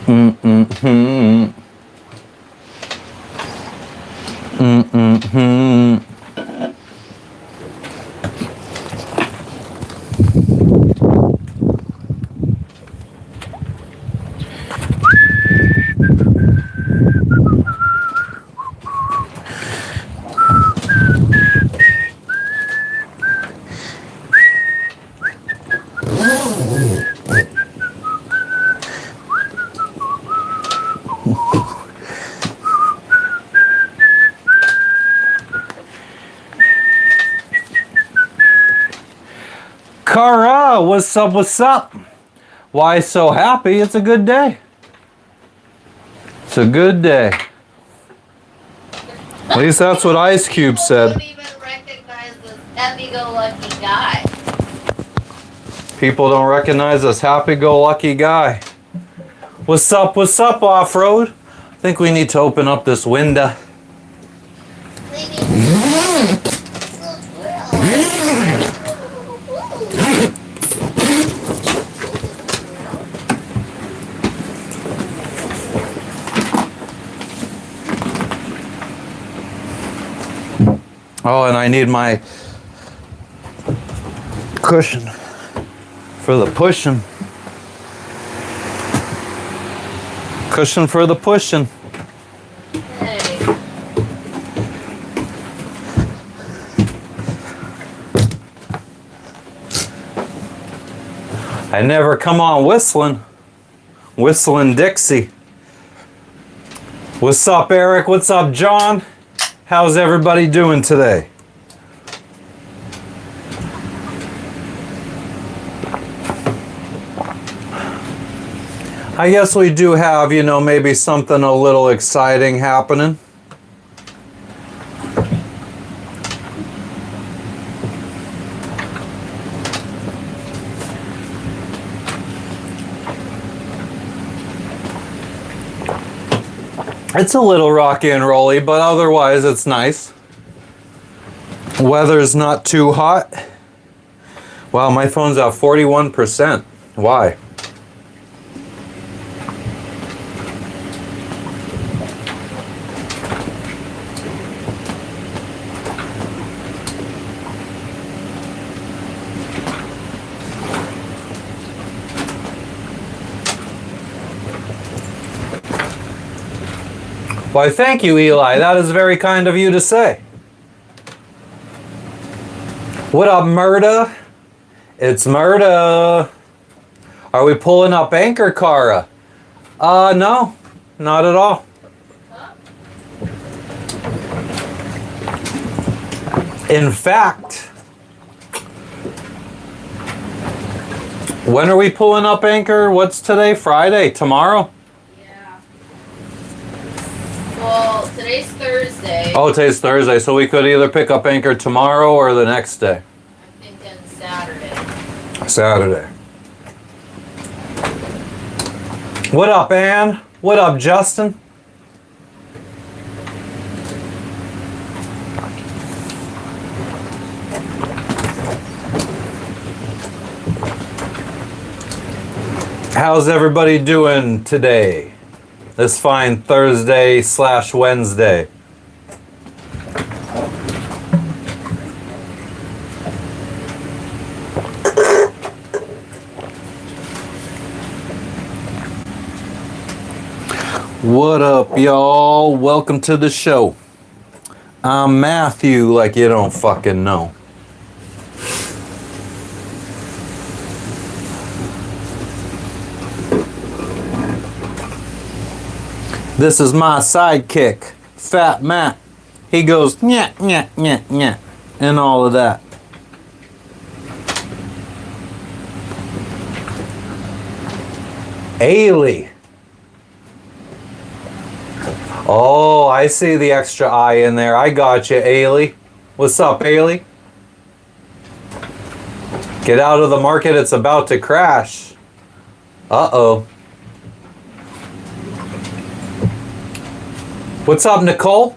Mm-mm-hmm. Mm-mm-hmm. Kara, what's up, what's up? Why so happy? It's a good day. It's a good day. At least that's what Ice Cube said. People don't even recognize this happy-go-lucky guy. People don't recognize this happy-go-lucky guy. What's up, off-road? I think we need to open up this window. Oh, and I need my cushion for the pushing. Cushion for the pushing. Hey. I never come on whistling. Whistling Dixie. What's up, Eric? What's up, John? How's everybody doing today? I guess we do have, maybe something a little exciting happening. It's a little rocky and rolly, but otherwise it's nice. Weather's not too hot. Wow, my phone's at 41%. Why? Why, thank you, Eli. That is very kind of you to say. What up, Murda? It's Murda. Are we pulling up anchor, Kara? No, not at all. In fact, when are we pulling up anchor? What's today? Friday? Tomorrow? Well, today's Thursday. Oh, today's Thursday, so we could either pick up anchor tomorrow or the next day. I'm thinking Saturday. Saturday. What up, Ann? What up, Justin? How's everybody doing today? This fine Thursday/Wednesday. What up, y'all? Welcome to the show. I'm Matthew, like you don't fucking know. This is my sidekick, Fat Matt. He goes, nyah, nyah, nyah, nyah, and all of that. Ailey. Oh, I see the extra I in there. I got you, Ailey. What's up, Ailey? Get out of the market, it's about to crash. Uh-oh. What's up, Nicole?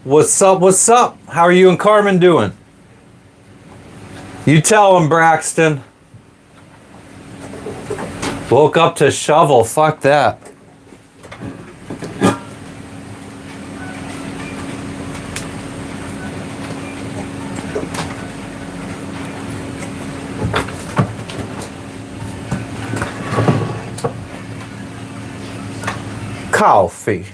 What's up, what's up? How are you and Carmen doing? You tell him, Braxton. Woke up to shovel, fuck that. coffee.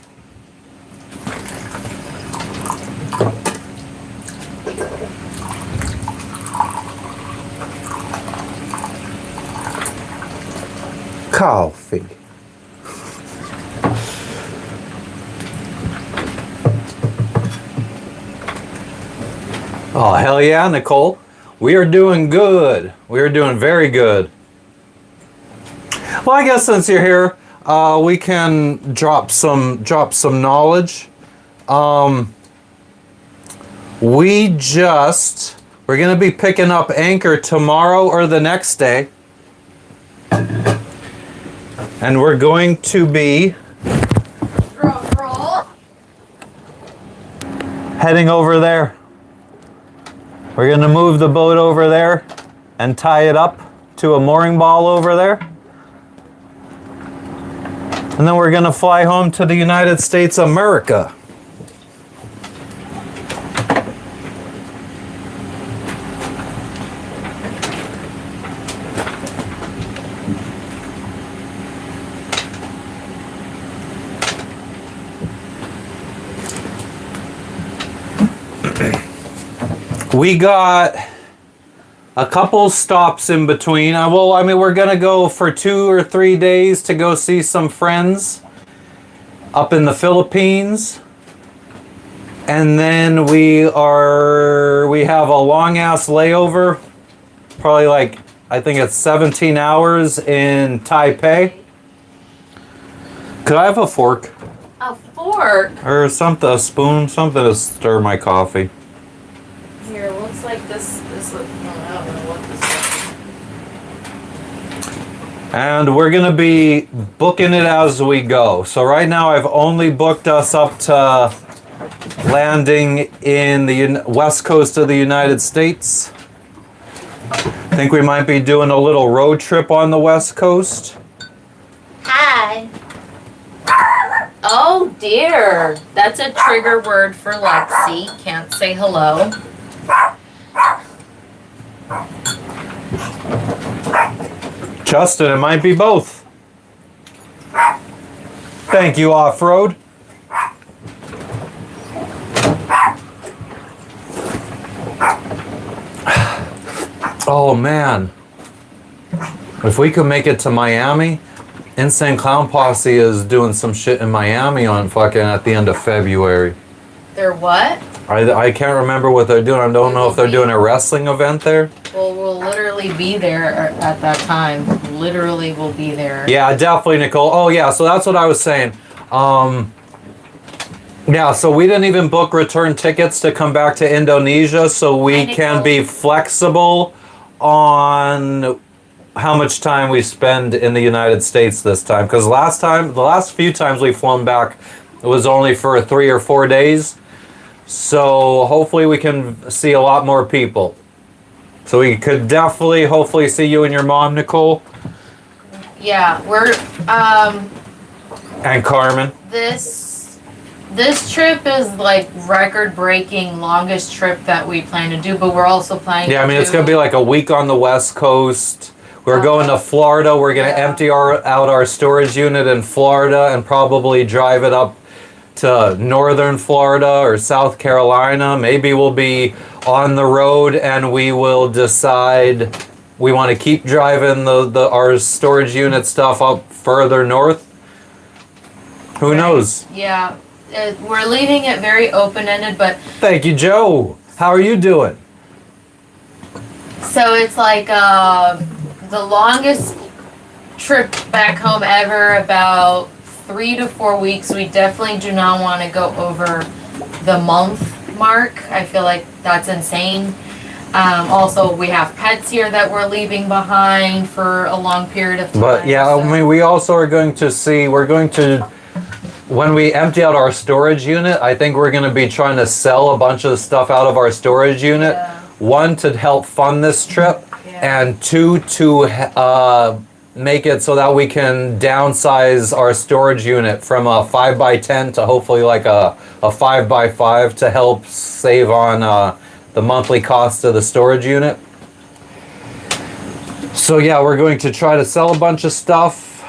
Coffee. Oh, hell yeah, Nicole. We are doing good. We are doing very good. Well, I guess since you're here, we can drop some knowledge. We're gonna be picking up Anchor tomorrow or the next day. And we're going to be Drum roll. heading over there. We're gonna move the boat over there and tie it up to a mooring ball over there. And then we're gonna fly home to the United States of America. We got a couple stops in between. We're gonna go for 2 or 3 days to go see some friends up in the Philippines. And then we have a long ass layover, probably like, I think it's 17 hours in Taipei. Could I have a fork? A fork. Or something, a spoon, something to stir my coffee. Here, looks like this. I don't know what this is. And we're gonna be booking it as we go. So right now I've only booked us up to landing in the west coast of the United States. I think we might be doing a little road trip on the west coast. Hi. Oh dear. That's a trigger word for Lexi. Can't say hello. Justin, it might be both. Thank you, Off-Road. Oh man. If we could make it to Miami, Insane Clown Posse is doing some shit in Miami on fucking at the end of February. They're what? I can't remember what they're doing. I don't know if they're doing a wrestling event there. Well, we'll literally be there at that time. Literally, we'll be there. Yeah, definitely, Nicole. Oh, yeah, so that's what I was saying. Yeah, so we didn't even book return tickets to come back to Indonesia, so we can be flexible on how much time we spend in the United States this time. Because the last few times we've flown back, it was only for 3 or 4 days. So hopefully we can see a lot more people. So we could definitely, hopefully see you and your mom, Nicole. Yeah, we're And Carmen. this trip is like record-breaking longest trip that we plan to do, but we're also planning. Yeah, I mean, it's going to be like a week on the West Coast. We're going to Florida. We're going to empty out our storage unit in Florida and probably drive it up to northern Florida or South Carolina. Maybe we'll be on the road and we will decide we want to keep driving our storage unit stuff up further north. Who knows? Yeah, we're leaving it very open-ended, but Thank you, Joe. How are you doing? so it's like the longest trip back home ever, about 3 to 4 weeks. We definitely do not want to go over the month mark. I feel like that's insane. Also, we have pets here that we're leaving behind for a long period of time. But yeah, so- I mean, we also are going to when we empty out our storage unit, I think we're going to be trying to sell a bunch of stuff out of our storage unit. Yeah. 1, to help fund this trip, Yeah. and 2, to make it so that we can downsize our storage unit from a 5x10 to hopefully like a 5x5 to help save on the monthly cost of the storage unit. So yeah, we're going to try to sell a bunch of stuff.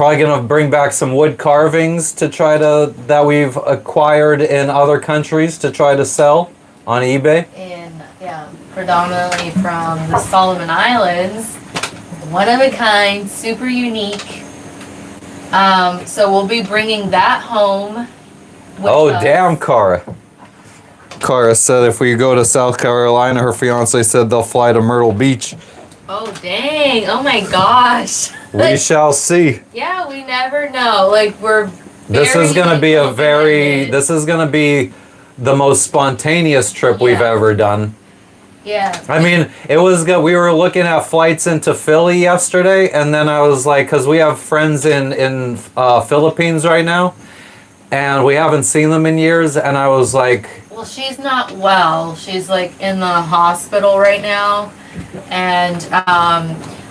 Probably gonna bring back some wood carvings to try to that we've acquired in other countries to try to sell on eBay. Predominantly from the Solomon Islands. One of a kind, super unique. So we'll be bringing that home. With Damn, Cara. Cara said if we go to South Carolina, her fiance said they'll fly to Myrtle Beach. Oh, dang. Oh, my gosh. We shall see. Yeah, we never know. Like, This is going to be this is going to be the most spontaneous trip we've ever done. Yeah. I mean, it was good. We were looking at flights into Philly yesterday, and then I was like, because we have friends in Philippines right now, and we haven't seen them in years, and I was like... Well, she's not well. She's, like, in the hospital right now, and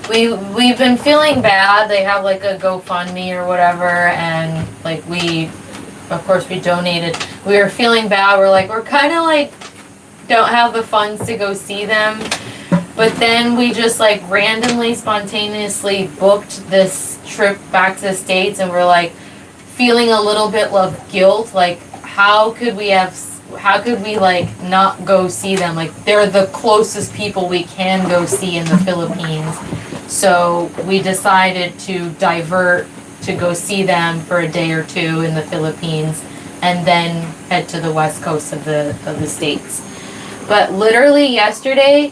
we've been feeling bad. They have, like, a GoFundMe or whatever, and, like, of course, we donated. We were feeling bad. We're like, we're kind of, like... don't have the funds to go see them, but then we just like randomly spontaneously booked this trip back to the States, and we're like feeling a little bit of guilt, like how could we like not go see them? Like they're the closest people we can go see in the Philippines. So we decided to divert to go see them for a day or two in the Philippines, and then head to the west coast of the States. But literally yesterday,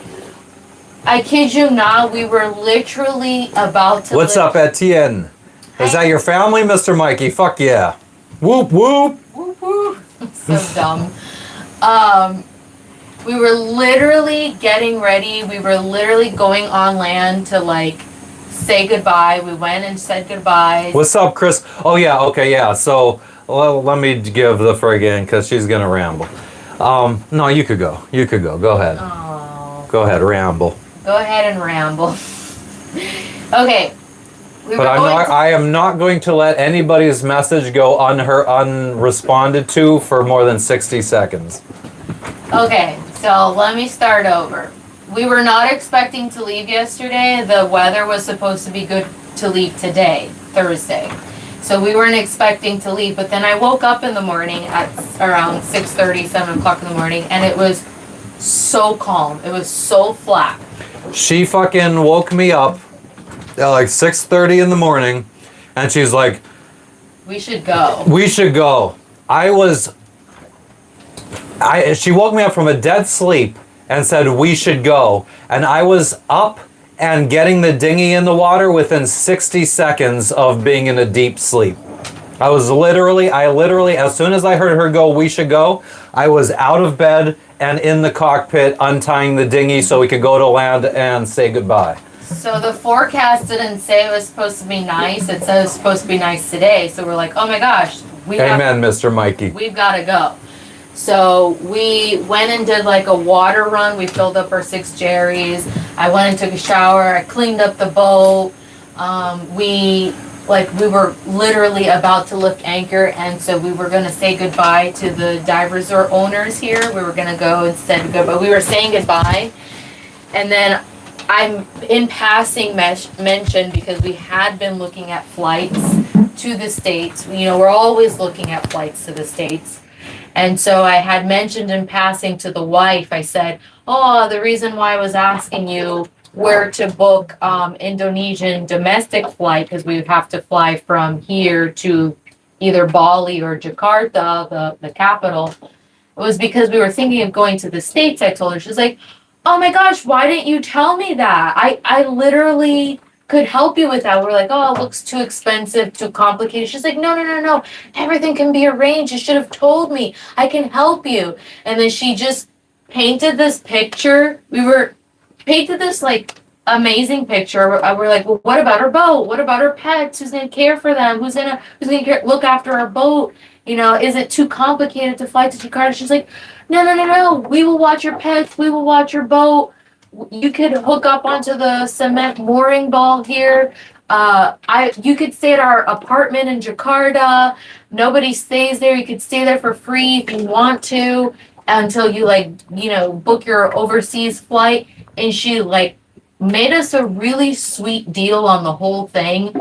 I kid you not, we were literally about to... What's up, Etienne? Is that your family, Mr. Mikey? Fuck yeah. Whoop, whoop. Whoop, whoop. So dumb. We were literally getting ready. We were literally going on land to, like, say goodbye. We went and said goodbye. What's up, Chris? Oh, yeah, okay, yeah. So, let me give the friggin', because she's going to ramble. No, you could go. You could go. Go ahead. Oh. Go ahead, ramble. Go ahead and ramble. Okay. I am not going to let anybody's message go unresponded to for more than 60 seconds. Okay, so let me start over. We were not expecting to leave yesterday. The weather was supposed to be good to leave today, Thursday. So we weren't expecting to leave, but then I woke up in the morning at around 6:30, 7 o'clock in the morning, and it was so calm. It was so flat. She fucking woke me up at like 6:30 in the morning, and she's like, we should go. We should go. She woke me up from a dead sleep and said, we should go. And I was up and getting the dinghy in the water within 60 seconds of being in a deep sleep. I literally, as soon as I heard her go, we should go, I was out of bed and in the cockpit untying the dinghy so we could go to land and say goodbye. So the forecast didn't say it was supposed to be nice. It said it was supposed to be nice today. So we're like, oh my gosh. Amen, Mr. Mikey. We've got to go. So we went and did like a water run. We filled up our 6 jerrys. I went and took a shower. I cleaned up the boat. We were literally about to lift anchor, and so we were going to say goodbye to the dive resort owners here. We were going to go and say goodbye. We were saying goodbye, and then I'm in passing mentioned, because we had been looking at flights to the States. You know, we're always looking at flights to the States. And so I had mentioned in passing to the wife, I said, oh, the reason why I was asking you where to book Indonesian domestic flight, because we would have to fly from here to either Bali or Jakarta, the capital, it was because we were thinking of going to the States. I told her. She's like, oh my gosh, why didn't you tell me that? I literally could help you with that. We're like, oh, it looks too expensive, too complicated. She's like, no. Everything can be arranged. You should have told me. I can help you. And then she just painted this picture. Painted this like amazing picture. We're like, well, what about our boat? What about our pets? Who's gonna care for them? Who's gonna look after our boat? You know, is it too complicated to fly to Jakarta? She's like, no. We will watch your pets. We will watch your boat. You could hook up onto the cement mooring ball here. You could stay at our apartment in Jakarta. Nobody stays there. You could stay there for free if you want to until you book your overseas flight. And she made us a really sweet deal on the whole thing.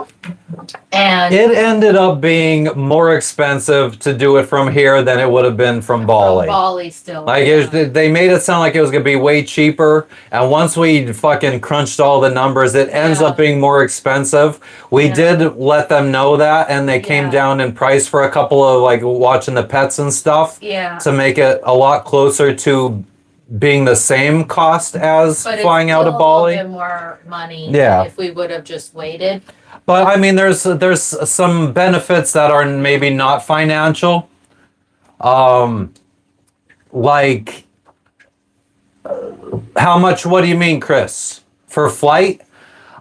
And It ended up being more expensive to do it from here than it would have been from Bali. from Bali still. Like they made it sound like it was gonna be way cheaper, and once we fucking crunched all the numbers, it ends Yeah. up being more expensive. We Yeah. did let them know that, and they came Yeah. down in price for a couple of like watching the pets and stuff Yeah. to make it a lot closer to being the same cost as But flying it's out still of Bali. a little bit more money Yeah. if we would have just waited. But I mean, there's some benefits that are maybe not financial. Like how much? What do you mean, Chris? For flight?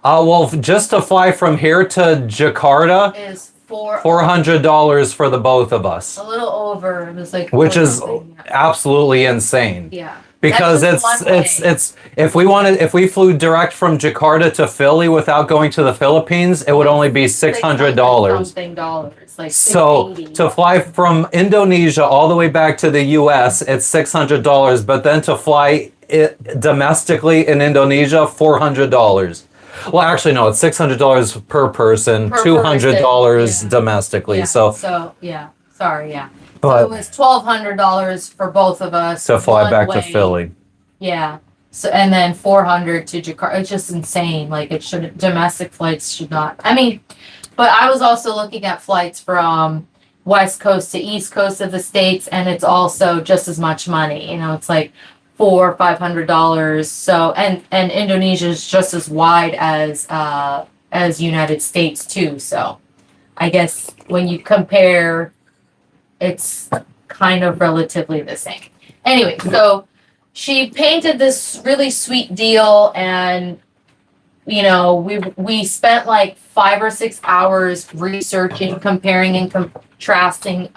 Well, just to fly from here to Jakarta, Is for $400 for the both of us, a little over. It was like which is 4 something, absolutely insane. yeah. Because That's just one way. it's if we flew direct from Jakarta to Philly without going to the Philippines, it would only be $600. Something dollars, like So 680. to fly from Indonesia all the way back to the U.S., it's $600. But then to fly it domestically in Indonesia, $400. Well, actually, no, it's $600 per person, Per $200 person, yeah. domestically. Yeah, So yeah, sorry, yeah. But- so it was $1,200 for both of us to fly one back to way. Philly. Yeah. So and then 400 to Jakarta. It's just insane. Like it should domestic flights should not. I mean, but I was also looking at flights from West Coast to East Coast of the States, and it's also just as much money. You know, it's like $400-500. So and Indonesia is just as wide as United States too. So I guess when you compare, it's kind of relatively the same. Anyway, so she painted this really sweet deal, and you know, we spent like 5 or 6 hours researching, comparing and contrasting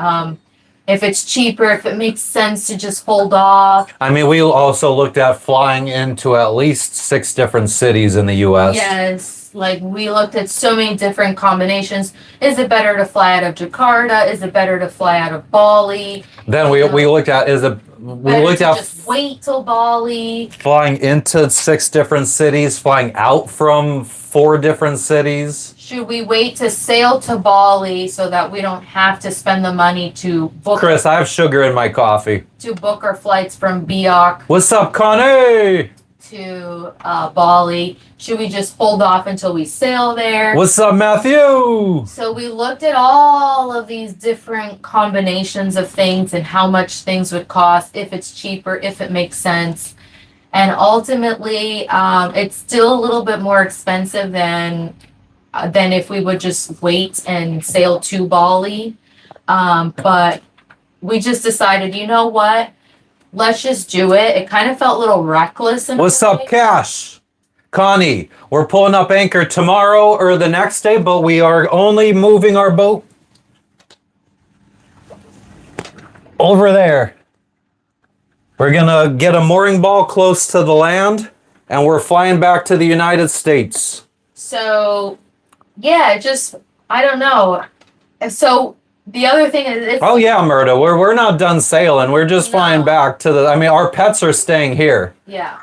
if it's cheaper, if it makes sense to just hold off. I mean, we also looked at flying into at least 6 different cities in the U.S. Yes, like we looked at so many different combinations. Is it better to fly out of Jakarta? Is it better to fly out of Bali? Then we looked at we Better looked to at just wait till Bali. flying into 6 different cities, flying out from 4 different cities. Should we wait to sail to Bali so that we don't have to spend the money to book Chris, I have sugar in my coffee. our flights from Biak What's up, Connie? to Bali? Should we just hold off until we sail there? What's up, Matthew? So we looked at all of these different combinations of things and how much things would cost, if it's cheaper, if it makes sense. And ultimately, it's still a little bit more expensive than if we would just wait and sail to Bali. But we just decided, you know what? Let's just do it. It kind of felt a little reckless. In a What's up, way. Cash? Connie, we're pulling up anchor tomorrow or the next day, but we are only moving our boat over there. We're gonna get a mooring ball close to the land, and we're flying back to the United States. So, yeah, I don't know. So the other thing is, it's, Oh yeah, Murda, we're not done sailing. We're just flying No. back to the. I mean, our pets are staying here. yeah.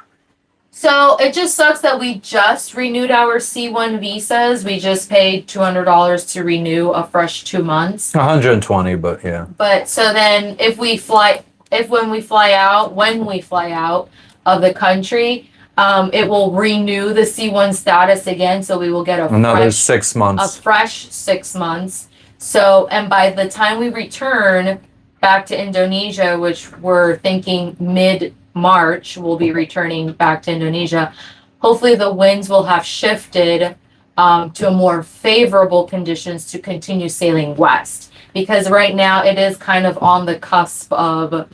So it just sucks that we just renewed our C1 visas. We just paid $200 to renew a fresh 2 months. 120, but yeah. But so then when we fly out of the country, it will renew the C1 status again. So we will get Another fresh 6 a months. fresh 6 months. So, and by the time we return back to Indonesia, which we're thinking mid-March, we'll be returning back to Indonesia. Hopefully the winds will have shifted to more favorable conditions to continue sailing west. Because right now it is kind of on the cusp of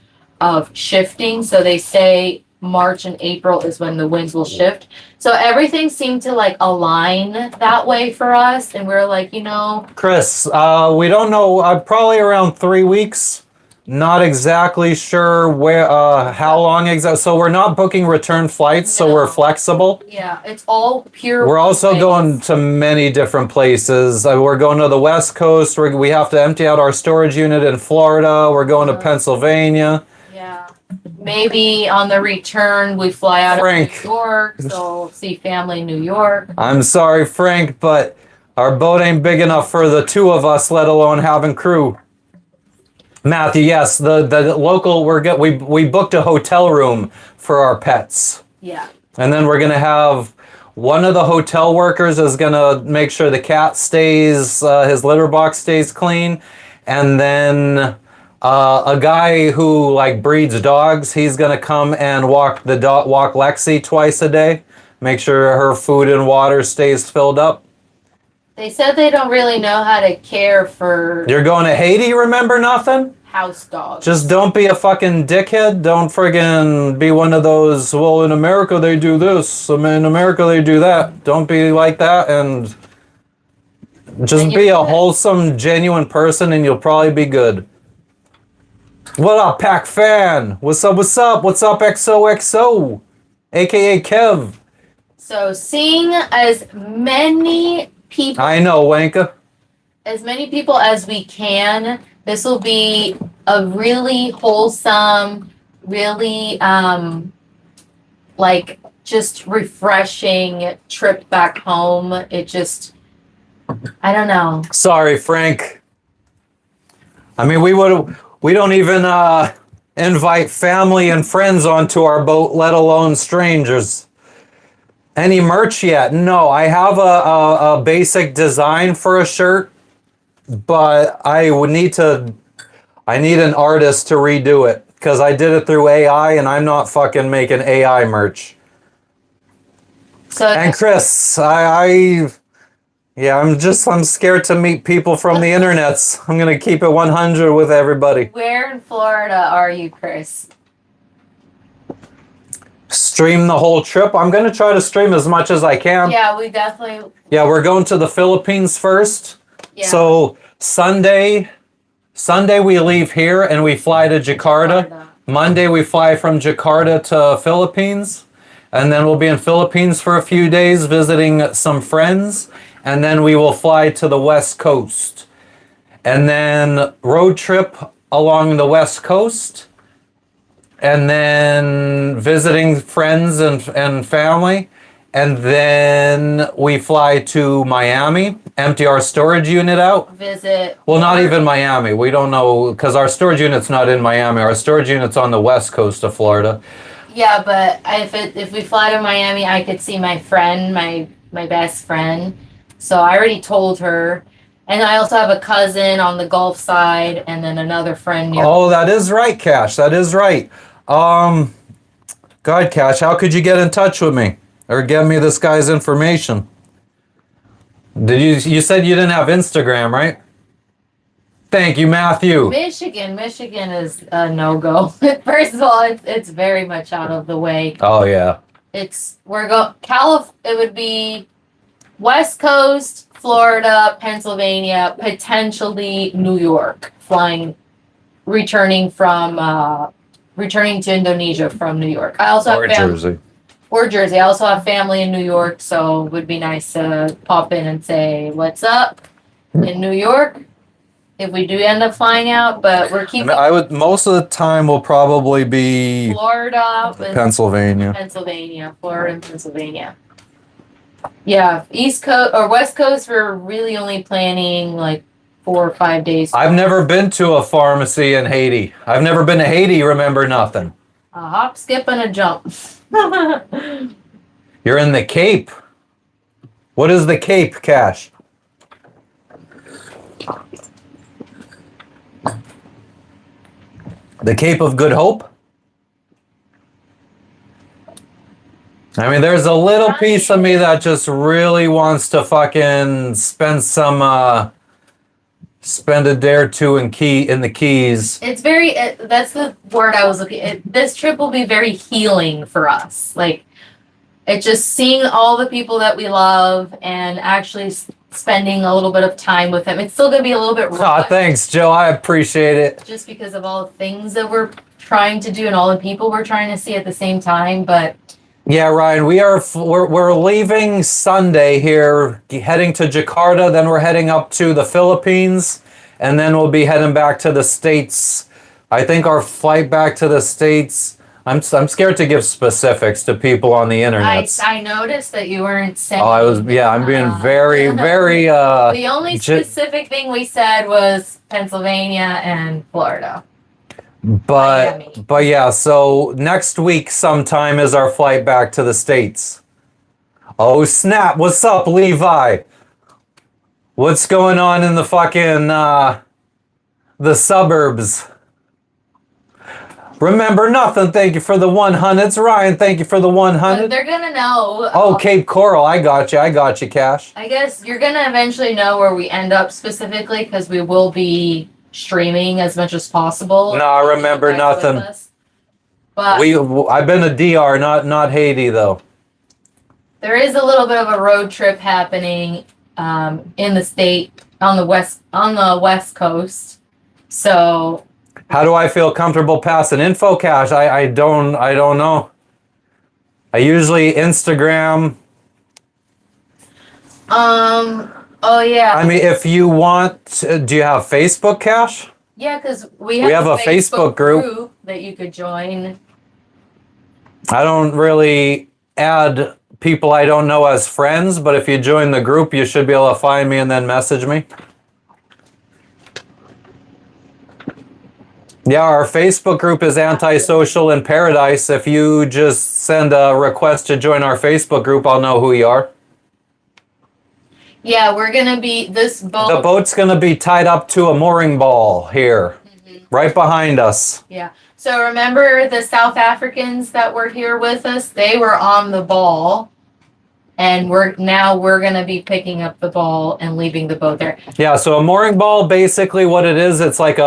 shifting. So they say March and April is when the winds will shift. So everything seemed to like align that way for us. And we're like, you know, Chris, we don't know. Probably around 3 weeks. Not exactly sure where, how long exactly. So we're not booking return flights, so we're No. flexible. yeah, it's all pure. We're also one-way. going to many different places. We're going to the West Coast. We have to empty out our storage unit in Florida. We're going to Pennsylvania. Yeah. Maybe on the return we fly out Frank. of New York, so we'll see family in New York. I'm sorry, Frank, but Our boat ain't big enough for the two of us, let alone having crew. Matthew, yes, the local we booked a hotel room for our pets. Yeah. And then we're gonna have one of the hotel workers is gonna make sure the cat stays, his litter box stays clean, and then a guy who like breeds dogs, he's gonna come and walk Lexi twice a day, make sure her food and water stays filled up. They said they don't really know how to care for You're going to Haiti, remember nothing? house dogs. Just don't be a fucking dickhead. Don't friggin' be one of those, well, in America they do this, in America they do that. Don't be like that, and just be a wholesome, genuine person, and you'll probably be good. What up, Pac Fan? What's up, what's up? What's up, XOXO? AKA Kev. So seeing as many people I know, Wanka. as we can, this will be a really wholesome, really like just refreshing trip back home. It just, I don't know. Sorry, Frank. I mean, we don't even invite family and friends onto our boat, let alone strangers. Any merch yet? No, I have a basic design for a shirt, but I need an artist to redo it because I did it through AI and I'm not fucking making AI merch. So And Chris, I'm scared to meet people from the internets. I'm gonna keep it 100 with everybody. where in Florida are you, Chris? Stream the whole trip. I'm gonna try to stream as much as I can. Yeah, we definitely. Yeah, we're going to the Philippines first. Yeah. So Sunday we leave here and we fly to Jakarta. Monday we fly from Jakarta to Philippines, and then we'll be in Philippines for a few days visiting some friends, and then we will fly to the West Coast. And then road trip along the West Coast, and then visiting friends and family. And then we fly to Miami, empty our storage unit out. Visit. Well, not even Miami. We don't know because our storage unit's not in Miami. Our storage unit's on the west coast of Florida. Yeah, but if we fly to Miami, I could see my friend, my best friend. So I already told her. And I also have a cousin on the Gulf side, and then another friend near. Oh, that is right, Cash. That is right. God, Cash, how could you get in touch with me or give me this guy's information? You said you didn't have Instagram, right? Thank you, Matthew. Michigan is a no-go. First of all, it's very much out of the way. Oh yeah. It would be West Coast, Florida, Pennsylvania, potentially New York, returning to Indonesia from New York. I also Or have Jersey. Or Jersey. I also have family in New York, so it would be nice to pop in and say, what's up in New York if we do end up flying out, but we're keeping Most of the time will probably be Florida with Pennsylvania. Florida and Pennsylvania. Yeah, East Coast or West Coast, we're really only planning like 4 or 5 days. I've never been to a pharmacy in Haiti. I've never been to Haiti, remember nothing. A hop, skip, and a jump. You're in the Cape. What is the Cape, Cash? The Cape of Good Hope? I mean, there's a little piece of me that just really wants to fucking spend a day or two in the Keys. It's very, that's the word I was looking. This trip will be very healing for us. Like, it's just seeing all the people that we love and actually spending a little bit of time with them. It's still going to be a little bit Oh, rough. thanks, Joe. I appreciate it. Just because of all the things that we're trying to do and all the people we're trying to see at the same time. But Yeah, Ryan, we're leaving Sunday here, heading to Jakarta, then we're heading up to the Philippines, and then we'll be heading back to the States. I think our flight back to the States I'm scared to give specifics to people on the internet. I noticed that you weren't saying. Oh, I'm being very, very, The only J- specific thing we said was Pennsylvania and Florida. Miami. but yeah, so next week sometime is our flight back to the States. Oh, snap. What's up, Levi? What's going on in the fucking, the suburbs? Remember nothing. Thank you for the 100s. Ryan, thank you for the But 100. they're gonna know. Oh, Cape Coral. I got you, Cash. I guess you're gonna eventually know where we end up specifically because we will be streaming as much as possible. No, I remember You guys with nothing. us. But I've been to DR, not Haiti though. there is a little bit of a road trip happening in the state on the west coast. So How do I feel comfortable passing info, Cash? I don't know. I usually Instagram. oh yeah. I mean, if you want, do you have Facebook, Cash? Yeah, because We have a Facebook group. that you could join. I don't really add people I don't know as friends, but if you join the group, you should be able to find me and then message me. Yeah, our Facebook group is Antisocial in Paradise. If you just send a request to join our Facebook group, I'll know who you are. Yeah, we're gonna be this boat. The boat's going to be tied up to a mooring ball here, right behind us. Yeah. So remember the South Africans that were here with us? They were on the ball. And we're gonna be picking up the ball and leaving the boat there. Yeah, so a mooring ball, basically what it is, it's like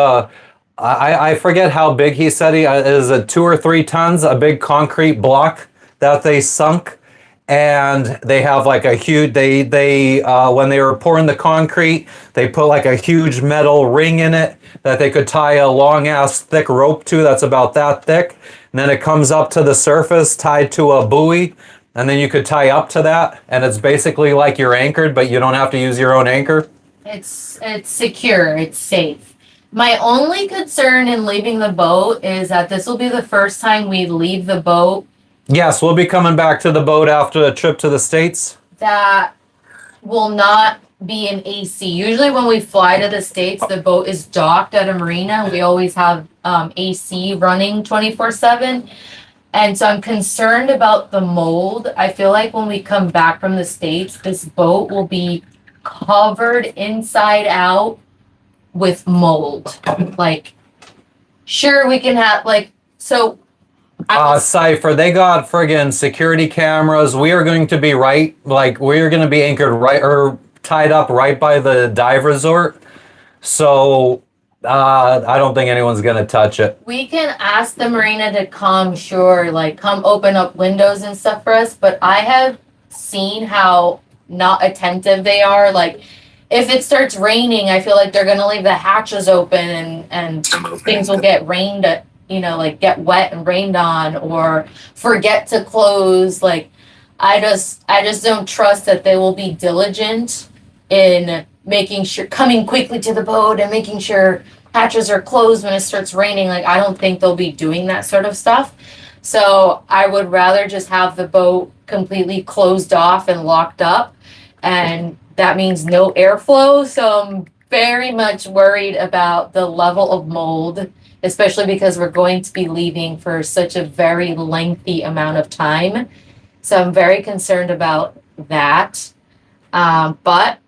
I forget how big he said it is, 2 or 3 tons, a big concrete block that they sunk. And they have like a huge, they when they were pouring the concrete, they put like a huge metal ring in it that they could tie a long ass thick rope to that's about that thick. And then it comes up to the surface tied to a buoy. And then you could tie up to that. And it's basically like you're anchored, but you don't have to use your own anchor. It's secure, it's safe. My only concern in leaving the boat is that this will be the first time we leave the boat Yes, we'll be coming back to the boat after the trip to the States. that will not be in AC. Usually when we fly to the States, the boat is docked at a marina. We always have AC running 24/7. And so I'm concerned about the mold. I feel like when we come back from the States, this boat will be covered inside out with mold. Like, sure, we can have, like, so. Cypher, they got friggin' security cameras. We are going to be we're going to be anchored right or tied up right by the dive resort. So I don't think anyone's going to touch it. We can ask the marina to come, sure, like come open up windows and stuff for us, but I have seen how not attentive they are. Like, if it starts raining, I feel like they're going to leave the hatches open and things will get rained at, like get wet and rained on, or forget to close. Like, I just don't trust that they will be diligent in making sure, coming quickly to the boat and making sure hatches are closed when it starts raining. Like, I don't think they'll be doing that sort of stuff. So I would rather just have the boat completely closed off and locked up, and that means no airflow. So I'm very much worried about the level of mold, especially because we're going to be leaving for such a very lengthy amount of time. So I'm very concerned about that. But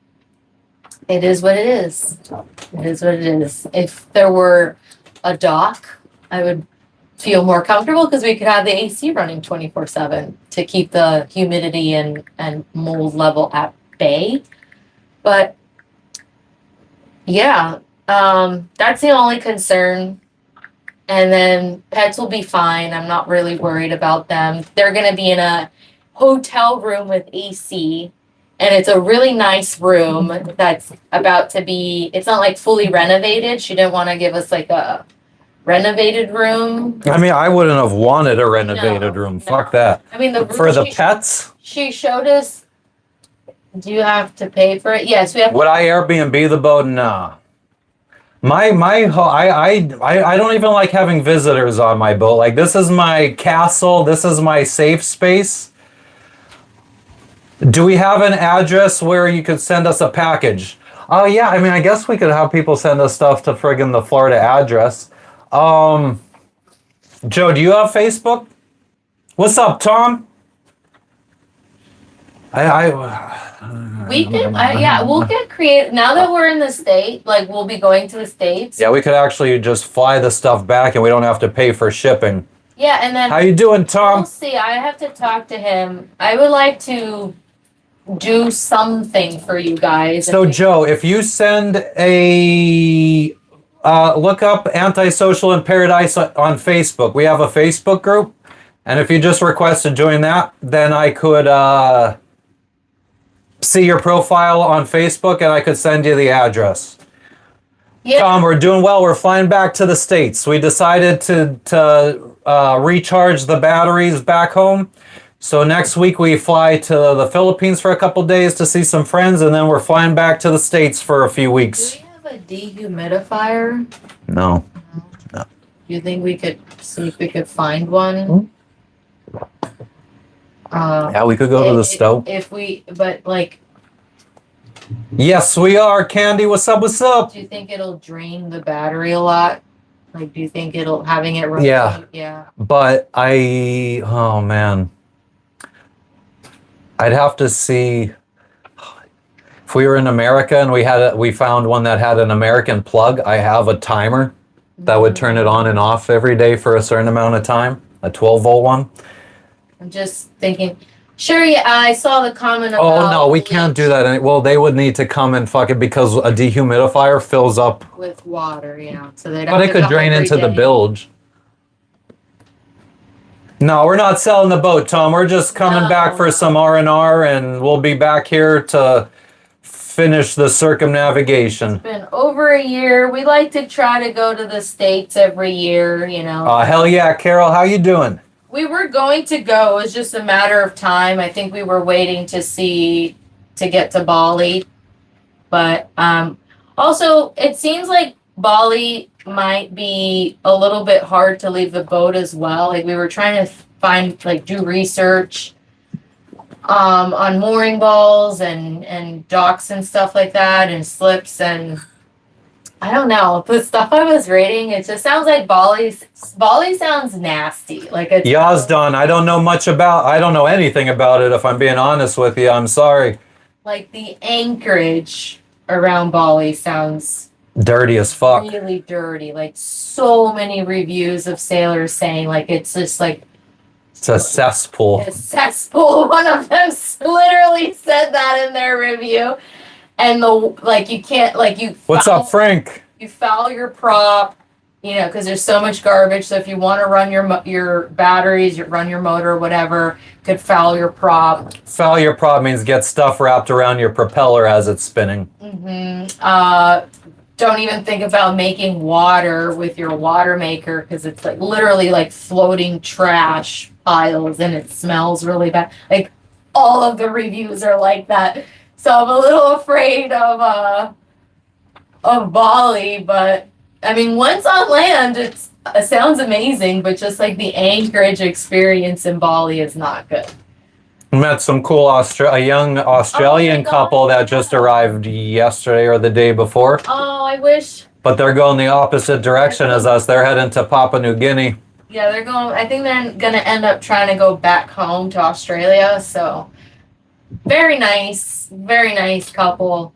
it is what it is. It is what it is. If there were a dock, I would feel more comfortable because we could have the AC running 24/7 to keep the humidity and mold level at bay. But yeah, that's the only concern. And then pets will be fine. I'm not really worried about them. They're going to be in a hotel room with AC. And it's a really nice room that's about to be, it's not like fully renovated. She didn't want to give us like a renovated room. I mean, I wouldn't have wanted a renovated No, room. no. Fuck that. I mean, the room For the pets? she showed us, do you have to pay for it? Yes, we have. Would I Airbnb the boat? Nah. I don't even like having visitors on my boat. Like, this is my castle. This is my safe space. Do we have an address where you could send us a package? Oh yeah, I mean, I guess we could have people send us stuff to friggin' the Florida address. Joe, do you have Facebook? What's up, Tom? Yeah, we'll get creative. Now that we're in the state, like we'll be going to the States. Yeah, we could actually just fly the stuff back and we don't have to pay for shipping. Yeah, and then How you doing, we'll Tom? see. I have to talk to him. I would like to do something for you guys. So, Joe, if you send a look up Antisocial in Paradise on Facebook, we have a Facebook group, and if you just request to join that, then I could see your profile on Facebook and I could send you the address. Yeah. Tom, we're doing well. We're flying back to the States. We decided to recharge the batteries back home. So next week we fly to the Philippines for a couple days to see some friends, and then we're flying back to the States for a few Do weeks. we have a dehumidifier? No. Do you think we could see if we could find one? Yeah, we could go to the stove. But like, Yes, we are. Candy, what's up? What's up? do you think it'll drain the battery a lot? Like, do you think it'll having it rotate? Yeah. Yeah. But oh man. I'd have to see if we were in America and we found one that had an American plug. I have a timer that would turn it on and off every day for a certain amount of time, a 12-volt one. I'm just thinking. Sure, yeah, I saw the comment about. Oh no, we can't do that. Well, they would need to come and fuck it because a dehumidifier fills up. With water, yeah. So they'd But have it to could come drain every into the day. bilge. No, we're not selling the boat, Tom. We're just coming back for some R&R, and we'll be back here to finish the circumnavigation. It's been over a year. We like to try to go to the States every year, you know. Hell yeah, Carol, how you doing? We were going to go. It was just a matter of time. I think we were waiting to get to Bali. But also, it seems like Bali might be a little bit hard to leave the boat as well. Like, we were trying to do research on mooring balls and docks and stuff like that, and slips, and I don't know. The stuff I was reading, it just sounds like Bali sounds nasty. Like it's Yazdan, I don't know anything about it, if I'm being honest with you. I'm sorry. like the anchorage around Bali sounds Dirty as fuck. really dirty. Like, so many reviews of sailors saying like it's just like It's a cesspool. a cesspool. One of them literally said that in their review. And you can't, like, What's up, Frank? you foul your prop, because there's so much garbage. So if you want to run your batteries, run your motor, whatever, could foul your prop. Foul your prop means get stuff wrapped around your propeller as it's spinning. Don't even think about making water with your water maker, because it's like literally like floating trash piles, and it smells really bad. Like, all of the reviews are like that. So I'm a little afraid of Bali, but I mean, once on land, it sounds amazing, but just like the anchorage experience in Bali is not good. Met some cool a young Australian God, couple that just arrived yesterday or the day before, Oh, I wish. but they're going the opposite direction as us. They're heading to Papua New Guinea. Yeah, I think they're gonna end up trying to go back home to Australia. So very nice couple.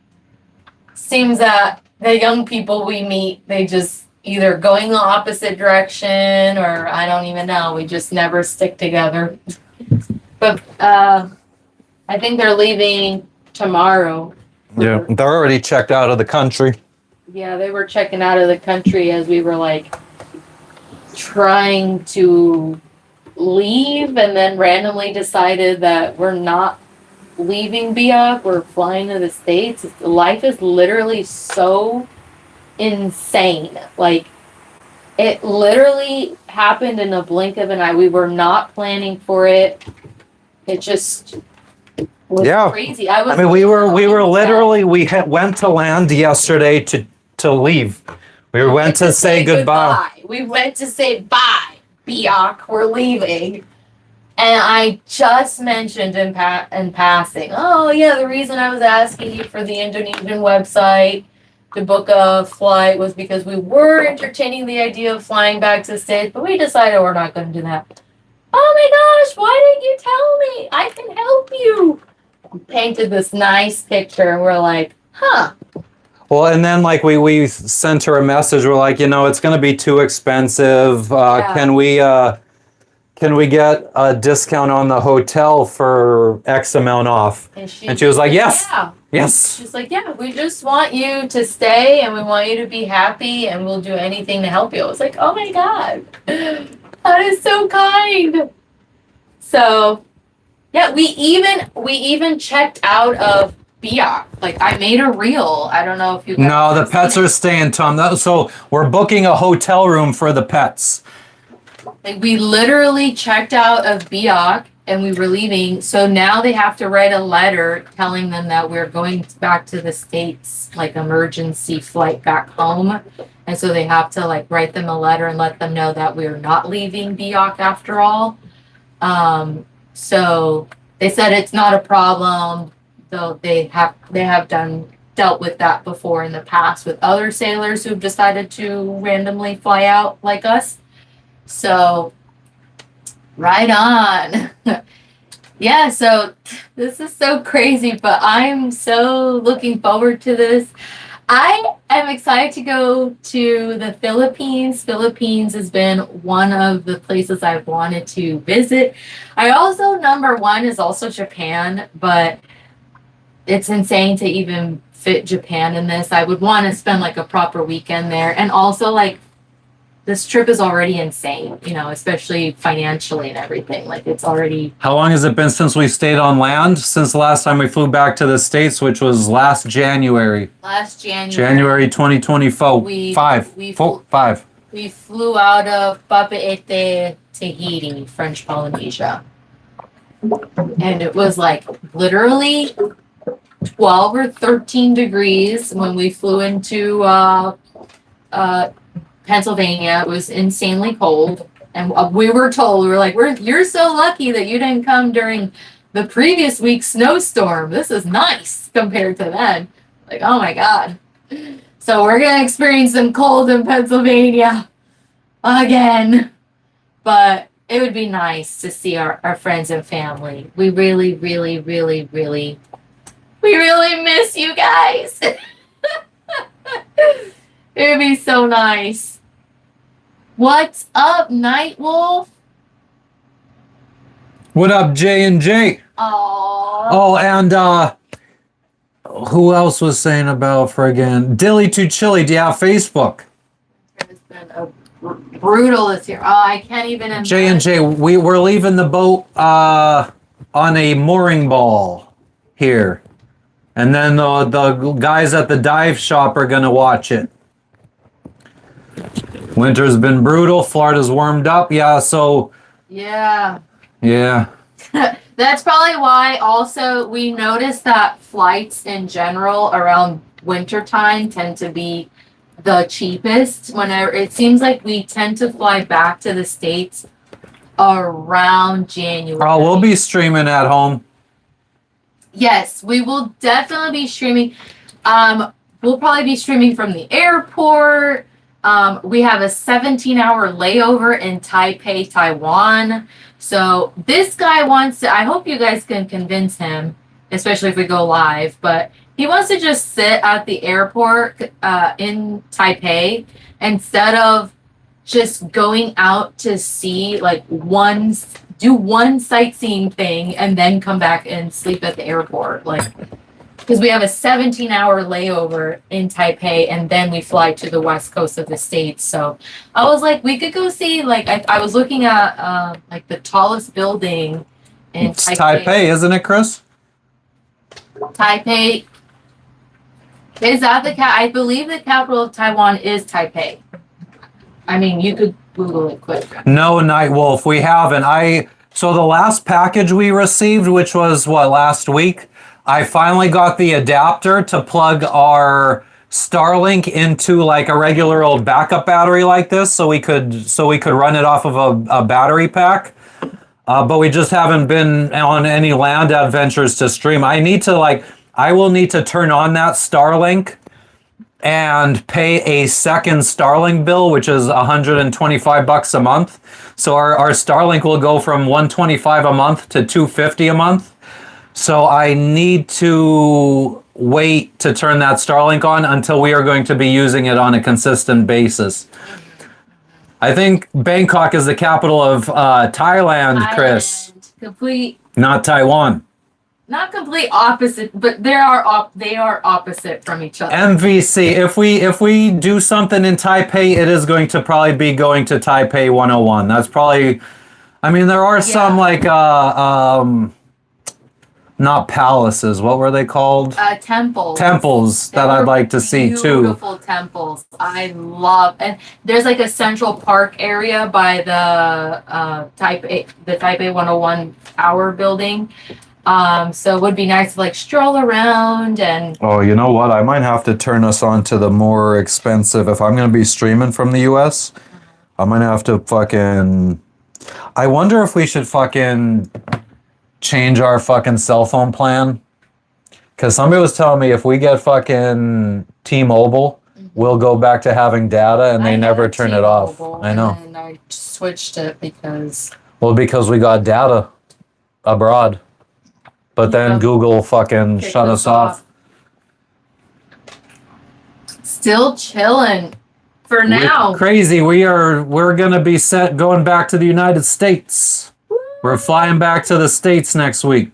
Seems that the young people we meet, they just either going the opposite direction, or I don't even know. We just never stick together. But I think they're leaving tomorrow. Yeah, they're already checked out of the country. Yeah, they were checking out of the country as we were like trying to leave, and then randomly decided that we're not leaving Biak, we're flying to the States. Life is literally so insane. Like, it literally happened in a blink of an eye. We were not planning for it. It just was crazy. We went to land yesterday to leave. We went to say goodbye. We went to say bye. Biak, we're leaving. And I just mentioned in passing, oh yeah, the reason I was asking you for the Indonesian website to book a flight was because we were entertaining the idea of flying back to the States, but we decided we're not going to do that. Oh my gosh, why didn't you tell me? I can help you. We painted this nice picture and we're like, huh. Well, and then like we sent her a message. We're like, it's going to be too expensive. Yeah. Can we get a discount on the hotel for X amount off? And she was like, yes. Yeah. Yes. She's like, yeah, we just want you to stay and we want you to be happy and we'll do anything to help you. I was like, oh my God, that is so kind. So yeah, we even checked out of Biak. Like I made a reel. I don't know if you guys No, the pets are staying, Tom. So we're booking a hotel room for the pets. Like we literally checked out of Biak and we were leaving. So now they have to write a letter telling them that we're going back to the States, like emergency flight back home. And so they have to like write them a letter and let them know that we're not leaving Biak after all. So they said it's not a problem. Though they have dealt with that before in the past with other sailors who've decided to randomly fly out like us. So, right on. Yeah, so this is so crazy, but I'm so looking forward to this. I am excited to go to the Philippines. Philippines has been one of the places I've wanted to visit. I also, number one is also Japan, but it's insane to even fit Japan in this. I would want to spend like a proper weekend there. And also like this trip is already insane, especially financially and everything. Like it's already. How long has it been since we stayed on land? Since the last time we flew back to the States, which was last January. January 2024. Five. We flew out of Papeete, Tahiti, French Polynesia. And it was like literally 12 or 13 degrees when we flew into Pennsylvania. It was insanely cold. And we were told, you're so lucky that you didn't come during the previous week's snowstorm. This is nice compared to then. Like, oh my God. So we're going to experience some cold in Pennsylvania again. But it would be nice to see our friends and family. We really, really, really, really, we really miss you guys. It would be so nice. What's up, Nightwolf? What up, J&J? Oh, and who else was saying about friggin' Dilly to Chili? Do you have Facebook? It's been brutal this year. Oh, I can't even imagine. J&J, we're leaving the boat on a mooring ball here. And then the guys at the dive shop are going to watch it. Winter's been brutal. Florida's warmed up. Yeah, so... Yeah. Yeah. That's probably why also we noticed that flights in general around wintertime tend to be the cheapest. Whenever it seems like we tend to fly back to the States around January. Oh, we'll be streaming at home. Yes, we will definitely be streaming. We'll probably be streaming from the airport. We have a 17-hour layover in Taipei, Taiwan. So this guy wants to, I hope you guys can convince him, especially if we go live, but he wants to just sit at the airport in Taipei instead of just going out to see do one sightseeing thing and then come back and sleep at the airport. Because we have a 17-hour layover in Taipei and then we fly to the west coast of the States. So I was like, we could go see, I was looking at the tallest building in It's Taipei, isn't it, Chris? Taipei. Is that I believe the capital of Taiwan is Taipei. I mean, you could Google it quick. No, Nightwolf, we haven't. So the last package we received, which was last week, I finally got the adapter to plug our Starlink into like a regular old backup battery like this, so we could run it off of a battery pack. But we just haven't been on any land adventures to stream. I will need to turn on that Starlink and pay a second Starlink bill, which is $125 a month. So our Starlink will go from $125 a month to $250 a month. So I need to wait to turn that Starlink on until we are going to be using it on a consistent basis. I think Bangkok is the capital of Thailand, Chris. Complete. Not Taiwan. Not complete opposite, but they are opposite from each other. MVC. If we do something in Taipei, it is going to probably be going to Taipei 101. That's probably. I mean, there are some like not palaces. What were they called? Temples. Temples that I'd like to see too. Beautiful temples. I love, and there's like a Central Park area by the Taipei 101 Tower building. So it would be nice to like stroll around and. Oh, you know what? I might have to turn us on to the more expensive. If I'm going to be streaming from the US, I might have to fucking. I wonder if we should fucking change our fucking cell phone plan. Because somebody was telling me if we get fucking T-Mobile, we'll go back to having data, and they never turn it off. I know. And I switched it because. Well, because we got data abroad. But then Google fucking shut us off. Still chilling for now. Crazy. We're gonna be set going back to the United States. We're flying back to the States next week.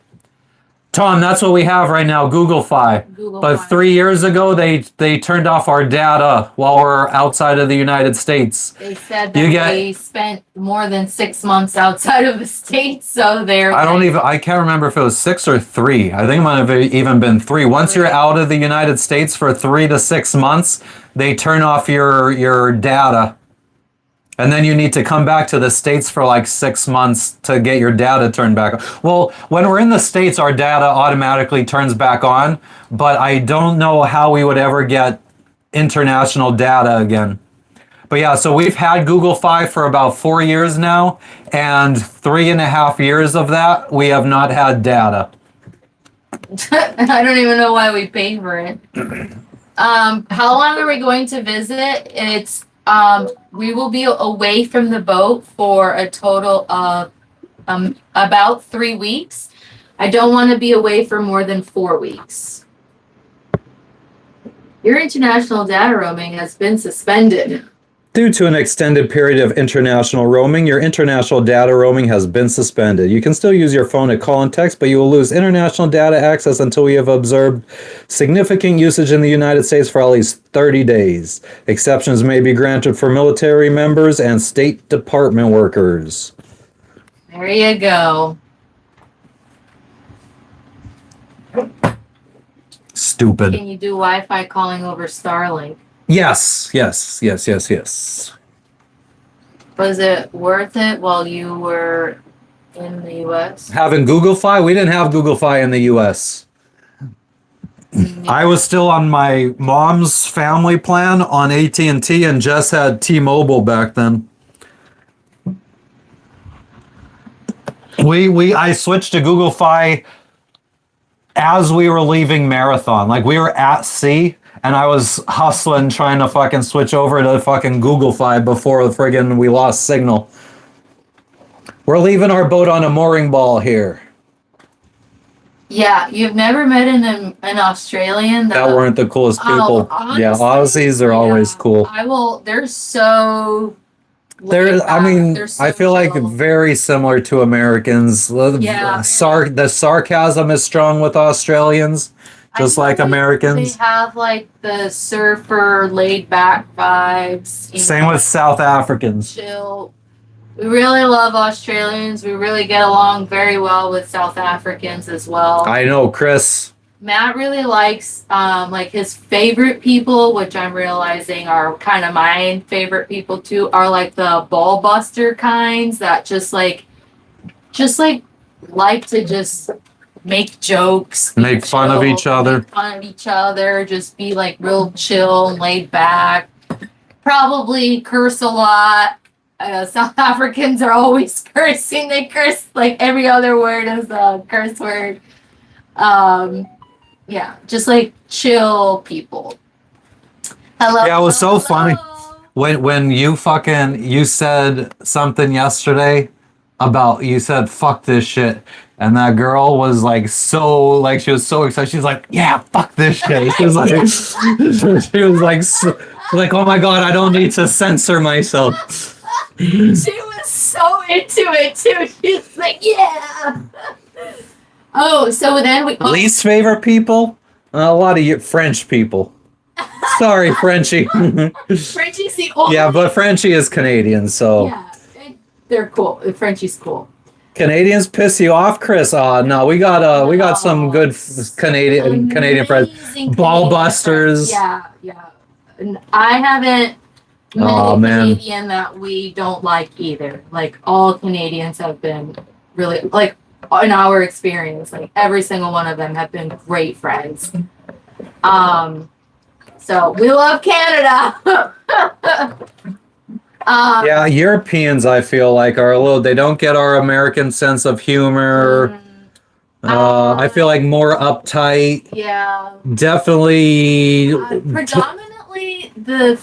Tom, that's what we have right now, Google Fi. But 3 years ago, they turned off our data while we're outside of the United States. They said that they spent more than 6 months outside of the States, so they're. I can't remember if it was 6 or 3. I think it might have even been 3. Once you're out of the United States for 3 to 6 months, they turn off your data. And then you need to come back to the States for like 6 months to get your data turned back on. Well, when we're in the States, our data automatically turns back on, but I don't know how we would ever get international data again. But yeah, so we've had Google Fi for about 4 years now, and 3.5 years of that, we have not had data. I don't even know why we paid for it. How long are we going to visit? We will be away from the boat for a total of about 3 weeks. I don't want to be away for more than 4 weeks. Your international data roaming has been suspended. Due to an extended period of international roaming, your international data roaming has been suspended. You can still use your phone to call and text, but you will lose international data access until we have observed significant usage in the United States for at least 30 days. Exceptions may be granted for military members and State Department workers. There you go. Stupid. Can you do Wi-Fi calling over Starlink? Yes. Was it worth it while you were in the U.S.? Having Google Fi? We didn't have Google Fi in the U.S. I was still on my mom's family plan on AT&T and just had T-Mobile back then. I switched to Google Fi as we were leaving Marathon. Like we were at sea and I was hustling trying to fucking switch over to fucking Google Fi before we lost signal. We're leaving our boat on a mooring ball here. Yeah, you've never met an Australian that weren't the coolest people. Honestly, yeah, Aussies are always cool. They're so. I feel like very similar to Americans. Yeah, the sarcasm is strong with Australians, just like Americans. They have like the surfer, laid back vibes. Same with South Africans. Chill. We really love Australians. We really get along very well with South Africans as well. I know, Chris. Matt really likes like his favorite people, which I'm realizing are kind of my favorite people too, are like the ball buster kinds that just like to just make jokes, Make fun of each other. make fun of each other, just be like real chill and laid back. Probably curse a lot. South Africans are always cursing. They curse like every other word is a curse word. Yeah, just like chill people. Hello. Yeah, it was so hello. funny. When you said something yesterday about, you said fuck this shit, and that girl was like she was so excited. She's like, yeah, fuck this shit. She was like she was like like, oh my god, I don't need to censor myself. She was so into it too. She's like, yeah. Oh, so then we Least favorite people? A lot of you French people. Sorry, Frenchie. Frenchie's the only. Yeah, but Frenchie is Canadian, so Yeah, they're cool. Frenchie's cool. Canadians piss you off, Chris? No, we got some good Canadian friends. Amazing Ball Canadian busters. friends. Yeah. And I haven't met Oh, a man. Canadian that we don't like either. Like all Canadians have been really like in our experience, like every single one of them have been great friends. So we love Canada. Yeah, Europeans, I feel like, are a little. They don't get our American sense of humor. I feel like more uptight. Yeah. Definitely Predominantly the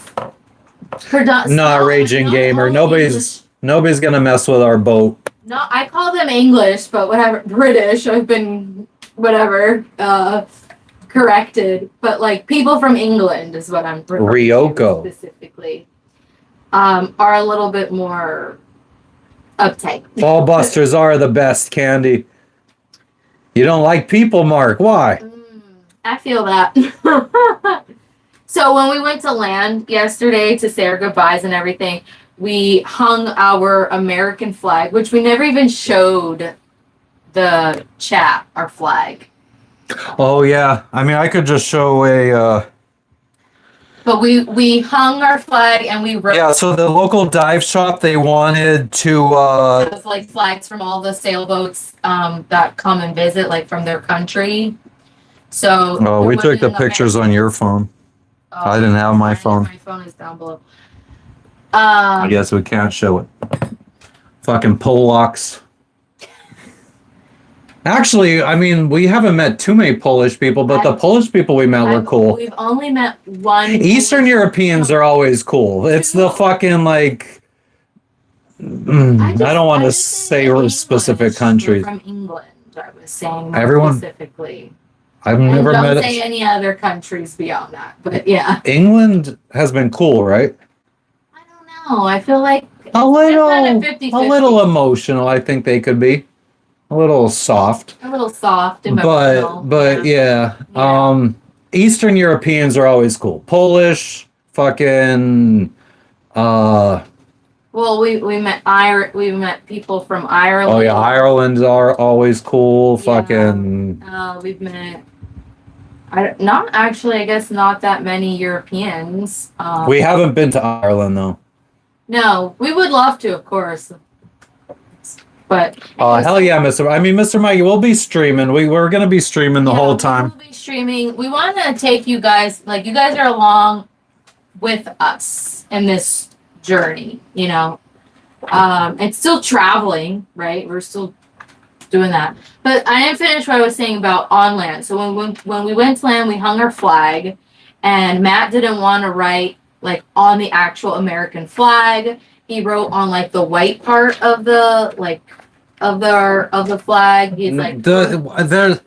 not a raging gamer. Nobody's gonna mess with our boat. No, I call them English, but whatever. British. I've been whatever corrected, but like people from England is what I'm referring Ryoko. to specifically. Are a little bit more uptight. Ball busters are the best, Candy. You don't like people, Mark. Why? I feel that. So when we went to land yesterday to say our goodbyes and everything, we hung our American flag, which we never even showed the chat, our flag. Oh yeah. I mean, I could just show a. But we hung our flag and we wrote. Yeah. So the local dive shop, they wanted to. It was like flags from all the sailboats that come and visit, like from their country. So. Oh, we there took the wasn't an pictures on your phone. Oh, I didn't have my phone. My phone is down below. I guess we can't show it. Fucking Polacks. Actually, I mean, we haven't met too many Polish people, but the Polish people we met were cool. We've only met one. Eastern Europeans are always cool. It's the fucking like. I don't want to say specific countries. From England, I was saying Everyone- specifically. I've And never don't met. say any other countries beyond that, but yeah. England has been cool, right? I don't know. I feel like A little, kind of 50-50. a little emotional. I think they could be a little soft, a little soft, emotional. but yeah. Yeah. Eastern Europeans are always cool. Polish, fucking. Well, we met we met people from Ireland. Oh yeah, Ireland are always cool. Yeah. Fucking. We've met. Not actually. I guess not that many Europeans. We haven't been to Ireland though. No, we would love to, of course. But Hell yeah, Mr. Mikey, we'll be streaming. We're gonna be streaming the whole time. We'll be streaming. We want to take you guys, like you guys are along with us in this journey. You know, it's still traveling, right? We're still doing that. But I didn't finish what I was saying about on land. So when we went to land, we hung our flag, and Matt didn't want to write like on the actual American flag. He wrote on like the white part of the of the flag. He's like There's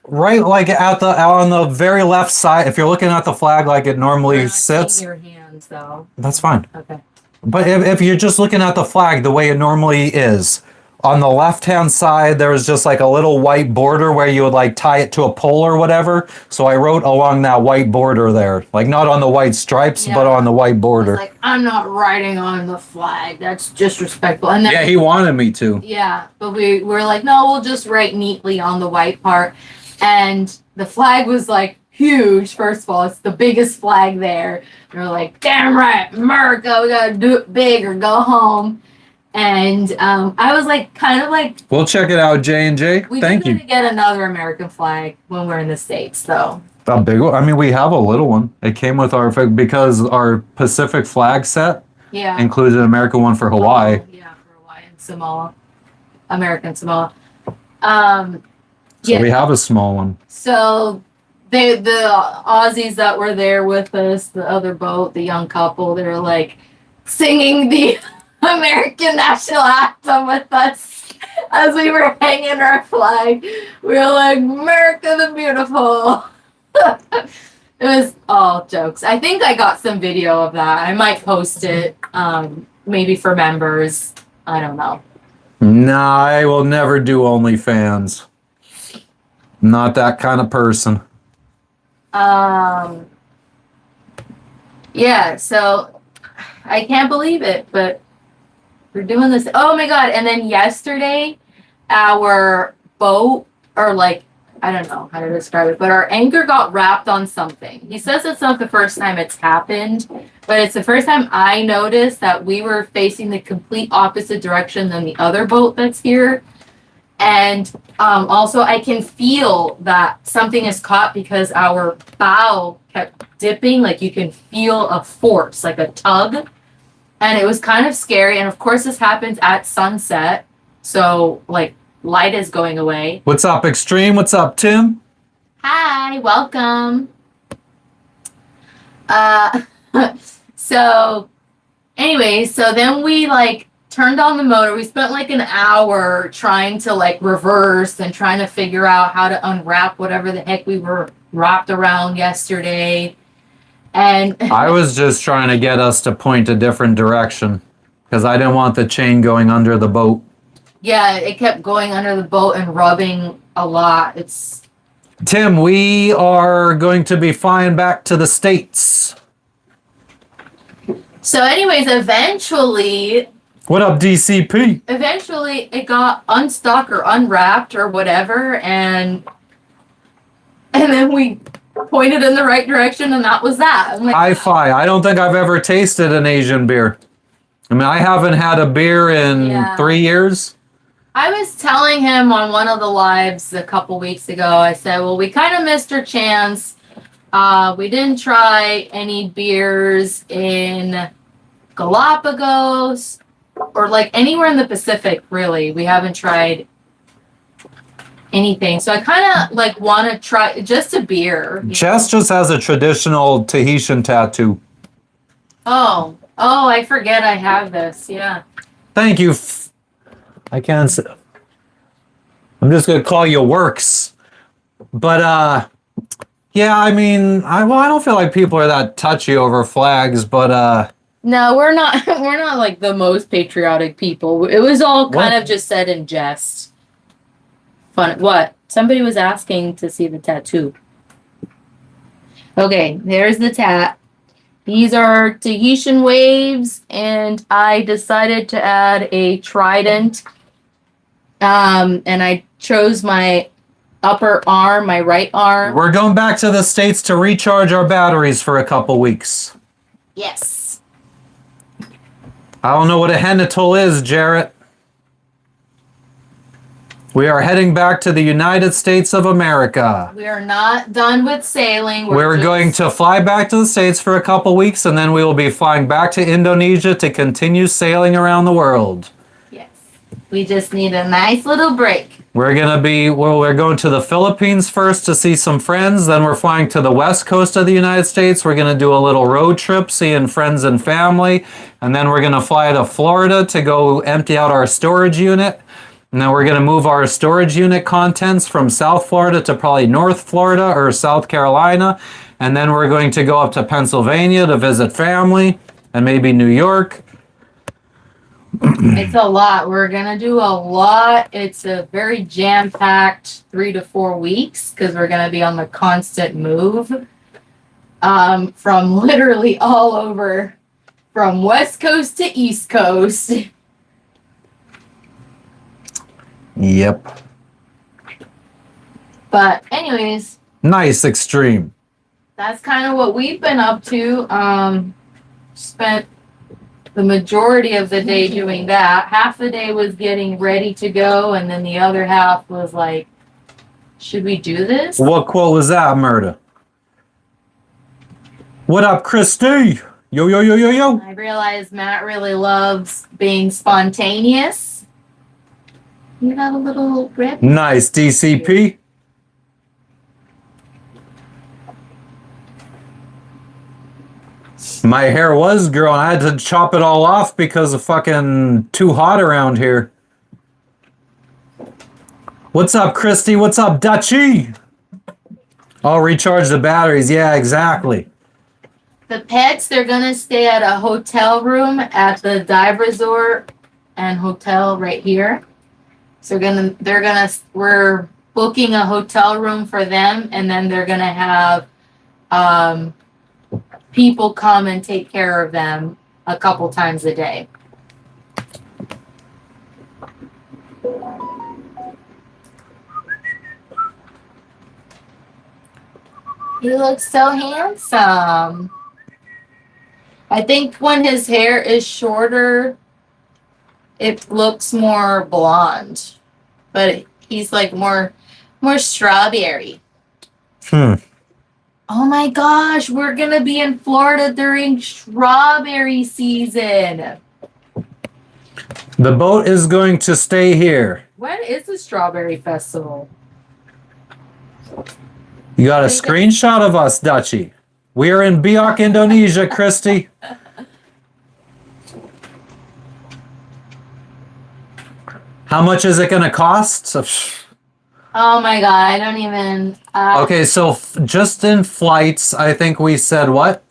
right like on the very left side. If you're looking at the flag like it normally You're not seeing sits, your hands though. that's fine. Okay. But if you're just looking at the flag the way it normally is, on the left-hand side, there's just like a little white border where you would like tie it to a pole or whatever. So I wrote along that white border there. Like not on the white stripes, but Yeah. on the white I was border. like, I'm not writing on the flag. That's disrespectful. And then Yeah, he wanted me to. yeah, but we were like, no, we'll just write neatly on the white part. And the flag was like huge. First of all, it's the biggest flag there. And we're like, damn right, America, we gotta do it big or go home. And I was like, kind of like, We'll check it out, J&J. we Thank do you. need to get another American flag when we're in the States, though. A big one. I mean, we have a little one. It came with our because our Pacific flag set Yeah. includes an American one for Hawaii. Oh, yeah, for Hawaii and Samoa. American Samoa. So Yeah. we have a small one. So the Aussies that were there with us, the other boat, the young couple, they were like singing the American national anthem with us as we were hanging our flag. We were like, America the Beautiful. It was all jokes. I think I got some video of that. I might post it, maybe for members. I don't know. Nah, I will never do OnlyFans. Not that kind of person. Yeah, so I can't believe it, but we're doing this. Oh my God. And then yesterday, our boat, or like, I don't know how to describe it, but our anchor got wrapped on something. He says it's not the first time it's happened, but it's the first time I noticed that we were facing the complete opposite direction than the other boat that's here. And also, I can feel that something is caught because our bow kept dipping. Like you can feel a force, like a tug. And it was kind of scary. And of course, this happens at sunset. So, like, light is going away. What's up, Extreme? What's up, Tim? Hi, welcome. So, anyway, so then we like turned on the motor. We spent like an hour trying to like reverse and trying to figure out how to unwrap whatever the heck we were wrapped around yesterday. And I was just trying to get us to point a different direction because I didn't want the chain going under the boat. yeah, it kept going under the boat and rubbing a lot. It's Tim, we are going to be flying back to the States. so anyways, eventually What up, DCP? it got unstuck or unwrapped or whatever, and then we pointed in the right direction, and that was that. I'm like, Hi-Fi. I don't think I've ever tasted an Asian beer. I mean, I haven't had a beer in Yeah. 3 years. I was telling him on one of the lives a couple weeks ago, I said, well, we kind of missed our chance. We didn't try any beers in Galapagos or like anywhere in the Pacific, really. We haven't tried anything. So I kind of like want to try just a beer. Jess just has a traditional Tahitian tattoo. Oh, I forget I have this. Yeah. Thank you. I can't say. I'm just gonna call you Works. But yeah, I mean, I don't feel like people are that touchy over flags, but No, we're not. We're not like the most patriotic people. It was all kind What? of just said in jest. Fun. What? Somebody was asking to see the tattoo. Okay, there's the tat. These are Tahitian waves, and I decided to add a trident. And I chose my upper arm, my right arm. we're going back to the States to recharge our batteries for a couple weeks. Yes. I don't know what a henatol is, Jarrett. We are heading back to the United States of America. We are not done with sailing. We're going to fly back to the States for a couple weeks, and then we will be flying back to Indonesia to continue sailing around the world. Yes. We just need a nice little break. We're going to the Philippines first to see some friends. Then we're flying to the west coast of the United States. We're going to do a little road trip, seeing friends and family. And then we're going to fly to Florida to go empty out our storage unit. And then we're going to move our storage unit contents from South Florida to probably North Florida or South Carolina. And then we're going to go up to Pennsylvania to visit family and maybe New York. It's a lot. We're gonna do a lot. It's a very jam-packed 3 to 4 weeks because we're gonna be on the constant move. From literally all over, from West Coast to East Coast. Yep. But anyways, Nice, Extreme. that's kind of what we've been up to. Spent the majority of the day doing that. Half the day was getting ready to go, and then the other half was like, should we do this? What quote was that, Murda? What up, Christy? Yo, yo, yo, yo, yo. I realized Matt really loves being spontaneous. You got a little rip? Nice, DCP. My hair was growing. I had to chop it all off because of fucking too hot around here. What's up, Christy? What's up, Dutchie? Oh, recharge the batteries. Yeah, exactly. The pets, they're gonna stay at a hotel room at the dive resort and hotel right here. So we're booking a hotel room for them, and then they're gonna have people come and take care of them a couple times a day. He looks so handsome. I think when his hair is shorter, it looks more blonde, but he's like more strawberry. Oh my gosh, we're gonna be in Florida during strawberry season. The boat is going to stay here. When is the strawberry festival? You got a screenshot of us, Dutchie. We are in Biak, Indonesia, Christy. How much is it going to cost? Oh my god, I don't even. Okay, so just in flights, I think we said what?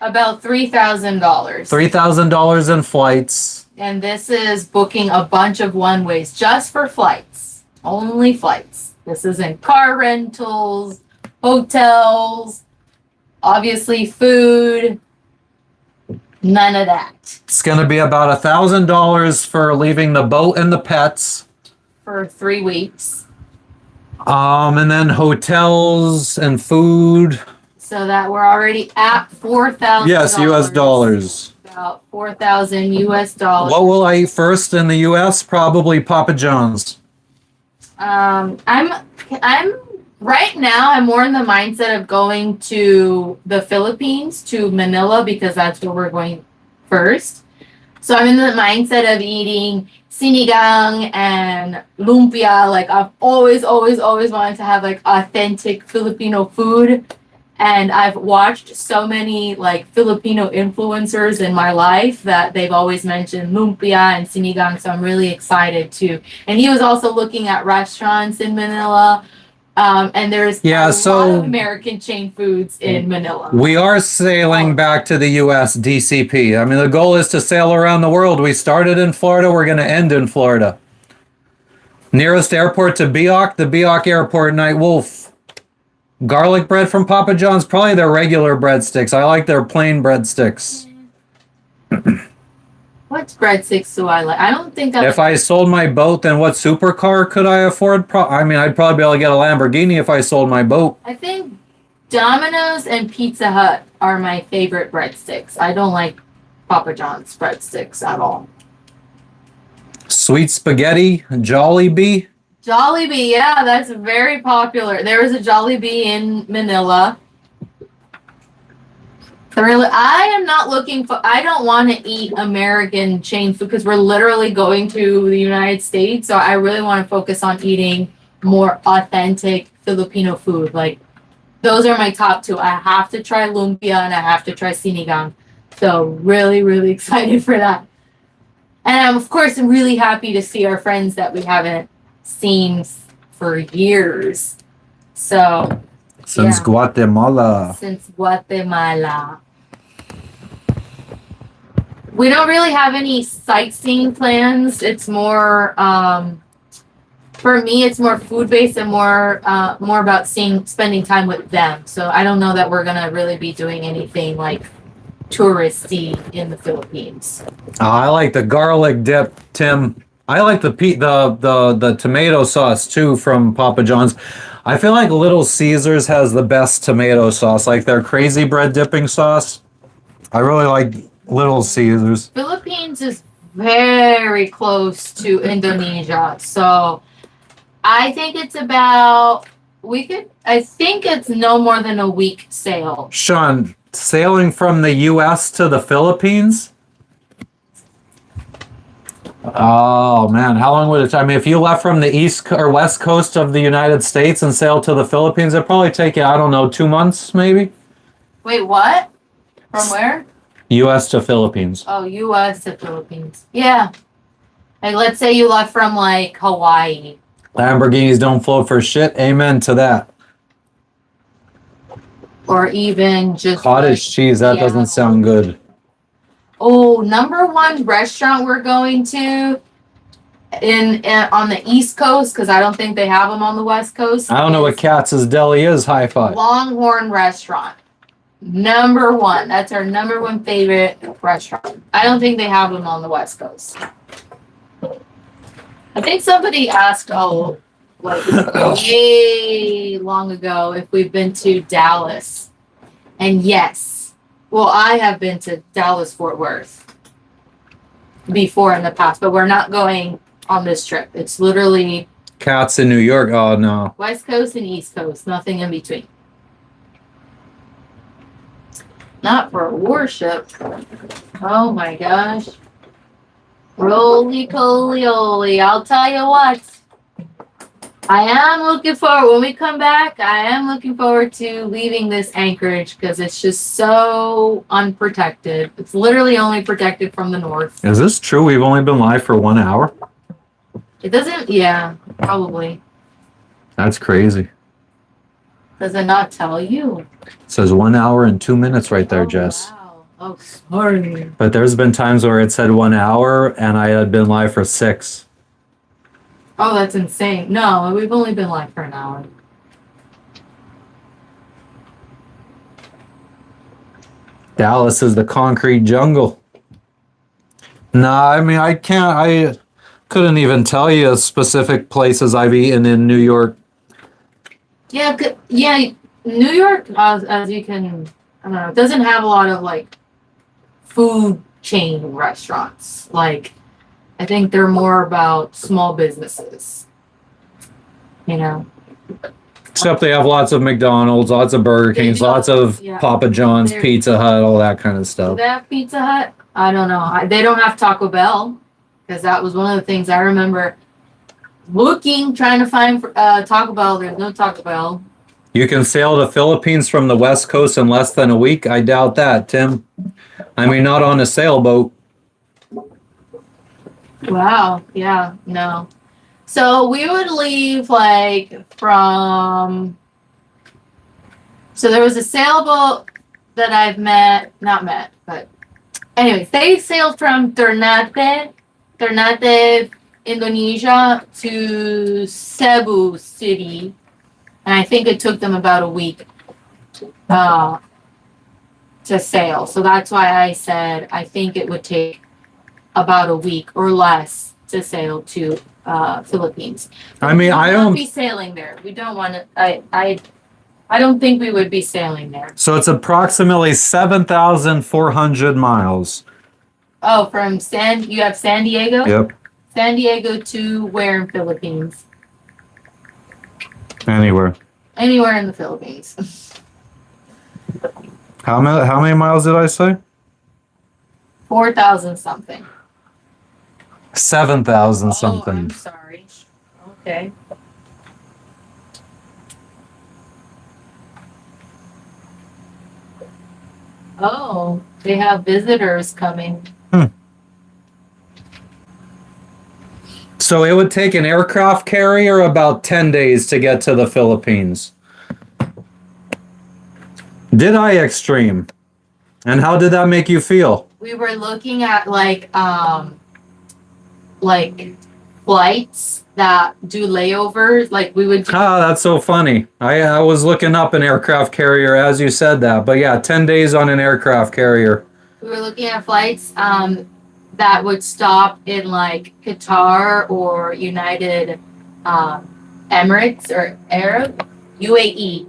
About $3,000. $3,000 in flights. And this is booking a bunch of one-ways just for flights. Only flights. This isn't car rentals, hotels, obviously food. None of that. It's going to be about $1,000 for leaving the boat and the pets. For 3 weeks. And then hotels and food. So that we're already at $4,000. Yes, US dollars. About 4,000 US dollars. What will I eat first in the US? Probably Papa John's. I'm right now I'm more in the mindset of going to the Philippines, to Manila, because that's where we're going first. So I'm in the mindset of eating sinigang and lumpia. Like I've always wanted to have like authentic Filipino food. And I've watched so many like Filipino influencers in my life that they've always mentioned lumpia and sinigang. So I'm really excited too. And he was also looking at restaurants in Manila. And there's a lot of American chain foods in Manila. We are sailing back to the US DCP. I mean, the goal is to sail around the world. We started in Florida. We're going to end in Florida. Nearest airport to Biak, the Biak Airport, Night Wolf. Garlic bread from Papa John's, probably their regular breadsticks. I like their plain breadsticks. What breadsticks do I like? I don't think If I sold my boat, then what supercar could I afford? I'd probably be able to get a Lamborghini if I sold my boat. I think Domino's and Pizza Hut are my favorite breadsticks. I don't like Papa John's breadsticks at all. Sweet spaghetti, Jollibee. Jollibee, yeah, that's very popular. There is a Jollibee in Manila. I am not looking for, I don't want to eat American chain food because we're literally going to the United States. So I really want to focus on eating more authentic Filipino food. Like those are my top two. I have to try lumpia and I have to try sinigang. So really excited for that. And of course, I'm really happy to see our friends that we haven't seen for years. So Since Guatemala. Since Guatemala. We don't really have any sightseeing plans. It's more, for me, it's more food-based and more about spending time with them. So I don't know that we're gonna really be doing anything like touristy in the Philippines. I like the garlic dip, Tim. I like the tomato sauce too from Papa John's. I feel like Little Caesars has the best tomato sauce, like their crazy bread dipping sauce. I really like Little Caesars. Philippines is very close to Indonesia, so I think it's about I think it's no more than a week sail. Sean, sailing from the U.S. to the Philippines? Oh man, how long would it take? I mean, if you left from the or west coast of the United States and sailed to the Philippines, it'd probably take you, I don't know, 2 months maybe? Wait, what? From where? U.S. to Philippines. Oh, U.S. to Philippines. Yeah. Like, let's say you left from, like, Hawaii. Lamborghinis don't float for shit. Amen to that. Or even just Cottage cheese, that doesn't sound good. Oh, number one restaurant we're going to in on the East Coast, because I don't think they have them on the West Coast. I don't know what Katz's Deli is. High five. Longhorn Restaurant. Number one. That's our number one favorite restaurant. I don't think they have them on the West Coast. I think somebody asked, like way long ago, if we've been to Dallas. And yes. Well, I have been to Dallas Fort Worth before in the past, but we're not going on this trip. It's literally Katz in New York. Oh no. West Coast and East Coast, nothing in between. Not for worship. Oh my gosh. Roly poly, I'll tell you what. I am looking forward, when we come back, I am looking forward to leaving this anchorage because it's just so unprotected. It's literally only protected from the north. Is this true? We've only been live for 1 hour? It doesn't, yeah, probably. That's crazy. Does it not tell you? It says 1 hour and 2 minutes right there, Oh, Jess. wow. Oh, sorry. But there's been times where it said 1 hour and I had been live for 6. Oh, that's insane. No, we've only been live for an hour. Dallas is the concrete jungle. Nah, I mean, I couldn't even tell you specific places I've eaten in New York. Yeah, New York, as you can, I don't know, doesn't have a lot of like food chain restaurants. Like, I think they're more about small businesses. You know? Except they have lots of McDonald's, lots of Burger They Kings, do. lots of Yeah. Papa John's, They're- Pizza Hut, all that kind of Do stuff. they have Pizza Hut? I don't know. They don't have Taco Bell, because that was one of the things I remember trying to find Taco Bell. There's no Taco Bell. You can sail the Philippines from the West Coast in less than a week? I doubt that, Tim. I mean, not on a sailboat. Wow. Yeah. No. So we would leave like from. So there was a sailboat that I've not met, but anyways, they sailed from Ternate, Indonesia to Cebu City, and I think it took them about a week to sail. So that's why I said I think it would take about a week or less to sail to Philippines. I mean, I We don't. won't be sailing there. We don't want to. I don't think we would be sailing there. So it's approximately 7,400 miles. Oh, from you have San Diego? Yep. San Diego to where in Philippines? Anywhere. Anywhere in the Philippines. How many miles did I say? 4,000 something. 7,000 Oh, something. I'm sorry. Okay. Oh, they have visitors coming. So it would take an aircraft carrier about 10 days to get to the Philippines. Did I extreme? And how did that make you feel? We were looking at like flights that do layovers. Like we would. Ah, that's so funny. I was looking up an aircraft carrier as you said that. But yeah, 10 days on an aircraft carrier. We were looking at flights that would stop in like Qatar or United Emirates or Arab UAE.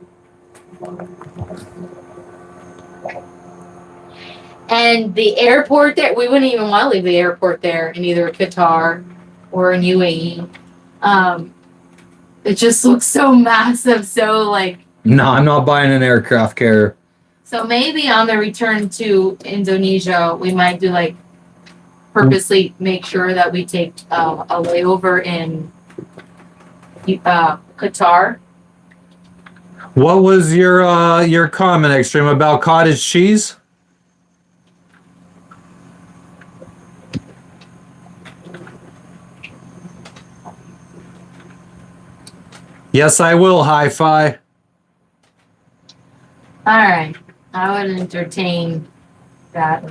And the airport there, we wouldn't even want to leave the airport there in either Qatar or in UAE. It just looks so massive, so like. No, I'm not buying an aircraft carrier. So maybe on the return to Indonesia, we might do like purposely make sure that we take a layover in Qatar. What was your comment, Extreme, about cottage cheese? Yes, I will, Hi-Fi. All right, I would entertain that.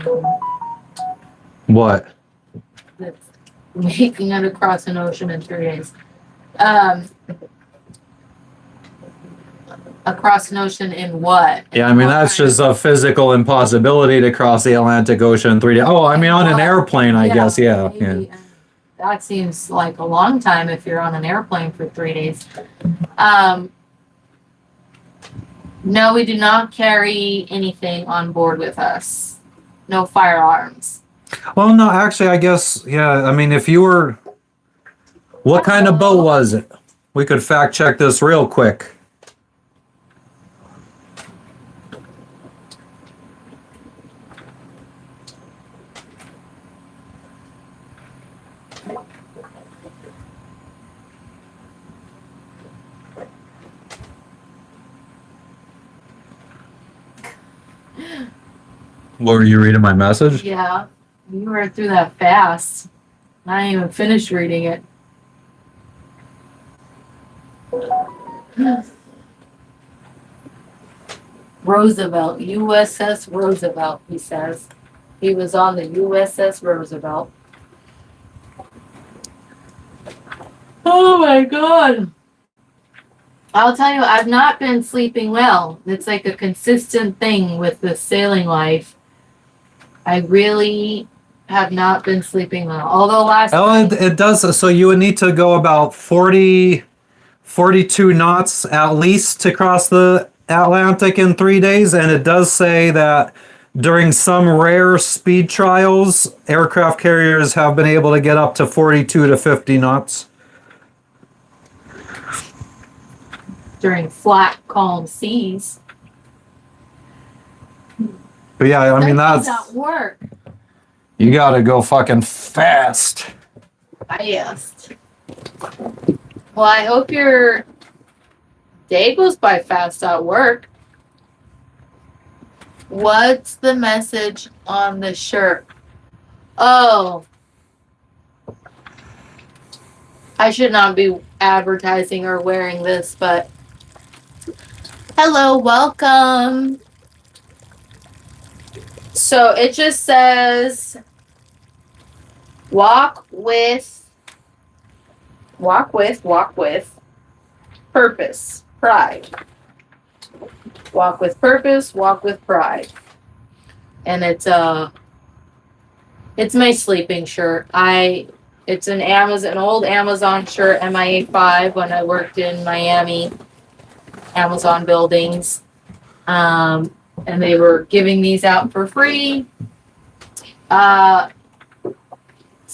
What? That's making it across an ocean in 3 days. Across an ocean in what? Yeah, I mean, that's just a physical impossibility to cross the Atlantic Ocean in 3 days. Oh, I mean, on an airplane, I guess, yeah. Maybe, that seems like a long time if you're on an airplane for 3 days. No, we do not carry anything on board with us. No firearms. Well, no, actually, I guess, yeah, I mean, if you were... What kind of boat was it? We could fact check this real quick. What, were you reading my message? Yeah, you read through that fast. I didn't even finish reading it. Roosevelt, USS Roosevelt, he says. He was on the USS Roosevelt. Oh my God. I'll tell you, I've not been sleeping well. It's like a consistent thing with the sailing life. I really have not been sleeping well. Although last night, it does. So you would need to go about 42 knots at least to cross the Atlantic in 3 days. And it does say that during some rare speed trials, aircraft carriers have been able to get up to 42 to 50 knots. during flat, calm seas. But yeah, I mean, That that's... does not work. You gotta go fucking fast. Fast. Well, I hope your day goes by fast at work. What's the message on the shirt? Oh. I should not be advertising or wearing this, but hello, welcome. So it just says walk with purpose, pride. Walk with purpose, walk with pride. And it's my sleeping shirt. It's an old Amazon shirt, MIA5, when I worked in Miami, Amazon buildings. And they were giving these out for free. So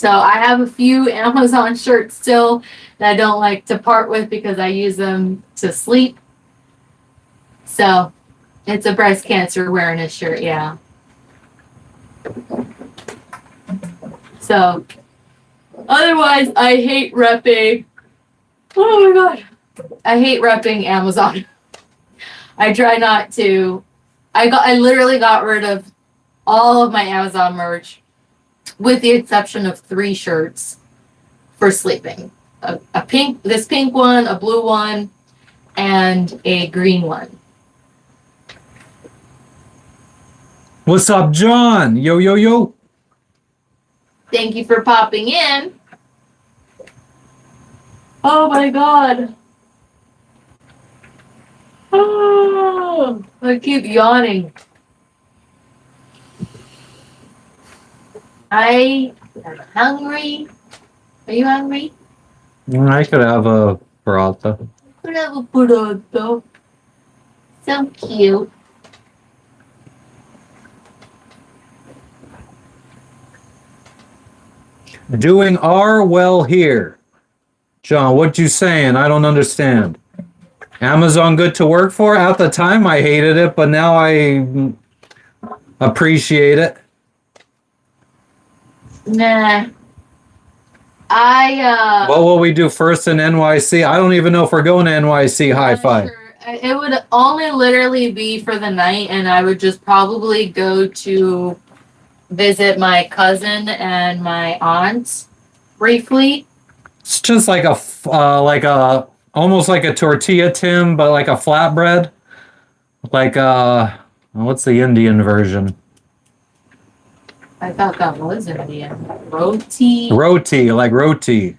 I have a few Amazon shirts still that I don't like to part with because I use them to sleep. So it's a breast cancer awareness shirt, yeah. So otherwise, I hate repping. Oh my god. I hate repping Amazon. I try not to. I literally got rid of all of my Amazon merch with the exception of 3 shirts for sleeping. This pink one, a blue one, and a green one. What's up, John? Yo, yo, yo. Thank you for popping in. Oh my god. Oh, I keep yawning. I am hungry. Are you hungry? I could have a paratha. Could have a burrito. So cute. Doing R well here. John, what you saying? I don't understand. Amazon good to work for? At the time I hated it, but now I appreciate it. Nah. What will we do first in NYC? I don't even know if we're going to NYC Hi-Fi. Sure. It would only literally be for the night, and I would just probably go to visit my cousin and my aunt briefly. It's just like almost like a tortilla, Tim, but like a flatbread. Like what's the Indian version? I thought that was Indian. Roti. Roti, like roti.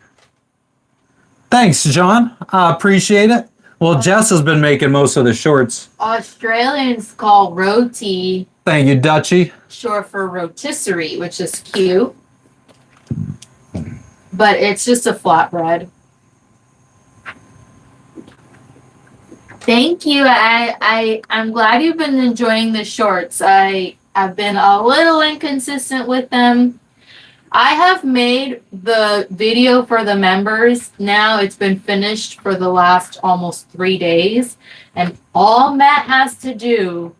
Thanks, John. I appreciate it. Well, Jess has been making most of the shorts. Australians call roti Thank you, Dutchie. short for rotisserie, which is cute. But it's just a flatbread. Thank you. I'm glad you've been enjoying the shorts. I've been a little inconsistent with them. I have made the video for the members. Now it's been finished for the last almost 3 days. And all Matt has to do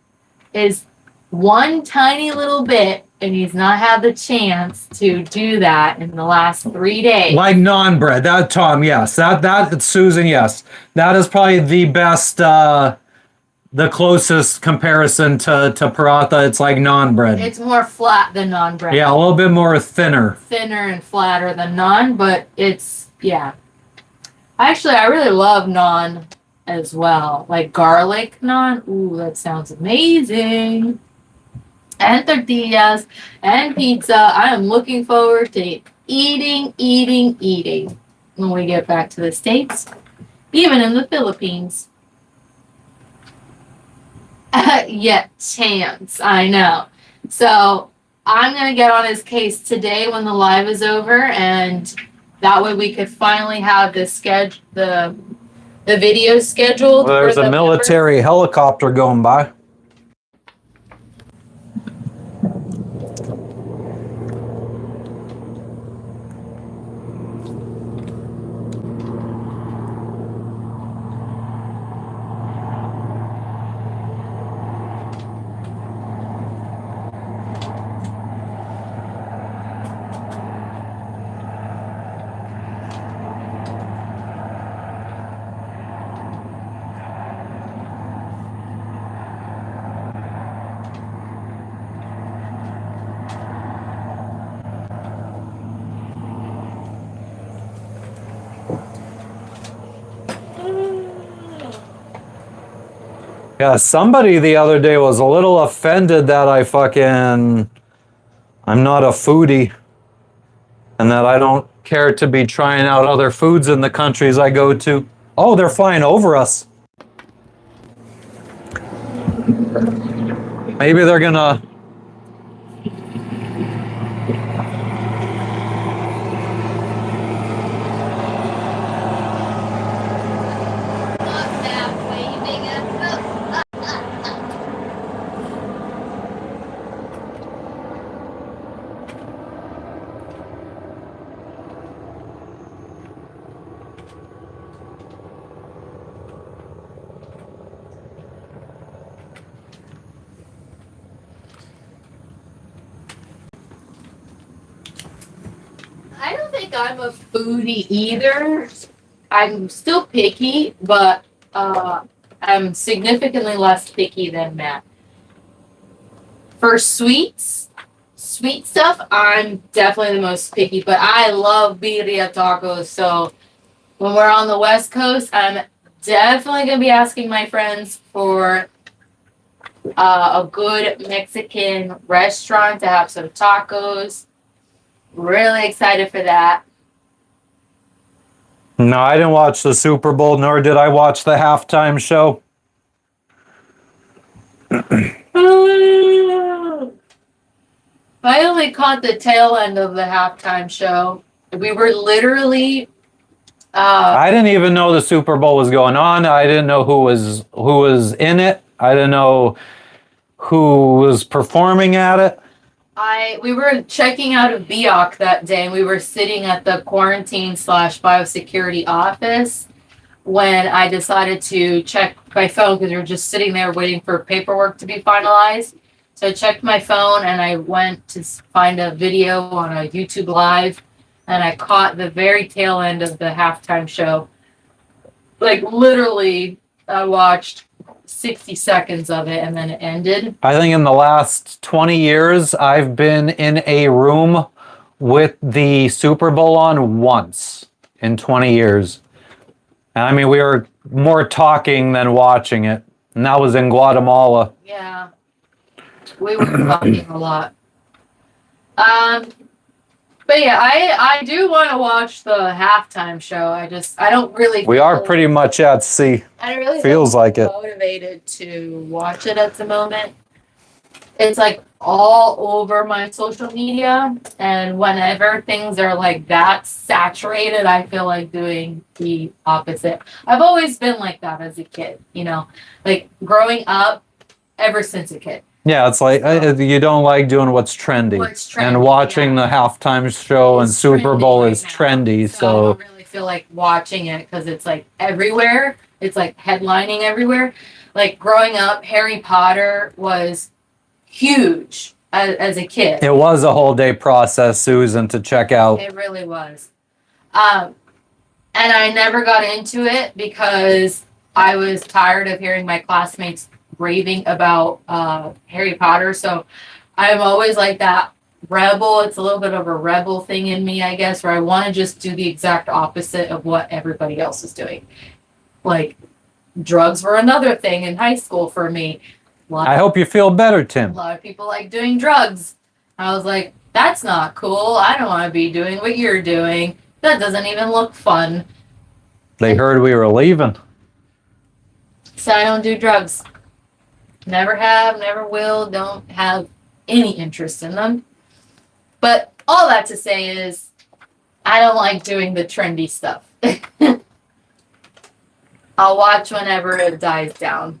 is one tiny little bit, and he's not had the chance to do that in the last 3 days. Like non bread. That Tom, yes. That Susan, yes. That is probably the best the closest comparison to paratha. It's like non bread. It's more flat than non bread. Yeah, a little bit more thinner. Thinner and flatter than naan, but it's, yeah. Actually, I really love naan as well. Like garlic naan. Ooh, that sounds amazing. And tortillas and pizza. I am looking forward to eating when we get back to the States. Even in the Philippines. Yeah, chance. I know. So I'm going to get on his case today when the live is over, and that way we could finally have the video scheduled. Well, there's for a the military helicopter going by. Yeah, somebody the other day was a little offended that I'm not a foodie and that I don't care to be trying out other foods in the countries I go to. Oh, they're flying over us. Maybe they're gonna. I don't think I'm a foodie either. I'm still picky, but I'm significantly less picky than Matt. For sweet stuff, I'm definitely the most picky, but I love birria tacos. So when we're on the West Coast, I'm definitely going to be asking my friends for a good Mexican restaurant to have some tacos. Really excited for that. No, I didn't watch the Super Bowl, nor did I watch the halftime show. I only caught the tail end of the halftime show. We were literally. I didn't even know the Super Bowl was going on. I didn't know who was in it. I didn't know who was performing at it. We were checking out of Biak that day, and we were sitting at the quarantine/biosecurity office when I decided to check my phone because we were just sitting there waiting for paperwork to be finalized. So I checked my phone and I went to find a video on a YouTube Live, and I caught the very tail end of the halftime show. Like literally, I watched 60 seconds of it and then it ended. I think in the last 20 years, I've been in a room with the Super Bowl on once in 20 years. And I mean, we were more talking than watching it. And that was in Guatemala. Yeah. We were talking a lot. But yeah, I do want to watch the halftime show. I don't really. We are pretty much at sea. I don't really feels feel like it. motivated to watch it at the moment. It's like all over my social media, and whenever things are like that saturated, I feel like doing the opposite. I've always been like that as a kid, like growing up ever since a kid. Yeah, it's like you don't like doing what's trendy. What's trendy, and watching the halftime show and It's Super trendy Bowl right is now. trendy. I So don't really feel like watching it because it's like everywhere. It's like headlining everywhere. Like growing up, Harry Potter was huge as a kid. it was a whole day process, Susan, to check out. It really was. And I never got into it because I was tired of hearing my classmates raving about Harry Potter. So I'm always like that rebel. It's a little bit of a rebel thing in me, I guess, where I want to just do the exact opposite of what everybody else is doing. Like drugs were another thing in high school for me. I hope you feel better, A Tim. lot of people like doing drugs. I was like, that's not cool. I don't want to be doing what you're doing. That doesn't even look fun. They heard we were leaving. So I don't do drugs. Never have, never will, don't have any interest in them. But all that to say is, I don't like doing the trendy stuff. I'll watch whenever it dies down.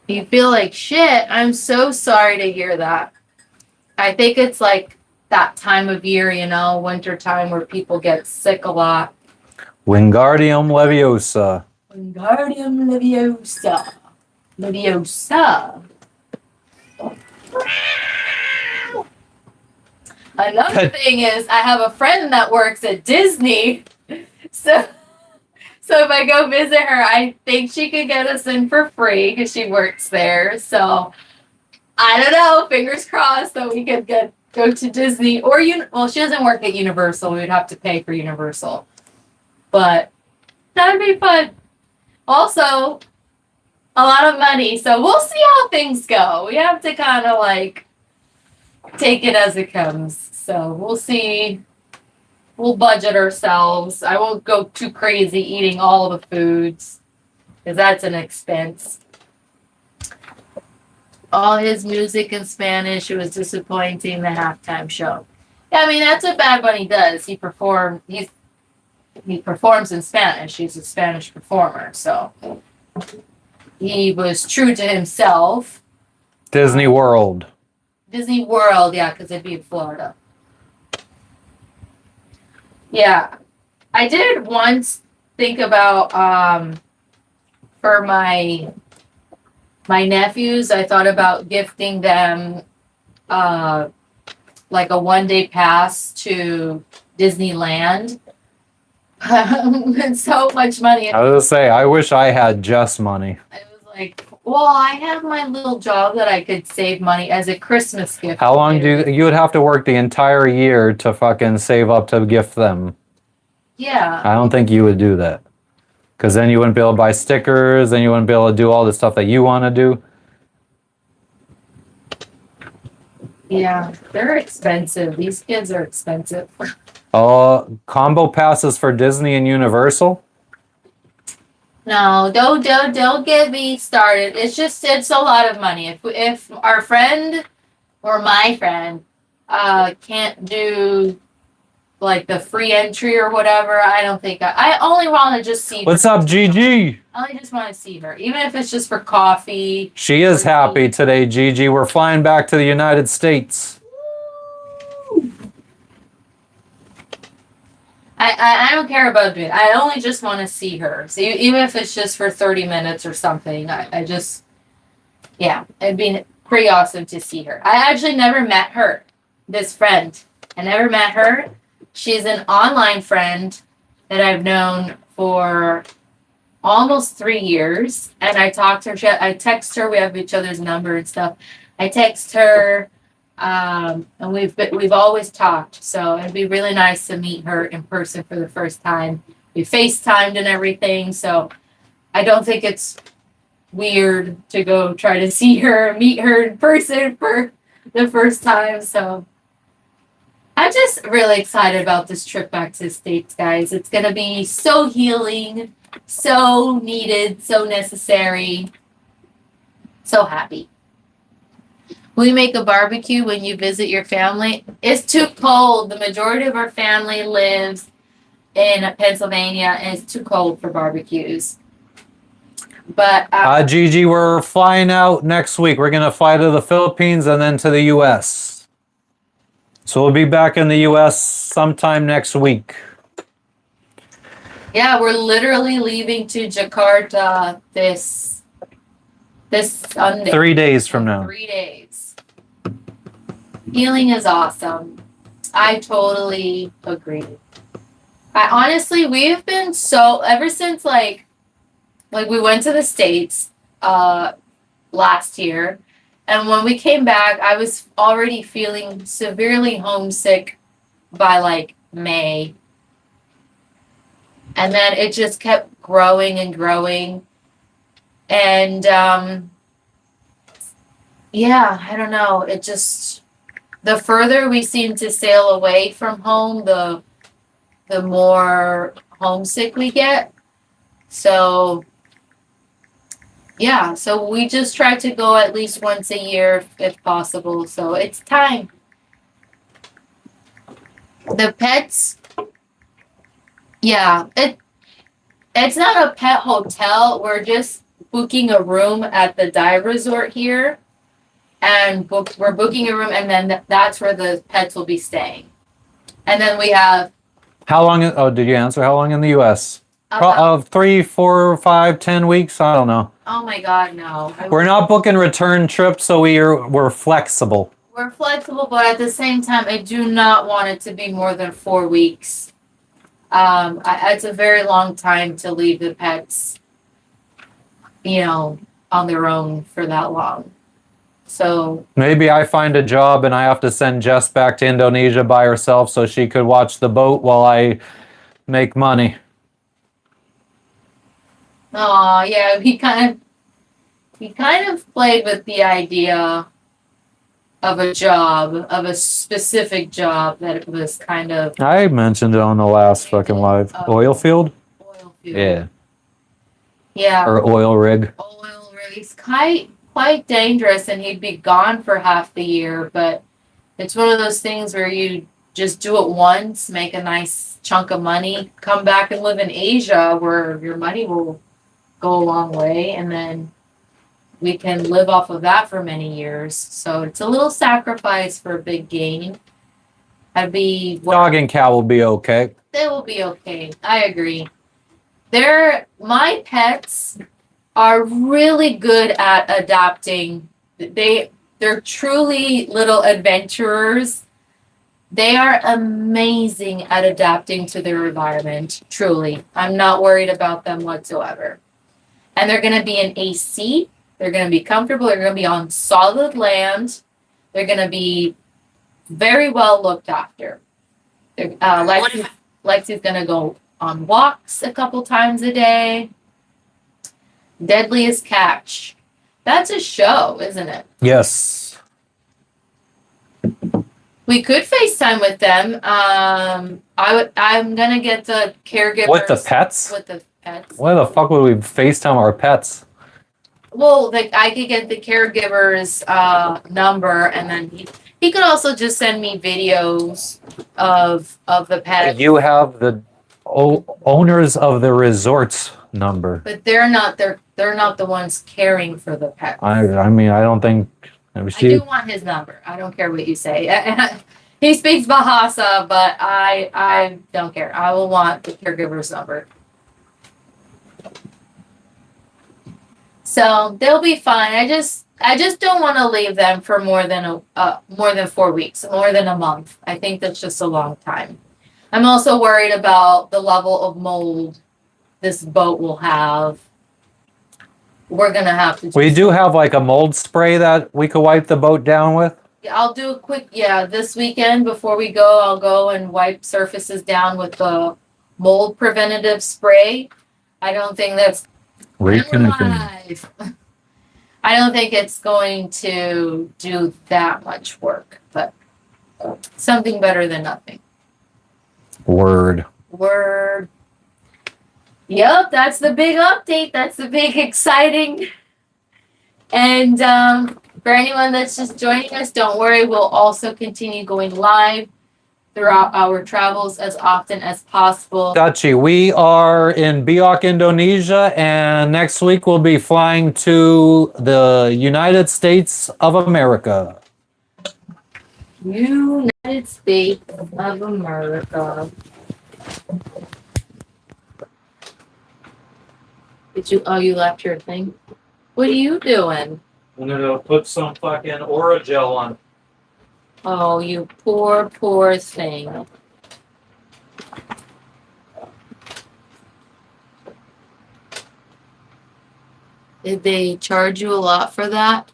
You feel like shit. I'm so sorry to hear that. I think it's like that time of year, winter time where people get sick a lot. Wingardium Leviosa. Wingardium Leviosa. Leviosa. Another thing is, I have a friend that works at Disney. So if I go visit her, I think she could get us in for free because she works there. So I don't know. Fingers crossed that we could go to Disney or she doesn't work at Universal. We would have to pay for Universal, but that'd be fun. Also, a lot of money. So we'll see how things go. We have to kind of like take it as it comes. So we'll see. We'll budget ourselves. I won't go too crazy eating all the foods because that's an expense. All his music in Spanish. It was disappointing, the halftime show. Yeah, I mean, that's what Bad Bunny does. He performs in Spanish. He's a Spanish performer. So he was true to himself. Disney World. Disney World, yeah, because it'd be in Florida. Yeah. I did once think about for my nephews, I thought about gifting them like a one-day pass to Disneyland. It's so much money. I was gonna say, I wish I had just money. I was like, well, I have my little job that I could save money as a Christmas gift. How long you would have to work the entire year to fucking save up to gift them? Yeah. I don't think you would do that. Because then you wouldn't be able to buy stickers, then you wouldn't be able to do all the stuff that you want to do. Yeah, they're expensive. These kids are expensive. Combo passes for Disney and Universal? No, don't get me started. It's a lot of money. If our friend or my friend can't do like the free entry or whatever. I don't think I only want to just see What's her. up, Gigi? I only just want to see her, even if it's just for coffee. She is happy today, Gigi. We're flying back to the United States. I don't care about doing it. I only just want to see her. So even if it's just for 30 minutes or something, I just, yeah, it'd be pretty awesome to see her. I actually never met her, this friend. I never met her. She's an online friend that I've known for almost 3 years. And I talked to her. I text her. We have each other's number and stuff. I text her. And we've always talked, so it'd be really nice to meet her in person for the first time. We FaceTimed and everything, so I don't think it's weird to go try to see her, meet her in person for the first time. So I'm just really excited about this trip back to the States, guys. It's gonna be so healing, so needed, so necessary. So happy. Will you make a barbecue when you visit your family? It's too cold. The majority of our family lives in Pennsylvania, and it's too cold for barbecues. But Gigi, we're flying out next week. We're gonna fly to the Philippines and then to the U.S. So we'll be back in the U.S. sometime next week. yeah, we're literally leaving to Jakarta this Sunday. 3 days from now. 3 days. Healing is awesome. I totally agree. I honestly, we've been so ever since like we went to the States last year, and when we came back, I was already feeling severely homesick by like May. And then it just kept growing and growing. And yeah, I don't know. It just the further we seem to sail away from home, the more homesick we get. So yeah, so we just try to go at least once a year if possible. So it's time. The pets, yeah, it's not a pet hotel. We're just booking a room at the dive resort here. And we're booking a room, and then that's where the pets will be staying. And then we have. How long? Oh, did you answer? How long in the U.S.? 3, 4, 5, 10 weeks. I don't know. Oh my God, no! We're not booking return trips, so we're flexible. We're flexible, but at the same time, I do not want it to be more than 4 weeks. It's a very long time to leave the pets, on their own for that long. So maybe I find a job and I have to send Jess back to Indonesia by herself so she could watch the boat while I make money. oh yeah, he kind of played with the idea of a job, of a specific job that it was kind of I mentioned it on the last fucking live. Oil field? oil field. Yeah. Yeah. Or oil rig. Oil rigs, quite dangerous, and he'd be gone for half the year. But it's one of those things where you just do it once, make a nice chunk of money, come back and live in Asia where your money will go a long way, and then we can live off of that for many years. So it's a little sacrifice for a big gain. Dog and cat will be okay. They will be okay. I agree. My pets are really good at adapting. They're truly little adventurers. They are amazing at adapting to their environment. Truly. I'm not worried about them whatsoever. And they're going to be in AC. They're going to be comfortable. They're going to be on solid land. They're going to be very well looked after. Lexi's going to go on walks a couple times a day. Deadliest Catch. That's a show, isn't it? Yes. We could FaceTime with them. I'm gonna get the caregivers. With the pets? With the pets. Why the fuck would we FaceTime our pets? Well, I could get the caregiver's number, and then He could also just send me videos of the paddock, You have the owners of the resorts number. but they're not the ones caring for the pet. I mean, I don't think I do want his number. I don't care what you say. He speaks Bahasa, but I don't care. I will want the caregiver's number. So they'll be fine. I just don't want to leave them for more than 4 weeks, more than a month. I think that's just a long time. I'm also worried about the level of mold this boat will have. We're gonna have to. we do have like a mold spray that we could wipe the boat down with. I'll do a quick, this weekend before we go, I'll go and wipe surfaces down with the mold preventative spray. I don't think that's alive. I don't think it's going to do that much work, but something better than nothing. Word. Yep, that's the big update. That's the big exciting. And for anyone that's just joining us, don't worry. We'll also continue going live throughout our travels as often as possible. Dachi, we are in Biak, Indonesia, and next week we'll be flying to the United States of America. United States of America. You left your thing? What are you doing? I'm gonna put some fucking Orajel on. Oh, you poor thing. Did they charge you a lot for that?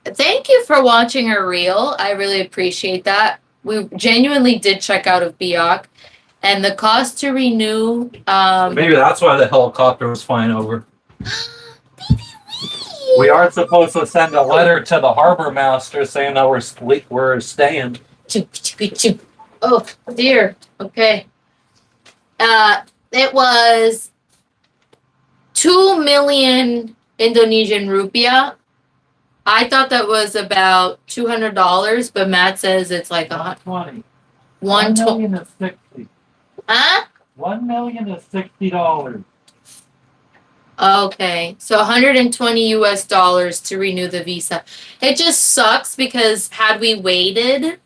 Thank you for watching our reel. I really appreciate that. We genuinely did check out of Biak, and the cost to renew. Maybe that's why the helicopter was flying over. We aren't supposed to send a letter to the harbor master saying that we're staying. Oh dear. Okay. It was 2 million Indonesian rupiah. I thought that was about $200, but Matt says it's like 120. 120. 1 million is 60. Huh? 1 million is $60. Okay, so $120 to renew the visa. It just sucks because had we waited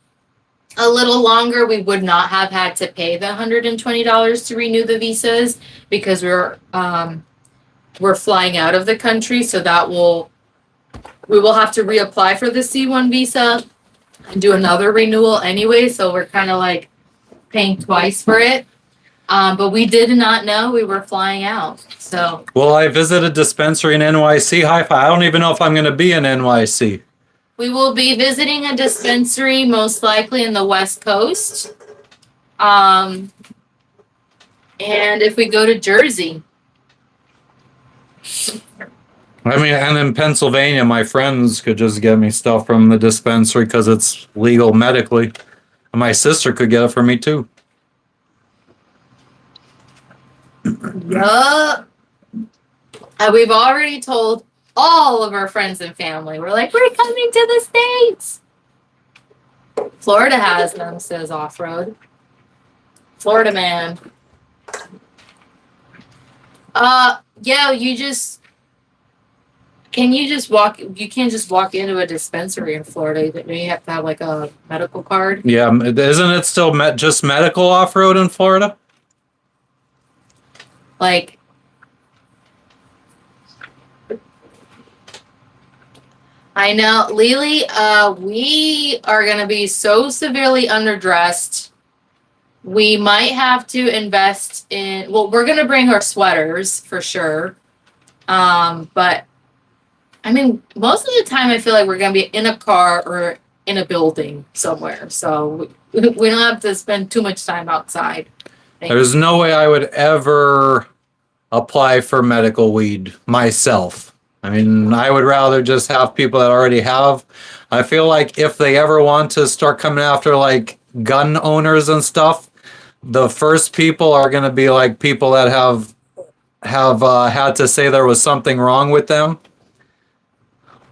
a little longer, we would not have had to pay the $120 to renew the visas because we're flying out of the country. So we will have to reapply for the C1 visa and do another renewal anyway. So we're kind of like paying twice for it. But we did not know we were flying out. So. Well, I visited dispensary in NYC. Hi-Fi. I don't even know if I'm going to be in NYC. We will be visiting a dispensary most likely in the West Coast. And if we go to Jersey. I mean, and in Pennsylvania, my friends could just get me stuff from the dispensary because it's legal medically. And my sister could get it for me too. Yup. We've already told all of our friends and family. We're like, we're coming to the States. Florida has them, says Off-Road. Florida man. Yeah, you can't just walk into a dispensary in Florida. You have to have like a medical card. Yeah, isn't it still just medical off-road in Florida? Like, I know, Lily, we are going to be so severely underdressed. We might have to invest in, we're going to bring our sweaters for sure. But I mean, most of the time I feel like we're going to be in a car or in a building somewhere. So we don't have to spend too much time outside. There's no way I would ever apply for medical weed myself. I mean, I would rather just have people that already have. I feel like if they ever want to start coming after like gun owners and stuff, the first people are going to be like people that have had to say there was something wrong with them.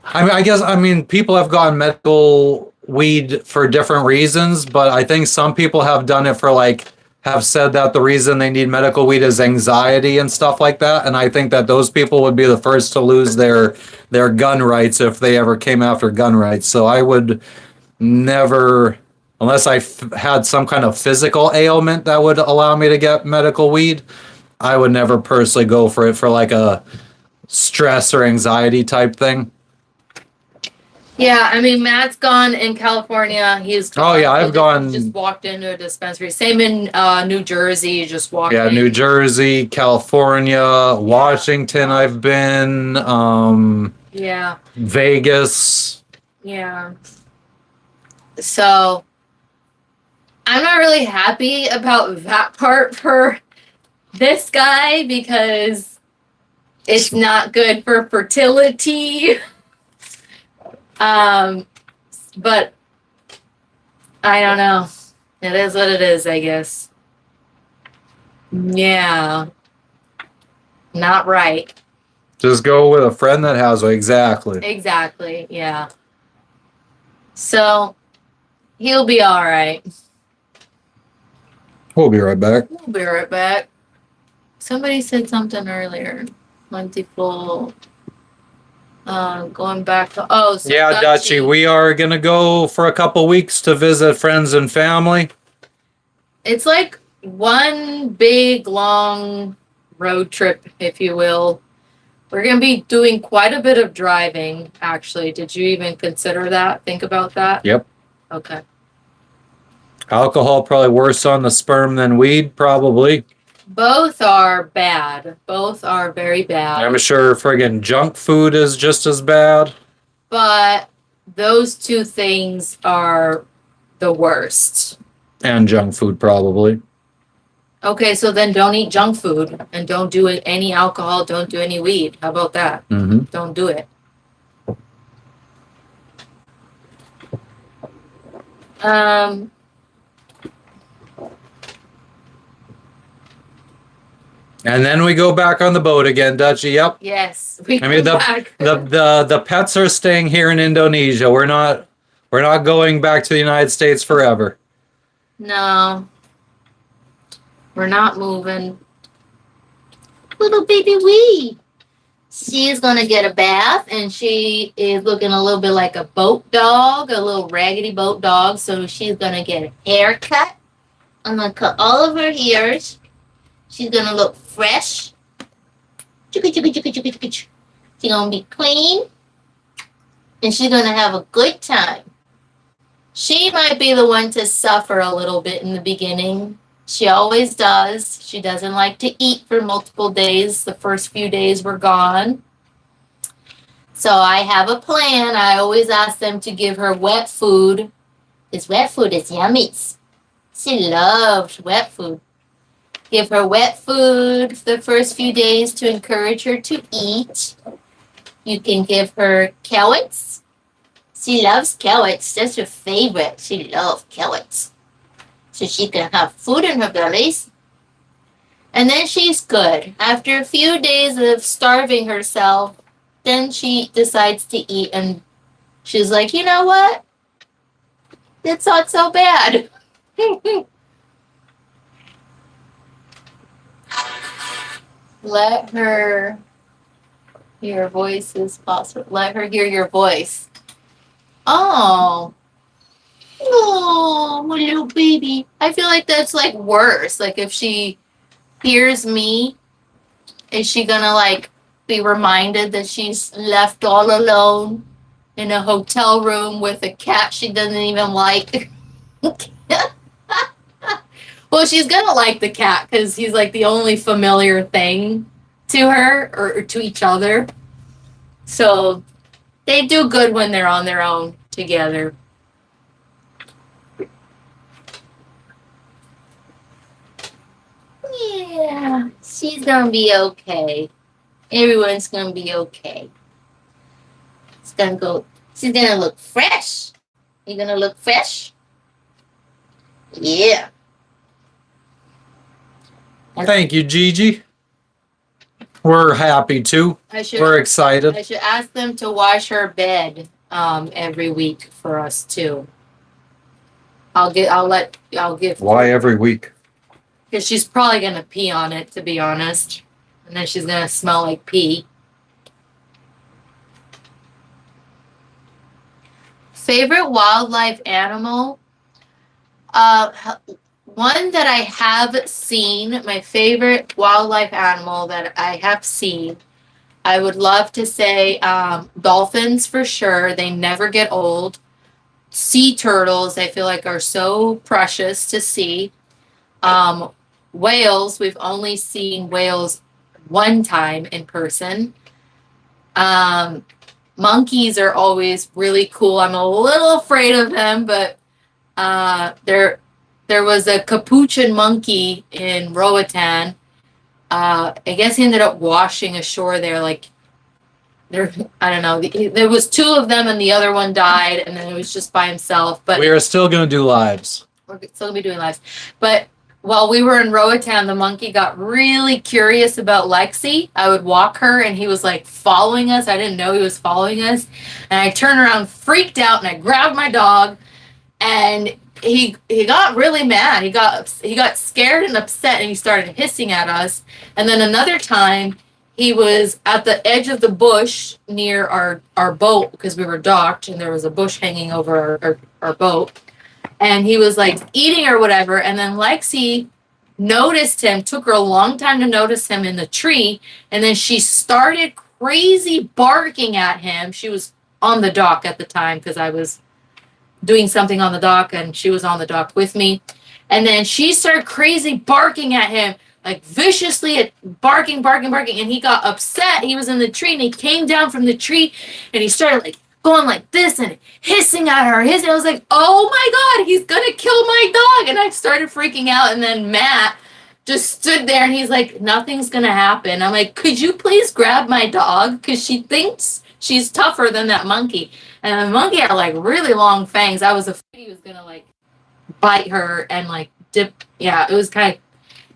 I mean, people have gotten medical weed for different reasons, but I think some people have done it for like have said that the reason they need medical weed is anxiety and stuff like that, and I think that those people would be the first to lose their gun rights if they ever came after gun rights. So I would never, unless I had some kind of physical ailment that would allow me to get medical weed, I would never personally go for it for like a stress or anxiety type thing. Yeah, I mean, Matt's gone in California. Oh, yeah, I've gone. Just walked into a dispensary. Same in New Jersey. You just walked Yeah, in. New Jersey, California, Washington. I've been. Yeah. Vegas. Yeah. So I'm not really happy about that part for this guy because it's not good for fertility. But I don't know. It is what it is, I guess. Yeah. Not right. Just go with a friend that has it. Exactly. Exactly. Yeah. So he'll be all right. We'll be right back. We'll be right back. Somebody said something earlier. Multiple. Going back to so Yeah, Dutchie, we are gonna go for a couple weeks to visit friends and family. It's like one big long road trip, if you will. We're gonna be doing quite a bit of driving. Actually, did you even consider that? Think about that. Yep. Okay. Alcohol probably worse on the sperm than weed, probably. Both are bad. Both are very bad. I'm sure friggin' junk food is just as bad. But those two things are the worst. And junk food, probably. Okay, so then don't eat junk food and don't do any alcohol, don't do any weed. How about that? Mm-hmm. Don't do it. And then we go back on the boat again, Dutchie. Yep. Yes. I mean, the pets are staying here in Indonesia. We're not going back to the United States forever. No. We're not moving. Little baby wee. She's gonna get a bath and she is looking a little bit like a boat dog, a little raggedy boat dog. So she's gonna get a haircut. I'm gonna cut all of her ears. She's gonna look fresh. She's gonna be clean. And she's gonna have a good time. She might be the one to suffer a little bit in the beginning. She always does. She doesn't like to eat for multiple days. The first few days we're gone. So I have a plan. I always ask them to give her wet food. This wet food is yummy. She loves wet food. Give her wet food the first few days to encourage her to eat. You can give her carrots. She loves carrots. That's her favorite. She loves carrots. So she can have food in her bellies. And then she's good. After a few days of starving herself, then she decides to eat. And she's like, you know what? It's not so bad. Let her hear your voice is possible. Let her hear your voice. Oh, little baby. I feel like that's like worse. Like if she hears me, is she gonna like be reminded that she's left all alone in a hotel room with a cat she doesn't even like? Well, she's gonna like the cat because he's like the only familiar thing to her or to each other. So they do good when they're on their own together. Yeah, she's gonna be okay. Everyone's gonna be okay. She's gonna look fresh. You gonna look fresh? Yeah. Thank you, Gigi. We're happy too. We're excited. I should ask them to wash her bed every week for us too. I'll give Why every week? because she's probably gonna pee on it, to be honest, and then she's gonna smell like pee. Favorite wildlife animal? One that I have seen, my favorite wildlife animal that I have seen, I would love to say dolphins for sure. They never get old. Sea turtles, I feel like, are so precious to see. Whales, we've only seen whales one time in person. Monkeys are always really cool. I'm a little afraid of them, but there was a capuchin monkey in Roatan. I guess he ended up washing ashore there. Like I don't know. There was two of them, and the other one died, and then it was just by himself. But We are still going to do lives. we're still gonna be doing lives. But while we were in Roatan, the monkey got really curious about Lexi. I would walk her, and he was like following us. I didn't know he was following us, and I turned around, freaked out, and I grabbed my dog, and he got really mad. He got scared and upset, and he started hissing at us. And then another time, he was at the edge of the bush near our boat because we were docked, and there was a bush hanging over our boat. And he was like eating or whatever. And then Lexi noticed him, took her a long time to notice him in the tree. And then she started crazy barking at him. She was on the dock at the time because I was doing something on the dock and she was on the dock with me. And then she started crazy barking at him, like viciously barking. And he got upset. He was in the tree and he came down from the tree and he started like going like this and hissing at her. I was like, oh my God, he's gonna kill my dog. And I started freaking out. And then Matt just stood there and he's like, nothing's gonna happen. I'm like, could you please grab my dog? Because she thinks she's tougher than that monkey. And the monkey had like really long fangs. I was afraid he was gonna like bite her and like dip. Yeah, it was kind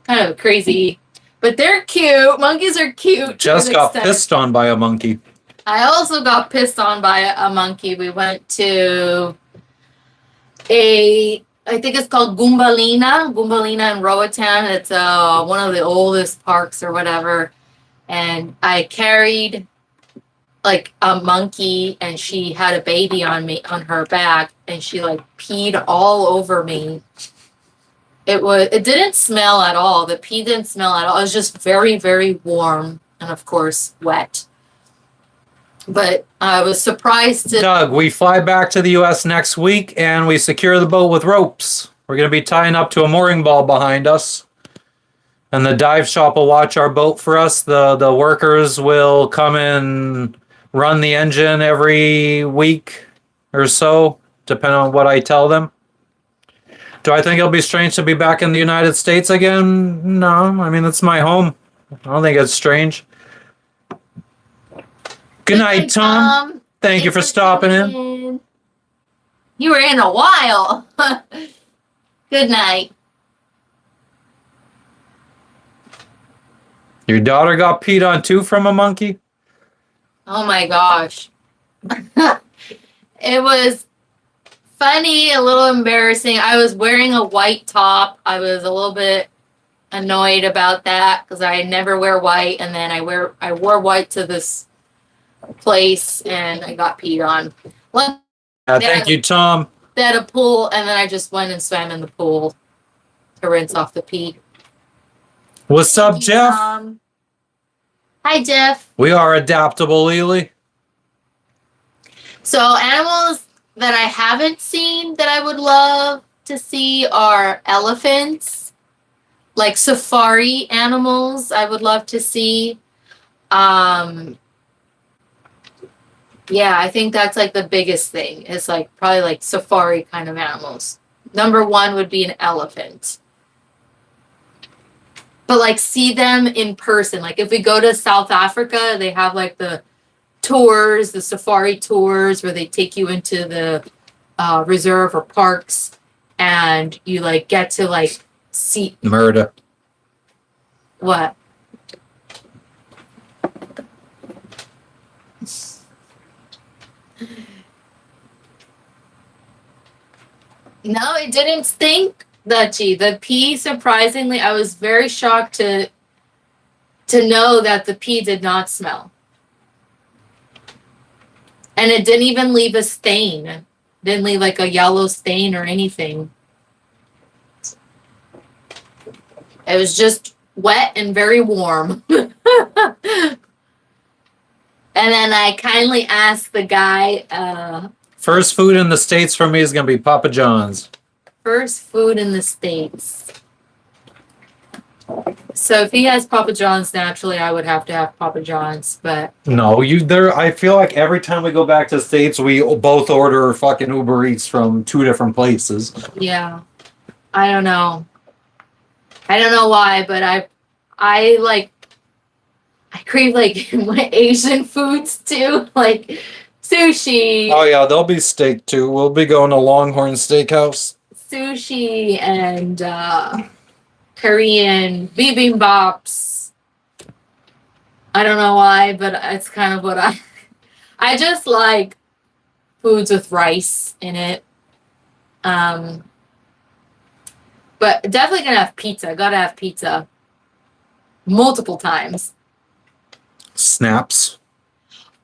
of crazy. But they're cute. Monkeys are cute. Just got pissed on by a monkey. I also got pissed on by a monkey. We went to I think it's called Goombalina in Roatan. It's one of the oldest parks or whatever. And I carried like a monkey and she had a baby on her back and she like peed all over me. It didn't smell at all. The pee didn't smell at all. It was just very, very warm and of course wet. But I was surprised to... Doug, we fly back to the U.S. next week and we secure the boat with ropes. We're going to be tying up to a mooring ball behind us. And the dive shop will watch our boat for us. The workers will come and run the engine every week or so, depending on what I tell them. Do I think it'll be strange to be back in the United States again? No. I mean, it's my home. I don't think it's strange. Good night, Tom. Thank you for stopping in. You were in a while. Good night. Your daughter got peed on too from a monkey? Oh my gosh. It was funny, a little embarrassing. I was wearing a white top. I was a little bit annoyed about that because I never wear white, and then I wore white to this place and I got peed on. Thank you, Tom. They had a pool and then I just went and swam in the pool to rinse off the pee. What's up, Jeff? Hi, Jeff. We are adaptable, Lily. So animals that I haven't seen that I would love to see are elephants, like safari animals I would love to see. Yeah, I think that's like the biggest thing. It's like probably like safari kind of animals. Number one would be an elephant. But like see them in person. Like if we go to South Africa, they have like the tours, the safari tours where they take you into the reserve or parks and you like get to like see Murder. what? No, it didn't stink, Dutchy. The pea, surprisingly, I was very shocked to know that the pea did not smell. And it didn't even leave a stain. Didn't leave like a yellow stain or anything. It was just wet and very warm. And then I kindly asked the guy, First food in the States for me is going to be Papa John's. first food in the States. So if he has Papa John's, naturally I would have to have Papa John's, but No, you there. I feel like every time we go back to the States, we both order fucking Uber Eats from two different places. yeah. I don't know. I don't know why, but I crave like my Asian foods too, like sushi, Oh yeah, there'll be steak too. We'll be going to Longhorn Steakhouse. sushi and Korean bibimbops. I don't know why, but it's kind of what I just like foods with rice in it. But definitely gonna have pizza. Gotta have pizza multiple times. Snaps.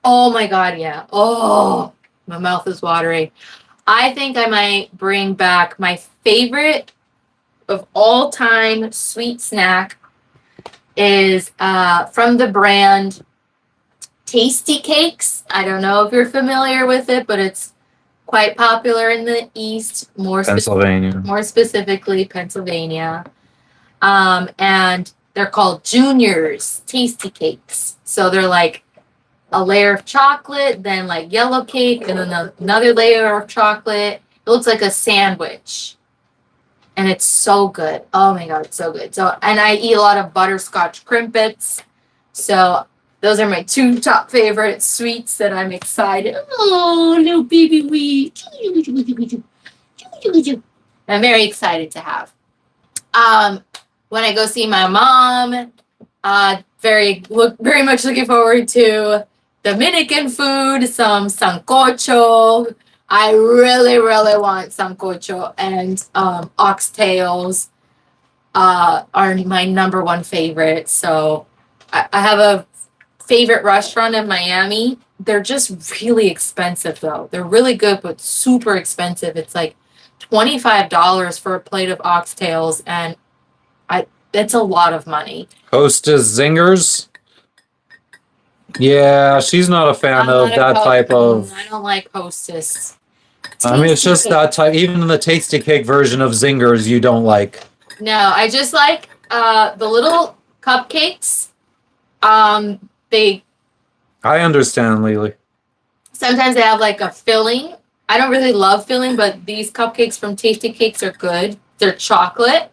Oh my god, yeah. Oh, my mouth is watering. I think I might bring back my favorite of all time sweet snack is from the brand Tasty Cakes. I don't know if you're familiar with it, but it's quite popular in the East, Pennsylvania. more specifically Pennsylvania. And they're called Junior's Tasty Cakes. So they're like a layer of chocolate, then like yellow cake, and then another layer of chocolate. It looks like a sandwich. And it's so good. Oh my god, it's so good. So, and I eat a lot of butterscotch crimpets. So those are my two top favorite sweets that I'm excited. Oh, little baby wheat. I'm very excited to have. When I go see my mom, very much looking forward to Dominican food, some sancocho. I really, really want sancocho, and oxtails are my number one favorite. So I have a favorite restaurant in Miami. They're just really expensive though. They're really good, but super expensive. It's like $25 for a plate of oxtails, and that's a lot of money. Hostess Zingers. Yeah, she's not a fan I'm of not a that type of. I don't like Hostess. I mean, it's just that type. Even the Tasty Cake version of Zingers, you don't like. No, I just like the little cupcakes. They I understand, Lily. sometimes they have like a filling. I don't really love filling, but these cupcakes from Tasty Cakes are good. They're chocolate,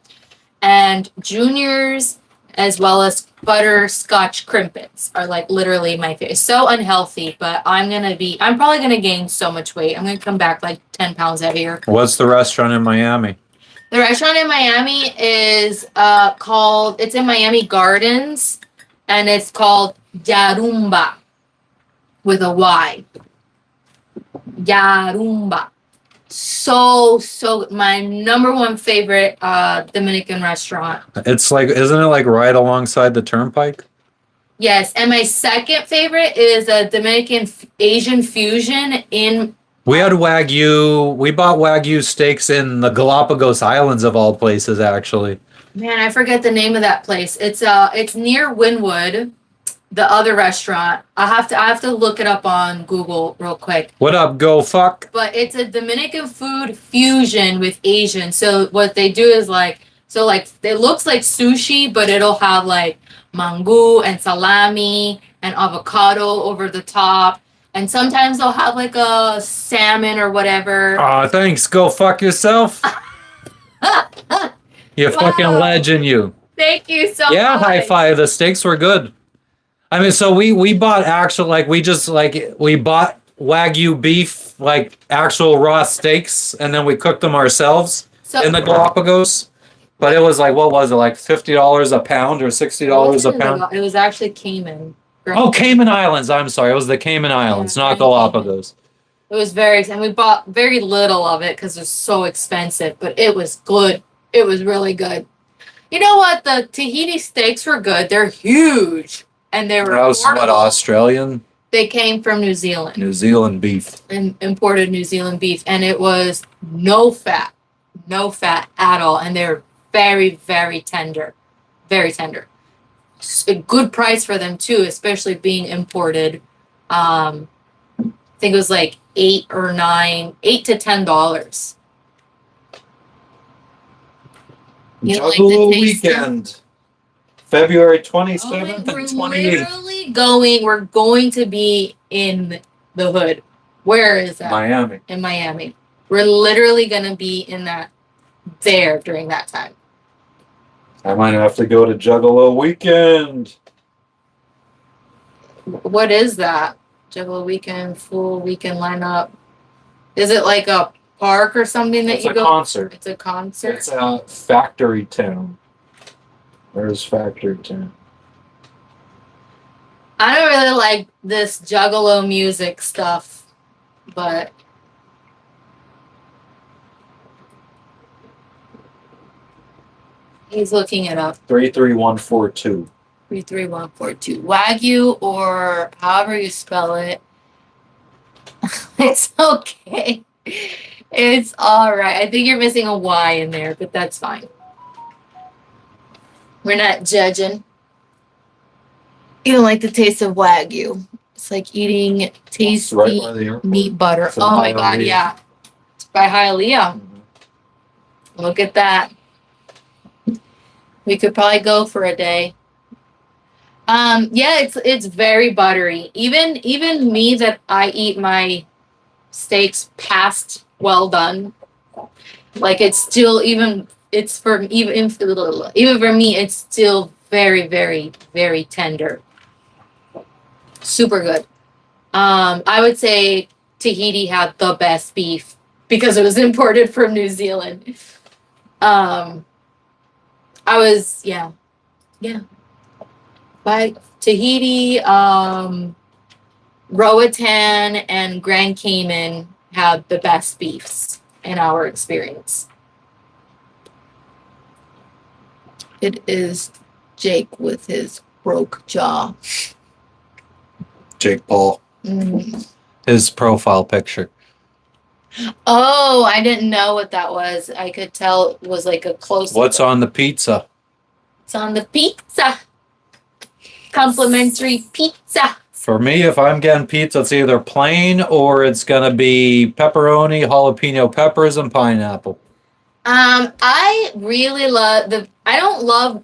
and Juniors as well as butterscotch crimpets are like literally my favorite. So unhealthy, but I'm probably gonna gain so much weight. I'm gonna come back like 10 pounds heavier. What's the restaurant in Miami? The restaurant in Miami is it's in Miami Gardens, and it's called Yarumba with a Y. Yarumba. So my number one favorite Dominican restaurant. It's like, isn't it like right alongside the turnpike? Yes, and my second favorite is a Dominican Asian fusion in. We had Wagyu. We bought Wagyu steaks in the Galapagos Islands of all places, actually. Man, I forget the name of that place. It's near Wynwood, the other restaurant. I have to look it up on Google real quick. What up, go fuck? But it's a Dominican food fusion with Asian. So what they do is it looks like sushi, but it'll have like mango and salami and avocado over the top. And sometimes they'll have like a salmon or whatever. Aw, thanks. Go fuck yourself. You fucking Wow. legend, you. Thank you so Yeah, much. high five. The steaks were good. I mean, so we bought actual, like, we bought Wagyu beef, like actual raw steaks, and then we cooked them ourselves So in the Galapagos. But it was like, what was it, like $50 a pound or $60 a pound? It was actually Cayman. Oh, Cayman Islands. I'm sorry. It was the Cayman Islands, Yeah, not and Galapagos. It was and we bought very little of it because it was so expensive, but it was good. It was really good. You know what? The Tahiti steaks were good. They're huge, and they were That was what, affordable. Australian? They came from New Zealand. New Zealand beef. And imported New Zealand beef, and it was no fat at all, and they're very, very tender, very tender. A good price for them too, especially being imported. I think it was like $8 to $10. You like the Juggalo taste weekend. February Oh, 27th we're and 28th. literally we're going to be in the hood. Where is that? Miami. In Miami. We're literally going to be there during that time. I might have to go to Juggalo weekend. What is that? Juggalo weekend, full weekend lineup. Is it like a park or something that It's you a go? concert. It's a concert. It's a Factory Town. Where's Factory Town? I don't really like this Juggalo music stuff, but he's looking it up. 33142. 33142. Wagyu, or however you spell it. It's okay. It's all right. I think you're missing a Y in there, but that's fine. We're not judging. You don't like the taste of Wagyu. It's like eating tasty Right by the airport. meat butter. It's in Oh my God, Hialeah. yeah. It's by Hialeah. Look at that. We could probably go for a day. Yeah, it's very buttery. Even me that I eat my steaks past well done, like it's still even for me, it's still very, very, very tender. Super good. I would say Tahiti had the best beef because it was imported from New Zealand. By Tahiti, Roatan, and Grand Cayman had the best beefs in our experience. It is Jake with his broke jaw. Jake Paul. His profile picture. Oh, I didn't know what that was. I could tell it was like a close. What's on the pizza? It's on the pizza. Complimentary pizza. For me, if I'm getting pizza, it's either plain or it's gonna be pepperoni, jalapeno peppers, and pineapple. I really love I love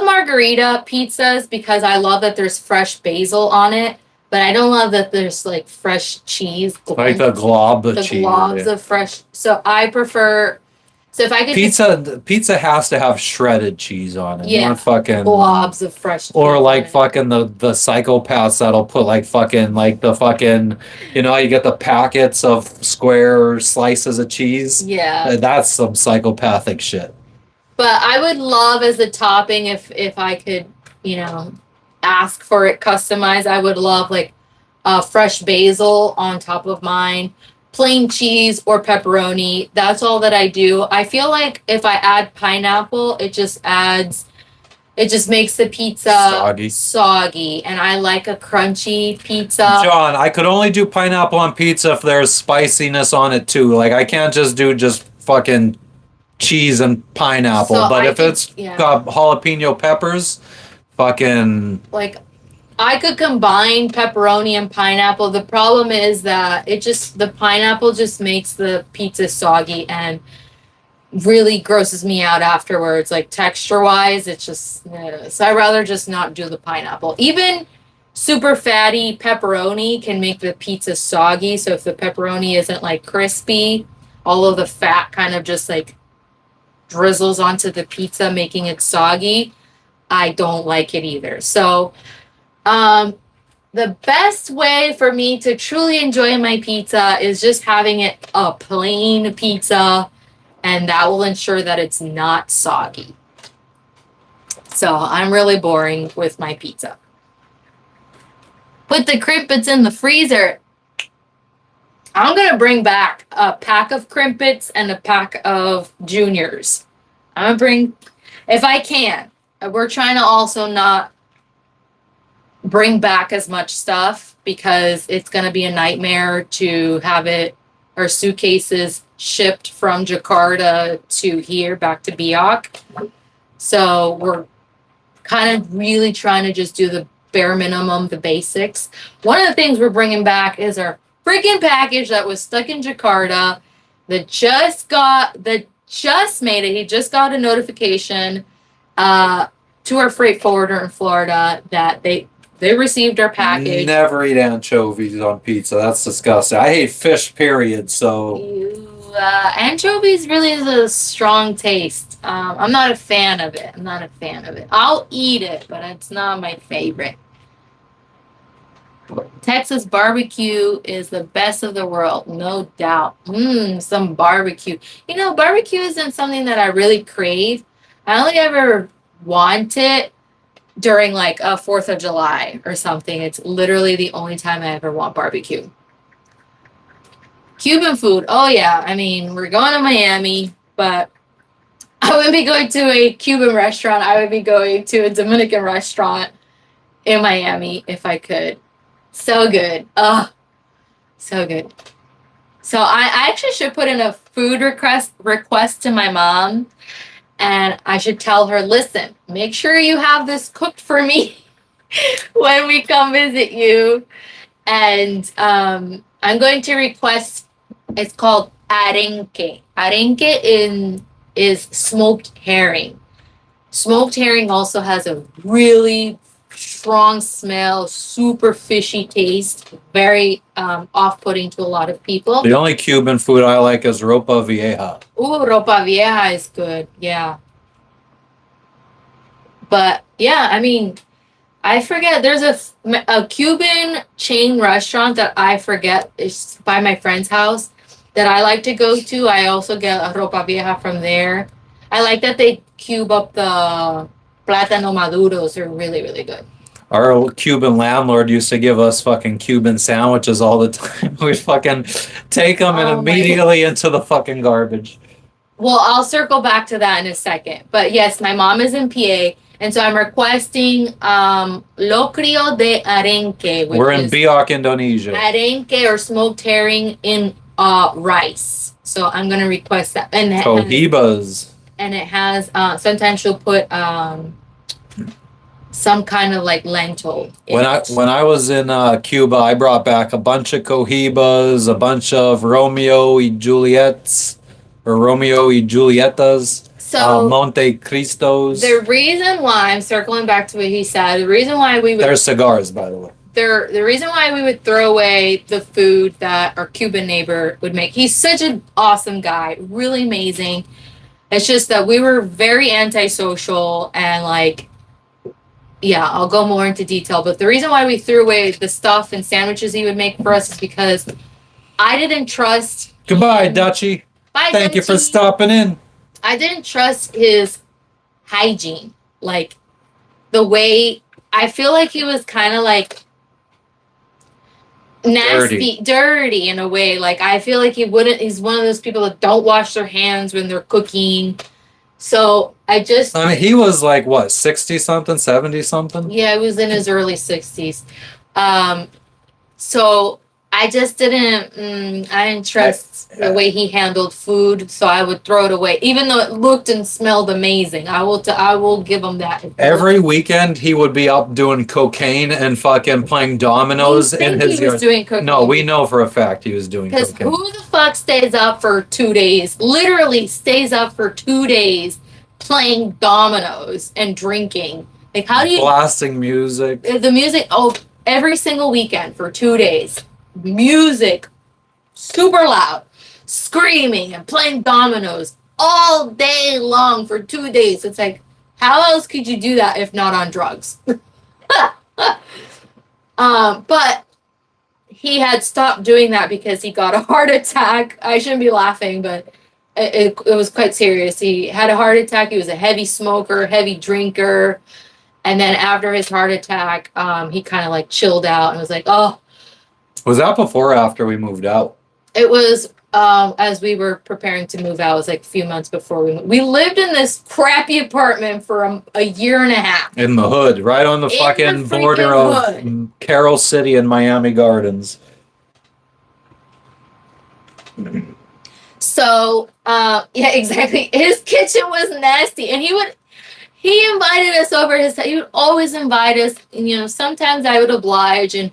margarita pizzas because I love that there's fresh basil on it, but I don't love that there's like fresh cheese. Like the glob of cheese. The globs of fresh. So I prefer. So if I could pizza has to have shredded cheese on it. Yeah, Not fucking globs of fresh cheese. Or like on it. fucking the psychopaths that'll put like fucking like the fucking, you know, you get the packets of square slices of cheese. Yeah. That's some psychopathic shit. But I would love as a topping if I could, ask for it customized. I would love like fresh basil on top of mine, plain cheese or pepperoni. That's all that I do. I feel like if I add pineapple, it just makes the pizza soggy, and I like a crunchy pizza. John, I could only do pineapple on pizza if there's spiciness on it too. Like I can't just do fucking cheese and pineapple. So but if it's got jalapeno peppers, fucking like I could combine pepperoni and pineapple. The problem is that the pineapple just makes the pizza soggy and really grosses me out afterwards. Like texture wise, it's just so I'd rather just not do the pineapple. Even super fatty pepperoni can make the pizza soggy. So if the pepperoni isn't like crispy, all of the fat kind of just like drizzles onto the pizza, making it soggy. I don't like it either. So the best way for me to truly enjoy my pizza is just having it a plain pizza, and that will ensure that it's not soggy. So I'm really boring with my pizza. Put the crimpets in the freezer. I'm gonna bring back a pack of Crimpets and a pack of Juniors. I'm gonna bring, if I can. We're trying to also not bring back as much stuff because it's gonna be a nightmare to have it our suitcases shipped from Jakarta to here back to Biak. So we're kind of really trying to just do the bare minimum, the basics. One of the things we're bringing back is our freaking package that was stuck in Jakarta that just made it. He just got a notification to our freight forwarder in Florida that they received our package. Never eat anchovies on pizza. That's disgusting. I hate fish, period. So Anchovies really is a strong taste. I'm not a fan of it. I'll eat it, but it's not my favorite. Texas barbecue is the best of the world, no doubt. Some barbecue. You know, barbecue isn't something that I really crave. I only ever want it during like a 4th of July or something. It's literally the only time I ever want barbecue. Cuban food. Oh yeah. I mean, we're going to Miami, but I wouldn't be going to a Cuban restaurant. I would be going to a Dominican restaurant in Miami if I could. So good. Oh, so good. So I actually should put in a food request to my mom. And I should tell her, listen, make sure you have this cooked for me when we come visit you. And I'm going to request, it's called arenque. Arenque is smoked herring. Smoked herring also has a really strong smell, super fishy taste, very off-putting to a lot of people. the only Cuban food I like is ropa vieja. Ooh, ropa vieja is good. Yeah. But yeah, I mean, I forget. There's a Cuban chain restaurant that I forget. It's by my friend's house that I like to go to. I also get a ropa vieja from there. I like that they cube up the plátano maduros. They're really, really good. Our Cuban landlord used to give us fucking Cuban sandwiches all the time. We'd fucking take them and Oh my immediately into the fucking garbage. Well, I'll circle back to that in a second. But yes, my mom is in PA, and so I'm requesting locrio de arenque, which We're in is Biak, Indonesia. arenque or smoked herring in rice. So I'm gonna request that. And Cohibas. it has sometimes she'll put some kind of like lentil in it. When I was in Cuba, I brought back a bunch of cohibas, a bunch of Romeo y Julietas, or Romeo y Julietas, So Monte Cristos. the reason why I'm circling back to what he said, the reason why we would They're cigars, by the way. the reason why we would throw away the food that our Cuban neighbor would make. He's such an awesome guy, really amazing. It's just that we were very antisocial and like, yeah, I'll go more into detail. But the reason why we threw away the stuff and sandwiches he would make for us is because I didn't trust. Goodbye, him. Dutchie. Bye, Thank you for Dutchie. stopping in. I didn't trust his hygiene. Like the way I feel like he was kind of like nasty, dirty in a way. Like I feel like he's one of those people that don't wash their hands when they're cooking. So I mean, he was like, what, 60 something, 70 something? Yeah, he was in his early 60s. So I just I didn't trust the way he handled food, so I would throw it away, even though it looked and smelled amazing. I will give him that. Every weekend, he would be up doing cocaine and fucking playing dominoes in his he was yard. doing cocaine. No, we know for a fact he was doing Because cocaine. who the fuck stays up for 2 days? Literally stays up for 2 days playing dominoes and drinking. Like, how do you Blasting music. the music? Oh, every single weekend for 2 days, music, super loud, screaming and playing dominoes all day long for 2 days. It's like, how else could you do that if not on drugs? But he had stopped doing that because he got a heart attack. I shouldn't be laughing, but it was quite serious. He had a heart attack. He was a heavy smoker, heavy drinker. And then after his heart attack, he kind of like chilled out and was like, oh. Was that before or after we moved out? It was as we were preparing to move out. It was like a few months before we lived in this crappy apartment for a year and a half. In the hood, right on the In the fucking freaking border of hood. Carroll City and Miami Gardens. So yeah, exactly. His kitchen was nasty, and he invited us over he would always invite us, and sometimes I would oblige, and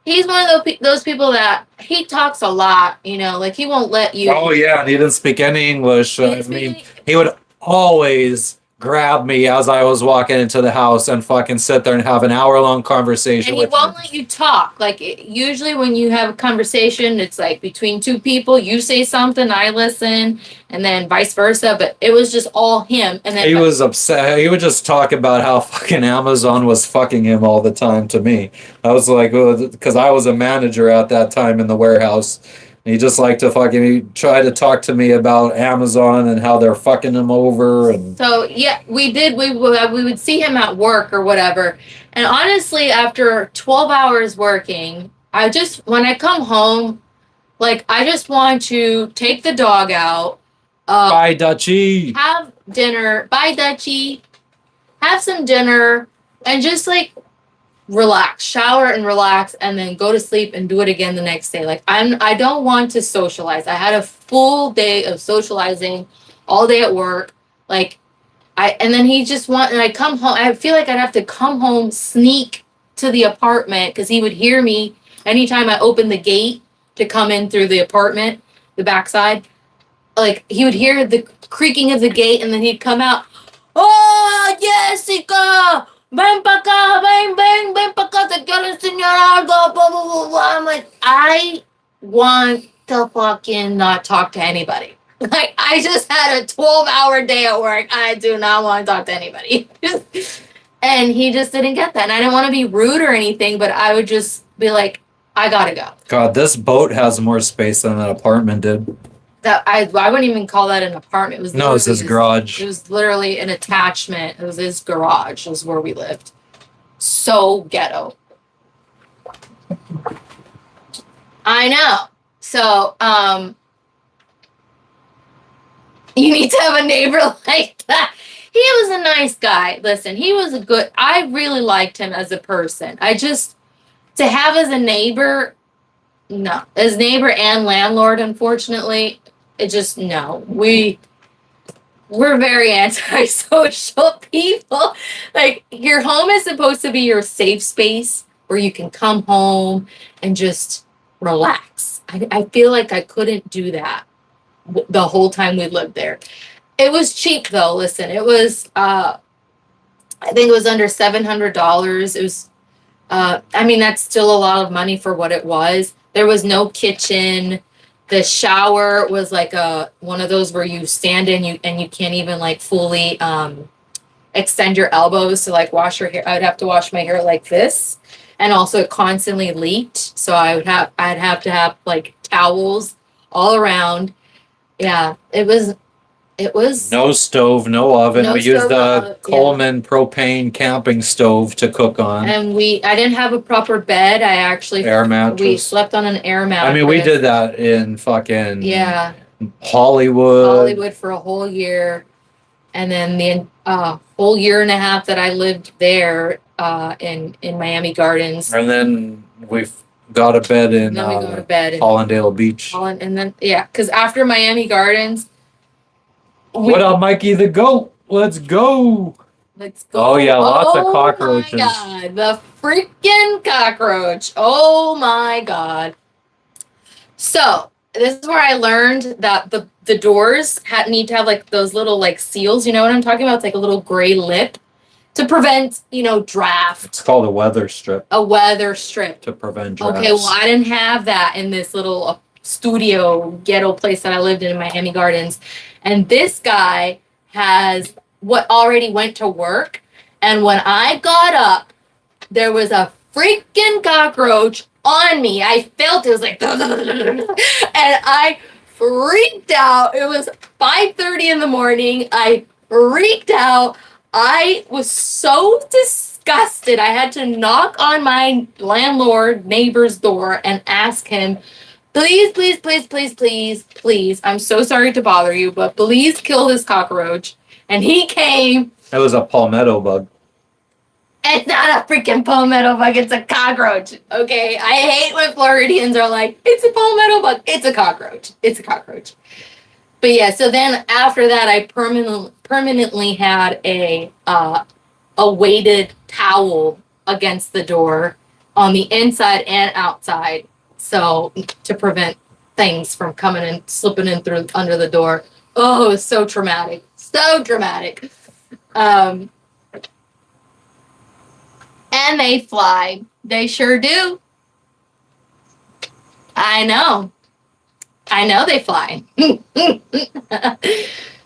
he's one of those people that he talks a lot, like he won't let you. Oh yeah, and he didn't speak any English. He didn't speak any- He would always grab me as I was walking into the house and fucking sit there and have an hour-long conversation And he with won't me. let you talk. Like usually when you have a conversation, it's like between two people. You say something, I listen, and then vice versa. But it was just all him. And then He was upset. He would just talk about how fucking Amazon was fucking him all the time to me. I was like, because I was a manager at that time in the warehouse. And he just liked to fucking he tried to talk to me about Amazon and how they're fucking him over. And So yeah, we did. We would see him at work or whatever. And honestly, after 12 hours working, when I come home, like I just want to take the dog out, bye, Dutchie. have dinner, bye Dutchie, have some dinner, and just like relax, shower and relax, and then go to sleep and do it again the next day. Like I don't want to socialize. I had a full day of socializing all day at work. Like and then and I come home, I feel like I'd have to come home, sneak to the apartment because he would hear me anytime I opened the gate to come in through the apartment, the backside. Like he would hear the creaking of the gate and then he'd come out. Oh, Jessica! Ven pa' acá, ven pa' acá, te quiero enseñar algo, blah, blah, blah, blah. I'm like, I want to fucking not talk to anybody. Like, I just had a 12-hour day at work. I do not want to talk to anybody. And he just didn't get that. And I didn't want to be rude or anything, but I would just be like, I gotta go. God, this boat has more space than that apartment did. That I wouldn't even call that an apartment. It was No, it's his garage. It was literally an attachment. It was his garage. It was where we lived. So ghetto. I know. So you need to have a neighbor like that. He was a nice guy. Listen, he was I really liked him as a person. To have as a neighbor, no. As neighbor and landlord, unfortunately, it just, no. We're very antisocial people. Like, your home is supposed to be your safe space where you can come home and just relax. I feel like I couldn't do that the whole time we lived there. It was cheap, though. Listen, it was, I think it was under $700. It was, that's still a lot of money for what it was. There was no kitchen. The shower was like one of those where you stand in and you can't even like fully extend your elbows to like wash your hair. I would have to wash my hair like this, and also it constantly leaked. So I'd have to have like towels all around. Yeah, it was. No stove, no oven. No We used stove, the yeah. Coleman propane camping stove to cook on. And I didn't have a proper bed. I actually Air mattress. We slept on an air mattress. I mean, we did that in fucking Yeah, Hollywood. for a whole year, and then the whole year and a half that I lived there in Miami Gardens. And then we got a bed in And then we go to bed in Hollandale Beach. Holland, and then because after Miami Gardens, What up, Mikey the Goat? Let's go. Let's go. Oh, yeah, lots of cockroaches. Oh my God, the freaking cockroach. Oh my God. So this is where I learned that the doors need to have like those little like seals. You know what I'm talking about? It's like a little gray lip to prevent, draft. It's called a weather strip A weather strip. to prevent drafts. Okay, well, I didn't have that in this little studio ghetto place that I lived in Miami Gardens. And this guy has already went to work. And when I got up, there was a freaking cockroach on me. I felt it was like, and I freaked out. It was 5:30 in the morning. I freaked out. I was so disgusted. I had to knock on my neighbor's door and ask him Please, please, please, please, please, please. I'm so sorry to bother you, but please kill this cockroach. And he came. It was a palmetto bug. It's not a freaking palmetto bug. It's a cockroach. Okay. I hate when Floridians are like, it's a palmetto bug. It's a cockroach. It's a cockroach. But yeah, so then after that, I permanently had a weighted towel against the door on the inside and outside, so to prevent things from coming and slipping in through under the door. Oh, it was so traumatic, so dramatic. And they fly. They sure do. I know they fly.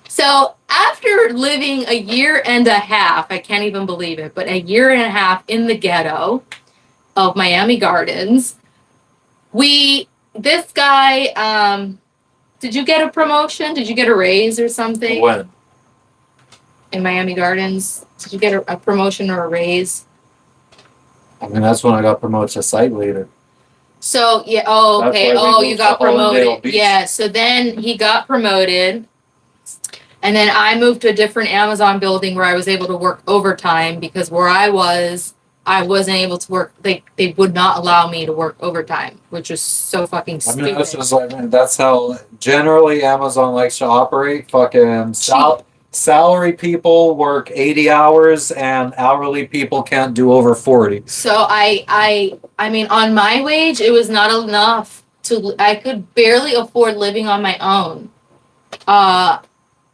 So after living a year and a half, I can't even believe it, but a year and a half in the ghetto of Miami Gardens, this guy, did you get a promotion? Did you get a raise or something? When? In Miami Gardens? Did you get a promotion or a raise? I mean, that's when I got promoted to site leader. So, yeah, oh, okay. That's why we Oh, moved you got to Hollandale promoted. Beach. Yeah, so then he got promoted. And then I moved to a different Amazon building where I was able to work overtime because where I wasn't able to work. They would not allow me to work overtime, which was so fucking I stupid. mean, that's how generally Amazon likes to operate. Fucking salary people work 80 hours and hourly people can't do over 40. So I mean, on my wage, it was not enough I could barely afford living on my own.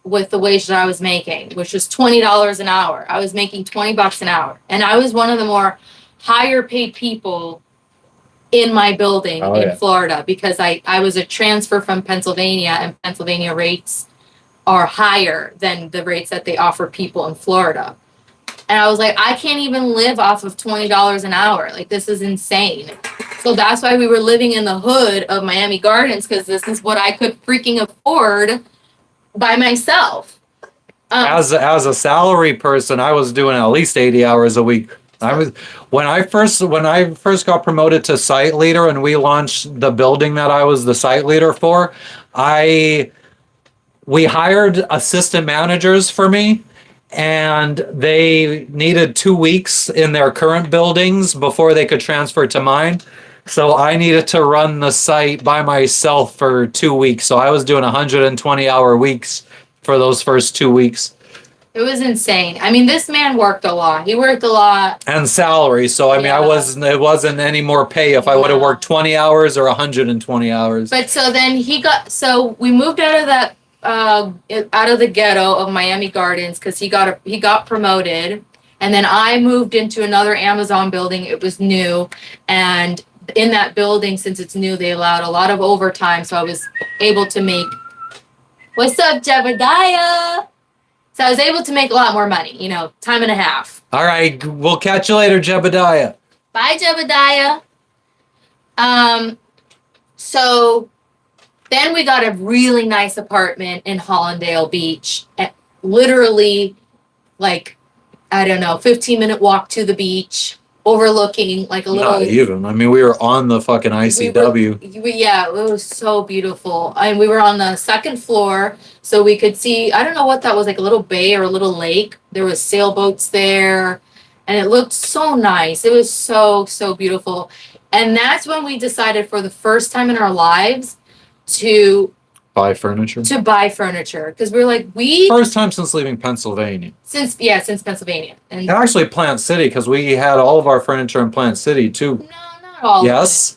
With the wage that I was making, which was $20 an hour. I was making $20 an hour. And I was one of the more higher paid people in my building in Florida because I was a transfer from Pennsylvania, and Pennsylvania rates are higher than the rates that they offer people in Florida. And I was like, I can't even live off of $20 an hour. Like, this is insane. So that's why we were living in the hood of Miami Gardens, because this is what I could freaking afford by myself. As a salary person, I was doing at least 80 hours a week. When I first got promoted to site leader and we launched the building that I was the site leader for, we hired assistant managers for me, and they needed 2 weeks in their current buildings before they could transfer to mine. So I needed to run the site by myself for 2 weeks. So I was doing 120-hour weeks for those first 2 weeks. It was insane. I mean, this man worked a lot. He worked a lot. And salary. So I mean, it wasn't any more pay if I would have worked 20 hours or 120 hours. But so then we moved out of that out of the ghetto of Miami Gardens because he got promoted, and then I moved into another Amazon building. It was new, and in that building, since it's new, they allowed a lot of overtime, so I was able to make. What's up, Jebediah? So I was able to make a lot more money, time and a half. All right, we'll catch you later, Jebediah. Bye, Jebediah. So then we got a really nice apartment in Hollandale Beach, literally, 15-minute walk to the beach, overlooking a little. Not even. I mean, we were on the fucking ICW. It was so beautiful. And we were on the second floor, so we could see, I don't know what that was, a little bay or a little lake. There was sailboats there, and it looked so nice. It was so, so beautiful. And that's when we decided for the first time in our lives to buy furniture. Because we were like, first time since leaving Pennsylvania. Since Pennsylvania. And actually Plant City, because we had all of our furniture in Plant City too. No, not all. Yes.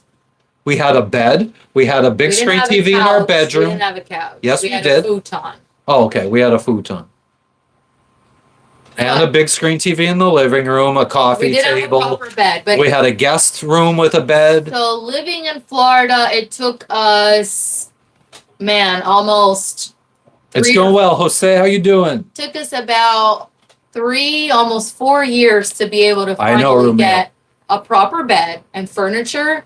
We had a bed. We had a big screen TV in our bedroom. We didn't have a couch. Yes, we did. A futon. Oh, okay. We had a futon. And a big screen TV in the living room, a coffee table. Have a proper bed, but we had a guest room with a bed. So living in Florida, it took us, almost. It's going well. Jose, how you doing? Took us about 3, almost 4 years to be able to finally get a proper bed and furniture.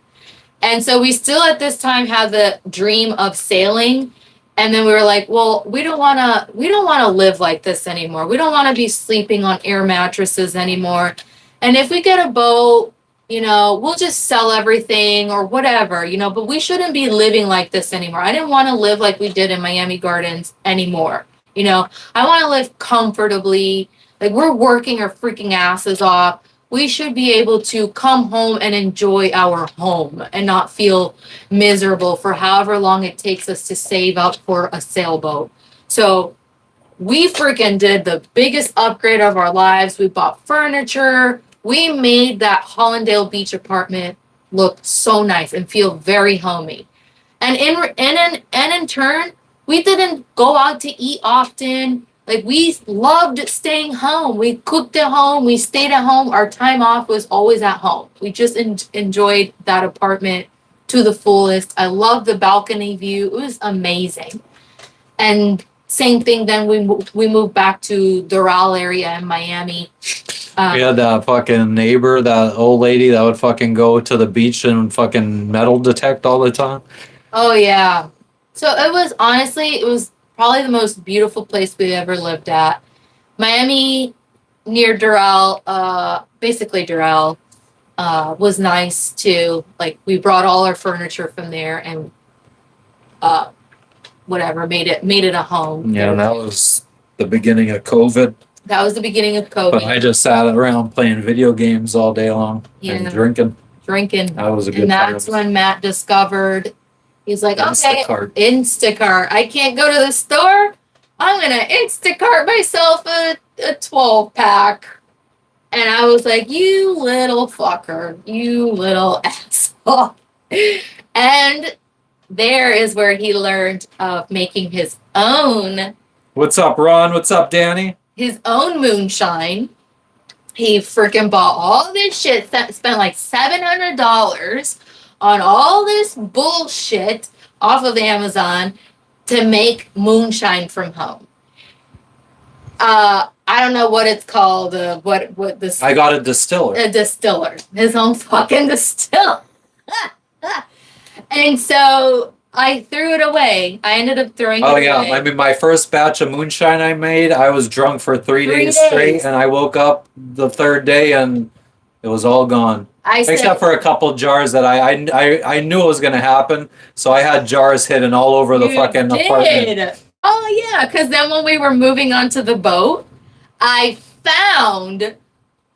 And so we still at this time have the dream of sailing. And then we were like, well, we don't want to live like this anymore. We don't want to be sleeping on air mattresses anymore. And if we get a boat, we'll just sell everything or whatever, but we shouldn't be living like this anymore. I didn't want to live like we did in Miami Gardens anymore. I want to live comfortably. Like, we're working our freaking asses off. We should be able to come home and enjoy our home and not feel miserable for however long it takes us to save up for a sailboat. So we freaking did the biggest upgrade of our lives. We bought furniture. We made that Hollandale Beach apartment look so nice and feel very homey. And in turn, we didn't go out to eat often. Like, we loved staying home. We cooked at home. We stayed at home. Our time off was always at home. We just enjoyed that apartment to the fullest. I love the balcony view. It was amazing. And same thing, then we moved back to Doral area in Miami. We had that fucking neighbor, that old lady that would fucking go to the beach and fucking metal detect all the time. Oh, yeah. So it was probably the most beautiful place we ever lived at. Miami near Doral, basically Doral, was nice too. Like, we brought all our furniture from there and whatever, made it a home. Yeah, that was the beginning of COVID. That was the beginning of COVID. But I just sat around playing video games all day long and drinking. That was a good And that's when Matt discovered, he's like, Instacart. Okay, Instacart. I can't go to the store. I'm going to Instacart myself a 12-pack. And I was like, you little fucker, you little asshole. And there is where he learned of making his own. What's up, Ron? What's up, Danny? His own moonshine. He freaking bought all this shit, spent like $700 on all this bullshit off of Amazon to make moonshine from home. I don't know what it's called. What this? I got a distiller. A distiller. His own fucking distiller. And so I threw it away. I ended up throwing it away. I mean, my first batch of moonshine I made, I was drunk for 3 days straight, and I woke up the third day and it was all gone. Except for a couple jars that I knew it was going to happen, so I had jars hidden all over the fucking apartment. Oh, yeah, because then when we were moving onto the boat, I found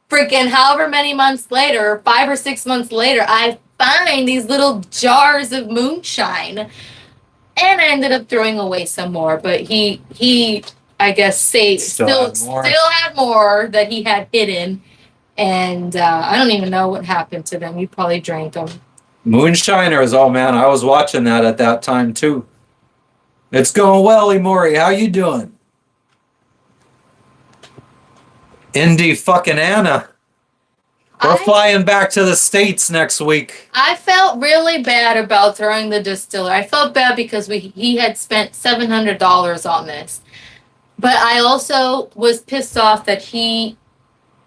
freaking however many months later, 5 or 6 months later, I find these little jars of moonshine, and I ended up throwing away some more. But he I guess still had more that he had hidden, and I don't even know what happened to them. You probably drank them. Moonshiners, oh man, I was watching that at that time too. It's going well, Imori. How you doing? Indy fucking Anna. We're flying back to the States next week. I felt really bad about throwing the distiller. I felt bad because he had spent $700 on this. But I also was pissed off that he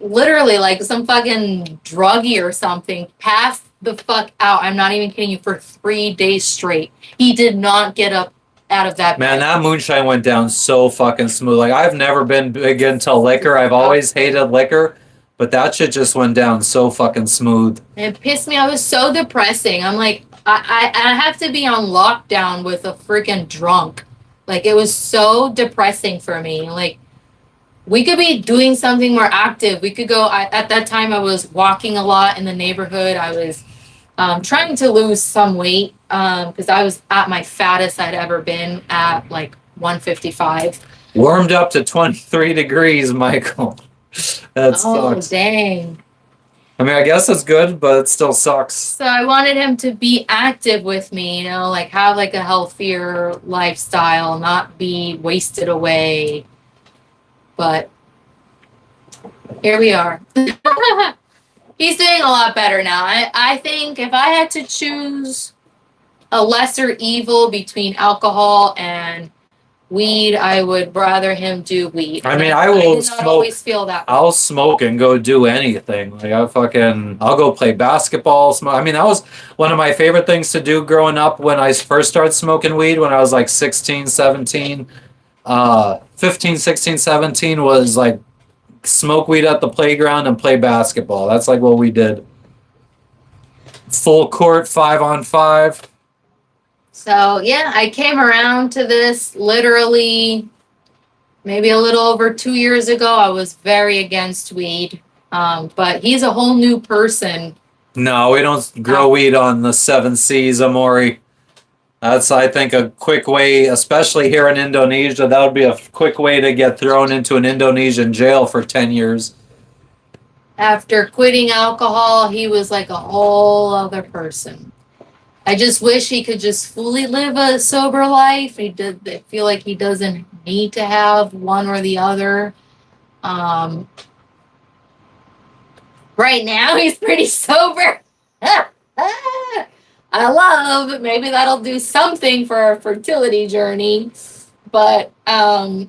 literally, like some fucking druggie or something, passed the fuck out. I'm not even kidding you, for 3 days straight. He did not get up out of that Man, bed. that moonshine went down so fucking smooth. Like, I've never been big into liquor. I've always hated liquor. But that shit just went down so fucking smooth. It pissed me off. It was so depressing. I'm like, I have to be on lockdown with a freaking drunk. Like, it was so depressing for me. Like, we could be doing something more active. We could go, at that time I was walking a lot in the neighborhood. I was trying to lose some weight because I was at my fattest I'd ever been at, like 155. Warmed up to 23 degrees, Michael. That sucks. Oh, dang. I mean, I guess it's good, but it still sucks. So I wanted him to be active with me, like have like a healthier lifestyle, not be wasted away. But here we are. He's doing a lot better now. I think if I had to choose a lesser evil between alcohol and weed, I would rather him do weed. I mean, I will did not always feel that way. I'll smoke and go do anything. Like, I'll go play basketball. Smoke. I mean, that was one of my favorite things to do growing up when I first started smoking weed when I was like 16, 17. 15, 16, 17 was like smoke weed at the playground and play basketball. That's like what we did. full court 5-on-5. So yeah, I came around to this literally maybe a little over 2 years ago. I was very against weed, but he's a whole new person. No, we don't grow weed on the seven seas, Amori. That's, I think, a quick way, especially here in Indonesia. That would be a quick way to get thrown into an Indonesian jail for 10 years. After quitting alcohol, he was like a whole other person. I just wish he could just fully live a sober life. I feel like he doesn't need to have one or the other. Right now, he's pretty sober. I love, maybe that'll do something for our fertility journey. But I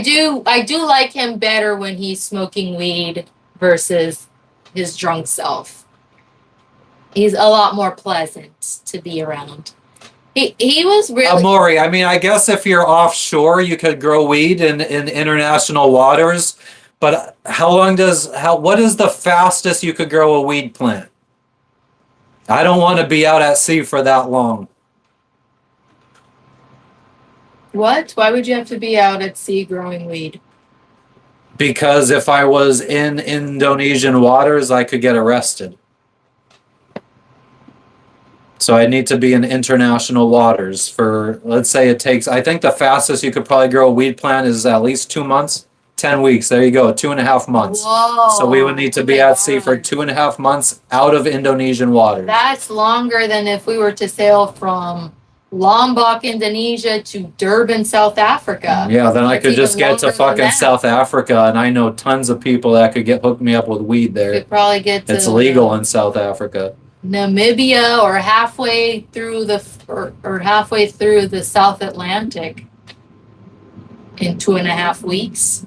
do like him better when he's smoking weed versus his drunk self. He's a lot more pleasant to be around. He was really Amori, I mean, I guess if you're offshore, you could grow weed in international waters. But what is the fastest you could grow a weed plant? I don't want to be out at sea for that long. What? Why would you have to be out at sea growing weed? Because if I was in Indonesian waters, I could get arrested. So I need to be in international waters for, let's say it takes, I think the fastest you could probably grow a weed plant is at least 2 months, 10 weeks. There you go, 2.5 months. Whoa. So we would need to be at sea for 2.5 months out of Indonesian waters. That's longer than if we were to sail from Lombok, Indonesia to Durban, South Africa. Yeah, then I could It's just even get to longer than fucking that. South Africa, and I know tons of people that could hook me up with weed there. Could probably get to It's legal in South Africa. Namibia or halfway through halfway through the South Atlantic in 2.5 weeks.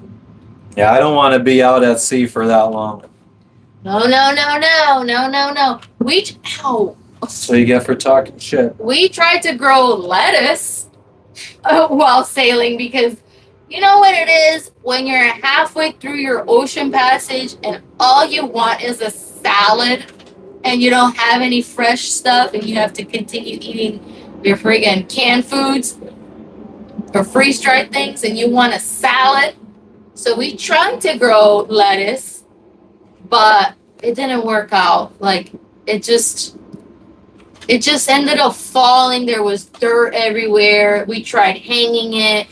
Yeah, I don't want to be out at sea for that long. No. So you get for talking shit. We tried to grow lettuce while sailing because you know what it is when you're halfway through your ocean passage and all you want is a salad and you don't have any fresh stuff and you have to continue eating your friggin' canned foods or freeze-dried things and you want a salad. So we tried to grow lettuce, but it didn't work out. Like it just ended up falling. There was dirt everywhere. We tried hanging it.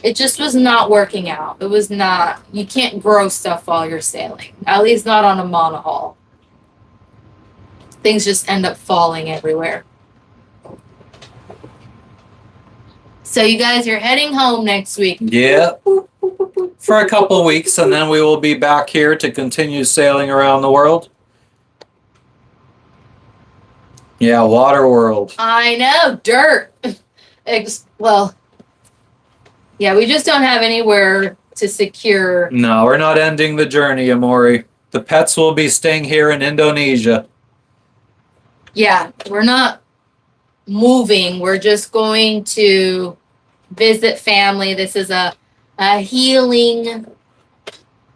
It just was not working out. It was not, you can't grow stuff while you're sailing. At least not on a monohull. Things just end up falling everywhere. So you guys are heading home next week. Yeah. For a couple of weeks, and then we will be back here to continue sailing around the world. Yeah, water world. I know, dirt. Well, yeah, we just don't have anywhere to secure. No, we're not ending the journey, Amori. The pets will be staying here in Indonesia. Yeah, we're not moving. We're just going to visit family. This is a healing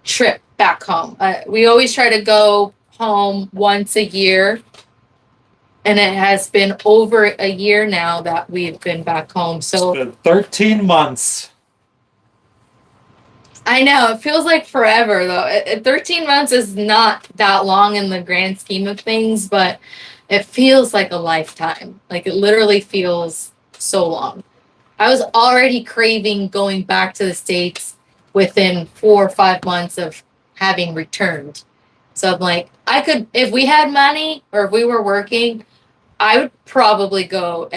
trip back home. We always try to go home once a year. And it has been over a year now that we've been back home. So It's been 13 months. I know it feels like forever though. 13 months is not that long in the grand scheme of things, but it feels like a lifetime. Like it literally feels so long. I was already craving going back to the States within 4 or 5 months of having returned. So I'm like, I could, if we had money or if we were working, I would probably go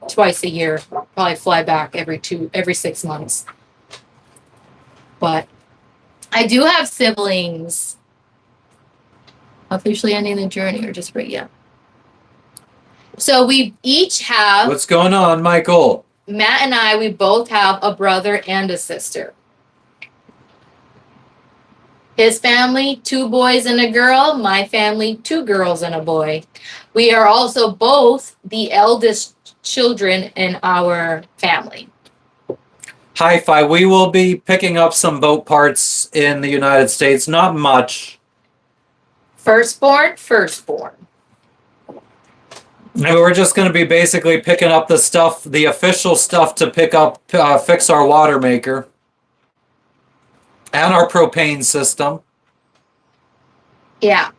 twice a year, probably fly back every 6 months. But I do have siblings. Officially ending the journey or just right, yeah. So we each have, What's going on, Michael? Matt and I, we both have a brother and a sister. His family, 2 boys and a girl. My family, 2 girls and a boy. We are also both the eldest children in our family. Hi-Fi, we will be picking up some boat parts in the United States. Not much. Firstborn. And we're just going to be basically picking up the stuff, the official stuff to fix our water maker and our propane system. Yeah.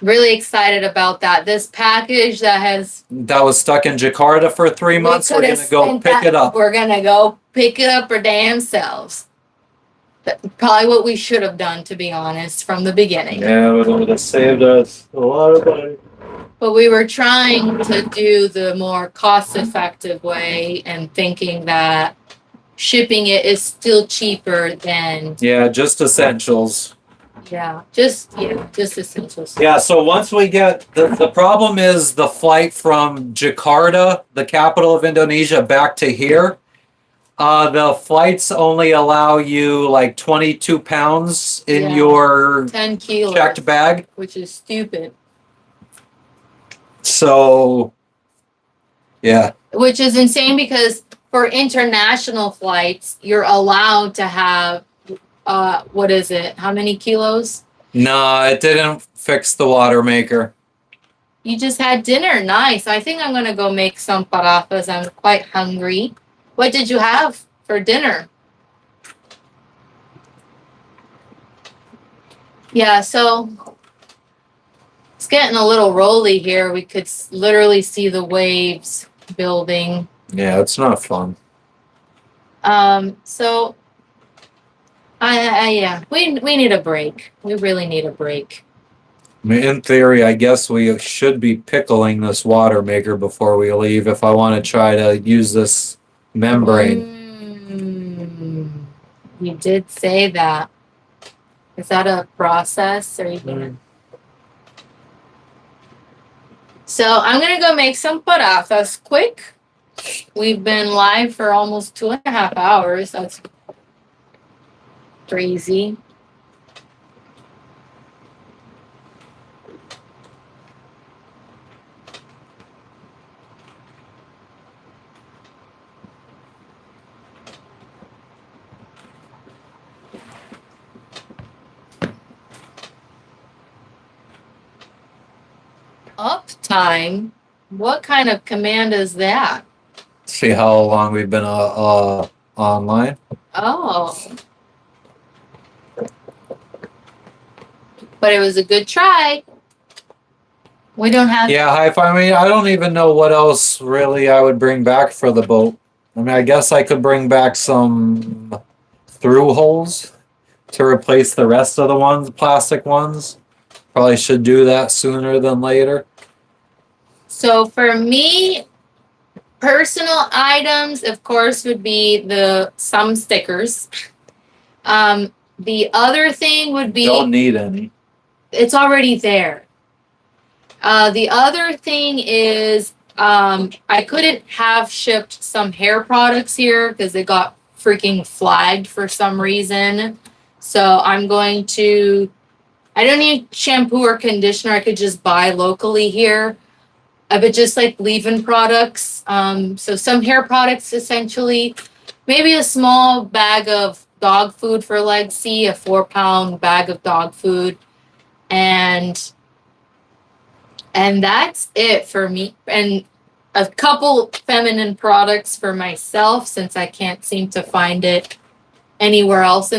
Really excited about that. This package that was stuck in Jakarta for 3 months. We're going to go pick it up. We're going to go pick it up our damn selves. Probably what we should have done, to be honest, from the beginning. Yeah, it would have saved us a lot of money. But we were trying to do the more cost-effective way and thinking that shipping it is still cheaper than... Yeah, just essentials. Just essentials. Yeah, so once we get... The problem is the flight from Jakarta, the capital of Indonesia, back to here. The flights only allow you like 22 pounds in your 10 kilos checked bag. Which is stupid. So, yeah. Which is insane because for international flights, you're allowed to have, what is it? How many kilos? No, it didn't fix the water maker. You just had dinner. Nice. I think I'm going to go make some parathas. I'm quite hungry. What did you have for dinner? Yeah, so it's getting a little rolly here. We could literally see the waves building. Yeah, it's not fun. So yeah, we need a break. We really need a break. I mean, in theory, I guess we should be pickling this water maker before we leave if I want to try to use this membrane. You did say that. Is that a process or you gonna... So I'm gonna go make some parathas quick. We've been live for almost 2.5 hours. That's crazy. Uptime? What kind of command is that? See how long we've been online? Oh. But it was a good try. We don't have... Yeah, I mean, I don't even know what else really I would bring back for the boat. I mean, I guess I could bring back some through holes to replace the rest of the plastic ones. Probably should do that sooner than later. So for me, personal items, of course, would be some stickers. The other thing would be... Don't need any. It's already there. The other thing is I couldn't have shipped some hair products here because they got freaking flagged for some reason. So I'm going to... I don't need shampoo or conditioner. I could just buy locally here. But just like leave-in products. So some hair products, essentially. Maybe a small bag of dog food for Lexi, a 4-pound bag of dog food. And that's it for me. And a couple feminine products for myself, since I can't seem to find it anywhere else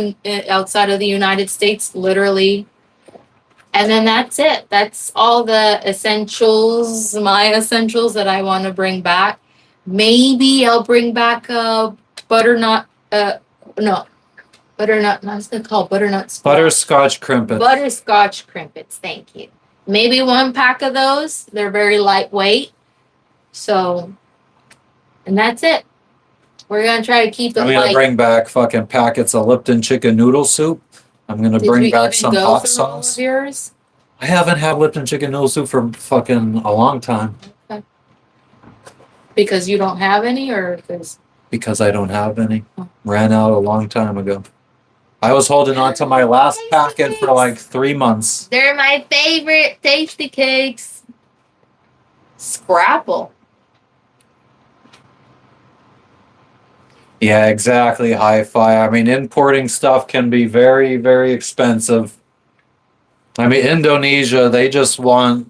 outside of the United States, literally. And then that's it. That's all the essentials, my essentials that I want to bring back. Maybe I'll bring back a butternut, butternut, what's it called? Butterscotch crimpets. Butterscotch crimpets, thank you. Maybe 1 pack of those. They're very lightweight. So, and that's it. We're going to try to keep it light. I'm going to bring back fucking packets of Lipton chicken noodle soup. I'm going to bring back some hot sauce. Yours? I haven't had Lipton chicken noodle soup for fucking a long time. Okay. Because you don't have any or because... Because I don't have any. Ran out a long time ago. I was holding on to my last packet for like 3 months. They're my favorite tasty cakes. Scrapple. Yeah, exactly. Hi-fi. I mean, importing stuff can be very, very expensive. I mean, Indonesia, they just want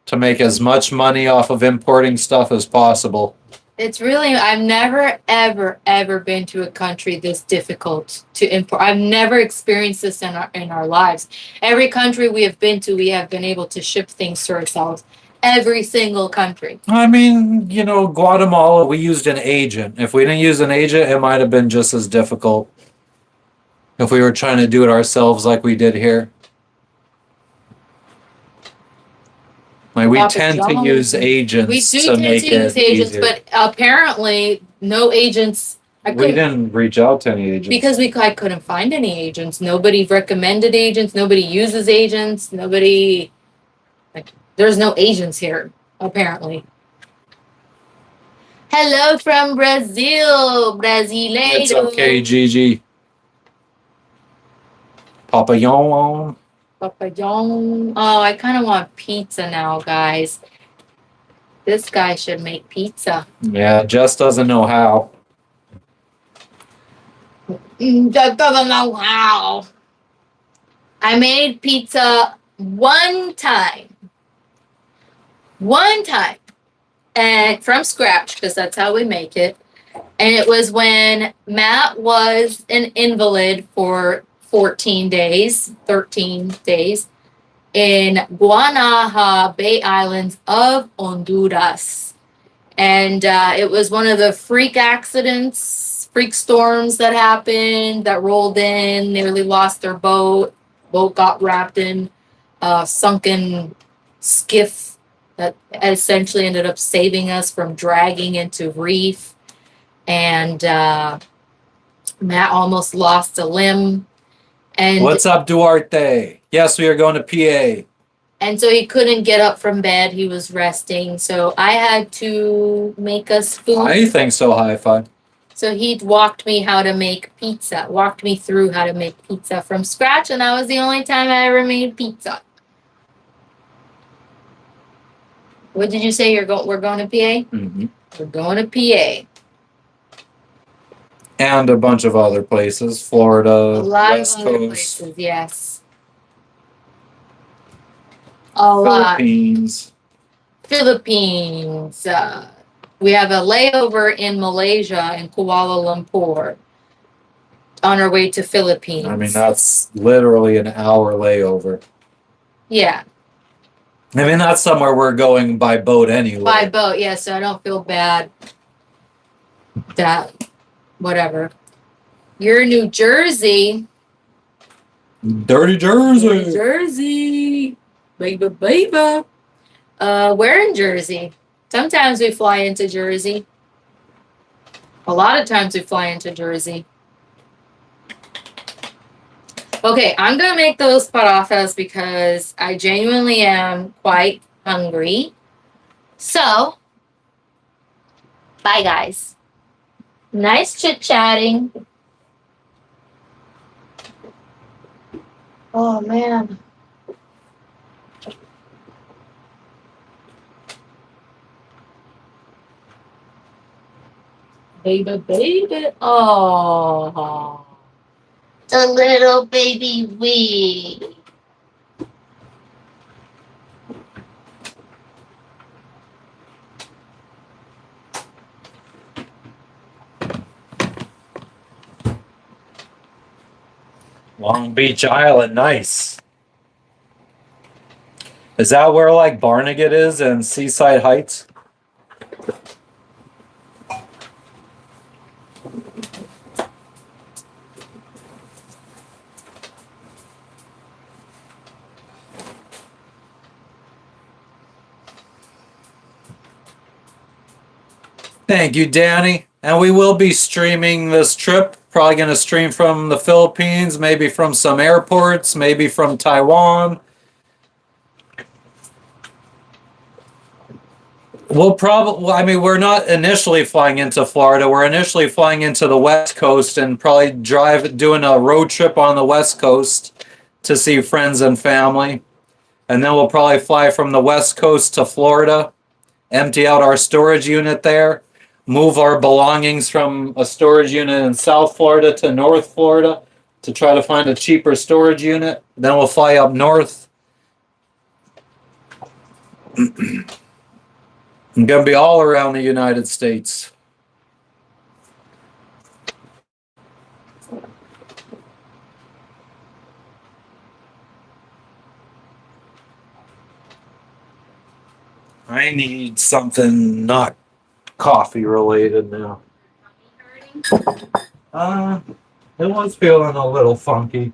to make as much money off of importing stuff as possible. It's really, I've never, ever, ever been to a country this difficult to import. I've never experienced this in our lives. Every country we have been to, we have been able to ship things to ourselves. Every single country. I mean, Guatemala, we used an agent. If we didn't use an agent, it might have been just as difficult if we were trying to do it ourselves like we did here. Like we Papa tend to John's. use agents We do to tend make to use it agents, easier. but apparently no agents. I We couldn't, didn't reach out to any agents. because I couldn't find any agents. Nobody recommended agents. Nobody uses agents. Nobody, there's no agents here, apparently. Hello from Brazil, Brasileiro. It's okay, Gigi. Papillon. Papa John. Oh, I kind of want pizza now, guys. This guy should make pizza. Yeah, Jess doesn't know how. That doesn't know how. I made pizza one time, and from scratch, because that's how we make it. And it was when Matt was an invalid for 13 days in Guanaja Bay Islands of Honduras. And it was one of the freak storms that happened, that rolled in, nearly lost their boat. Boat got wrapped in a sunken skiff that essentially ended up saving us from dragging into reef. And Matt almost lost a limb. And What's up, Duarte? Yes, we are going to PA. And so he couldn't get up from bed. He was resting. So I had to make us food. I think so, high five. So he walked me how to make pizza, walked me through how to make pizza from scratch. And that was the only time I ever made pizza. What did you say? We're going to PA? Mm-hmm. We're going to PA. And a bunch of other places. Florida, A lot West of other Coast, places, yes. A lot. Philippines. We have a layover in Malaysia in Kuala Lumpur on our way to Philippines. I mean, that's literally an hour layover. Yeah, I mean, that's somewhere we're going by boat anyway. by boat. Yeah, so I don't feel bad. That, whatever. You're New Jersey. Dirty Jersey. New Jersey. Baby. Where in Jersey? Sometimes we fly into Jersey. A lot of times we fly into Jersey. Okay, I'm going to make those parafas because I genuinely am quite hungry. So, bye guys. Nice chit-chatting. Oh, man. Baby. Oh. The little baby wee. Long Beach Island, nice. Is that where like Barnegat is and Seaside Heights? Thank you, Danny. And we will be streaming this trip. Probably going to stream from the Philippines, maybe from some airports, maybe from Taiwan. We'll probably, I mean, we're not initially flying into Florida. We're initially flying into the West Coast and probably doing a road trip on the West Coast to see friends and family. And then we'll probably fly from the West Coast to Florida, empty out our storage unit there, move our belongings from a storage unit in South Florida to North Florida to try to find a cheaper storage unit. Then we'll fly up north I'm gonna be all around the United States. I need something not coffee related now. It was feeling a little funky.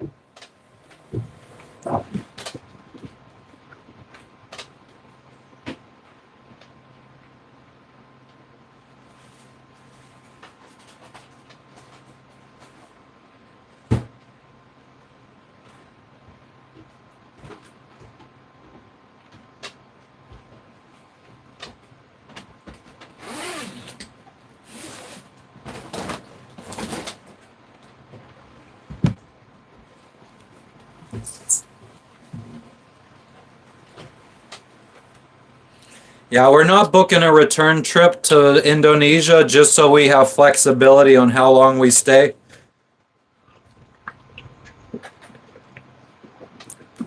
Yeah, we're not booking a return trip to Indonesia just so we have flexibility on how long we stay.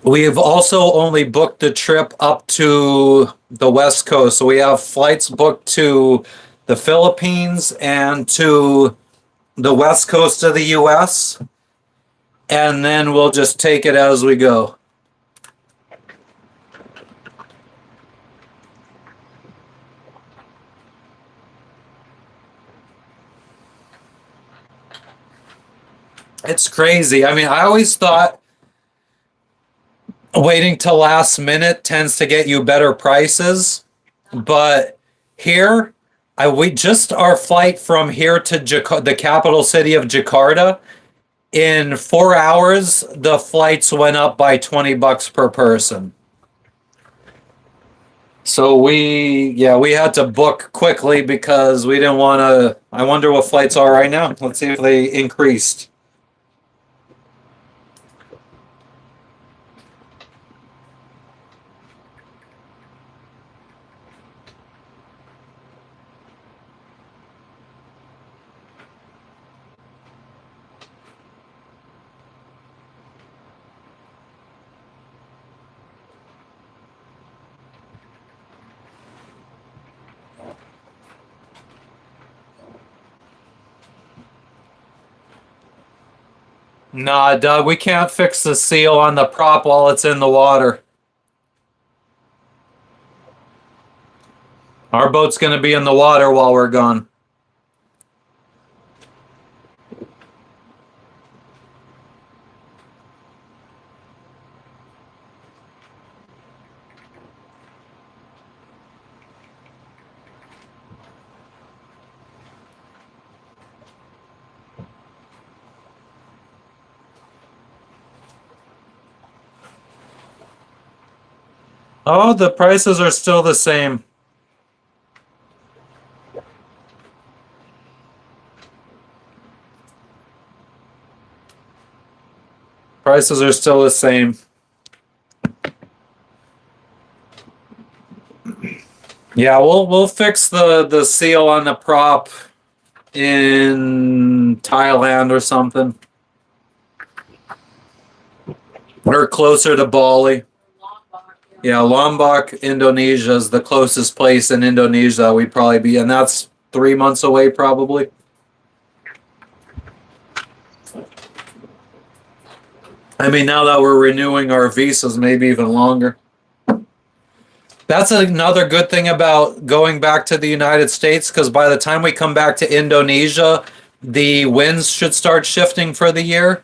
We've also only booked the trip up to the West Coast. So we have flights booked to the Philippines and to the West Coast of the US. And then we'll just take it as we go. It's crazy. I mean, I always thought waiting till last minute tends to get you better prices, but here, we just our flight from here to the capital city of Jakarta. In 4 hours, the flights went up by $20 per person. So we had to book quickly because we didn't want to. I wonder what flights are right now. Let's see if they increased. Nah, Doug, we can't fix the seal on the prop while it's in the water. Our boat's going to be in the water while we're gone. Oh, the prices are still the same. Prices are still the same. Yeah, we'll fix the seal on the prop in Thailand or something. Or closer to Bali. Yeah, Lombok, Indonesia is the closest place in Indonesia we'd probably be, and that's 3 months away probably. I mean, now that we're renewing our visas, maybe even longer. That's another good thing about going back to the United States, because by the time we come back to Indonesia, the winds should start shifting for the year.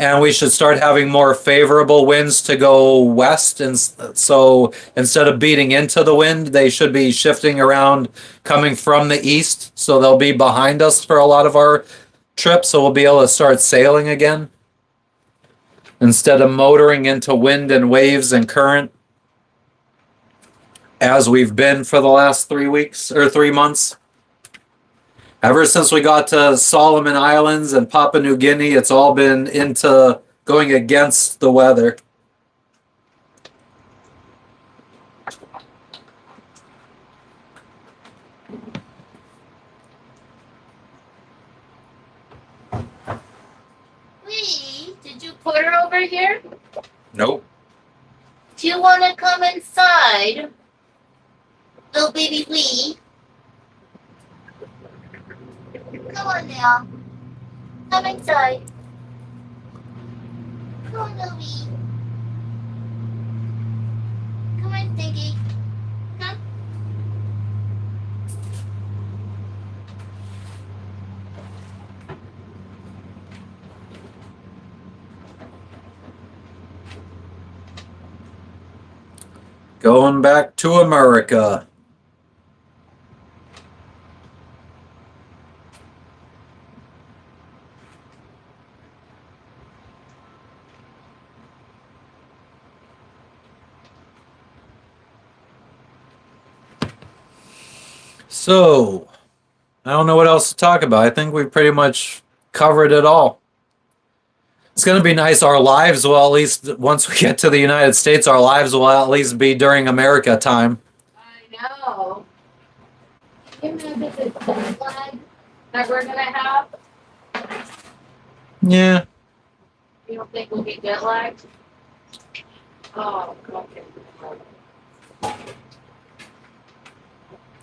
And we should start having more favorable winds to go west. And so instead of beating into the wind, they should be shifting around coming from the east. So they'll be behind us for a lot of our trips. So we'll be able to start sailing again instead of motoring into wind and waves and current as we've been for the last 3 weeks or 3 months. Ever since we got to Solomon Islands and Papua New Guinea, it's all been into going against the weather. Lee, did you put her over here? Nope. Do you want to come inside? Little baby Lee. Come on now. Come inside. Come on, Louie. Come on, Stinky. Come. Going back to America. So, I don't know what else to talk about. I think we pretty much covered it all. It's going to be nice. Our lives will, at least once we get to the United States, our lives will at least be during America time. I know. Can you imagine the jet lag that we're gonna have? Yeah. You don't think we'll get jet lagged? Oh, okay.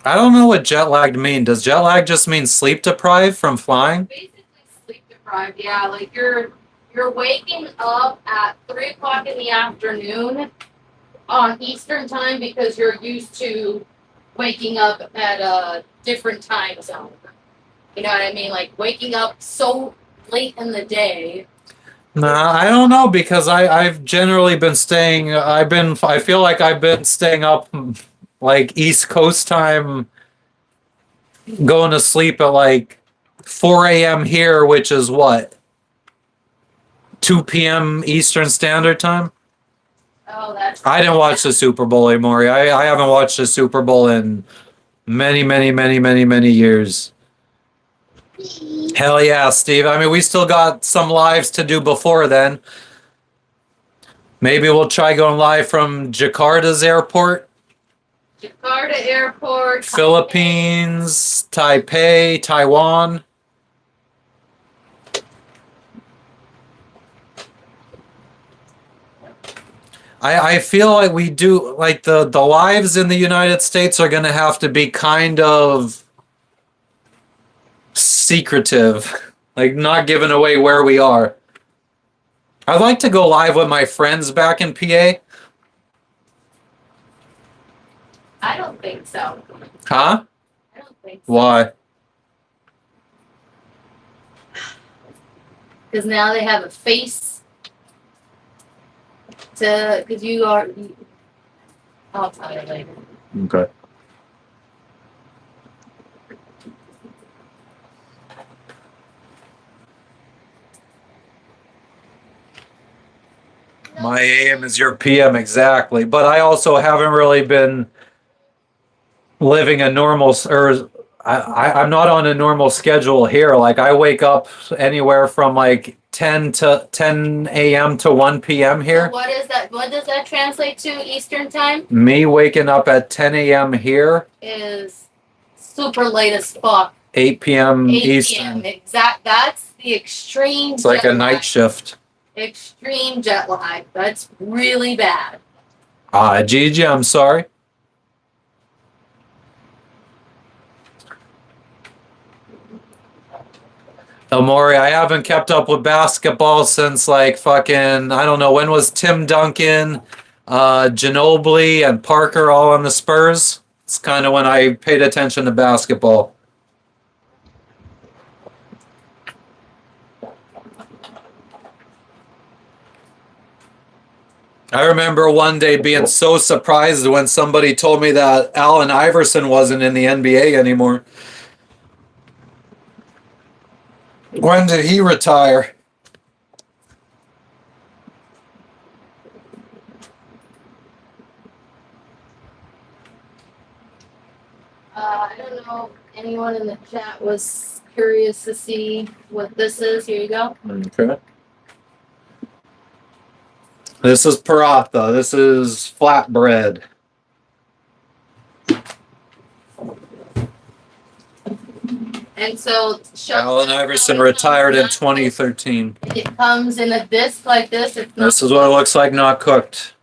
I don't know what jet lagged mean. Does jet lag just mean sleep deprived from flying? Basically sleep deprived, yeah. Like you're waking up at 3 o'clock in the afternoon on Eastern time because you're used to waking up at a different time zone. You know what I mean? Like waking up so late in the day. Nah, I don't know because I've generally been staying. I feel like I've been staying up like East Coast time, going to sleep at like 4 a.m. here, which is what, 2 p.m. Eastern Standard Time. Oh, that's. I didn't watch the Super Bowl anymore. I haven't watched the Super Bowl in many years. Hell yeah, Steve. I mean, we still got some lives to do before then. Maybe we'll try going live from Jakarta's airport. Jakarta Airport. Philippines, Taipei, Taiwan. I feel like we do, like the lives in the United States are going to have to be kind of secretive, like not giving away where we are. I'd like to go live with my friends back in PA. I don't think so. Huh? I don't think so. Why? Because now they have a face to, because you are, I'll tell you later. Okay. My AM is your PM exactly, but I also haven't really been living a normal, or I'm not on a normal schedule here. Like I wake up anywhere from like 10 a.m. to 1 p.m. here. So what is that? What does that translate to Eastern time? Me waking up at 10 a.m. here Is super late as fuck. 8 p.m. 8 Eastern. p.m. Exact. That's the extreme. It's like jet a night lag. shift. Extreme jet lag. That's really bad. Gigi, I'm sorry. Amori, I haven't kept up with basketball since like fucking, I don't know, when was Tim Duncan, Ginobili, and Parker all on the Spurs? It's kind of when I paid attention to basketball. I remember one day being so surprised when somebody told me that Allen Iverson wasn't in the NBA anymore. When did he retire? I don't know if anyone in the chat was curious to see what this is. Here you go. Okay. This is paratha. This is flatbread. And so Allen Iverson retired in 2013. It comes in a disc like this. It's not, This is what it looks like not cooked.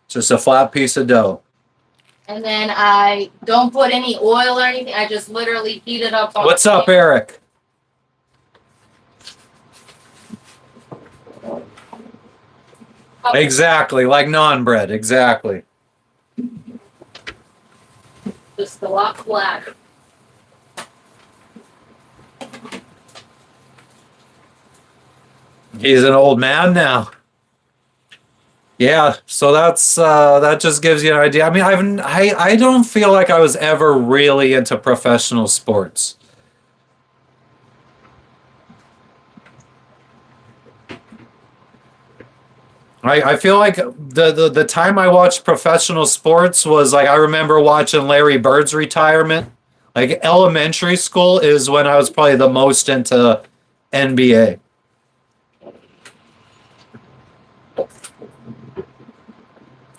Just a flat piece of dough. And then I don't put any oil or anything. I just literally heat it up. On What's the up, pan. Eric? Exactly, like naan bread. Exactly. Just a lot flat. He's an old man now. Yeah, so that just gives you an idea. I mean, I don't feel like I was ever really into professional sports. I feel like the time I watched professional sports was like I remember watching Larry Bird's retirement. Like elementary school is when I was probably the most into NBA.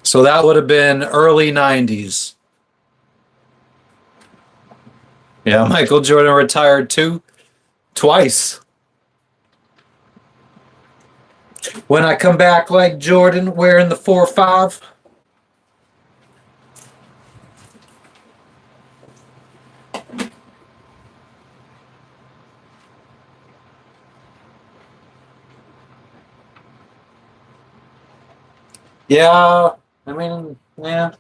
So that would have been early 90s. Yeah, Michael Jordan retired too, twice. When I come back like Jordan wearing the 4-5. Yeah, I mean, yeah.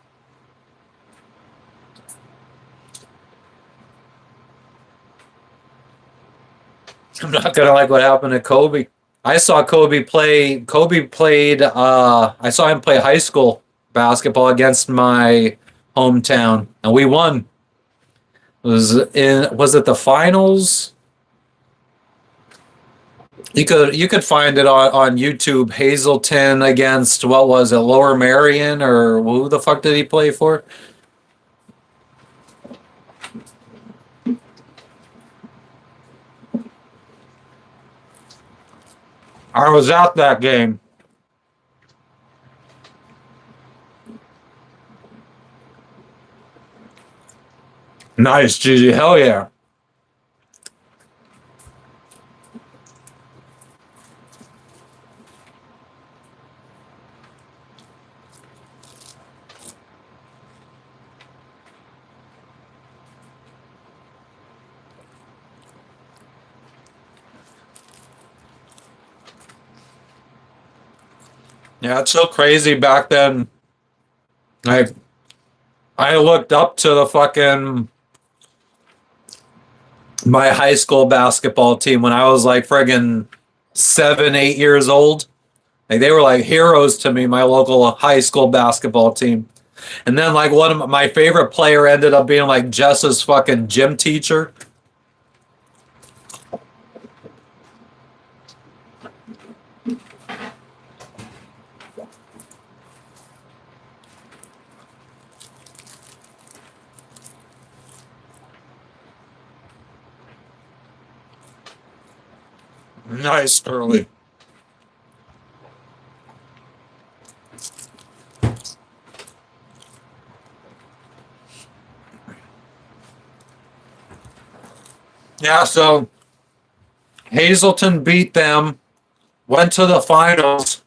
I'm not gonna like what happened to Kobe. I saw Kobe play. Kobe played. I saw him play high school basketball against my hometown, and we won. It was in. Was it the finals? You could find it on YouTube. Hazelton against what was it? Lower Marion or who the fuck did he play for? I was at that game. Nice, Gigi. Hell yeah. Yeah, it's so crazy back then. Like I looked up to the fucking my high school basketball team when I was like friggin' 7, 8 years old. Like they were like heroes to me, my local high school basketball team. And then like one of my favorite player ended up being like Jess's fucking gym teacher. Nice, Curly. Yeah, so Hazelton beat them, went to the finals,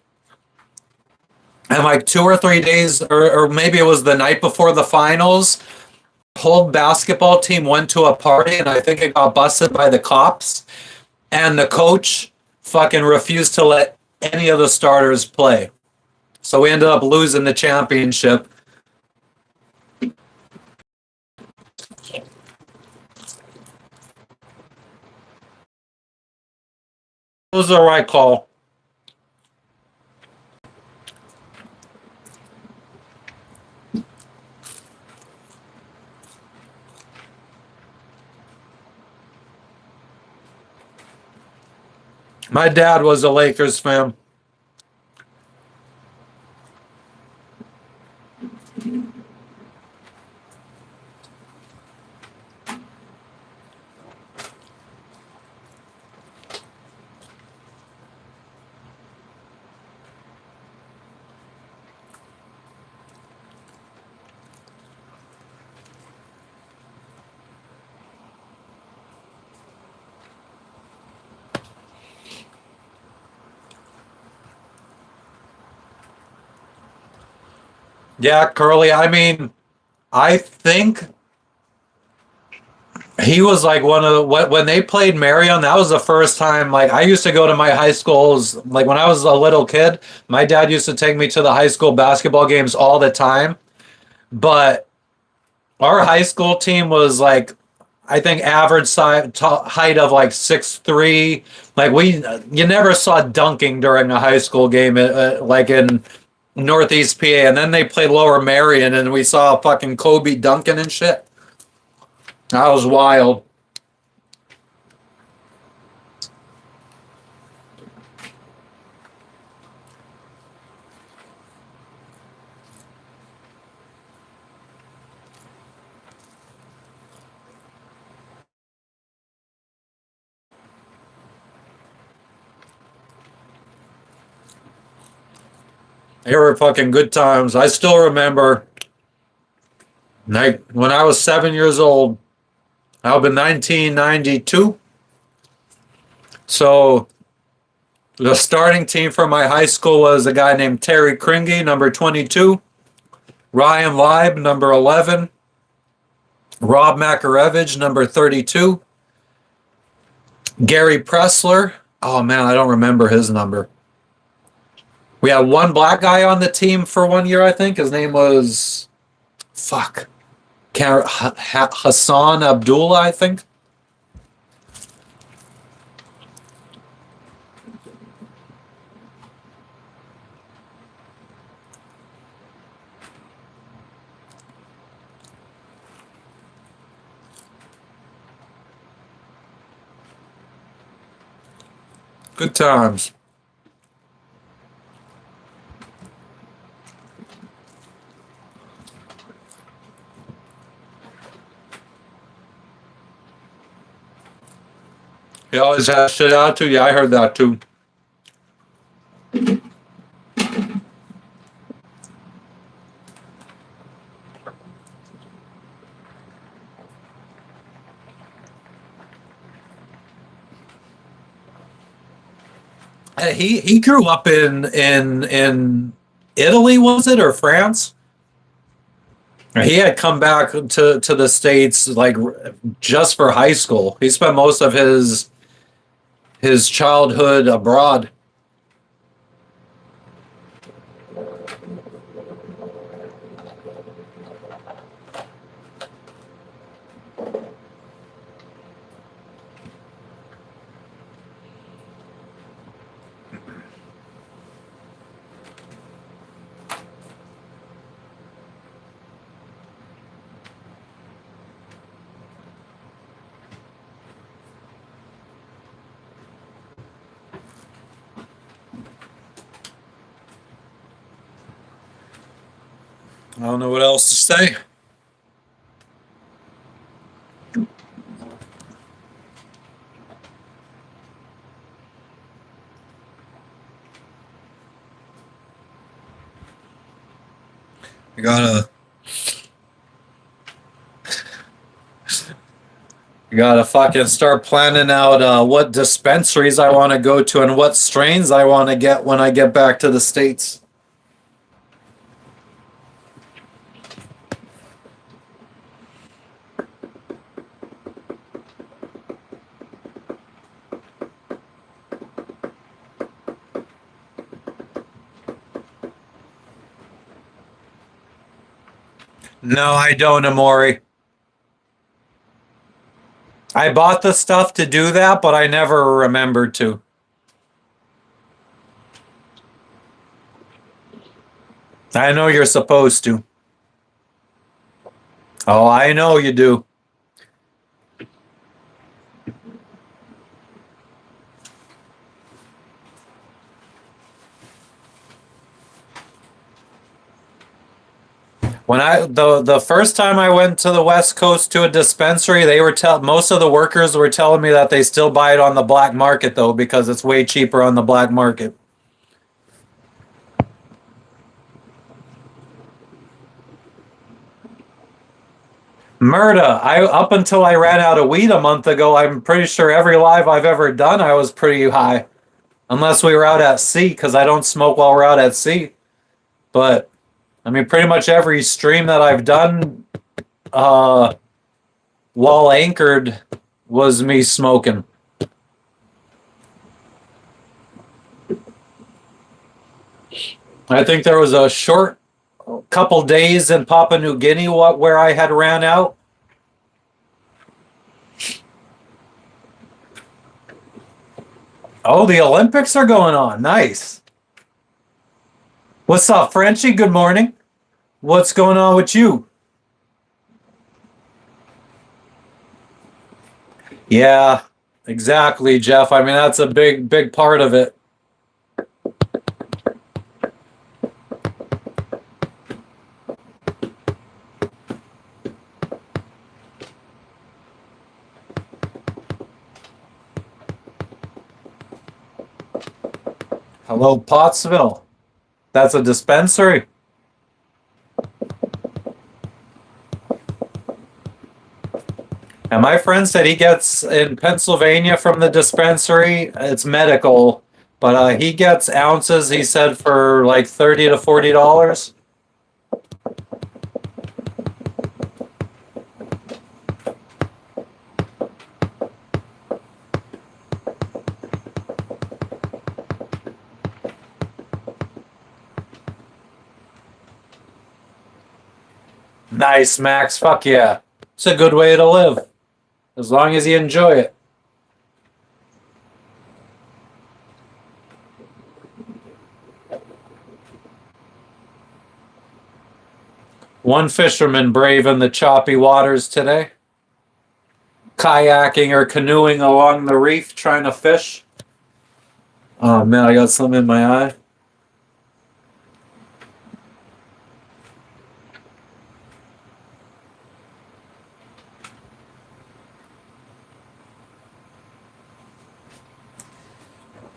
and like 2 or 3 days, or maybe it was the night before the finals, whole basketball team went to a party, and I think it got busted by the cops, and the coach fucking refused to let any of the starters play. So we ended up losing the championship. It was the right call. My dad was a Lakers fan. Yeah, Curly. I mean, I think he was like one of the when they played Marion. That was the first time. Like I used to go to my high schools. Like when I was a little kid, my dad used to take me to the high school basketball games all the time. But our high school team was like, I think average size height of like 6'3". Like you never saw dunking during a high school game, like in Northeast PA. And then they played Lower Marion, and we saw fucking Kobe dunking and shit. That was wild. They were fucking good times. I still remember, like, when I was 7 years old, that would be 1992. So the starting team for my high school was a guy named Terry Kringy, number 22, Ryan Leib, number 11, Rob Makarevich, number 32, Gary Pressler. Oh man, I don't remember his number. We had one black guy on the team for 1 year, I think. His name was Hassan Abdullah, I think. Good times. He always has shit out too. Yeah, I heard that too. He grew up in Italy, was it, or France? He had come back to the States like just for high school. He spent most of his childhood abroad. I don't know what else to say. You gotta fucking start planning out what dispensaries I want to go to and what strains I want to get when I get back to the States. No, I don't, Amori. I bought the stuff to do that, but I never remembered to. I know you're supposed to. Oh, I know you do. When the first time I went to the West Coast to a dispensary, they were most of the workers were telling me that they still buy it on the black market though because it's way cheaper on the black market. Murda, up until I ran out of weed a month ago, I'm pretty sure every live I've ever done I was pretty high. Unless we were out at sea, because I don't smoke while we're out at sea. But I mean, pretty much every stream that I've done, while anchored was me smoking. I think there was a short couple days in Papua New Guinea where I had ran out. Oh, the Olympics are going on. Nice. What's up, Frenchie? Good morning. What's going on with you? Yeah, exactly, Jeff. I mean, that's a big part of it. Hello, Pottsville. That's a dispensary. And my friend said he gets in Pennsylvania from the dispensary. It's medical, but he gets ounces. He said for like $30 to $40. Nice, Max. Fuck yeah. It's a good way to live. As long as you enjoy it. One fisherman braving the choppy waters today. Kayaking or canoeing along the reef trying to fish. Oh man, I got something in my eye.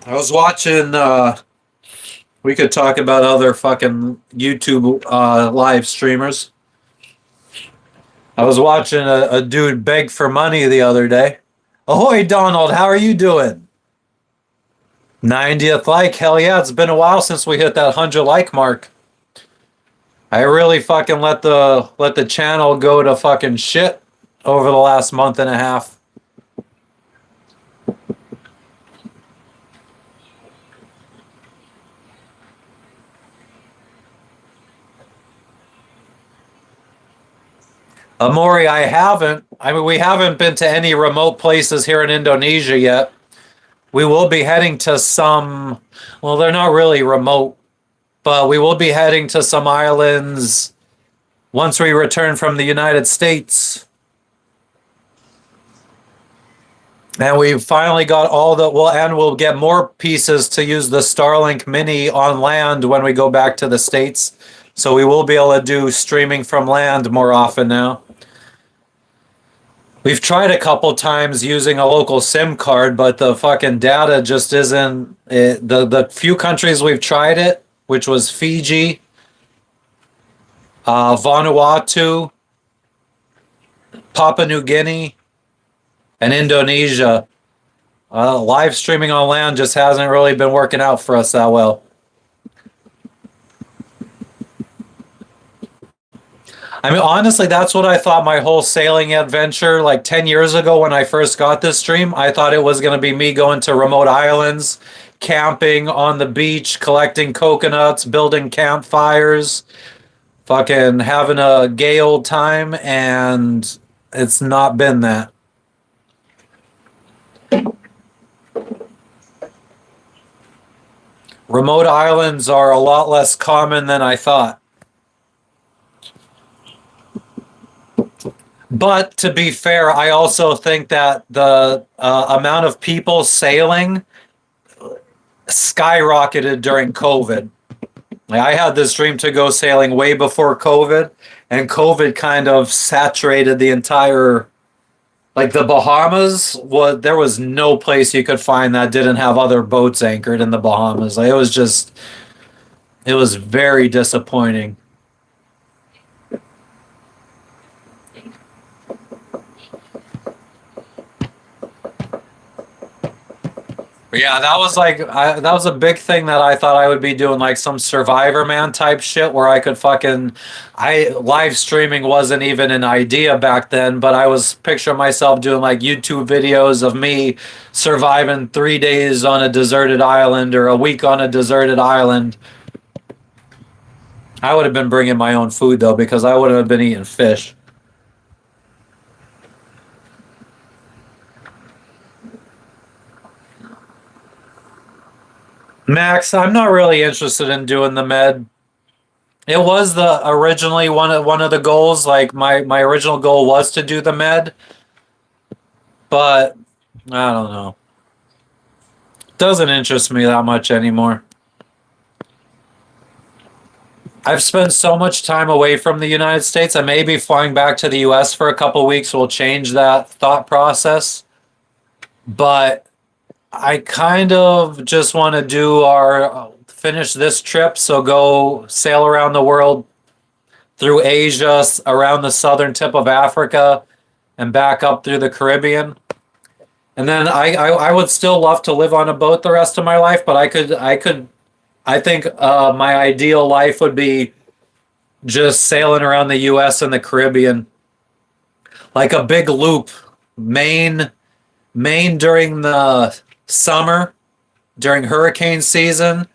I was watching, we could talk about other fucking YouTube live streamers. I was watching a dude beg for money the other day. Ahoy, Donald, how are you doing? 90th like, hell yeah, it's been a while since we hit that 100 like mark. I really fucking let the channel go to fucking shit over the last month and a half. Amori, I haven't. I mean, we haven't been to any remote places here in Indonesia yet. We will be heading to some, well, they're not really remote, but we will be heading to some islands once we return from the United States. And we finally got all the, well, and we'll get more pieces to use the Starlink Mini on land when we go back to the States. So we will be able to do streaming from land more often now. We've tried a couple times using a local SIM card, but the fucking data just isn't. The few countries we've tried it, which was Fiji, Vanuatu, Papua New Guinea, and Indonesia, live streaming on land just hasn't really been working out for us that well. I mean, honestly, that's what I thought my whole sailing adventure, like 10 years ago when I first got this stream, I thought it was going to be me going to remote islands, camping on the beach, collecting coconuts, building campfires, fucking having a gay old time, and it's not been that. Remote islands are a lot less common than I thought. But to be fair, I also think that the amount of people sailing skyrocketed during COVID. Like, I had this dream to go sailing way before COVID, and COVID kind of saturated the entire, like the Bahamas. There was no place you could find that didn't have other boats anchored in the Bahamas. Like, it was very disappointing. Yeah, that was like that was a big thing that I thought I would be doing, like some Survivor Man type shit where I could fucking I live streaming wasn't even an idea back then, but I was picturing myself doing like YouTube videos of me surviving 3 days on a deserted island or a week on a deserted island. I would have been bringing my own food though because I would have been eating fish. Max, I'm not really interested in doing the med. It was the originally one of the goals. Like my original goal was to do the med, but I don't know. Doesn't interest me that much anymore. I've spent so much time away from the United States, and maybe flying back to the US for a couple weeks will change that thought process. But I kind of just want to do our finish this trip, so go sail around the world through Asia, around the southern tip of Africa, and back up through the Caribbean. And then I would still love to live on a boat the rest of my life, but I think my ideal life would be just sailing around the U.S. and the Caribbean, like a big loop, Maine during the summer, during hurricane season,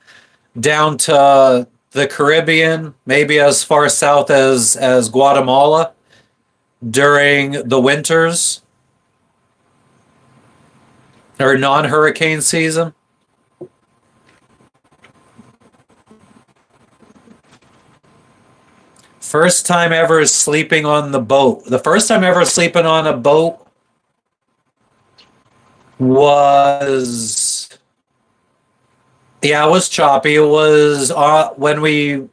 down to the Caribbean, maybe as far south as Guatemala during the winters or non-hurricane season. First time ever sleeping on the boat. The first time ever sleeping on a boat was, yeah, it was choppy. It was when we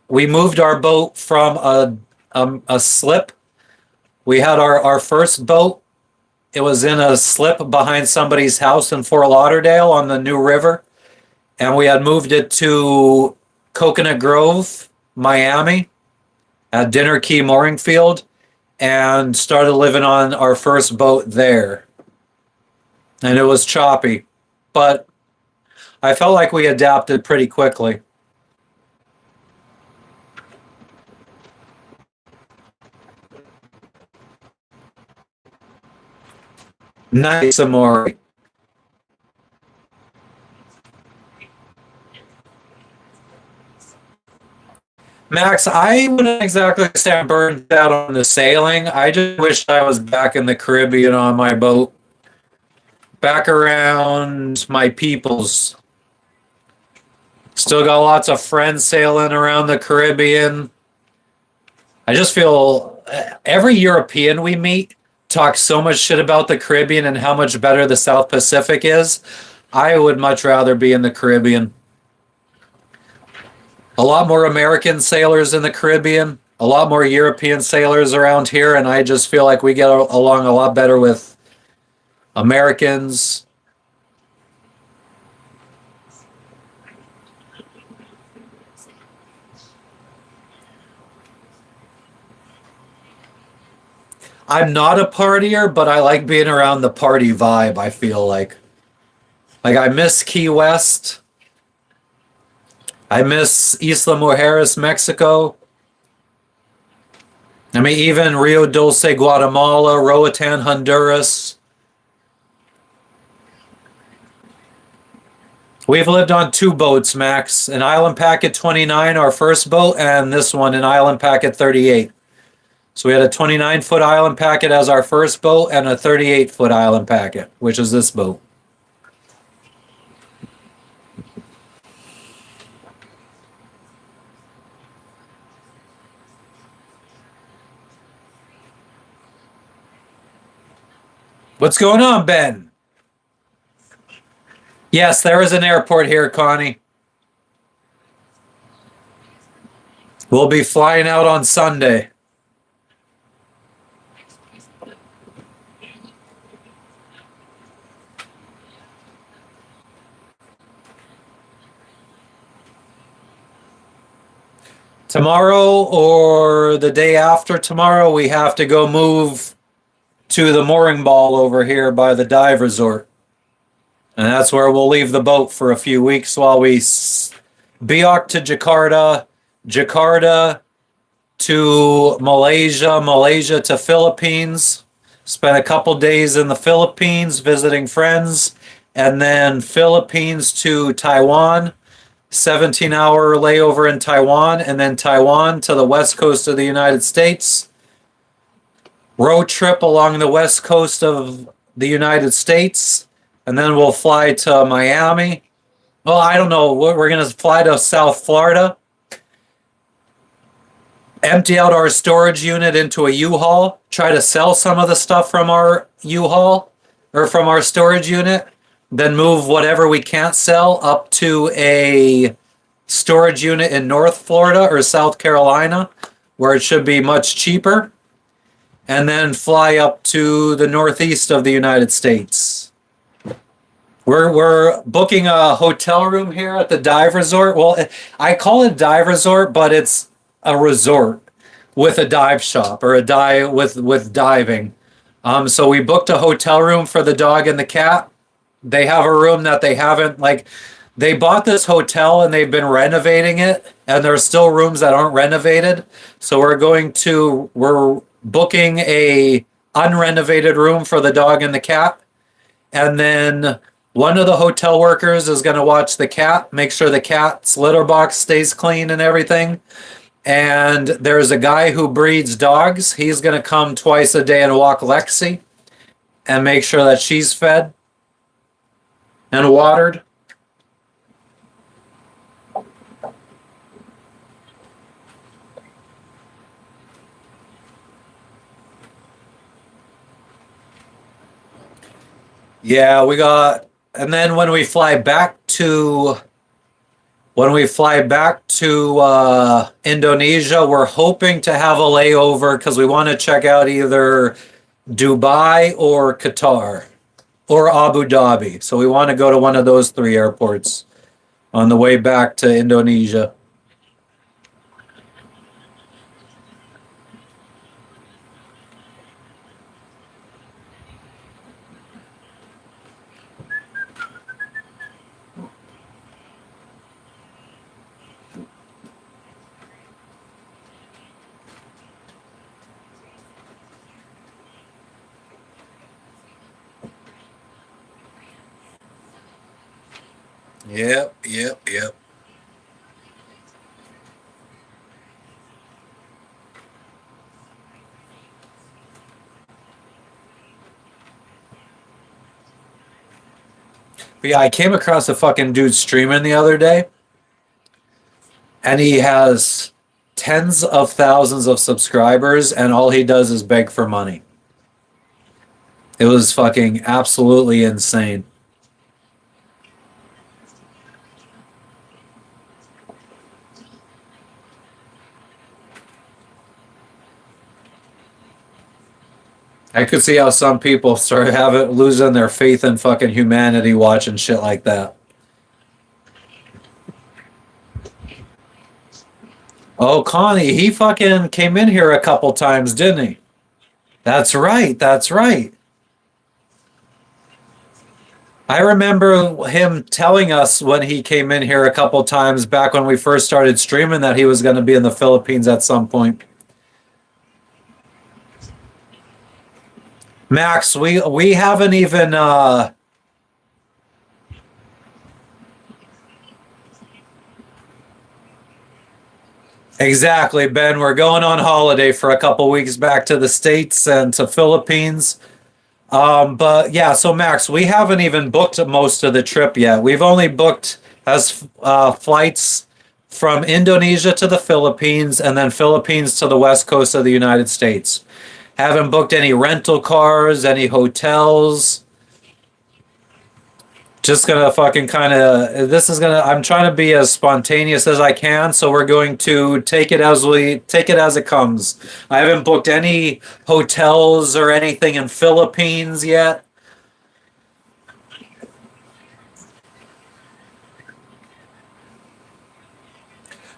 moved our boat from a slip. We had our first boat. It was in a slip behind somebody's house in Fort Lauderdale on the New River, and we had moved it to Coconut Grove, Miami, at Dinner Key Mooring Field, and started living on our first boat there. And it was choppy, but I felt like we adapted pretty quickly. Nice, Amori. Max, I wouldn't exactly say I'm burned out on the sailing. I just wish I was back in the Caribbean on my boat, back around my peoples. Still got lots of friends sailing around the Caribbean. I just feel every European we meet talks so much shit about the Caribbean and how much better the South Pacific is. I would much rather be in the Caribbean. A lot more American sailors in the Caribbean, a lot more European sailors around here, and I just feel like we get along a lot better with Americans. I'm not a partier, but I like being around the party vibe, I feel like. Like, I miss Key West. I miss Isla Mujeres, Mexico. I mean, even Rio Dulce, Guatemala, Roatan, Honduras. We've lived on two boats, Max. An Island Packet 29, our first boat, and this one, an Island Packet 38. So we had a 29-foot Island Packet as our first boat and a 38-foot Island Packet, which is this boat. What's going on, Ben? Yes, there is an airport here, Connie. We'll be flying out on Sunday. Tomorrow or the day after tomorrow, we have to go move to the mooring ball over here by the dive resort. And that's where we'll leave the boat for a few weeks while we Biak to Jakarta, Jakarta to Malaysia, Malaysia to Philippines. Spent a couple days in the Philippines visiting friends, and then Philippines to Taiwan, 17-hour layover in Taiwan, and then Taiwan to the west coast of the United States. Road trip along the west coast of the United States, and then we'll fly to Miami. Well, I don't know. We're going to fly to South Florida, empty out our storage unit into a U-Haul, try to sell some of the stuff from our U-Haul or from our storage unit, then move whatever we can't sell up to a storage unit in North Florida or South Carolina, where it should be much cheaper, and then fly up to the northeast of the United States. We're booking a hotel room here at the dive resort. Well, I call it dive resort, but it's a resort with a dive shop or a dive with diving. So we booked a hotel room for the dog and the cat. They have a room that they haven't, like, they bought this hotel and they've been renovating it, and there's still rooms that aren't renovated. So we're booking a unrenovated room for the dog and the cat, and then one of the hotel workers is going to watch the cat, make sure the cat's litter box stays clean and everything. And there's a guy who breeds dogs. He's going to come twice a day and walk Lexi and make sure that she's fed and watered. Yeah, and then when we fly back to Indonesia, we're hoping to have a layover because we want to check out either Dubai or Qatar or Abu Dhabi. So we want to go to one of those three airports on the way back to Indonesia. Yep. But yeah, I came across a fucking dude streaming the other day, and he has tens of thousands of subscribers, and all he does is beg for money. It was fucking absolutely insane. I could see how some people start losing their faith in fucking humanity watching shit like that. Oh, Connie, he fucking came in here a couple times, didn't he? That's right. I remember him telling us when he came in here a couple times back when we first started streaming that he was going to be in the Philippines at some point. Max, we haven't even exactly, Ben. We're going on holiday for a couple weeks back to the States and to Philippines. But yeah, so Max, we haven't even booked most of the trip yet. We've only booked as flights from Indonesia to the Philippines and then Philippines to the west coast of the United States. Haven't booked any rental cars, any hotels. Just gonna fucking I'm trying to be as spontaneous as I can, so we're going to take it as it comes. I haven't booked any hotels or anything in Philippines yet.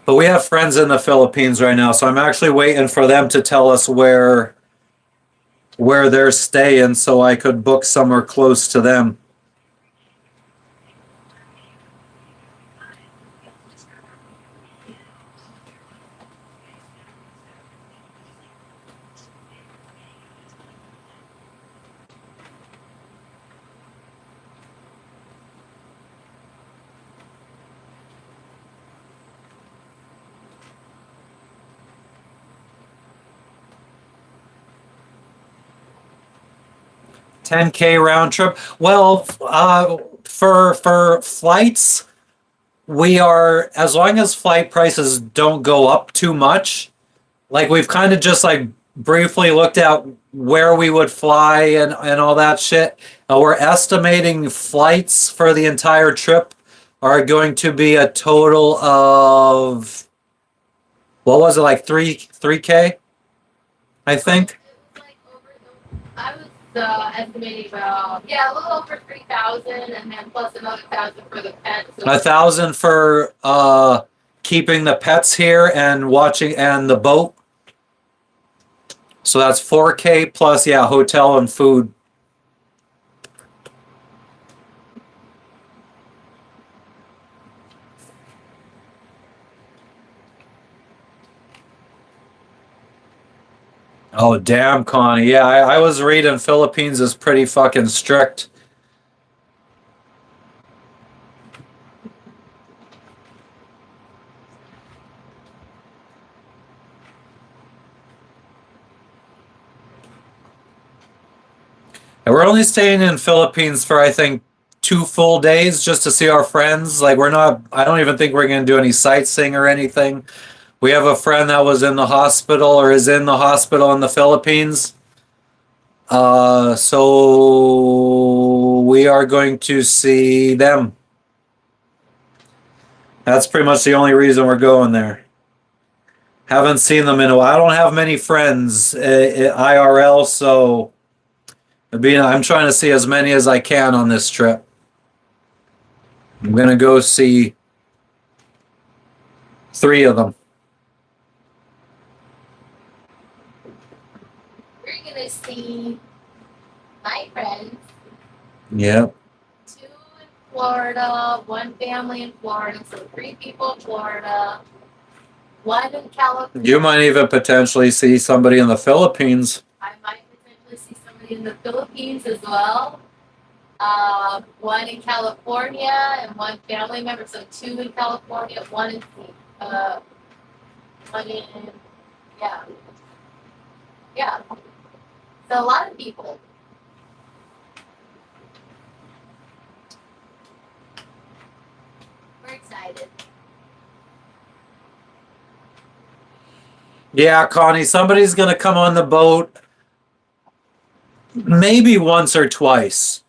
But we have friends in the Philippines right now, so I'm actually waiting for them to tell us where they're staying so I could book somewhere close to them. 10K round trip. Well, for flights, we are, as long as flight prices don't go up too much. Like we've kind of just like briefly looked at where we would fly and all that shit. We're estimating flights for the entire trip are going to be a total of, what was it, like 3K, I think. It was like over the, I was estimating about, a little over 3,000 and then plus another 1,000 for the pets. So 1,000 for keeping the pets here and watching and the boat. So that's 4K plus, yeah, hotel and food. Oh, damn, Connie. Yeah, I was reading Philippines is pretty fucking strict. And we're only staying in Philippines for, I think, 2 full days just to see our friends. Like, I don't even think we're going to do any sightseeing or anything. We have a friend that was in the hospital or is in the hospital in the Philippines. So we are going to see them. That's pretty much the only reason we're going there. Haven't seen them in a while. I don't have many friends IRL, so I'm trying to see as many as I can on this trip. I'm going to go see 3 of them. we're gonna see my friends, Yep. 2 in Florida, 1 family in Florida, so 3 people in Florida, 1 in California. You might even potentially see somebody in the Philippines. I might potentially see somebody in the Philippines as well. 1 in California and 1 family member, so 2 in California, 1 in yeah. So a lot of people. We're excited. Yeah, Connie, somebody's going to come on the boat maybe once or twice.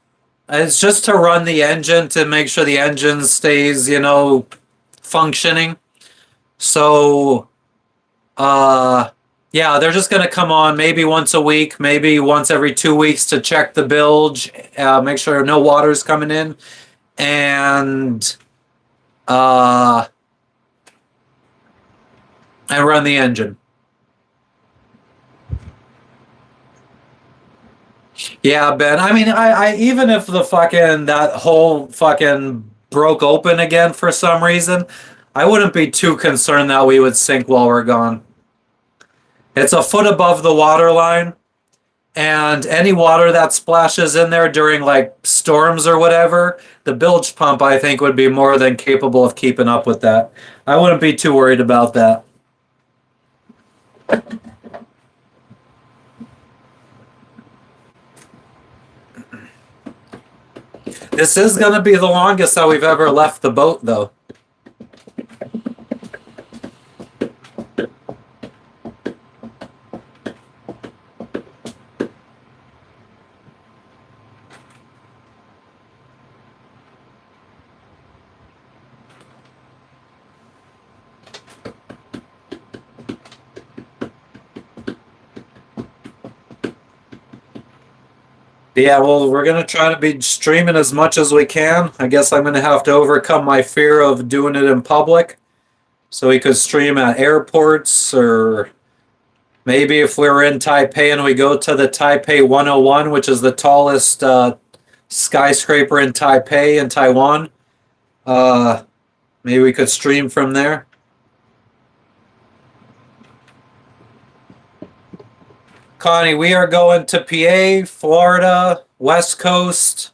It's just to run the engine to make sure the engine stays, functioning. So, yeah, they're just going to come on maybe once a week, maybe once every 2 weeks to check the bilge, make sure no water's coming in, and run the engine. Yeah, Ben. I mean, I even if that whole fucking broke open again for some reason, I wouldn't be too concerned that we would sink while we're gone. It's a foot above the water line, and any water that splashes in there during like storms or whatever, the bilge pump I think would be more than capable of keeping up with that. I wouldn't be too worried about that. This is going to be the longest that we've ever left the boat, though. Yeah, well, we're going to try to be streaming as much as we can. I guess I'm going to have to overcome my fear of doing it in public. So we could stream at airports, or maybe if we're in Taipei and we go to the Taipei 101, which is the tallest skyscraper in Taipei in Taiwan, maybe we could stream from there. Connie, we are going to PA, Florida, West Coast,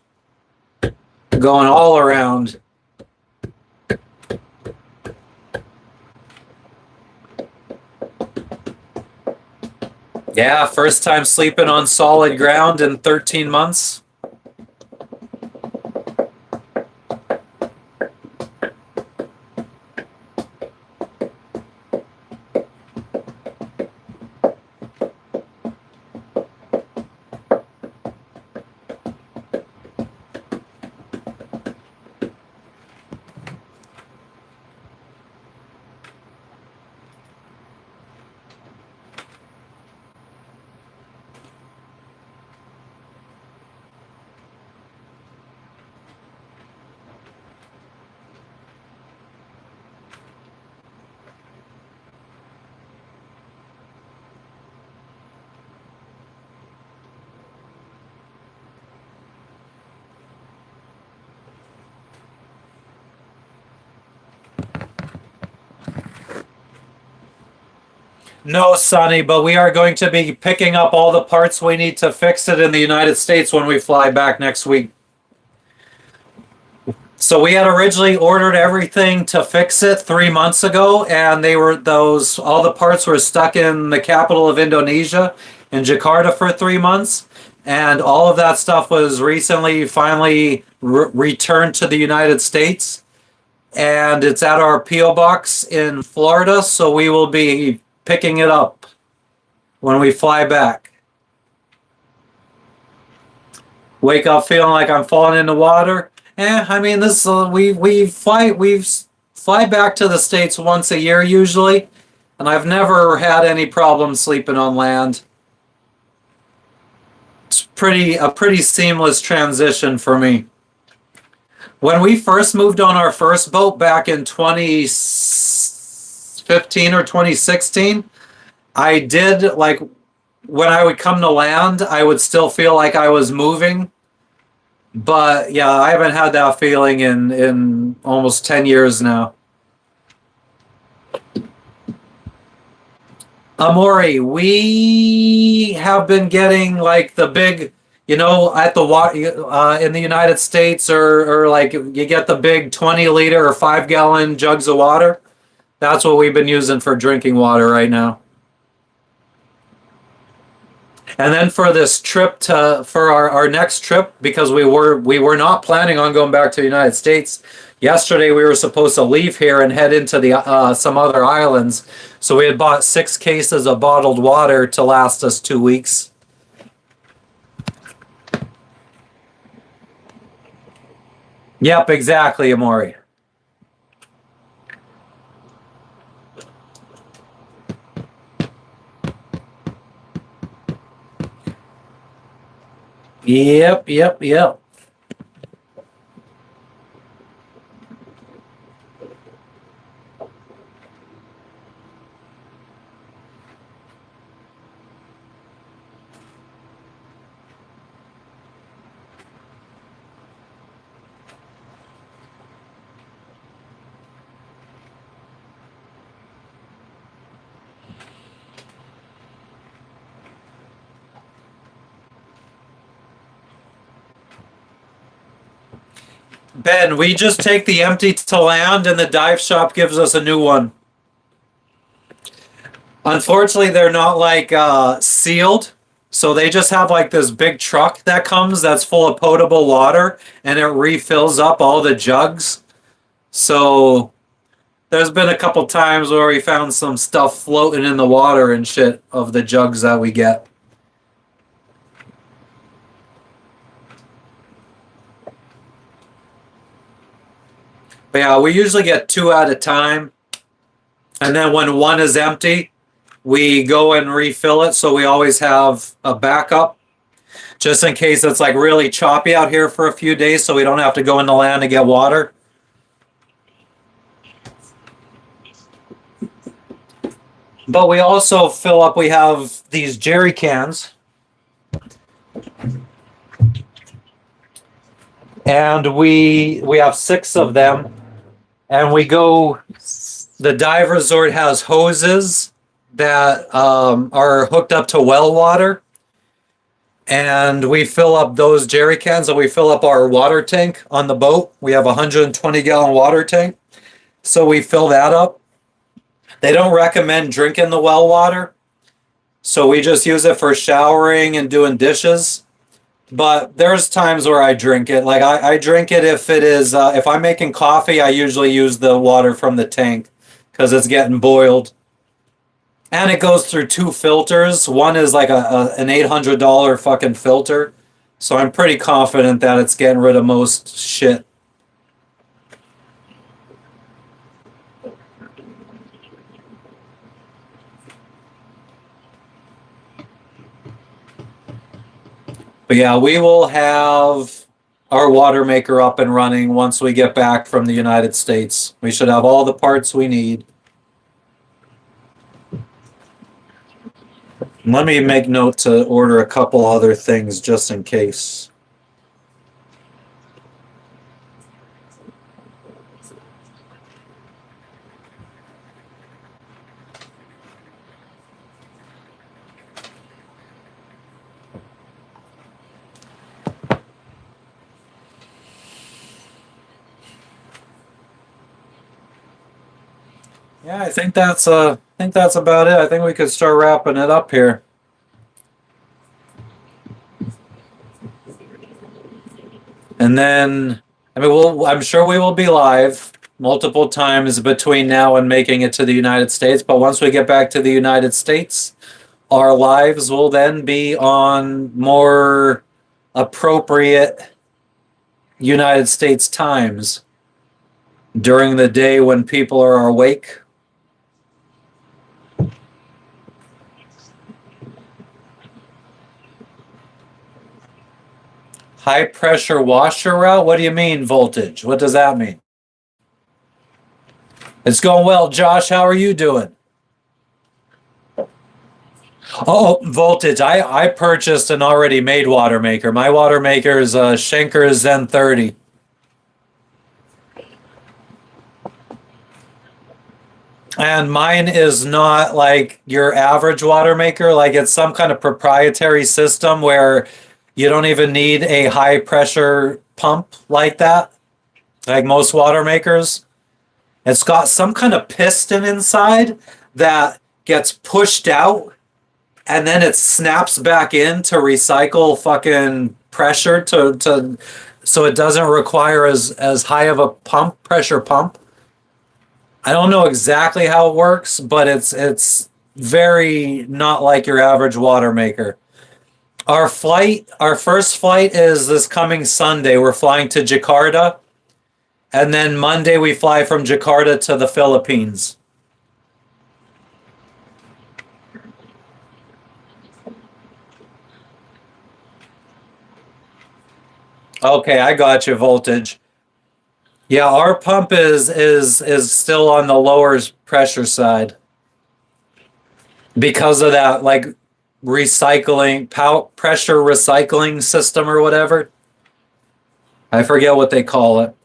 going all around. Yeah, first time sleeping on solid ground in 13 months. No, Sonny, but we are going to be picking up all the parts we need to fix it in the United States when we fly back next week. So we had originally ordered everything to fix it 3 months ago, and all the parts were stuck in the capital of Indonesia, in Jakarta, for 3 months, and all of that stuff was recently finally returned to the United States, and it's at our PO box in Florida, so we will be picking it up when we fly back. Wake up feeling like I'm falling in the water. I mean, this we fly back to the States once a year usually, and I've never had any problem sleeping on land. It's a pretty seamless transition for me. When we first moved on our first boat back in 2015 or 2016, I did, like, when I would come to land, I would still feel like I was moving. But yeah, I haven't had that feeling in almost 10 years now. Amori, we have been getting like the big, at the in the United States, or like you get the big 20-liter or 5-gallon jugs of water. That's what we've been using for drinking water right now. And then for this trip for our next trip, because we were not planning on going back to the United States. Yesterday we were supposed to leave here and head into the some other islands. So we had bought 6 cases of bottled water to last us 2 weeks. Yep, exactly, Amori. Yep. Ben, we just take the empty to land and the dive shop gives us a new one. Unfortunately, they're not like sealed. So they just have like this big truck that comes that's full of potable water and it refills up all the jugs. So there's been a couple times where we found some stuff floating in the water and shit of the jugs that we get. But yeah, we usually get 2 at a time. And then when one is empty, we go and refill it. So we always have a backup just in case it's like really choppy out here for a few days so we don't have to go into land to get water. But we also fill up, we have these jerry cans. And we have 6 of them. And we go, the dive resort has hoses that are hooked up to well water. And we fill up those jerry cans and we fill up our water tank on the boat. We have a 120-gallon water tank. So we fill that up. They don't recommend drinking the well water. So we just use it for showering and doing dishes. But there's times where I drink it. Like I drink it if it is if I'm making coffee, I usually use the water from the tank because it's getting boiled. And it goes through two filters. One is like an $800 fucking filter. So I'm pretty confident that it's getting rid of most shit. But yeah, we will have our water maker up and running once we get back from the United States. We should have all the parts we need. Let me make note to order a couple other things just in case. Yeah, I think that's about it. I think we could start wrapping it up here. And then, I mean, I'm sure we will be live multiple times between now and making it to the United States. But once we get back to the United States, our lives will then be on more appropriate United States times during the day when people are awake. High pressure washer route? What do you mean voltage? What does that mean? It's going well. Josh, how are you doing? Oh, voltage. I purchased an already made water maker. My water maker is a Schenker Zen 30. And mine is not like your average water maker. Like it's some kind of proprietary system where you don't even need a high pressure pump like that, like most water makers. It's got some kind of piston inside that gets pushed out and then it snaps back in to recycle fucking pressure to so it doesn't require as high of a pressure pump. I don't know exactly how it works, but it's very not like your average water maker. Our first flight is this coming Sunday. We're flying to Jakarta. And then Monday we fly from Jakarta to the Philippines. Okay, I got you, voltage. Yeah, our pump is still on the lower pressure side. Because of that, like recycling pressure recycling system or whatever. I forget what they call it.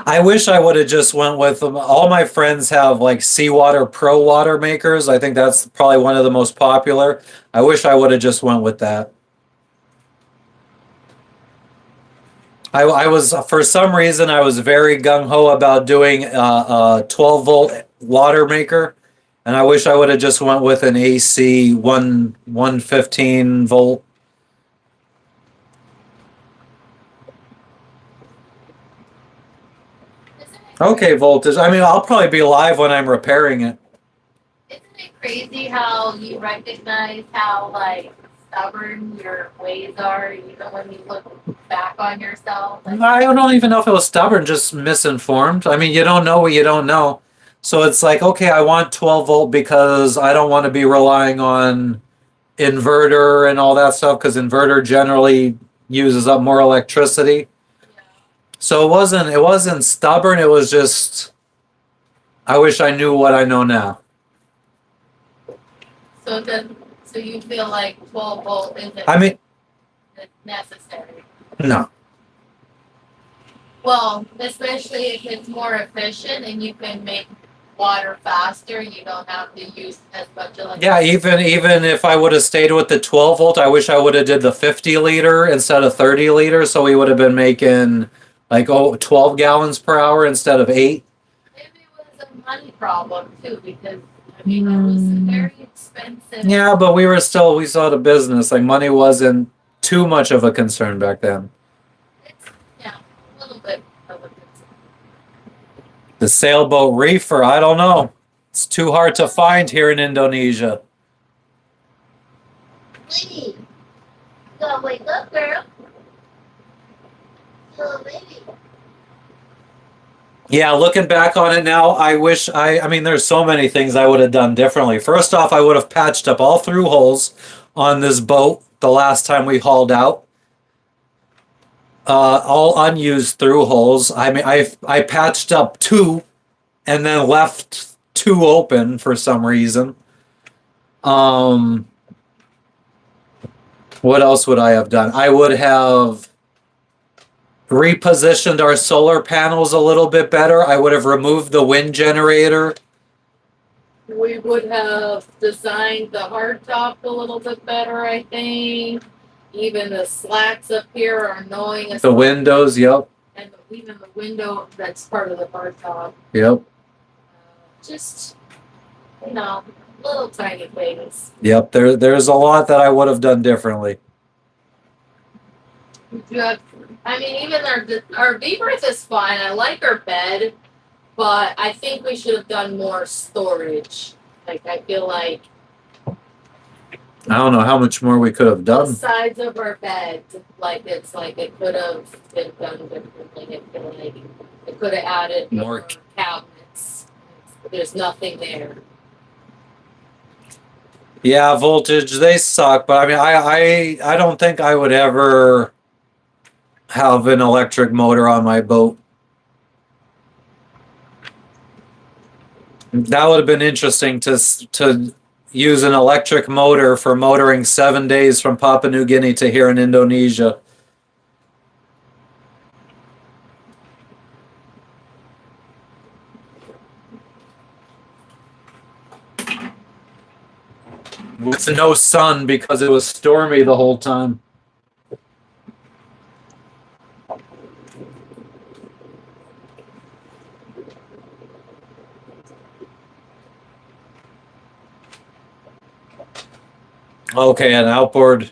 I wish I would have just went with them. All my friends have like Seawater Pro water makers. I think that's probably one of the most popular. I wish I would have just went with that. I was, for some reason, I was very gung-ho about doing a 12-volt water maker, and I wish I would have just went with an AC 115 volt. Okay, voltage. I mean, I'll probably be live when I'm repairing it. Isn't it crazy how you recognize how like stubborn your ways are, even when you look back on yourself? Like, I don't even know if it was stubborn, just misinformed. I mean, you don't know what you don't know. So it's like, okay, I want 12 volt because I don't want to be relying on inverter and all that stuff because inverter generally uses up more electricity. So it wasn't stubborn, it was just I wish I knew what I know now. so you feel like 12 volt isn't I mean, necessary. no. Well, especially if it's more efficient and you can make water faster, you don't have to use as much electricity. Yeah, even if I would have stayed with the 12 volt, I wish I would have did the 50 liter instead of 30 liters, so we would have been making like 12 gallons per hour instead of 8. If it was a money problem too, because I mean it was very expensive. Yeah, but we saw the business. Like money wasn't too much of a concern back then. It's, yeah, a little bit of a concern. The sailboat reefer, I don't know. It's too hard to find here in Indonesia. Lady, you gotta wake up, girl. Little baby. Yeah, looking back on it now, I mean, there's so many things I would have done differently. First off, I would have patched up all through holes on this boat the last time we hauled out. All unused through holes. I mean, I patched up two and then left two open for some reason. What else would I have done? I would have repositioned our solar panels a little bit better. I would have removed the wind generator. We would have designed the hardtop a little bit better, I think. Even the slats up here are annoying as The windows, yep, and even the window that's part of the hardtop. yep, Just, you know, little tiny things. yep. There's a lot that I would have done differently. You have, I mean, even our V berth is fine. I like our bed, but I think we should have done more storage. Like I feel like I don't know how much more we could have the done. sides of our bed, like it's like it could have been done differently. I feel like it could have added More more cabinets. There's nothing there. Yeah, voltage, they suck, but I mean, I don't think I would ever have an electric motor on my boat. That would have been interesting to use an electric motor for motoring 7 days from Papua New Guinea to here in Indonesia. With no sun because it was stormy the whole time. Okay, an outboard.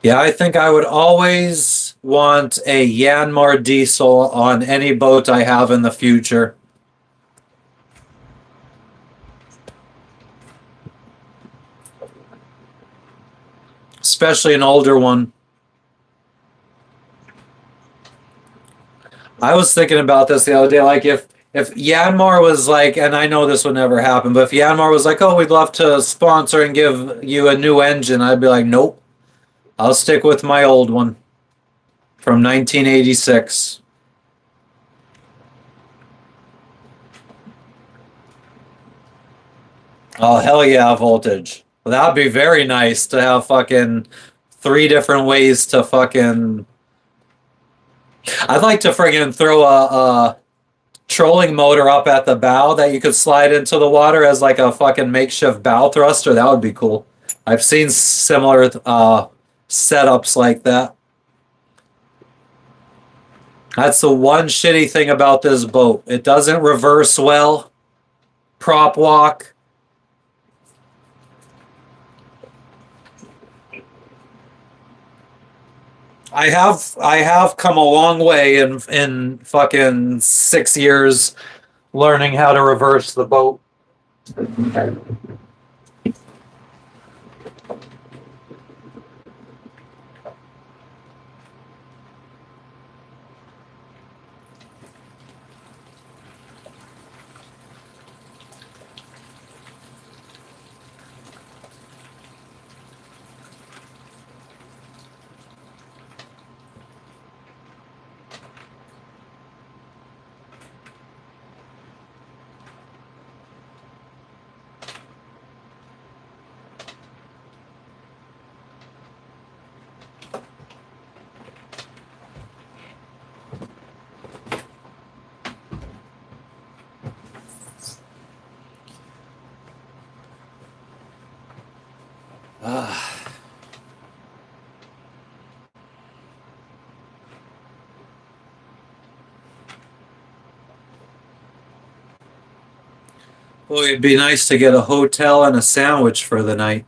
Yeah, I think I would always want a Yanmar diesel on any boat I have in the future. Especially an older one. I was thinking about this the other day, like if Yanmar was like, and I know this would never happen, but if Yanmar was like, oh, we'd love to sponsor and give you a new engine, I'd be like, nope, I'll stick with my old one from 1986. Oh, hell yeah, voltage. Well, that'd be very nice to have fucking 3 different ways to fucking. I'd like to friggin' throw a trolling motor up at the bow that you could slide into the water as like a fucking makeshift bow thruster. That would be cool. I've seen similar setups like that. That's the one shitty thing about this boat. It doesn't reverse well. Prop walk. I have come a long way in fucking 6 years learning how to reverse the boat. Boy, it'd be nice to get a hotel and a sandwich for the night.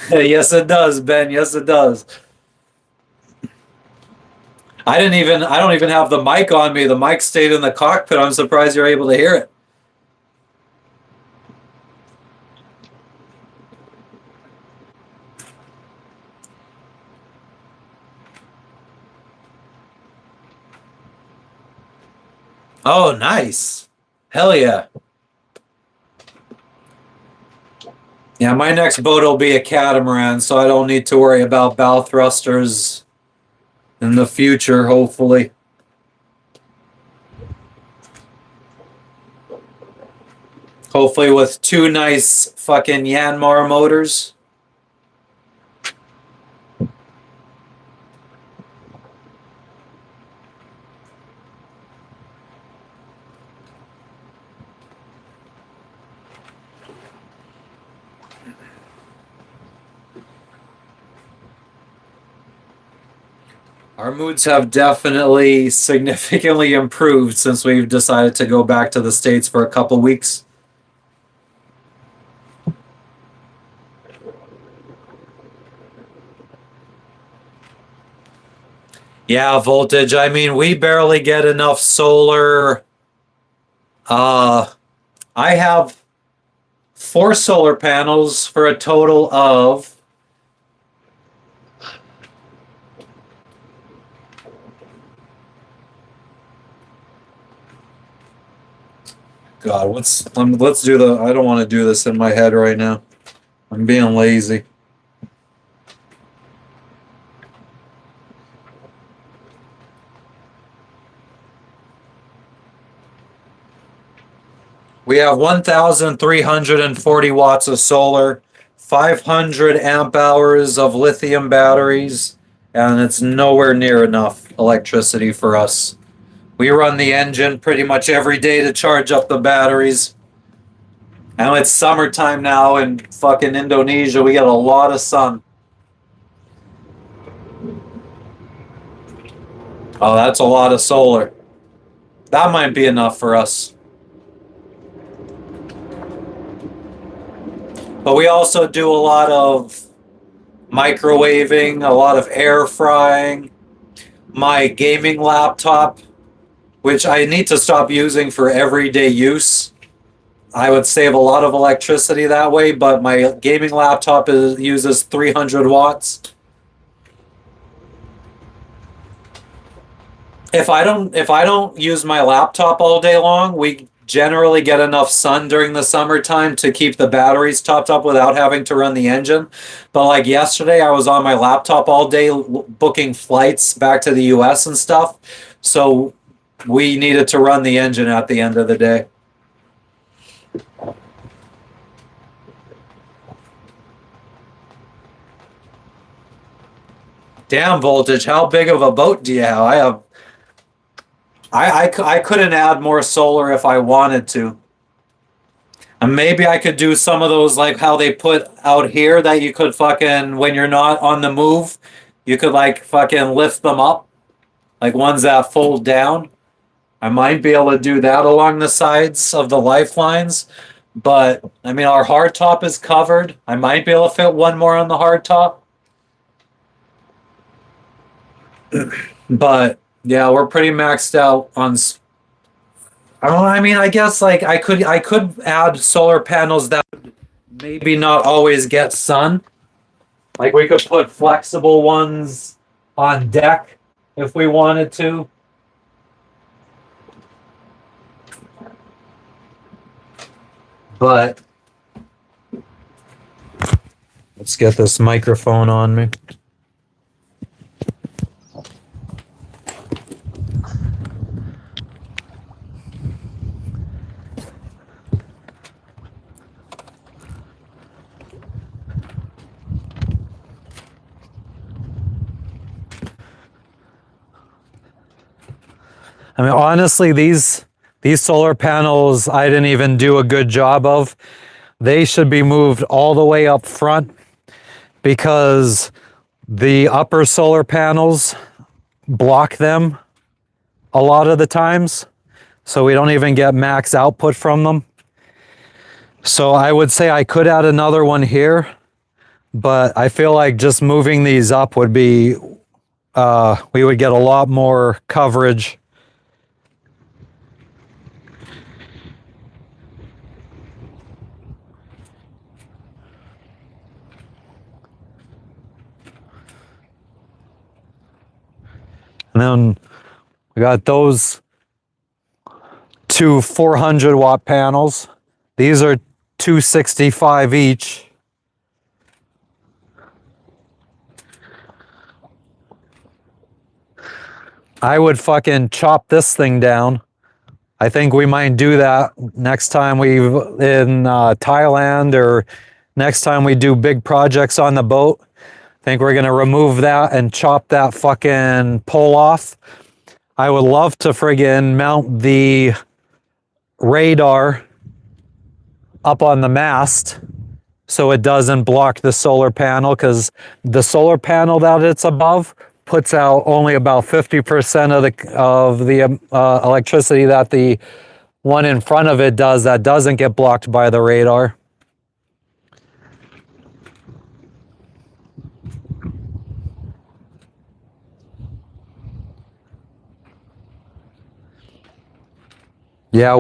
Yes, it does, Ben. Yes, it does. I don't even have the mic on me. The mic stayed in the cockpit. I'm surprised you're able to hear it. Oh, nice. Hell yeah. Yeah, my next boat will be a catamaran, so I don't need to worry about bow thrusters in the future, hopefully. Hopefully with two nice fucking Yanmar motors. Our moods have definitely significantly improved since we've decided to go back to the States for a couple weeks. Yeah, voltage. I mean, we barely get enough solar. I have 4 solar panels for a total of God, let's do the I don't want to do this in my head right now. I'm being lazy. We have 1,340 watts of solar, 500 amp hours of lithium batteries, and it's nowhere near enough electricity for us. We run the engine pretty much every day to charge up the batteries. And it's summertime now in fucking Indonesia. We get a lot of sun. Oh, that's a lot of solar. That might be enough for us. But we also do a lot of microwaving, a lot of air frying. My gaming laptop, which I need to stop using for everyday use. I would save a lot of electricity that way, but my gaming laptop uses 300 watts. If I don't use my laptop all day long, we generally get enough sun during the summertime to keep the batteries topped up without having to run the engine. But like yesterday, I was on my laptop all day booking flights back to the US and stuff. So we needed to run the engine at the end of the day. Damn, voltage, how big of a boat do you have? I couldn't add more solar if I wanted to. And maybe I could do some of those like how they put out here that you could fucking, when you're not on the move, you could like fucking lift them up. Like ones that fold down. I might be able to do that along the sides of the lifelines. But, I mean, our hardtop is covered. I might be able to fit one more on the hardtop. But, yeah, we're pretty maxed out on... I mean, I guess, like, I could add solar panels that would maybe not always get sun. Like, we could put flexible ones on deck if we wanted to. But let's get this microphone on me. I mean, honestly, these solar panels, I didn't even do a good job of. They should be moved all the way up front because the upper solar panels block them a lot of the times. So we don't even get max output from them. So I would say I could add another one here, but I feel like just moving these up would be, we would get a lot more coverage. And then we got those two 400 watt panels. These are 265 each. I would fucking chop this thing down. I think we might do that next time we in Thailand, or next time we do big projects on the boat. I think we're gonna remove that and chop that fucking pole off. I would love to friggin' mount the radar up on the mast so it doesn't block the solar panel, because the solar panel that it's above puts out only about 50% of the electricity that the one in front of it does, that doesn't get blocked by the radar. Yeah,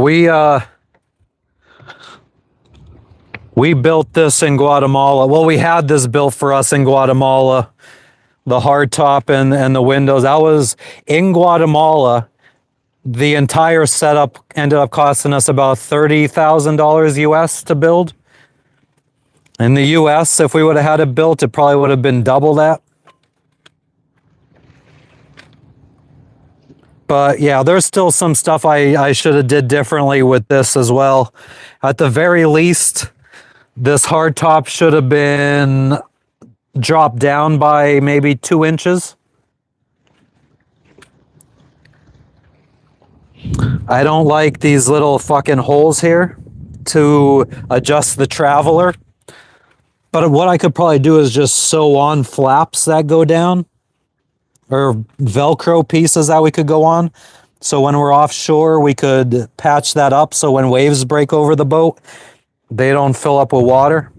we built this in Guatemala. Well, we had this built for us in Guatemala. The hardtop and the windows. That was in Guatemala. The entire setup ended up costing us about $30,000 US to build. In the US, if we would have had it built, it probably would have been double that. But yeah, there's still some stuff I should have did differently with this as well. At the very least, this hardtop should have been dropped down by maybe 2 inches. I don't like these little fucking holes here to adjust the traveler. But what I could probably do is just sew on flaps that go down, or Velcro pieces that we could go on. So when we're offshore, we could patch that up so when waves break over the boat, they don't fill up with water.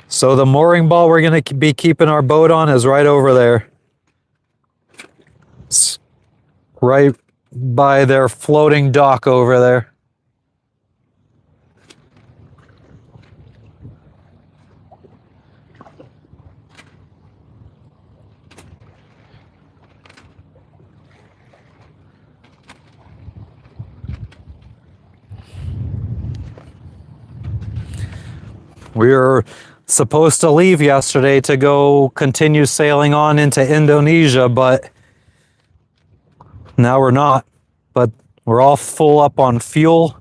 So the mooring ball we're going to be keeping our boat on is right over there. It's right by their floating dock over there. We were supposed to leave yesterday to go continue sailing on into Indonesia, but now we're not. But we're all full up on fuel.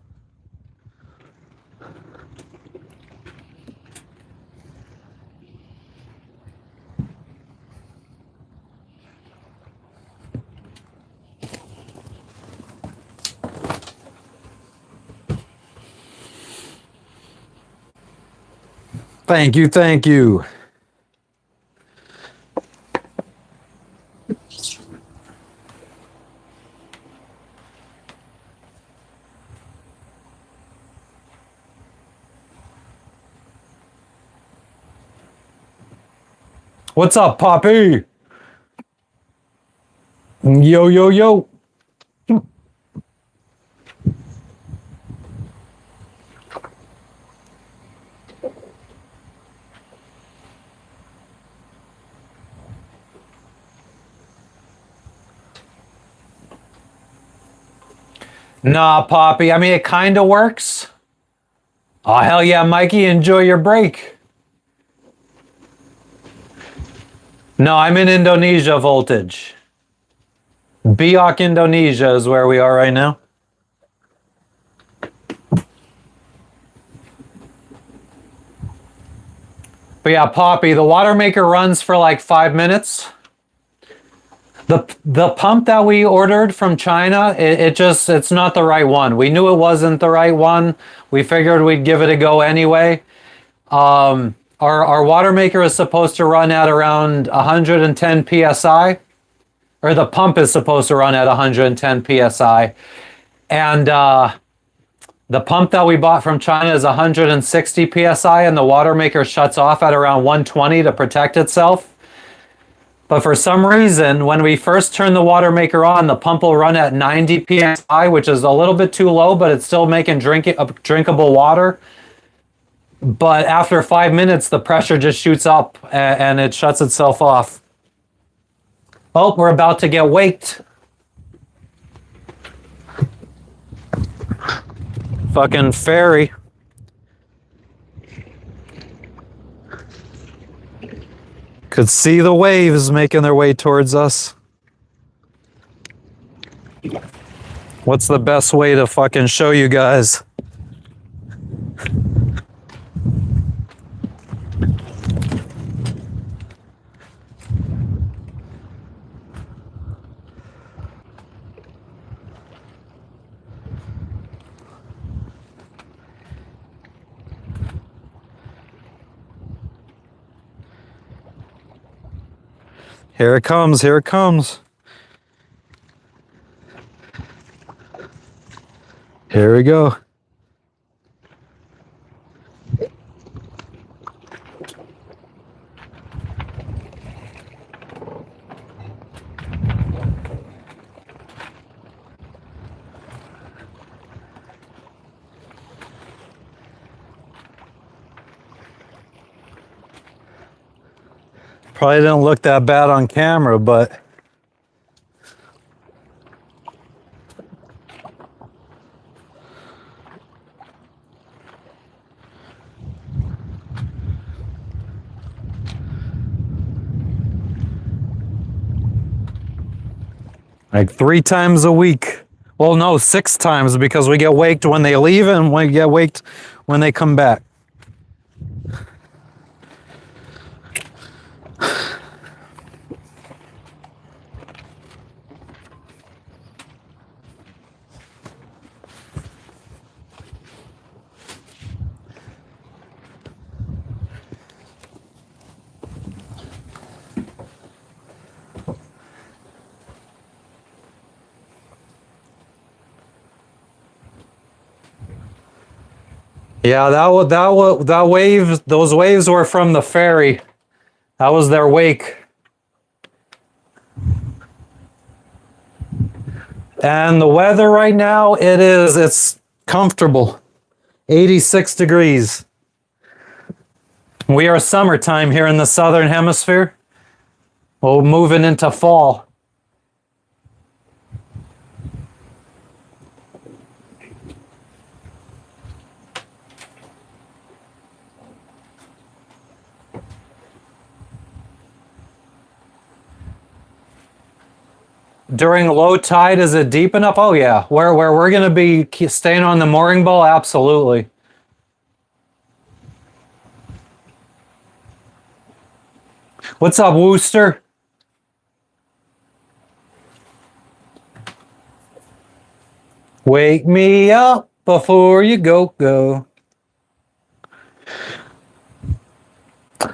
Thank you, thank you. What's up, Poppy? Yo, yo, yo. Nah, Poppy. I mean, it kind of works. Oh, hell yeah, Mikey. Enjoy your break. No, I'm in Indonesia, Voltage. Biak, Indonesia is where we are right now. But yeah, Poppy, the water maker runs for like 5 minutes. The pump that we ordered from China, it's not the right one. We knew it wasn't the right one. We figured we'd give it a go anyway. Our water maker is supposed to run at around 110 psi, or the pump is supposed to run at 110 psi, and the pump that we bought from China is 160 psi, and the water maker shuts off at around 120 to protect itself. But for some reason, when we first turn the water maker on, the pump will run at 90 psi, which is a little bit too low, but it's still making drinkable water. But after 5 minutes, the pressure just shoots up and it shuts itself off. Oh, we're about to get waked. Fucking ferry. Could see the waves making their way towards us. What's the best way to fucking show you guys? Here it comes, here it comes. Here we go. Probably didn't look that bad on camera, but like 3 times a week. Well, no, 6 times because we get waked when they leave and we get waked when they come back. Yeah, that wave, those waves were from the ferry. That was their wake. And the weather right now, it's comfortable. 86 degrees. We are summertime here in the southern hemisphere. We're moving into fall. During low tide, is it deep enough? Oh yeah, where we're gonna be staying on the mooring ball, absolutely. What's up, Wooster? Wake me up before you go.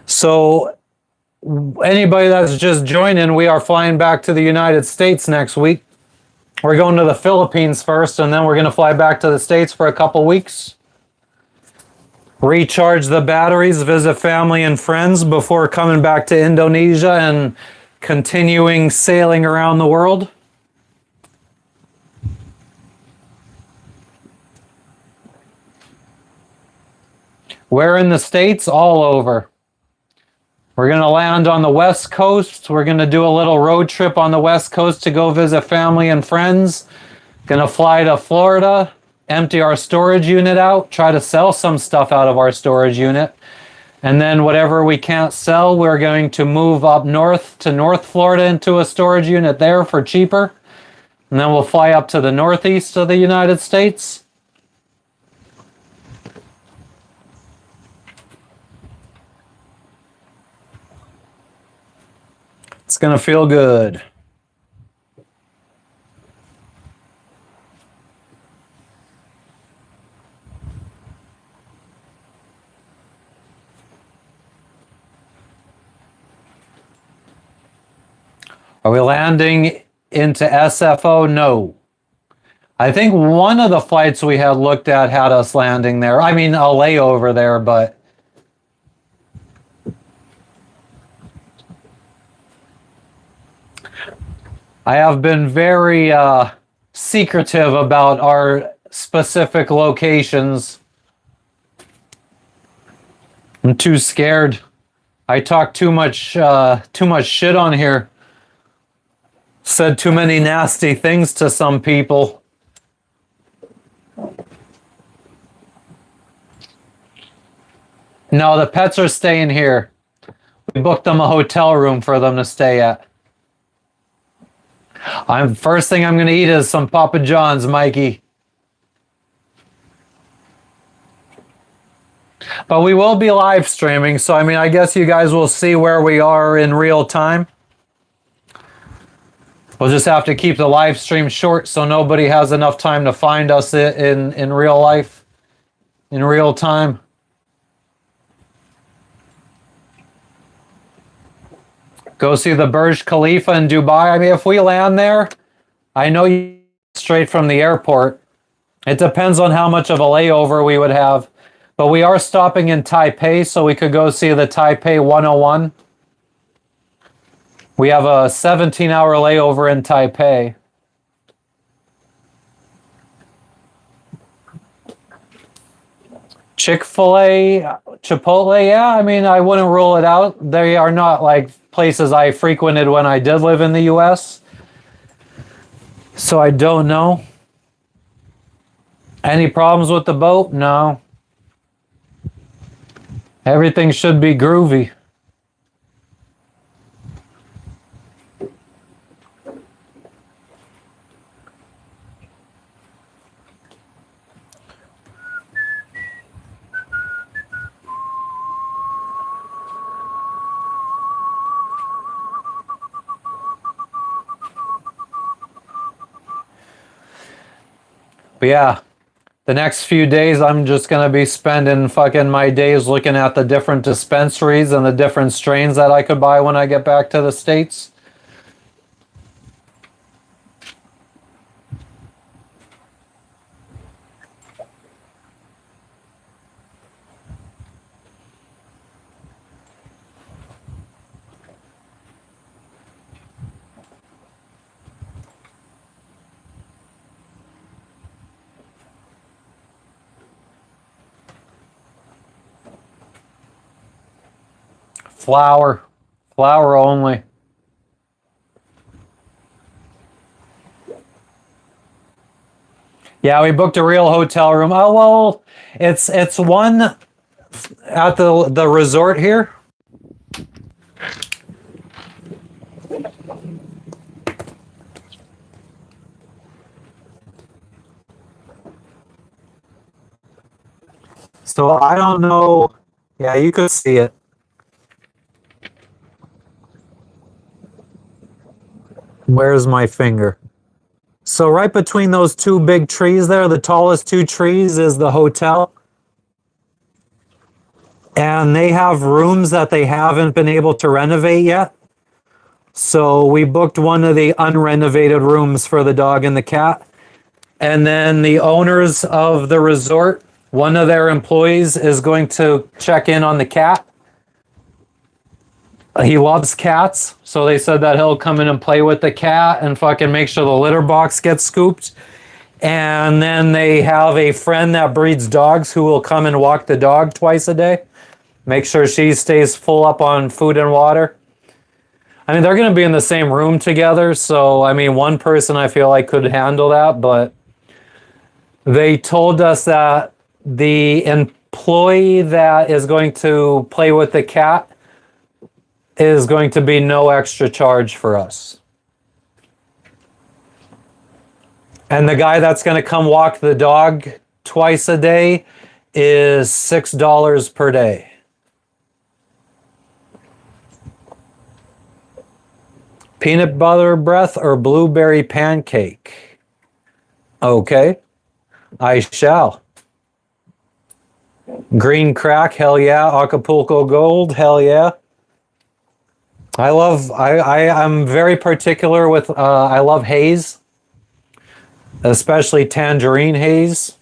So anybody that's just joining, we are flying back to the United States next week. We're going to the Philippines first, and then we're going to fly back to the States for a couple weeks. Recharge the batteries, visit family and friends before coming back to Indonesia and continuing sailing around the world. Where in the States? All over. We're going to land on the West Coast. We're going to do a little road trip on the West Coast to go visit family and friends. Going to fly to Florida, empty our storage unit out, try to sell some stuff out of our storage unit. And then whatever we can't sell, we're going to move up north to North Florida into a storage unit there for cheaper. And then we'll fly up to the northeast of the United States. It's gonna feel good. Are we landing into SFO? No. I think one of the flights we had looked at had us landing there. I mean, a layover there, but I have been very secretive about our specific locations. I'm too scared. I talk too much shit on here. Said too many nasty things to some people. No, the pets are staying here. We booked them a hotel room for them to stay at. First thing I'm gonna eat is some Papa John's, Mikey. But we will be live streaming, so I mean, I guess you guys will see where we are in real time. We'll just have to keep the live stream short so nobody has enough time to find us in real life, in real time. Go see the Burj Khalifa in Dubai. I mean, if we land there, I know you straight from the airport. It depends on how much of a layover we would have. But we are stopping in Taipei, so we could go see the Taipei 101. We have a 17-hour layover in Taipei. Chick-fil-A, Chipotle, yeah, I mean, I wouldn't rule it out. They are not like places I frequented when I did live in the US. So I don't know. Any problems with the boat? No. Everything should be groovy. But yeah, the next few days I'm just going to be spending fucking my days looking at the different dispensaries and the different strains that I could buy when I get back to the States. Flour. Flour only. Yeah, we booked a real hotel room. Oh, well, it's one at the resort here. So I don't know. Yeah, you could see it. Where's my finger? So right between those two big trees there, the tallest two trees is the hotel. And they have rooms that they haven't been able to renovate yet. So we booked one of the unrenovated rooms for the dog and the cat. And then the owners of the resort, one of their employees is going to check in on the cat. He loves cats, so they said that he'll come in and play with the cat and fucking make sure the litter box gets scooped. And then they have a friend that breeds dogs who will come and walk the dog twice a day. Make sure she stays full up on food and water. I mean, they're going to be in the same room together, so I mean, one person I feel like could handle that, but they told us that the employee that is going to play with the cat is going to be no extra charge for us. And the guy that's going to come walk the dog twice a day is $6 per day. Peanut butter breath or blueberry pancake? Okay, I shall. Green crack, hell yeah. Acapulco gold, hell yeah. I'm very particular with, I love haze, especially tangerine haze.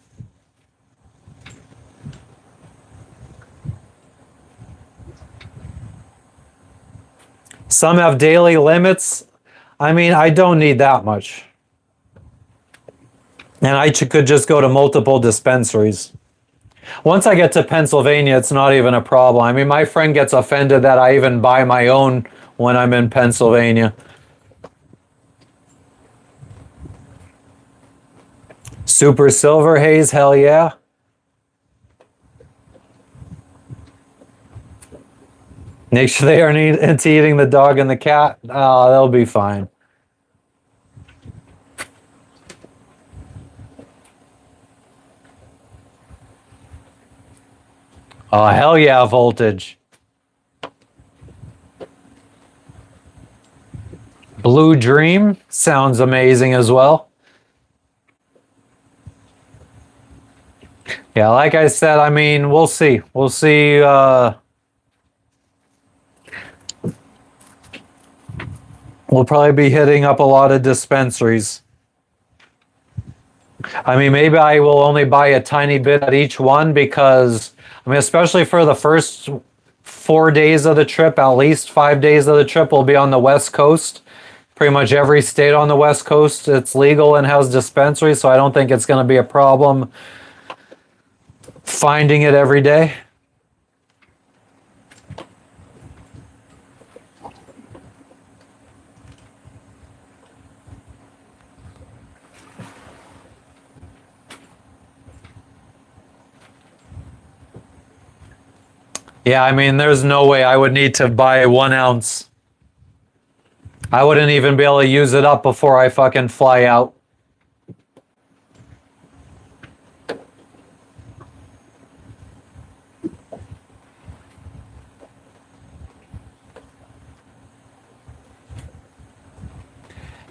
Some have daily limits. I mean, I don't need that much. And I could just go to multiple dispensaries. Once I get to Pennsylvania, it's not even a problem. I mean, my friend gets offended that I even buy my own when I'm in Pennsylvania. Super silver haze, hell yeah. Make sure they aren't into eating the dog and the cat. Oh, they'll be fine. Oh, hell yeah, voltage. Blue Dream sounds amazing as well. Yeah, like I said, I mean, we'll see. We'll see. We'll probably be hitting up a lot of dispensaries. I mean, maybe I will only buy a tiny bit at each one because, I mean, especially for the first 4 days of the trip, at least 5 days of the trip will be on the West Coast. Pretty much every state on the West Coast, it's legal and has dispensaries, so I don't think it's going to be a problem finding it every day. Yeah, I mean, there's no way I would need to buy 1 ounce. I wouldn't even be able to use it up before I fucking fly out.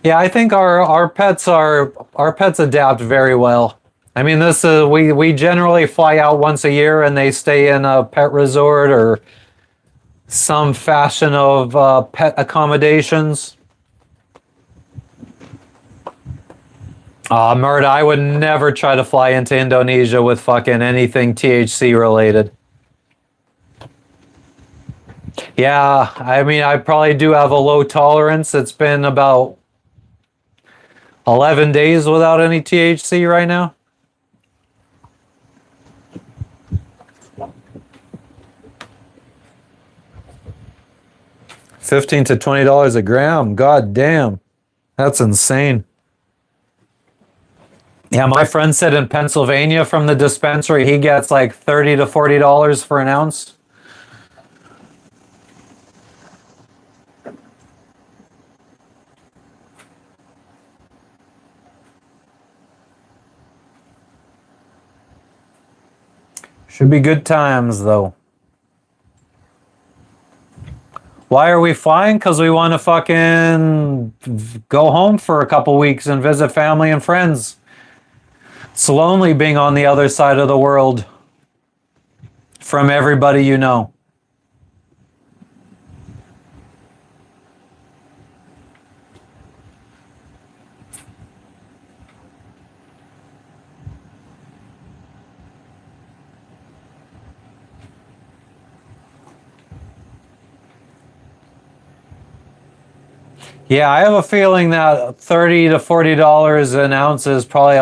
Yeah, I think our pets adapt very well. I mean, this we generally fly out once a year and they stay in a pet resort or some fashion of pet accommodations. Murda, I would never try to fly into Indonesia with fucking anything THC related. Yeah, I mean, I probably do have a low tolerance. It's been about 11 days without any THC right now. $15 to $20 a gram. God damn. That's insane. Yeah, my friend said in Pennsylvania from the dispensary, he gets like $30 to $40 for an ounce. Should be good times, though. Why are we flying? Because we want to fucking go home for a couple weeks and visit family and friends. It's lonely being on the other side of the world from everybody you know. Yeah, I have a feeling that $30 to $40 an ounce is probably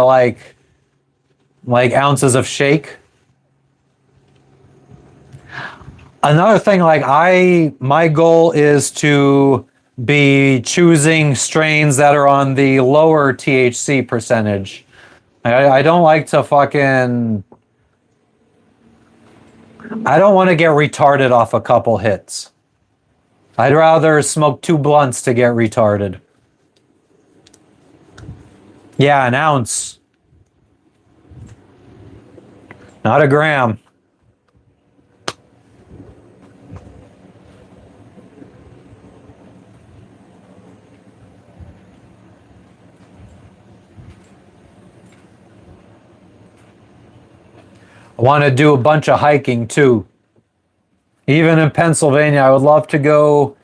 like ounces of shake. Another thing, my goal is to be choosing strains that are on the lower THC percentage. I don't like to fucking, I don't want to get retarded off a couple hits. I'd rather smoke 2 blunts to get retarded. Yeah, an ounce. Not a gram. I want to do a bunch of hiking too. Even in Pennsylvania, I would love to go.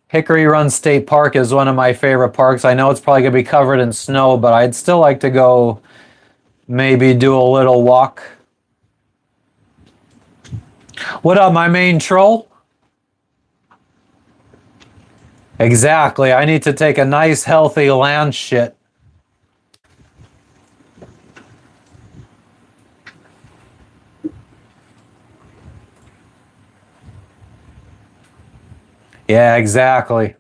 Hickory Run State Park is one of my favorite parks. I know it's probably going to be covered in snow, but I'd still like to go maybe do a little walk. What up, my main troll? Exactly. I need to take a nice, healthy land shit. Yeah, exactly.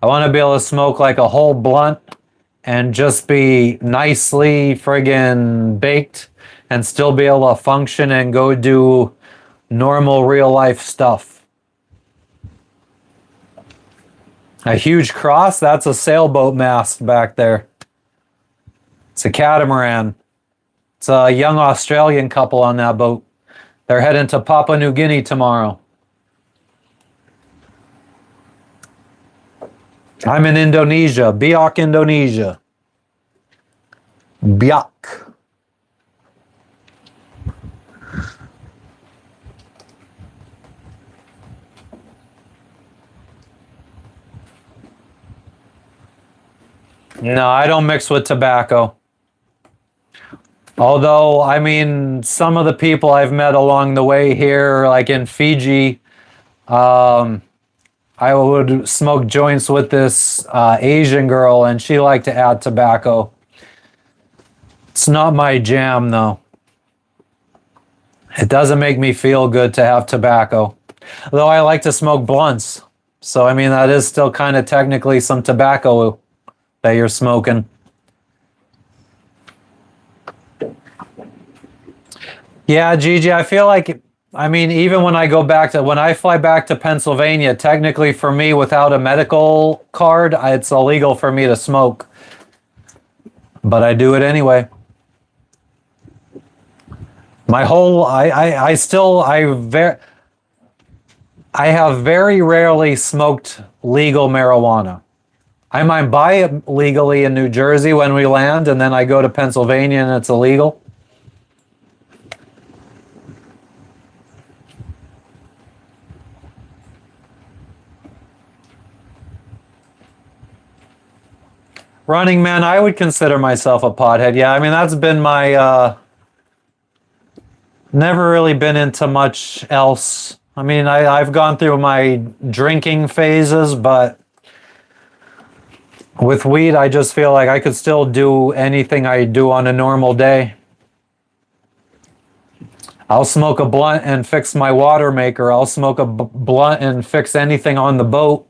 I want to be able to smoke like a whole blunt and just be nicely friggin' baked and still be able to function and go do normal real life stuff. A huge cross? That's a sailboat mast back there. It's a catamaran. It's a young Australian couple on that boat. They're heading to Papua New Guinea tomorrow. I'm in Indonesia, Biak, Indonesia. Biak. No, I don't mix with tobacco. Although, I mean, some of the people I've met along the way here, like in Fiji, I would smoke joints with this Asian girl, and she liked to add tobacco. It's not my jam, though. It doesn't make me feel good to have tobacco. Though I like to smoke blunts. So, I mean, that is still kind of technically some tobacco that you're smoking. Yeah, Gigi, I feel like, I mean, even when I fly back to Pennsylvania, technically for me, without a medical card, it's illegal for me to smoke. But I do it anyway. My whole, I have very rarely smoked legal marijuana. I might buy it legally in New Jersey when we land, and then I go to Pennsylvania and it's illegal. Running Man, I would consider myself a pothead. Yeah, I mean, that's been my, never really been into much else. I mean, I've gone through my drinking phases, but with weed, I just feel like I could still do anything I do on a normal day. I'll smoke a blunt and fix my water maker. I'll smoke a blunt and fix anything on the boat.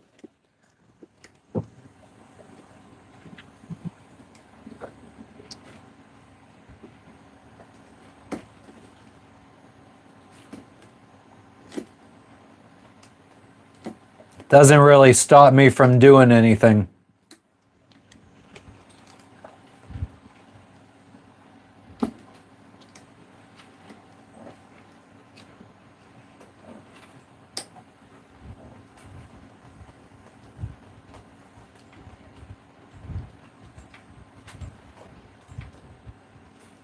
Doesn't really stop me from doing anything.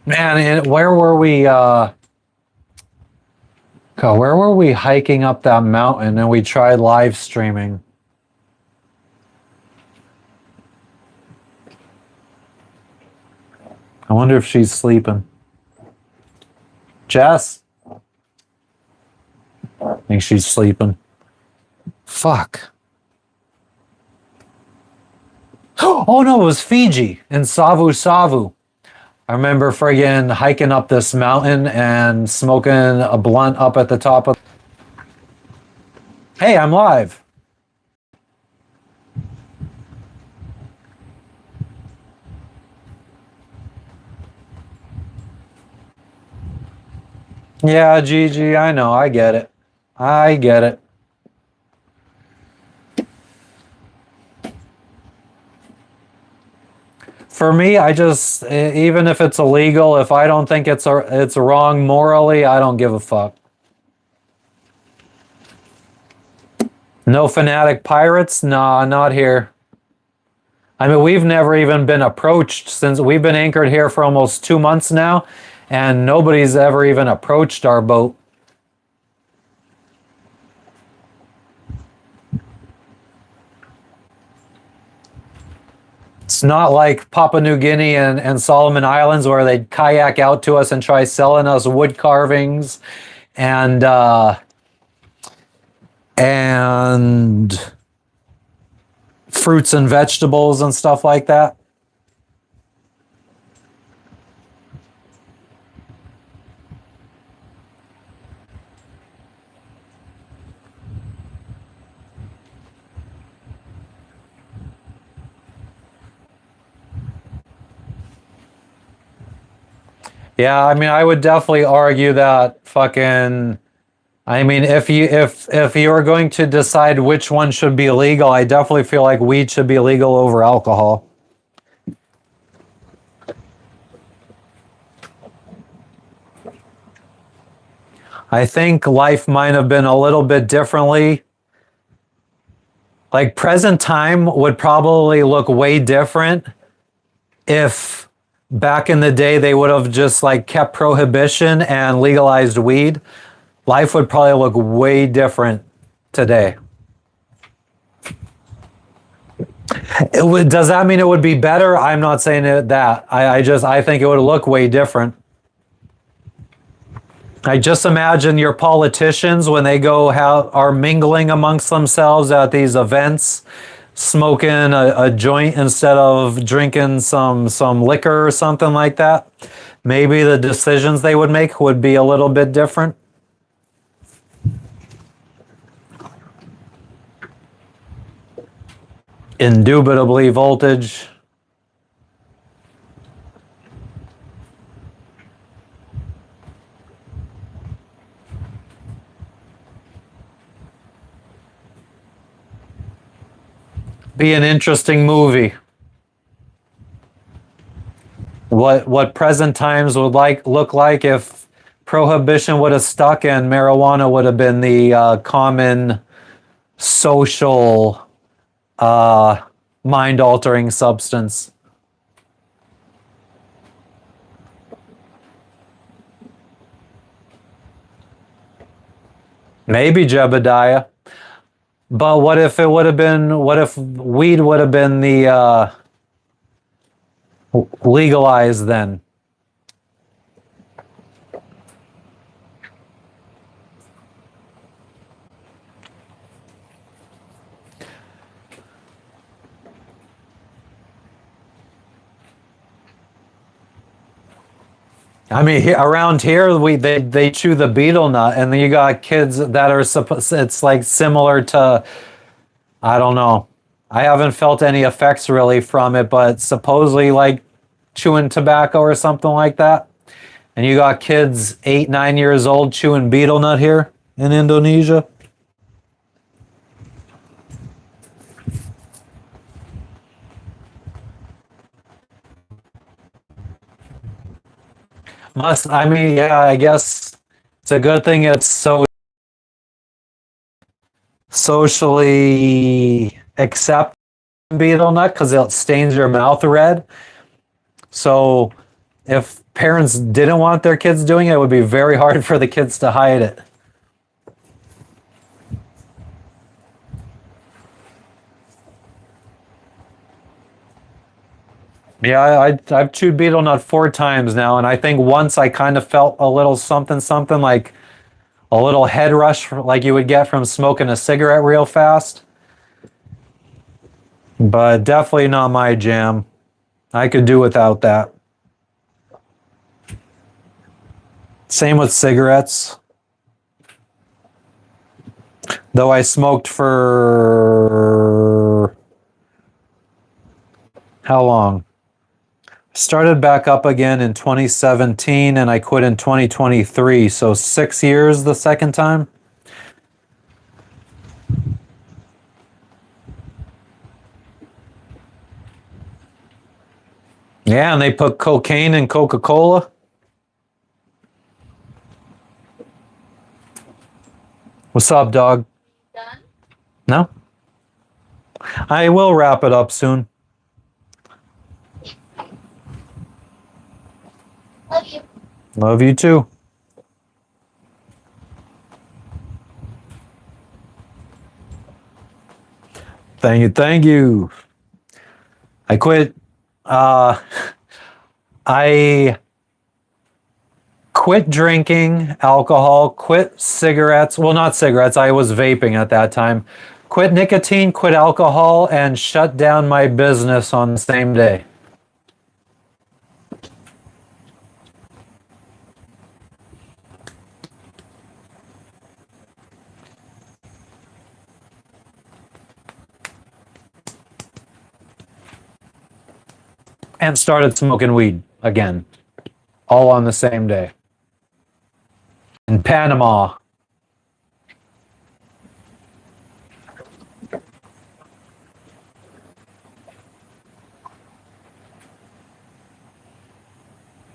Man, where were we? God, where were we hiking up that mountain and we tried live streaming? I wonder if she's sleeping. Jess? I think she's sleeping. Fuck. Oh no, it was Fiji in Savu Savu. I remember friggin' hiking up this mountain and smoking a blunt up at the top of... Hey, I'm live. Yeah, Gigi, I know, I get it. I get it. For me, I just, even if it's illegal, if I don't think it's wrong morally, I don't give a fuck. No fanatic pirates? Nah, not here. I mean, we've never even been approached since we've been anchored here for almost 2 months now, and nobody's ever even approached our boat. It's not like Papua New Guinea and Solomon Islands where they kayak out to us and try selling us wood carvings and fruits and vegetables and stuff like that. Yeah, I mean, I would definitely argue that fucking. I mean, if you are going to decide which one should be legal, I definitely feel like weed should be legal over alcohol. I think life might have been a little bit differently. Like present time would probably look way different if back in the day they would have just like kept prohibition and legalized weed. Life would probably look way different today. Does that mean it would be better? I'm not saying that. I think it would look way different. I just imagine your politicians when they are mingling amongst themselves at these events, smoking a joint instead of drinking some liquor or something like that. Maybe the decisions they would make would be a little bit different. Indubitably voltage. Be an interesting movie. What present times would look like if prohibition would have stuck and marijuana would have been the common social mind-altering substance. Maybe Jebediah. But what if weed would have been the legalized then? I mean, around here, they chew the betel nut, and then you got kids that are it's like similar to, I don't know. I haven't felt any effects really from it, but supposedly like chewing tobacco or something like that. And you got kids 8, 9 years old chewing betel nut here in Indonesia. I mean, yeah, I guess it's a good thing it's so socially accepted betel nut because it stains your mouth red. So if parents didn't want their kids doing it, it would be very hard for the kids to hide it. Yeah, I've chewed betel nut 4 times now, and I think once I kind of felt a little something like a little head rush like you would get from smoking a cigarette real fast. But definitely not my jam. I could do without that. Same with cigarettes. Though I smoked for how long? Started back up again in 2017 and I quit in 2023, so 6 years the second time. Yeah, and they put cocaine in Coca-Cola. What's up, dog? Done? No? I will wrap it up soon. Love you. Love you too. Thank you, thank you. I quit. I quit drinking alcohol, quit cigarettes. Well, not cigarettes. I was vaping at that time. Quit nicotine, quit alcohol, and shut down my business on the same day. And started smoking weed again, all on the same day. In Panama.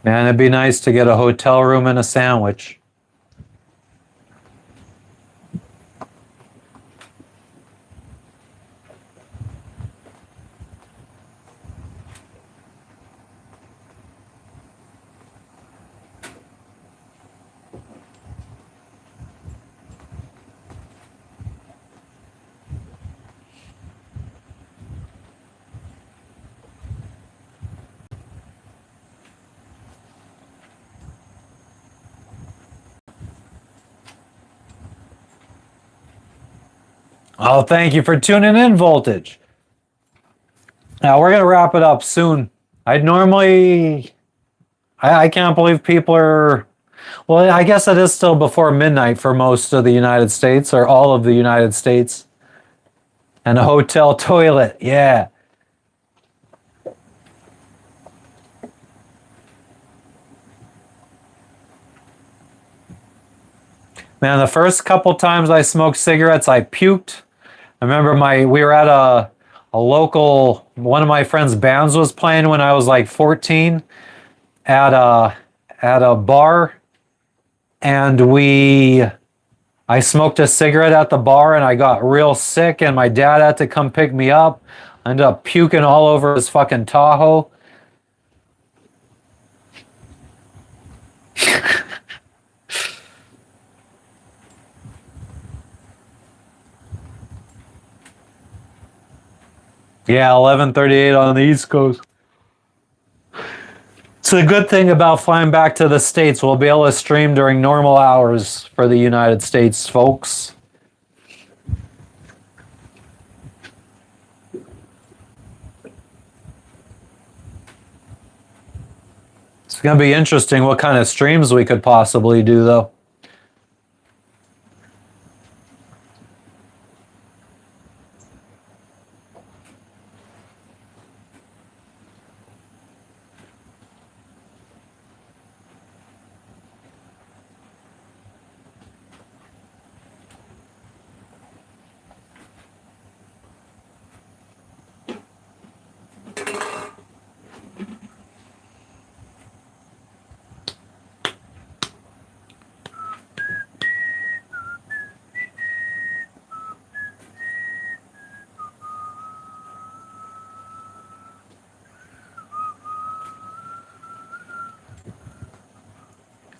Man, it'd be nice to get a hotel room and a sandwich. Oh, thank you for tuning in, Voltage. Now we're gonna wrap it up soon. I'd normally, I can't believe people are. Well, I guess it is still before midnight for most of the United States, or all of the United States. And a hotel toilet, yeah. Man, the first couple times I smoked cigarettes, I puked. I remember we were at a local, one of my friend's bands was playing when I was like 14 at a bar, and I smoked a cigarette at the bar and I got real sick, and my dad had to come pick me up. I ended up puking all over his fucking Tahoe. Yeah, 11:38 on the East Coast. So the good thing about flying back to the States, we'll be able to stream during normal hours for the United States, folks. It's going to be interesting what kind of streams we could possibly do, though.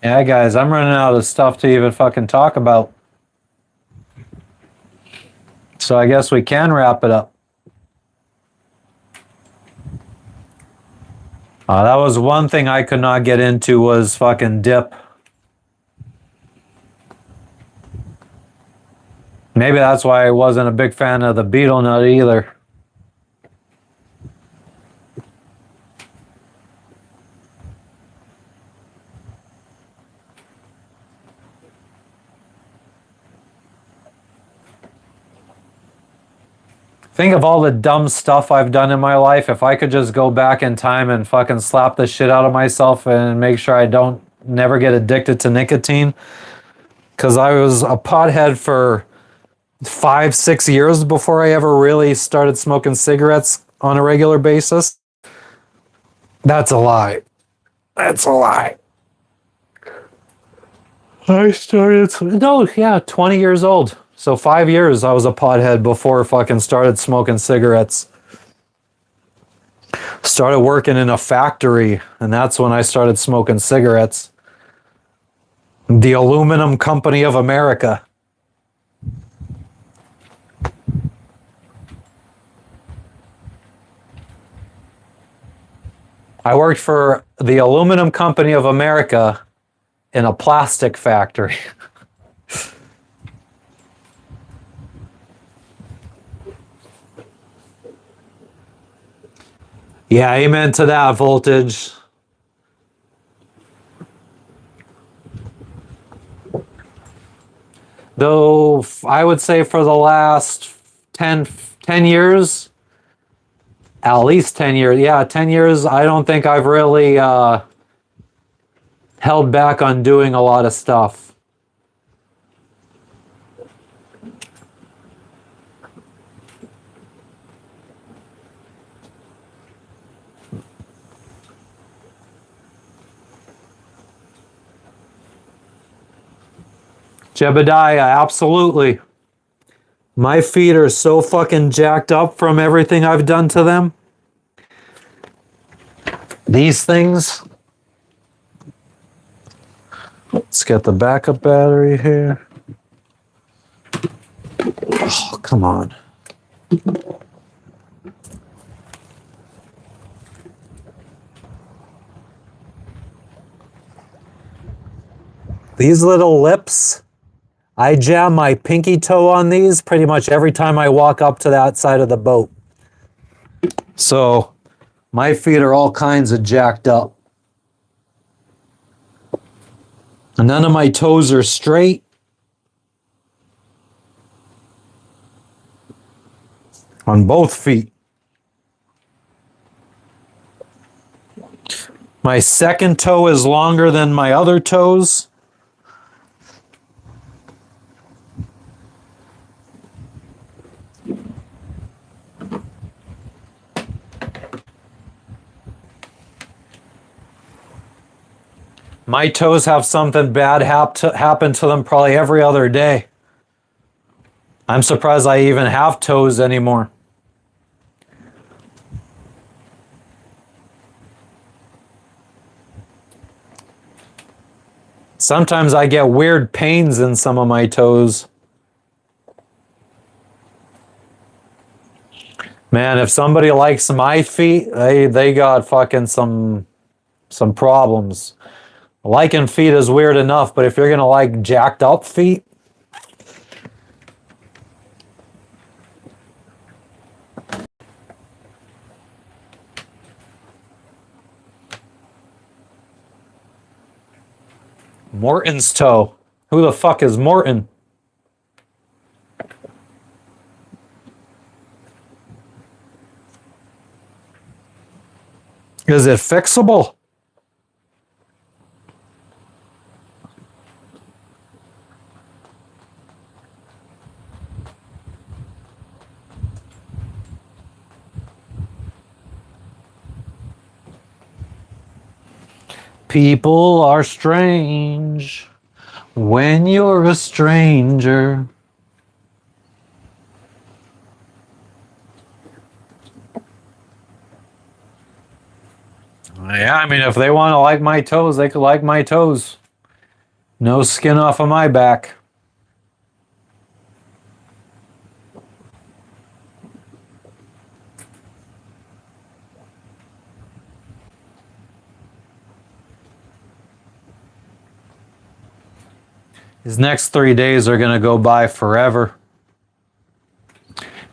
Yeah, guys, I'm running out of stuff to even fucking talk about. So I guess we can wrap it up. That was one thing I could not get into was fucking dip. Maybe that's why I wasn't a big fan of the beetle nut either. Think of all the dumb stuff I've done in my life. If I could just go back in time and fucking slap the shit out of myself and make sure I don't never get addicted to nicotine. Because I was a pothead for 5-6 years before I ever really started smoking cigarettes on a regular basis. That's a lie. That's a lie. I started... No, yeah, 20 years old. So 5 years I was a pothead before fucking started smoking cigarettes. Started working in a factory, and that's when I started smoking cigarettes. The Aluminum Company of America. I worked for the Aluminum Company of America in a plastic factory. Yeah, amen to that, Voltage. Though I would say for the last 10 years, at least 10 years, yeah, 10 years, I don't think I've really held back on doing a lot of stuff. Jebediah, absolutely. My feet are so fucking jacked up from everything I've done to them. These things. Let's get the backup battery here. Oh, come on. These little lips. I jam my pinky toe on these pretty much every time I walk up to that side of the boat. So my feet are all kinds of jacked up. And none of my toes are straight. On both feet. My second toe is longer than my other toes. My toes have something bad happen to them probably every other day. I'm surprised I even have toes anymore. Sometimes I get weird pains in some of my toes. Man, if somebody likes my feet, they got fucking some problems. Liking feet is weird enough, but if you're gonna like jacked up feet, Morton's toe. Who the fuck is Morton? Is it fixable? People are strange when you're a stranger. Yeah, I mean, if they want to like my toes, they could like my toes. No skin off of my back. These next 3 days are going to go by forever.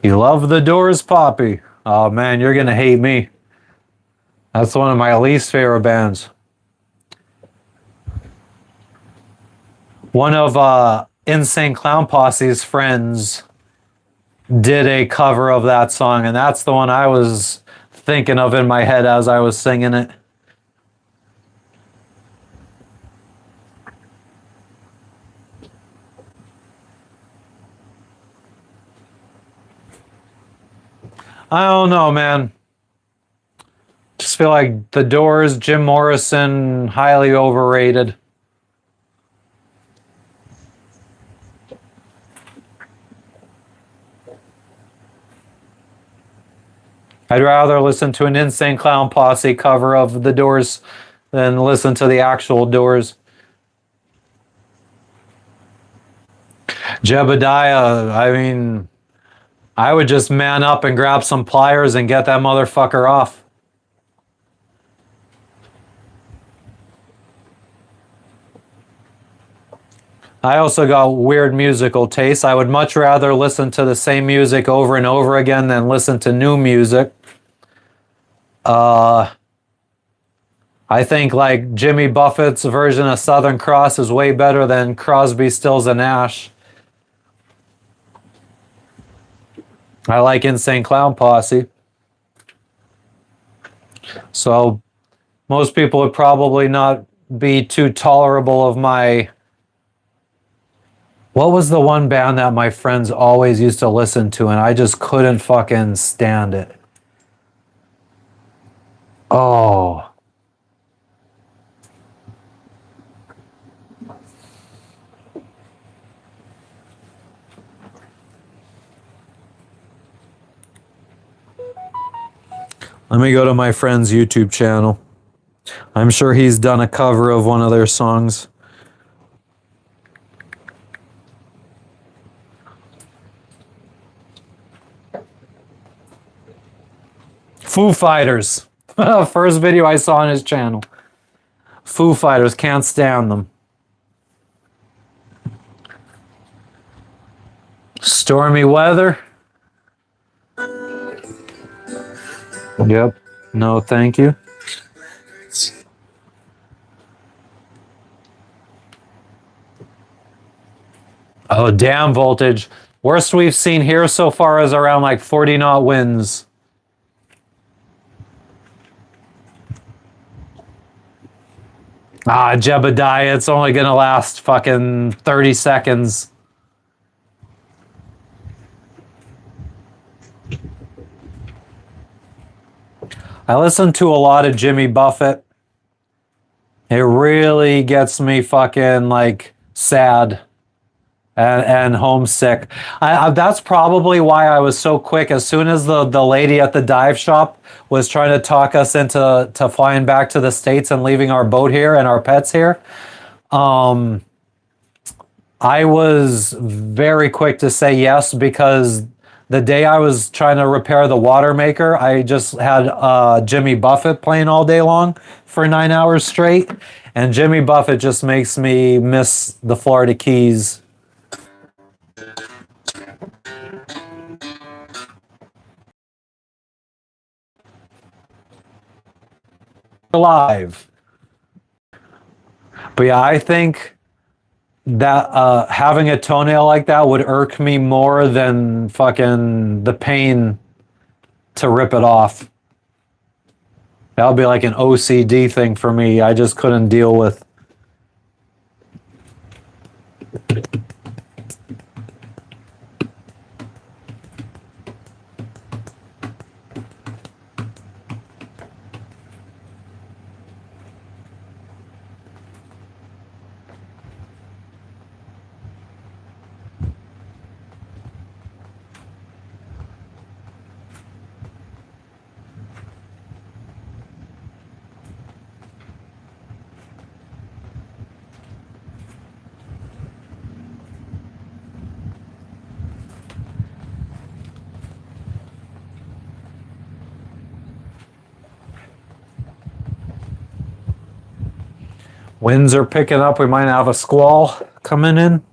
You love the Doors, Poppy? Oh man, you're going to hate me. That's one of my least favorite bands. One of Insane Clown Posse's friends did a cover of that song, and that's the one I was thinking of in my head as I was singing it. I don't know, man. Just feel like the Doors, Jim Morrison, highly overrated. I'd rather listen to an Insane Clown Posse cover of the Doors than listen to the actual Doors. Jebediah, I mean, I would just man up and grab some pliers and get that motherfucker off. I also got weird musical tastes. I would much rather listen to the same music over and over again than listen to new music. I think like Jimmy Buffett's version of Southern Cross is way better than Crosby, Stills, and Nash. I like Insane Clown Posse. So most people would probably not be too tolerable of my... What was the one band that my friends always used to listen to and I just couldn't fucking stand it? Oh. Let me go to my friend's YouTube channel. I'm sure he's done a cover of one of their songs. Foo Fighters. First video I saw on his channel. Foo Fighters, can't stand them. Stormy weather. Yep. No, thank you. Oh, damn voltage. Worst we've seen here so far is around like 40 knot winds. Ah, Jebediah, it's only gonna last fucking 30 seconds. I listen to a lot of Jimmy Buffett. It really gets me fucking like sad and homesick. That's probably why I was so quick. As soon as the lady at the dive shop was trying to talk us into flying back to the States and leaving our boat here and our pets here, I was very quick to say yes, because the day I was trying to repair the water maker, I just had Jimmy Buffett playing all day long for 9 hours straight. And Jimmy Buffett just makes me miss the Florida Keys. Live. But yeah, I think that having a toenail like that would irk me more than fucking the pain to rip it off. That would be like an OCD thing for me. I just couldn't deal with. Winds are picking up. We might have a squall coming in.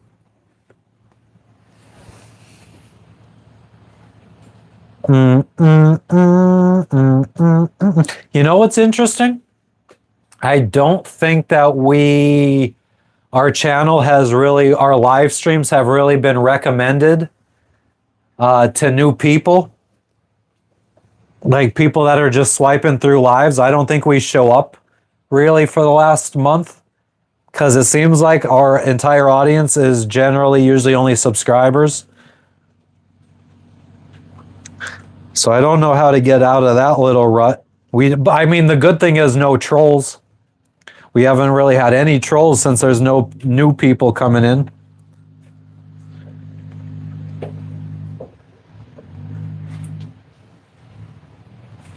You know what's interesting? I don't think that our channel has really, our live streams have really been recommended to new people. Like people that are just swiping through lives. I don't think we show up really for the last month, because it seems like our entire audience is generally usually only subscribers. So I don't know how to get out of that little rut. I mean, the good thing is no trolls. We haven't really had any trolls since there's no new people coming in.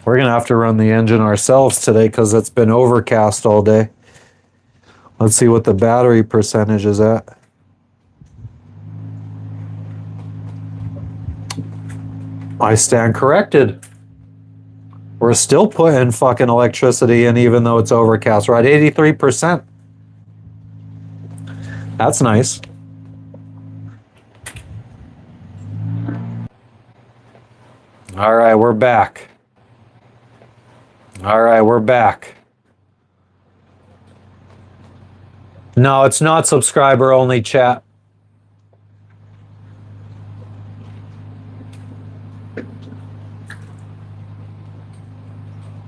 We're going to have to run the engine ourselves today because it's been overcast all day. Let's see what the battery percentage is at. I stand corrected. We're still putting fucking electricity in even though it's overcast. We're at 83%. That's nice. All right, we're back. All right, we're back. No, it's not subscriber only, chat.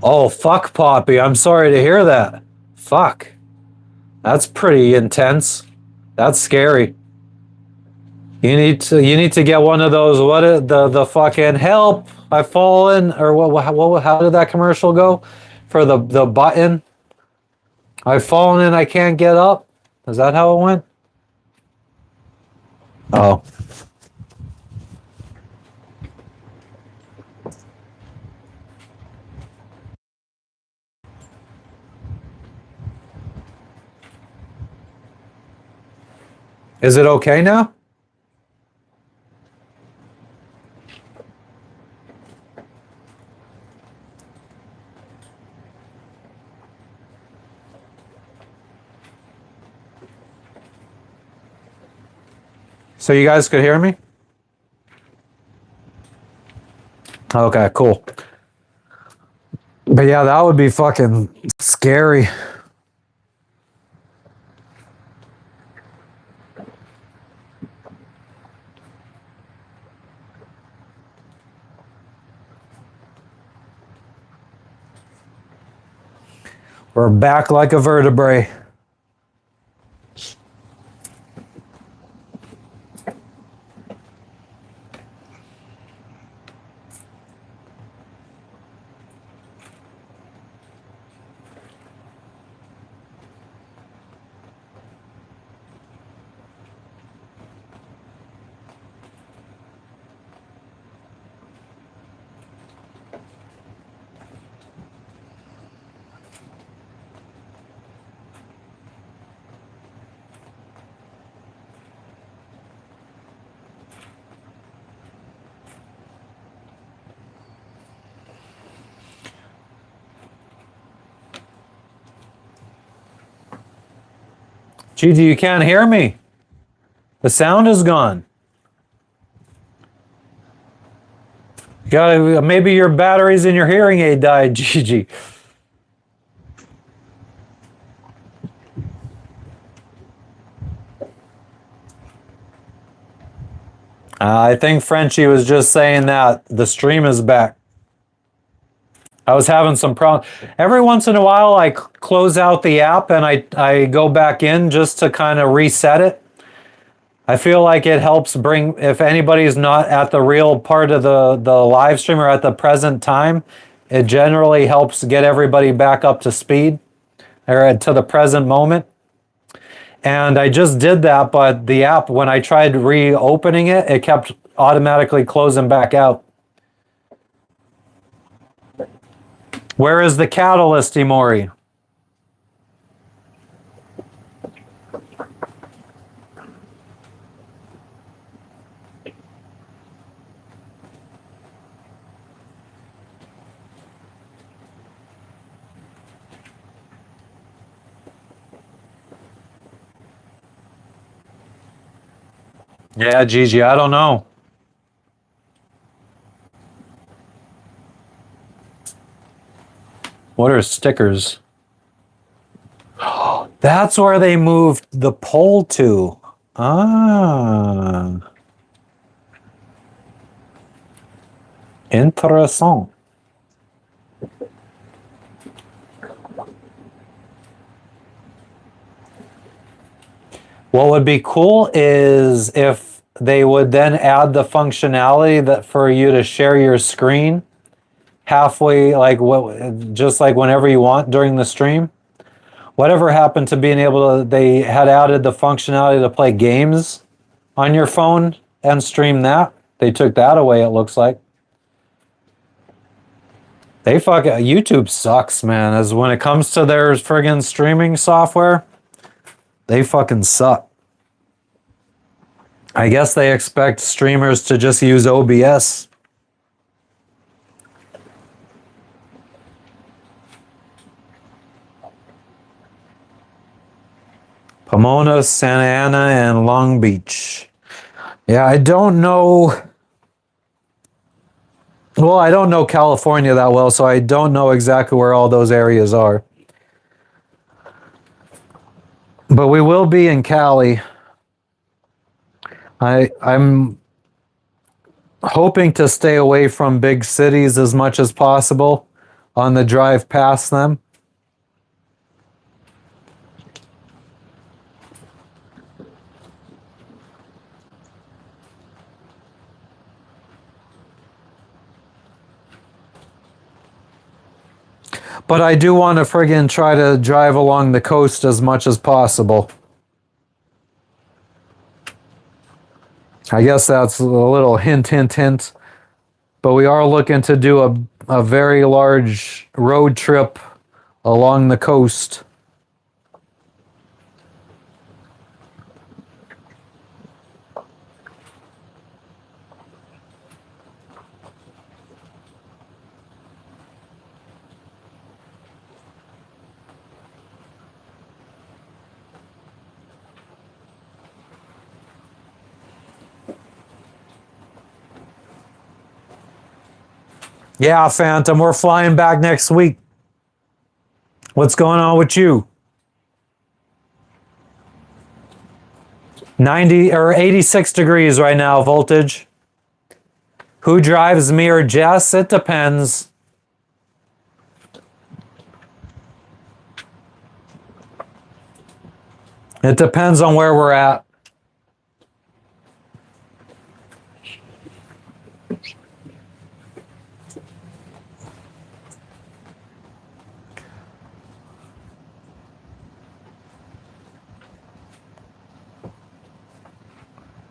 Oh, fuck, Poppy. I'm sorry to hear that. Fuck. That's pretty intense. That's scary. You need to get one of those, the fucking help, I've fallen, or what how did that commercial go? For the button. I've fallen and I can't get up. Is that how it went? Oh. Is it okay now? So you guys could hear me? Okay, cool. But yeah, that would be fucking scary. We're back like a vertebrae. Gigi, you can't hear me. The sound is gone. You gotta, maybe your batteries in your hearing aid died, Gigi. I think Frenchie was just saying that the stream is back. I was having some problems. Every once in a while, I close out the app and I go back in just to kind of reset it. I feel like it helps bring, if anybody's not at the real part of the live stream or at the present time, it generally helps get everybody back up to speed or to the present moment. And I just did that, but the app, when I tried reopening it, it kept automatically closing back out. Where is the catalyst, Imori? Yeah, Gigi, I don't know. What are stickers? That's where they moved the poll to. Ah. Interessant. What would be cool is if they would then add the functionality that for you to share your screen halfway, like what, just like whenever you want during the stream. Whatever happened to being able to, they had added the functionality to play games on your phone and stream that. They took that away, it looks like. They YouTube sucks, man. As when it comes to their friggin' streaming software, they fucking suck. I guess they expect streamers to just use OBS. Pomona, Santa Ana, and Long Beach. Yeah, I don't know. Well, I don't know California that well, so I don't know exactly where all those areas are. But we will be in Cali. I'm hoping to stay away from big cities as much as possible on the drive past them. But I do want to friggin' try to drive along the coast as much as possible. I guess that's a little hint, hint, hint. But we are looking to do a very large road trip along the coast. Yeah, Phantom, we're flying back next week. What's going on with you? 90 or 86 degrees right now, voltage. Who drives, me or Jess? It depends. It depends on where we're at.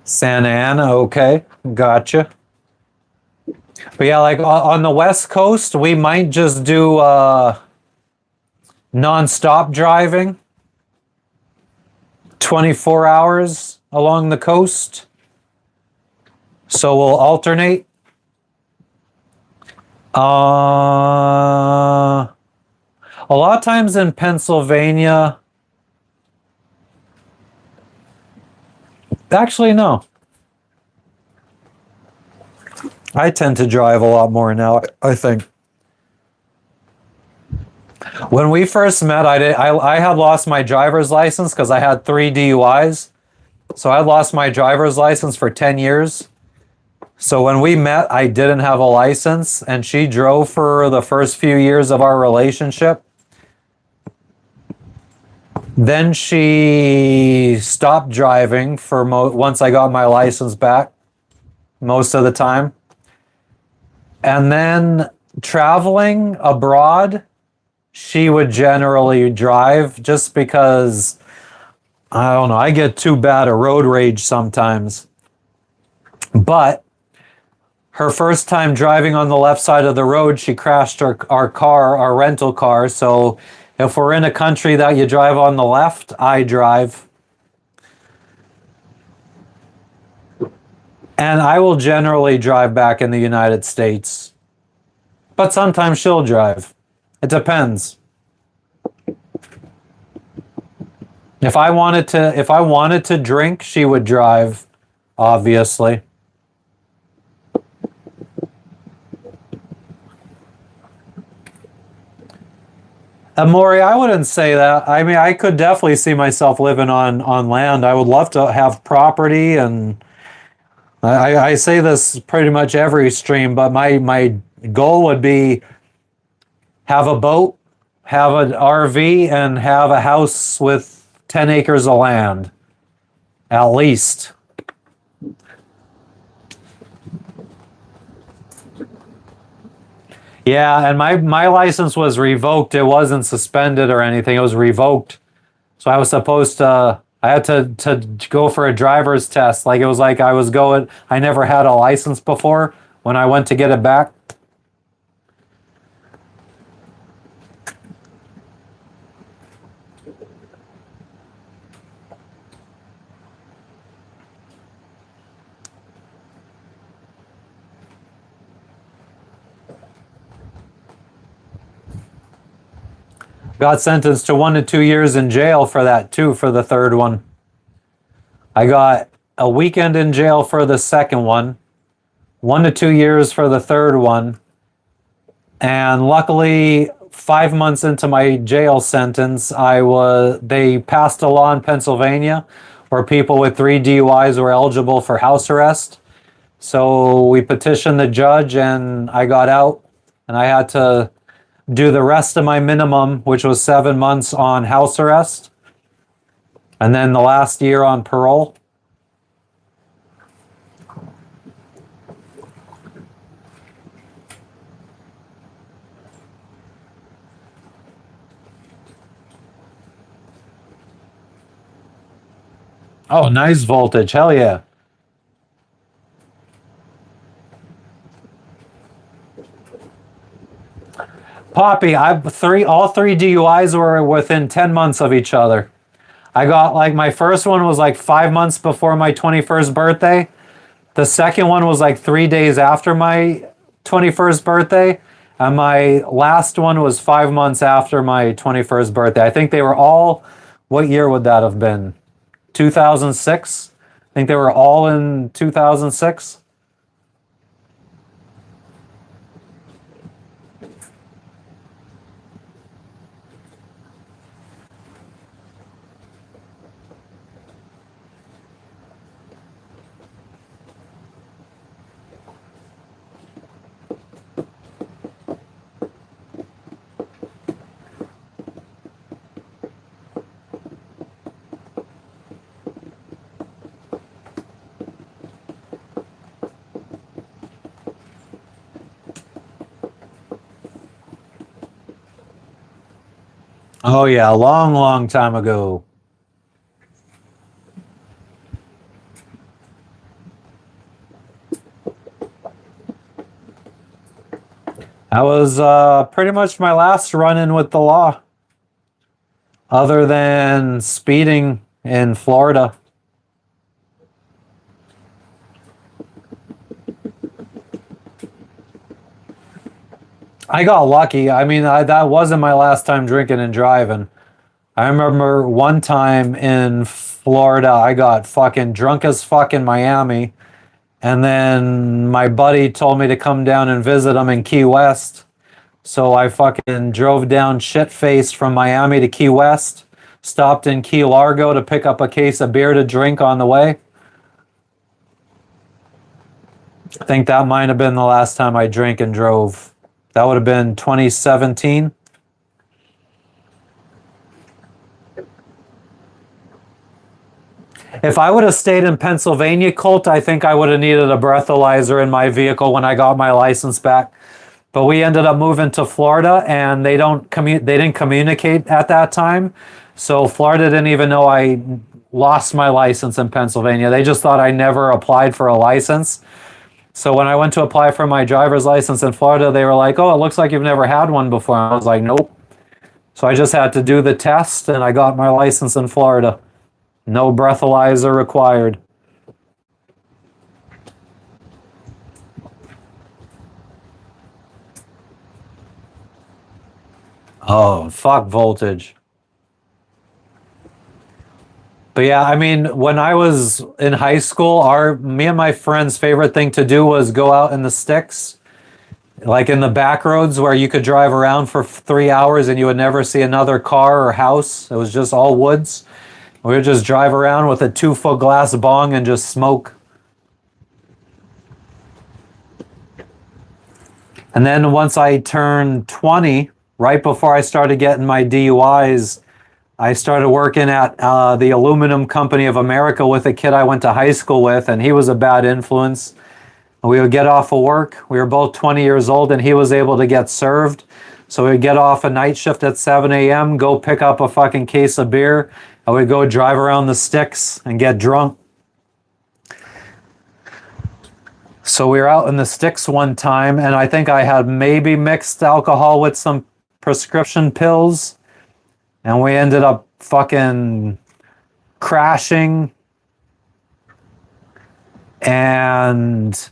Santa Ana, okay, gotcha. But yeah, like on the West Coast, we might just do non-stop driving, 24 hours along the coast. So we'll alternate. A lot of times in Pennsylvania, actually, no. I tend to drive a lot more now, I think. When we first met, I had lost my driver's license because I had 3 DUIs. So I lost my driver's license for 10 years. So when we met, I didn't have a license, and she drove for the first few years of our relationship. Then she stopped driving for once I got my license back, most of the time. And then traveling abroad, she would generally drive just because, I don't know, I get too bad at road rage sometimes. But her first time driving on the left side of the road, she crashed our car, our rental car. So if we're in a country that you drive on the left, I drive. And I will generally drive back in the United States. But sometimes she'll drive. It depends. If I wanted to drink, she would drive, obviously. Maury, I wouldn't say that. I mean, I could definitely see myself living on land. I would love to have property, and I say this pretty much every stream, but my goal would be have a boat, have an RV, and have a house with 10 acres of land, at least. Yeah, and my license was revoked. It wasn't suspended or anything. It was revoked. So I was supposed to, I had to go for a driver's test. Like it was like I never had a license before when I went to get it back. Got sentenced to 1 to 2 years in jail for that too, for the third one. I got a weekend in jail for the second one, 1 to 2 years for the third one, and luckily 5 months into my jail sentence, they passed a law in Pennsylvania where people with 3 DUIs were eligible for house arrest. So we petitioned the judge and I got out, and I had to do the rest of my minimum, which was 7 months on house arrest, and then the last year on parole. Oh, nice voltage. Hell yeah. Poppy, all three DUIs were within 10 months of each other. I got like my first one was like 5 months before my 21st birthday. The second one was like 3 days after my 21st birthday. And my last one was 5 months after my 21st birthday. I think they were all, what year would that have been? 2006? I think they were all in 2006. Oh yeah, a long, long time ago. That was pretty much my last run-in with the law, other than speeding in Florida. I got lucky. I mean, that wasn't my last time drinking and driving. I remember one time in Florida, I got fucking drunk as fuck in Miami. And then my buddy told me to come down and visit him in Key West. So I fucking drove down shit-faced from Miami to Key West, stopped in Key Largo to pick up a case of beer to drink on the way. I think that might have been the last time I drank and drove. That would have been 2017. If I would have stayed in Pennsylvania, Colt, I think I would have needed a breathalyzer in my vehicle when I got my license back. But we ended up moving to Florida, and they didn't communicate at that time. So Florida didn't even know I lost my license in Pennsylvania. They just thought I never applied for a license. So when I went to apply for my driver's license in Florida, they were like, "Oh, it looks like you've never had one before." I was like, "Nope." So I just had to do the test, and I got my license in Florida. No breathalyzer required. Oh, fuck voltage. But yeah, I mean, when I was in high school, me and my friends' favorite thing to do was go out in the sticks, like in the back roads where you could drive around for 3 hours and you would never see another car or house. It was just all woods. We would just drive around with a 2-foot glass bong and just smoke. And then once I turned 20, right before I started getting my DUIs, I started working at the Aluminum Company of America with a kid I went to high school with, and he was a bad influence. We would get off of work. We were both 20 years old, and he was able to get served. So we would get off a night shift at 7 a.m., go pick up a fucking case of beer, and we'd go drive around the sticks and get drunk. So we were out in the sticks one time, and I think I had maybe mixed alcohol with some prescription pills, and we ended up fucking crashing, and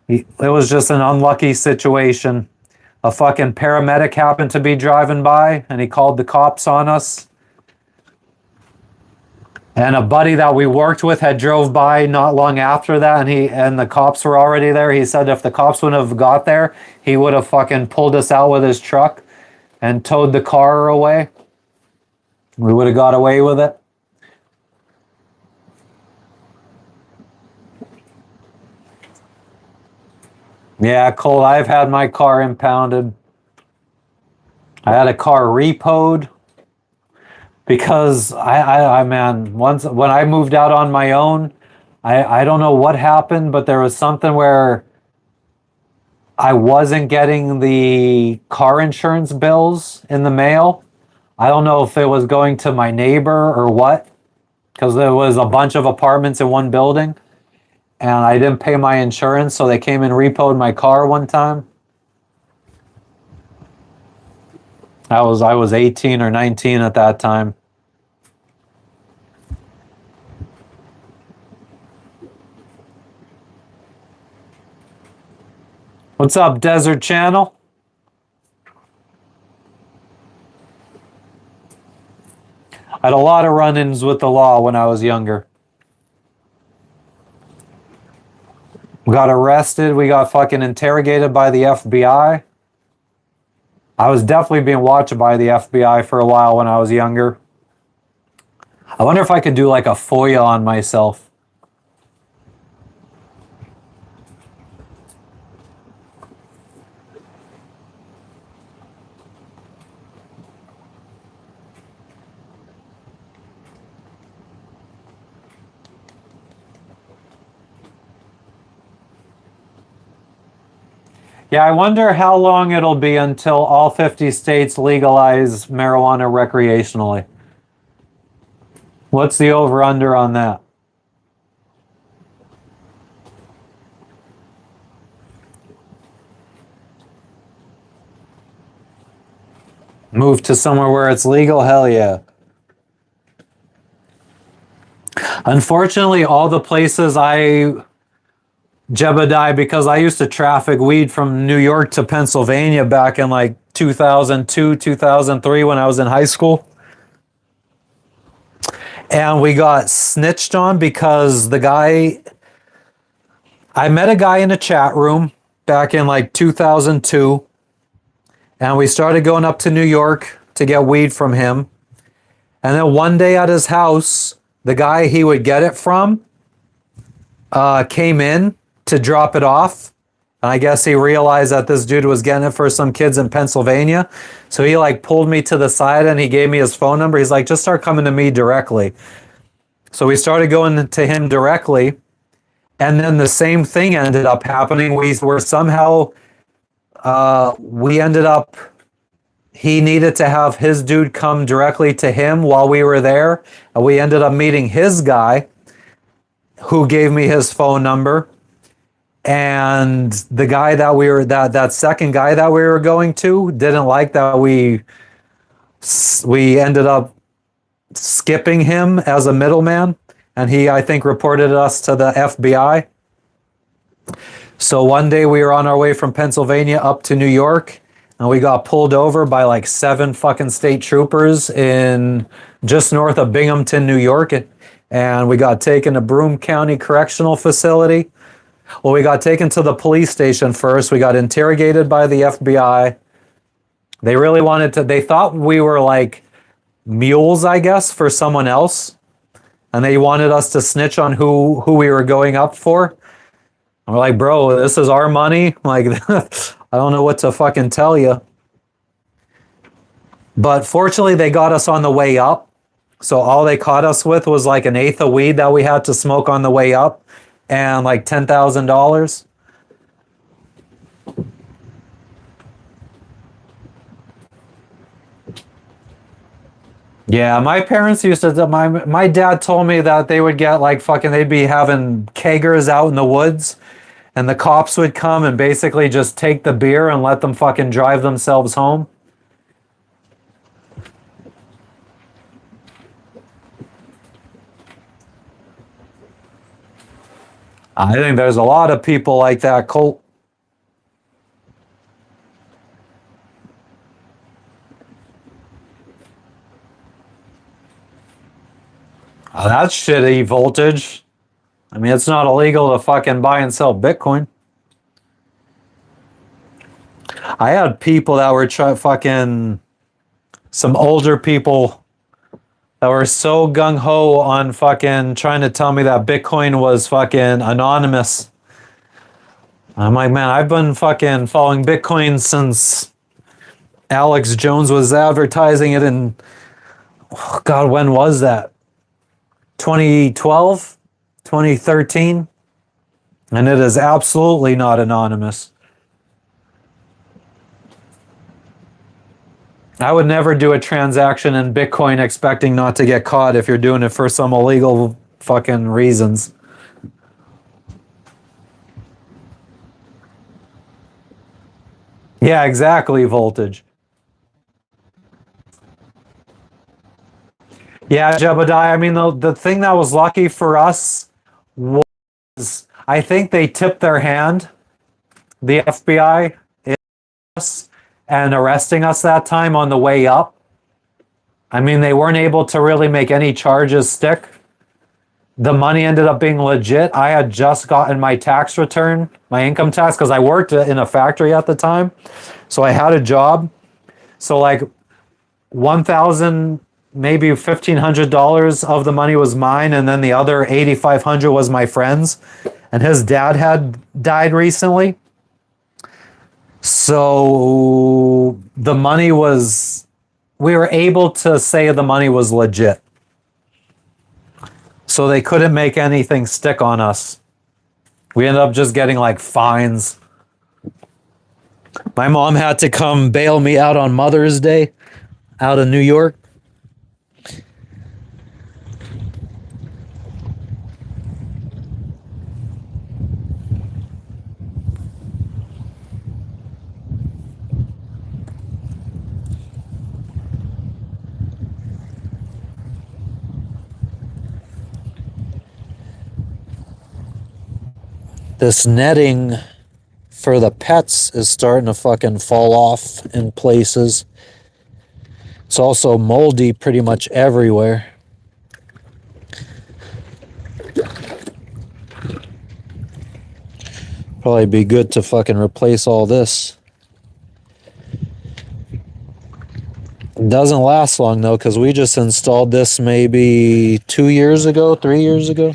it was just an unlucky situation. a fucking paramedic happened to be driving by and he called the cops on us. And a buddy that we worked with had drove by not long after that, and the cops were already there. He said if the cops wouldn't have got there, he would have fucking pulled us out with his truck and towed the car away. We would have got away with it. Yeah, Cole, I've had my car impounded. I had a car repoed. Because I man, once when I moved out on my own, I don't know what happened, but there was something where I wasn't getting the car insurance bills in the mail. I don't know if it was going to my neighbor or what, because there was a bunch of apartments in one building, and I didn't pay my insurance, so they came and repoed my car one time. I was 18 or 19 at that time. What's up, Desert Channel? I had a lot of run-ins with the law when I was younger. We got arrested. We got fucking interrogated by the FBI. I was definitely being watched by the FBI for a while when I was younger. I wonder if I could do like a FOIA on myself. Yeah, I wonder how long it'll be until all 50 states legalize marijuana recreationally. What's the over-under on that? Move to somewhere where it's legal? Hell yeah. Unfortunately, all the places Jebediah, because I used to traffic weed from New York to Pennsylvania back in like 2002, 2003 when I was in high school. And we got snitched on because I met a guy in a chat room back in like 2002. And we started going up to New York to get weed from him. And then one day at his house, the guy he would get it from came in to drop it off. And I guess he realized that this dude was getting it for some kids in Pennsylvania. So he like pulled me to the side and he gave me his phone number. He's like, just start coming to me directly. So we started going to him directly. And then the same thing ended up happening. He needed to have his dude come directly to him while we were there. And we ended up meeting his guy who gave me his phone number. And the guy that second guy that we were going to didn't like that we ended up skipping him as a middleman. And he, I think, reported us to the FBI. So one day we were on our way from Pennsylvania up to New York, and we got pulled over by like 7 fucking state troopers in just north of Binghamton, New York. And we got taken to Broome County Correctional Facility. Well, we got taken to the police station first. We got interrogated by the FBI. They thought we were like mules, I guess, for someone else. And they wanted us to snitch on who we were going up for. And we're like, bro, this is our money. Like, I don't know what to fucking tell you. But fortunately, they got us on the way up. So all they caught us with was like an eighth of weed that we had to smoke on the way up. And like $10,000. Yeah, my parents used to. My dad told me that they would get like they'd be having keggers out in the woods, and the cops would come and basically just take the beer and let them fucking drive themselves home. I think there's a lot of people like that, Colt. Oh, that's shitty, Voltage. I mean, it's not illegal to fucking buy and sell Bitcoin. I had people that were fucking some older people that were so gung ho on fucking trying to tell me that Bitcoin was fucking anonymous. I'm like, man, I've been fucking following Bitcoin since Alex Jones was advertising it in, oh God, when was that? 2012? 2013? And it is absolutely not anonymous. I would never do a transaction in Bitcoin expecting not to get caught if you're doing it for some illegal fucking reasons. Yeah, exactly, Voltage. Yeah, Jebediah, I mean, the thing that was lucky for us was I think they tipped their hand, the FBI, us, and arresting us that time on the way up. I mean, they weren't able to really make any charges stick. The money ended up being legit. I had just gotten my tax return, my income tax, because I worked in a factory at the time. So I had a job. So like 1,000, maybe $1,500 of the money was mine, and then the other 8,500 was my friend's. And his dad had died recently. So the money was, we were able to say the money was legit. So they couldn't make anything stick on us. We ended up just getting like fines. My mom had to come bail me out on Mother's Day out of New York. This netting for the pets is starting to fucking fall off in places. It's also moldy pretty much everywhere. Probably be good to fucking replace all this. It doesn't last long though, because we just installed this maybe 2 years ago, 3 years ago.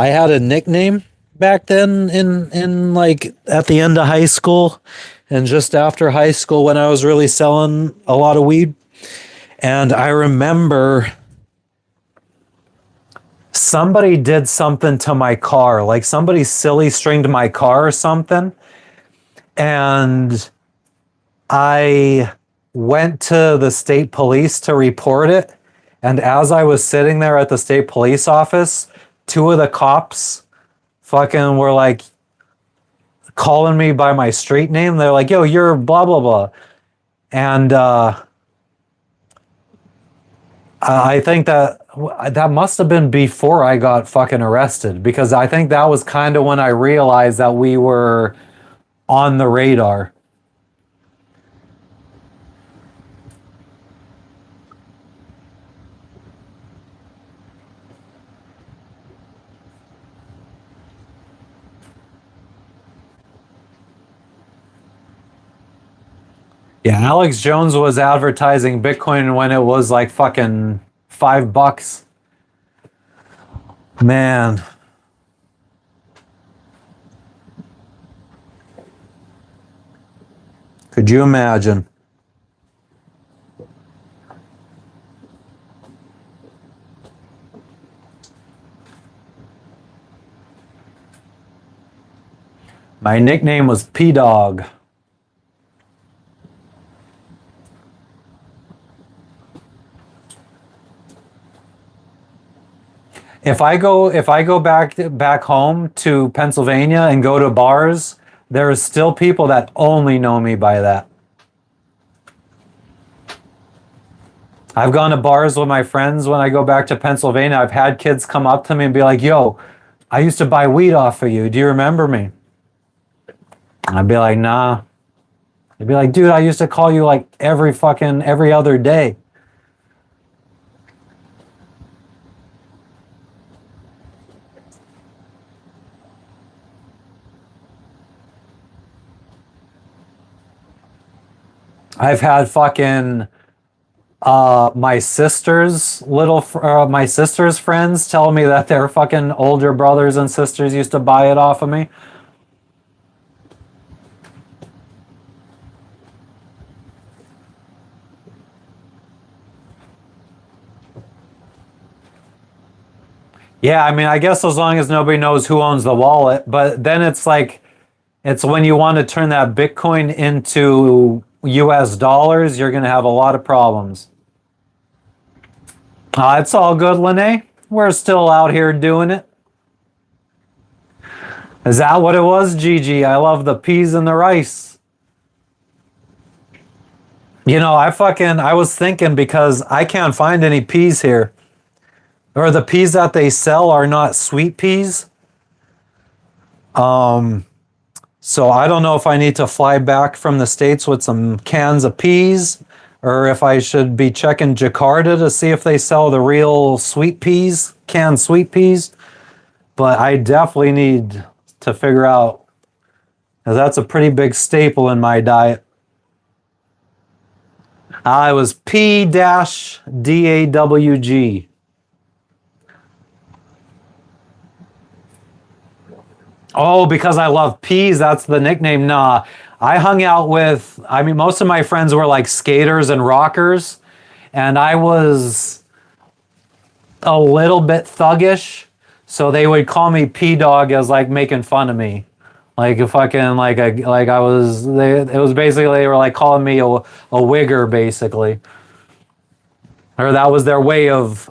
I had a nickname back then in like at the end of high school and just after high school when I was really selling a lot of weed. And I remember somebody did something to my car, like somebody silly stringed my car or something. And I went to the state police to report it. And as I was sitting there at the state police office, two of the cops fucking were like calling me by my street name. They're like, yo, you're blah, blah, blah. And I think that must have been before I got fucking arrested, because I think that was kind of when I realized that we were on the radar. Yeah, Alex Jones was advertising Bitcoin when it was like fucking $5. Man. Could you imagine? My nickname was P-Dog. If I go back home to Pennsylvania and go to bars, there's still people that only know me by that. I've gone to bars with my friends when I go back to Pennsylvania. I've had kids come up to me and be like, "Yo, I used to buy weed off of you. Do you remember me?" And I'd be like, "Nah." They'd be like, "Dude, I used to call you like every other day." I've had fucking my sister's friends tell me that their fucking older brothers and sisters used to buy it off of me. Yeah, I mean, I guess as long as nobody knows who owns the wallet, but then it's like, it's when you want to turn that Bitcoin into US dollars, you're going to have a lot of problems. It's all good, Lene. We're still out here doing it. Is that what it was, Gigi? I love the peas and the rice. You know, I was thinking because I can't find any peas here. Or the peas that they sell are not sweet peas. So I don't know if I need to fly back from the States with some cans of peas or if I should be checking Jakarta to see if they sell the real sweet peas, canned sweet peas. But I definitely need to figure out, because that's a pretty big staple in my diet. It was P-DAWG. Oh, because I love peas, that's the nickname. Nah, I hung out with, I mean, most of my friends were like skaters and rockers, and I was a little bit thuggish, so they would call me P Dog as like making fun of me. Like if fucking like I was it was basically they were like calling me a wigger basically. Or that was their way of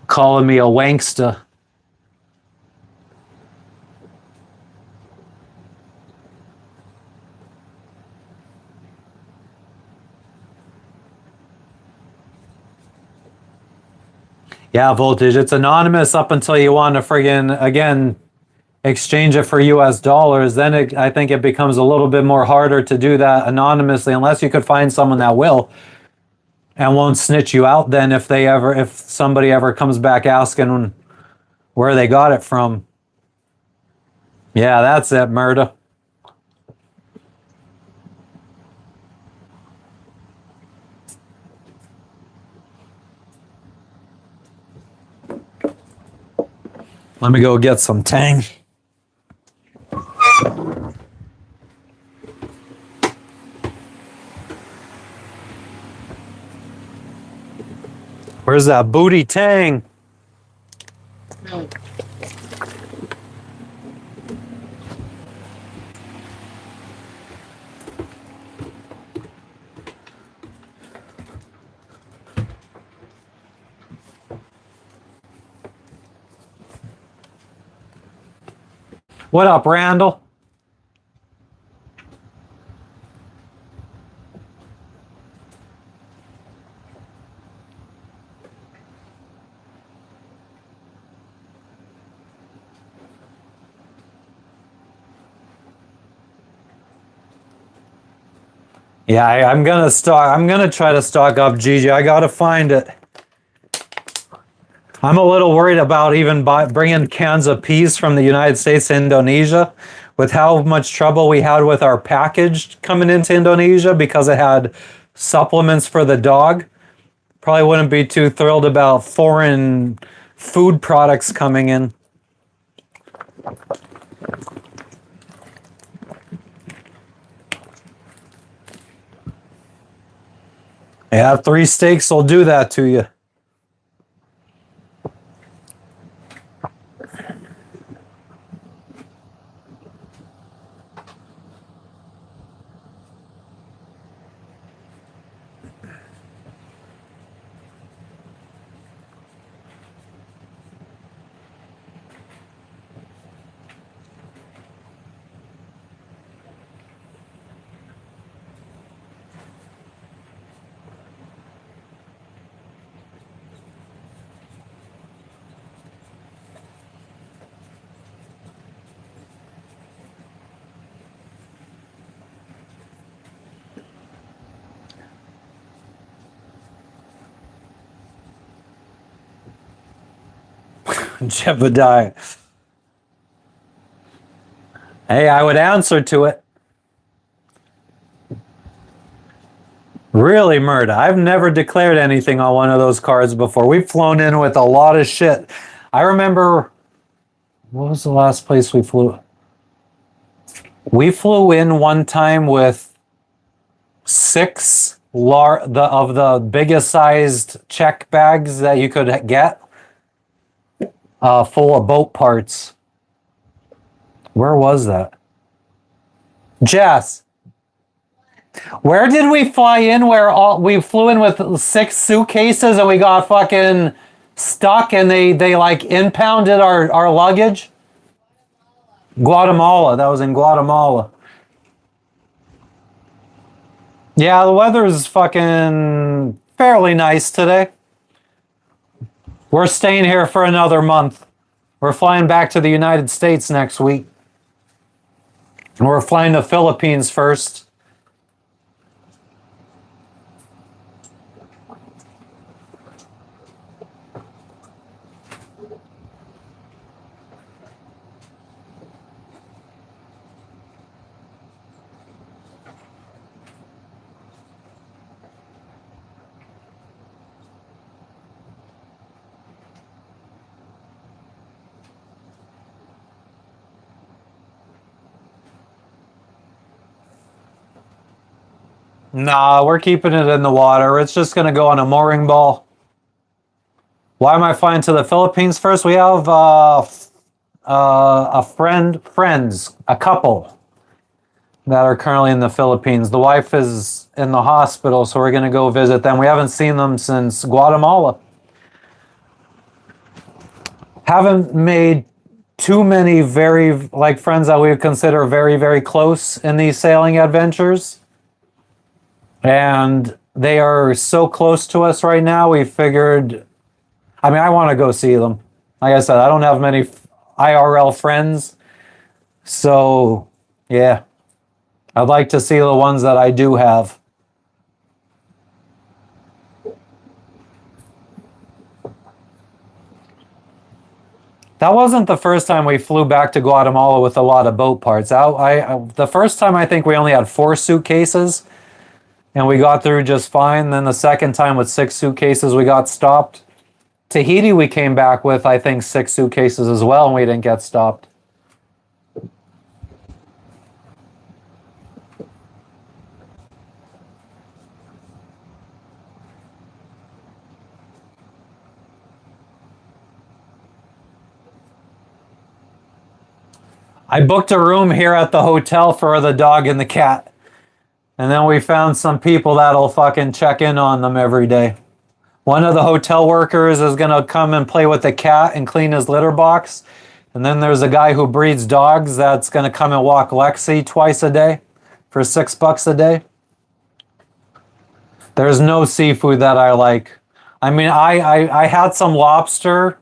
calling me a wanksta. Yeah, Voltage. It's anonymous up until you want to friggin' again exchange it for US dollars. Then I think it becomes a little bit more harder to do that anonymously unless you could find someone that will and won't snitch you out then if somebody ever comes back asking where they got it from. Yeah, that's it, Murda. Let me go get some Tang. Where's that booty Tang? What up, Randall? Yeah, I'm gonna try to stock up, Gigi. I gotta find it. I'm a little worried about even bringing cans of peas from the United States to Indonesia, with how much trouble we had with our package coming into Indonesia because it had supplements for the dog. Probably wouldn't be too thrilled about foreign food products coming in. Yeah, 3 steaks will do that to you. Jebediah. Hey, I would answer to it. Really, Murda. I've never declared anything on one of those cards before. We've flown in with a lot of shit. I remember, what was the last place we flew? We flew in one time with six of the biggest sized check bags that you could get, full of boat parts. Where was that? Jess, where did we fly in where we flew in with six suitcases and we got fucking stuck and they like impounded our luggage? Guatemala. That was in Guatemala. Yeah, the weather is fucking fairly nice today. We're staying here for another month. We're flying back to the United States next week. And we're flying to the Philippines first. Nah, we're keeping it in the water. It's just going to go on a mooring ball. Why am I flying to the Philippines first? We have a couple that are currently in the Philippines. The wife is in the hospital, so we're going to go visit them. We haven't seen them since Guatemala. Haven't made too many friends that we would consider very, very close in these sailing adventures. And they are so close to us right now, we figured, I want to go see them. Like I said, I don't have many IRL friends. So, yeah. I'd like to see the ones that I do have. That wasn't the first time we flew back to Guatemala with a lot of boat parts. The first time I think we only had 4 suitcases. And we got through just fine. Then the second time with 6 suitcases, we got stopped. Tahiti, we came back with, I think, 6 suitcases as well, and we didn't get stopped. I booked a room here at the hotel for the dog and the cat. And then we found some people that'll fucking check in on them every day. One of the hotel workers is going to come and play with the cat and clean his litter box. And then there's a guy who breeds dogs that's going to come and walk Lexi twice a day for $6 a day. There's no seafood that I like. I had some lobster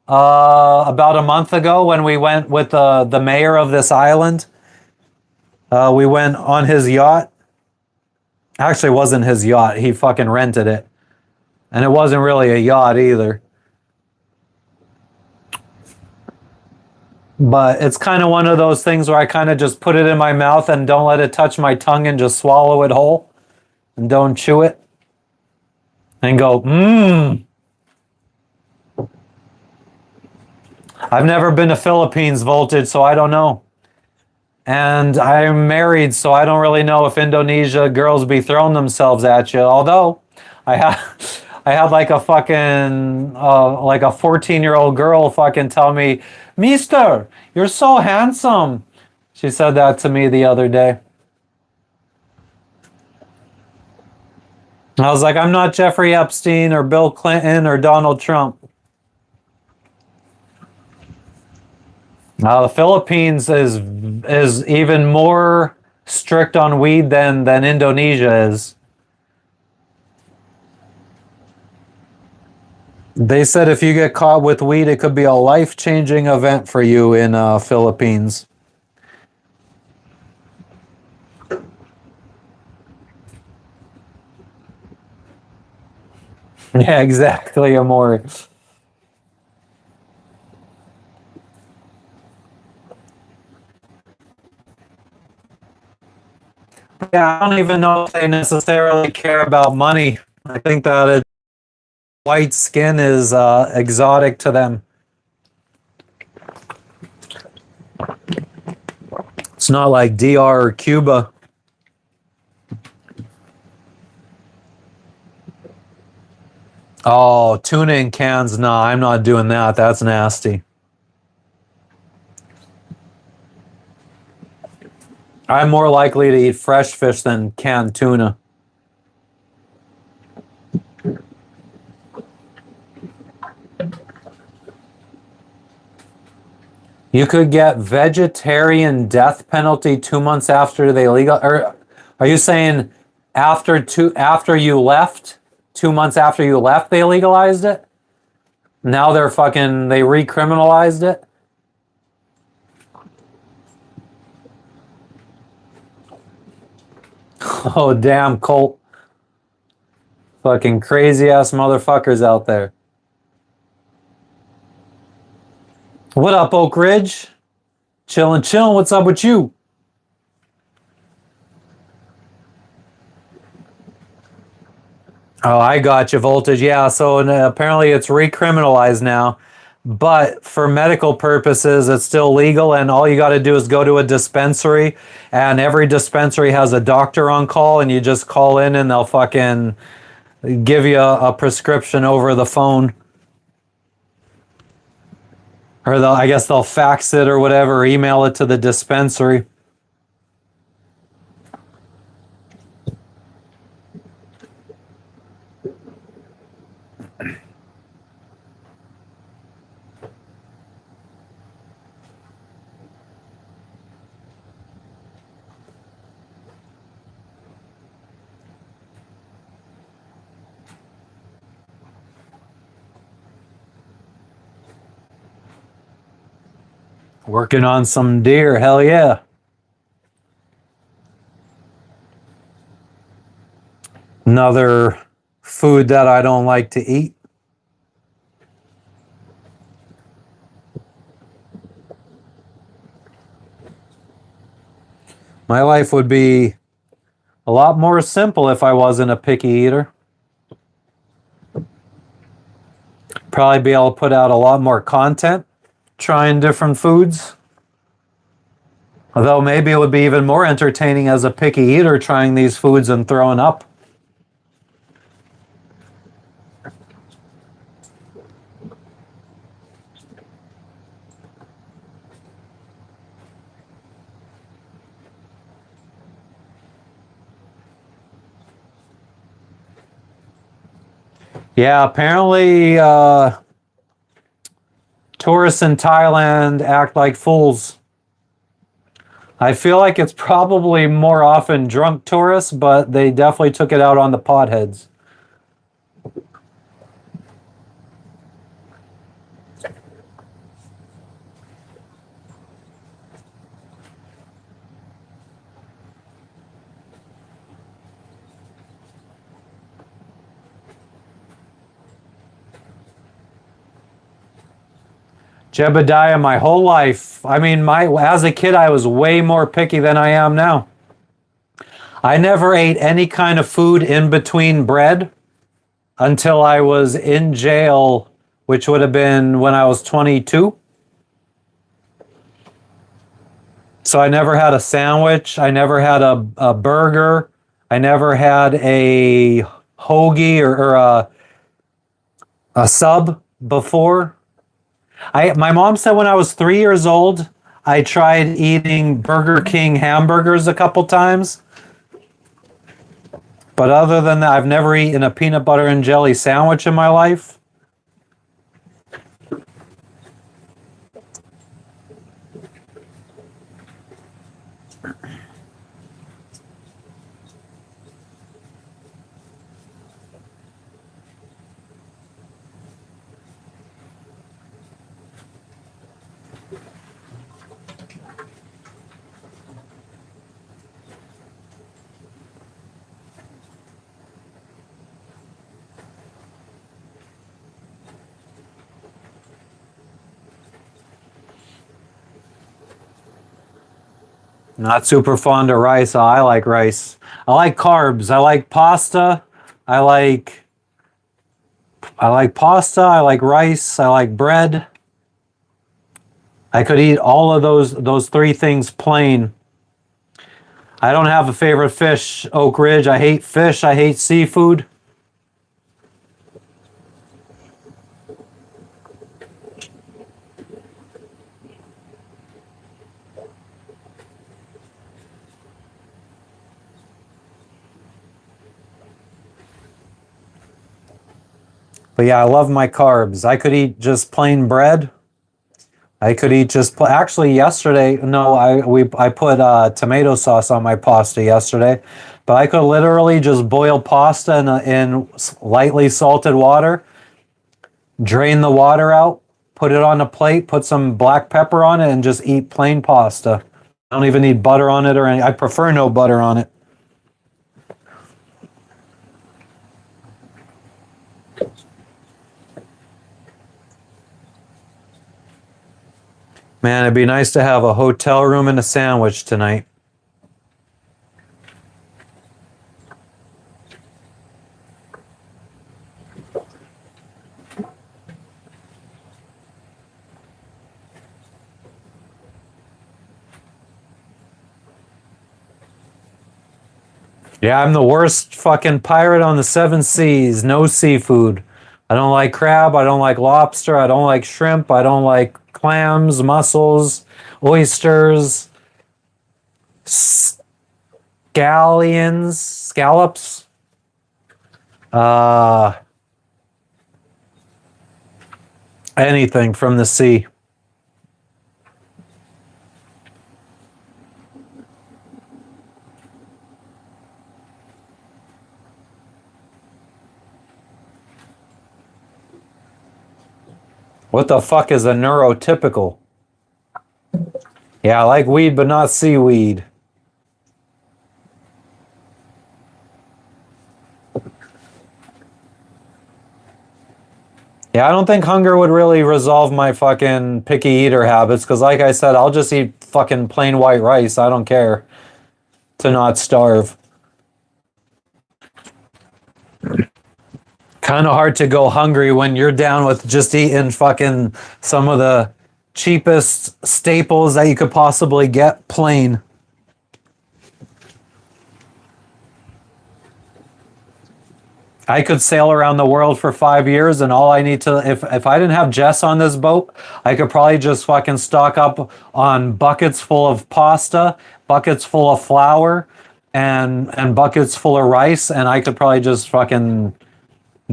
about a month ago when we went with the mayor of this island. We went on his yacht. Actually, it wasn't his yacht. He fucking rented it. And it wasn't really a yacht either. But it's kind of one of those things where I kind of just put it in my mouth and don't let it touch my tongue and just swallow it whole. And don't chew it. And go, mmm. I've never been to Philippines, Voltage, so I don't know. And I'm married, so I don't really know if Indonesia girls be throwing themselves at you. Although, I had like a fucking, like a 14-year-old girl fucking tell me, "Mister, you're so handsome." She said that to me the other day. I was like, I'm not Jeffrey Epstein or Bill Clinton or Donald Trump. The Philippines is even more strict on weed than Indonesia is. They said if you get caught with weed, it could be a life-changing event for you in Philippines. Yeah, exactly, Amor. Yeah, I don't even know if they necessarily care about money. I think that white skin is exotic to them. It's not like DR or Cuba. Oh, tuna in cans? Nah, I'm not doing that. That's nasty. I'm more likely to eat fresh fish than canned tuna. You could get vegetarian death penalty 2 months after they legal. Or are you saying after you left, 2 months after you left, they legalized it? Now they recriminalized it. Oh damn, Colt! Fucking crazy ass motherfuckers out there. What up, Oak Ridge? Chillin', chillin'. What's up with you? Oh, I got you, Voltage. Yeah, so apparently it's recriminalized now, but for medical purposes, it's still legal, and all you got to do is go to a dispensary, and every dispensary has a doctor on call, and you just call in, and they'll fucking give you a prescription over the phone, or I guess they'll fax it or whatever, or email it to the dispensary. Working on some deer, hell yeah. Another food that I don't like to eat. My life would be a lot more simple if I wasn't a picky eater. Probably be able to put out a lot more content trying different foods. Although maybe it would be even more entertaining as a picky eater trying these foods and throwing up. Yeah, apparently tourists in Thailand act like fools. I feel like it's probably more often drunk tourists, but they definitely took it out on the potheads. Jebediah, my whole life. I mean, as a kid, I was way more picky than I am now. I never ate any kind of food in between bread until I was in jail, which would have been when I was 22. So I never had a sandwich. I never had a burger. I never had a hoagie or a sub before. My mom said when I was 3 years old, I tried eating Burger King hamburgers a couple times. But other than that, I've never eaten a peanut butter and jelly sandwich in my life. Not super fond of rice. I like rice. I like carbs. I like I like pasta. I like rice. I like bread. I could eat all of those three things plain. I don't have a favorite fish, Oak Ridge. I hate fish. I hate seafood. But yeah, I love my carbs. I could eat just plain bread. I could eat just actually yesterday. No, I put tomato sauce on my pasta yesterday, but I could literally just boil pasta in lightly salted water, drain the water out, put it on a plate, put some black pepper on it, and just eat plain pasta. I don't even need butter on it or any. I prefer no butter on it. Man, it'd be nice to have a hotel room and a sandwich tonight. Yeah, I'm the worst fucking pirate on the seven seas. No seafood. I don't like crab. I don't like lobster. I don't like shrimp. I don't like clams, mussels, oysters, scallops. Uh, Anything from the sea. What the fuck is a neurotypical? Yeah, I like weed, but not seaweed. Yeah, I don't think hunger would really resolve my fucking picky eater habits because, like I said, I'll just eat fucking plain white rice. I don't care to not starve. Kind of hard to go hungry when you're down with just eating fucking some of the cheapest staples that you could possibly get plain. I could sail around the world for 5 years, and all I need to, if I didn't have Jess on this boat, I could probably just fucking stock up on buckets full of pasta, buckets full of flour, and buckets full of rice, and I could probably just fucking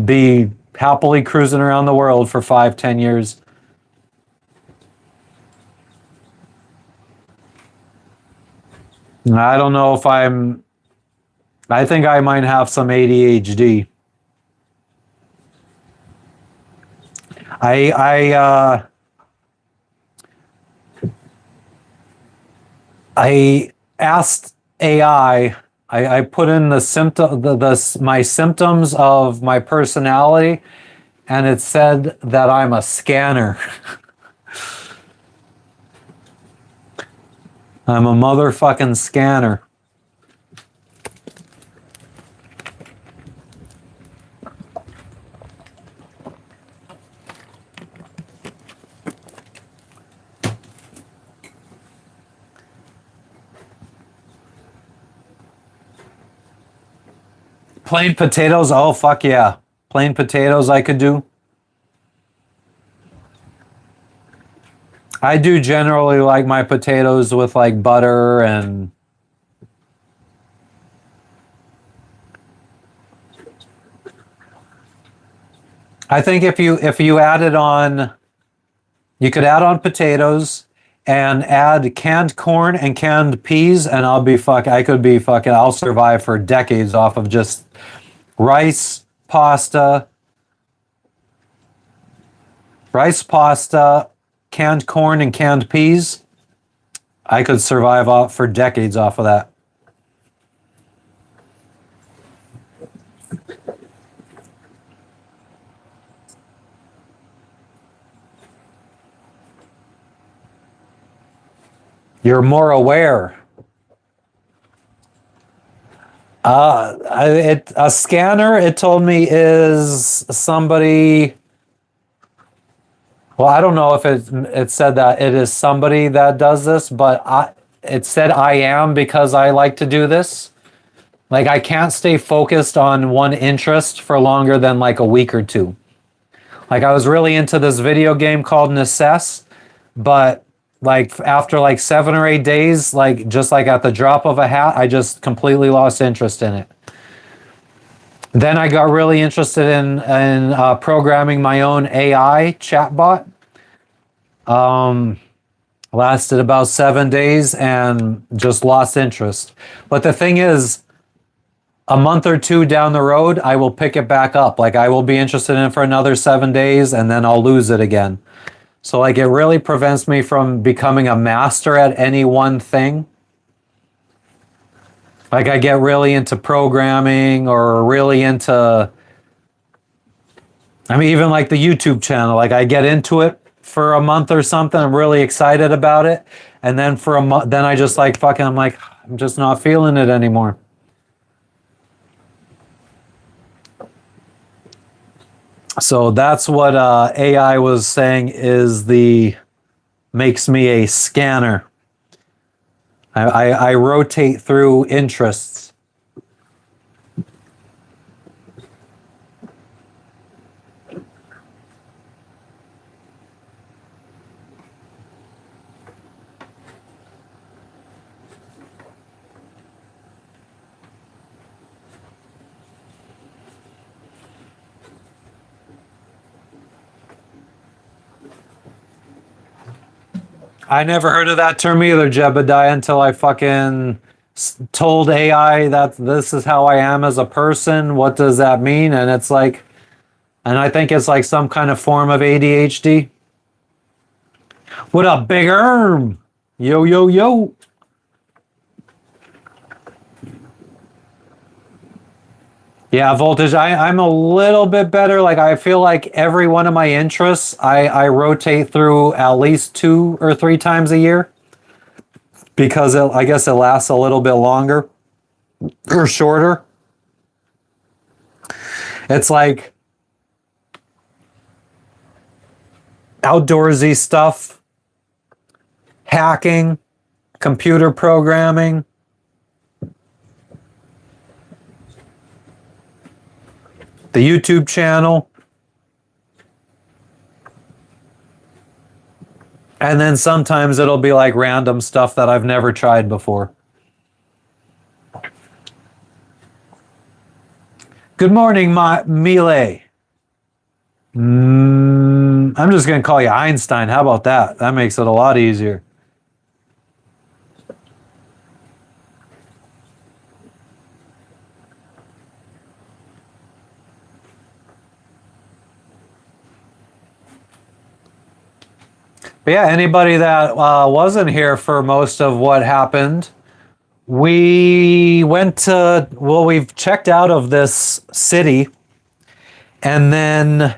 be happily cruising around the world for 5, 10 years. I don't know if I think I might have some ADHD. I asked AI. I put in my symptoms of my personality, and it said that I'm a scanner. I'm a motherfucking scanner. Plain potatoes, oh fuck yeah. Plain potatoes I could do. I do generally like my potatoes with like butter and I think if you added on you could add on potatoes and add canned corn and canned peas and I'll survive for decades off of just rice, pasta, canned corn and canned peas. I could survive off for decades off of that. You're more aware. A scanner, it told me, is somebody. Well, I don't know if it said that it is somebody that does this, but it said I am, because I like to do this. Like, I can't stay focused on one interest for longer than like a week or two. Like, I was really into this video game called Necess, but like after like 7 or 8 days, like just like at the drop of a hat, I just completely lost interest in it. Then I got really interested in programming my own AI chatbot. Lasted about 7 days and just lost interest. But the thing is, a month or two down the road, I will pick it back up. Like, I will be interested in it for another 7 days and then I'll lose it again. So like, it really prevents me from becoming a master at any one thing. Like, I get really into programming or really into, I mean, even like the YouTube channel, like I get into it for a month or something. I'm really excited about it. And then for a month, then I just like fucking, I'm like, I'm just not feeling it anymore. So that's what AI was saying is makes me a scanner. I rotate through interests. I never heard of that term either, Jebediah, until I fucking told AI that this is how I am as a person. What does that mean? And it's like, and I think it's like some kind of form of ADHD. What up, Big Herb? Yo, yo, yo. Yeah, Voltage, I'm a little bit better. Like, I feel like every one of my interests, I rotate through at least 2 or 3 times a year, because I guess it lasts a little bit longer or shorter. It's like outdoorsy stuff, hacking, computer programming, the YouTube channel, and then sometimes it'll be like random stuff that I've never tried before. Good morning, Mile. I'm just going to call you Einstein. How about that? That makes it a lot easier. But yeah, anybody that wasn't here for most of what happened, we went to, well, we've checked out of this city, and then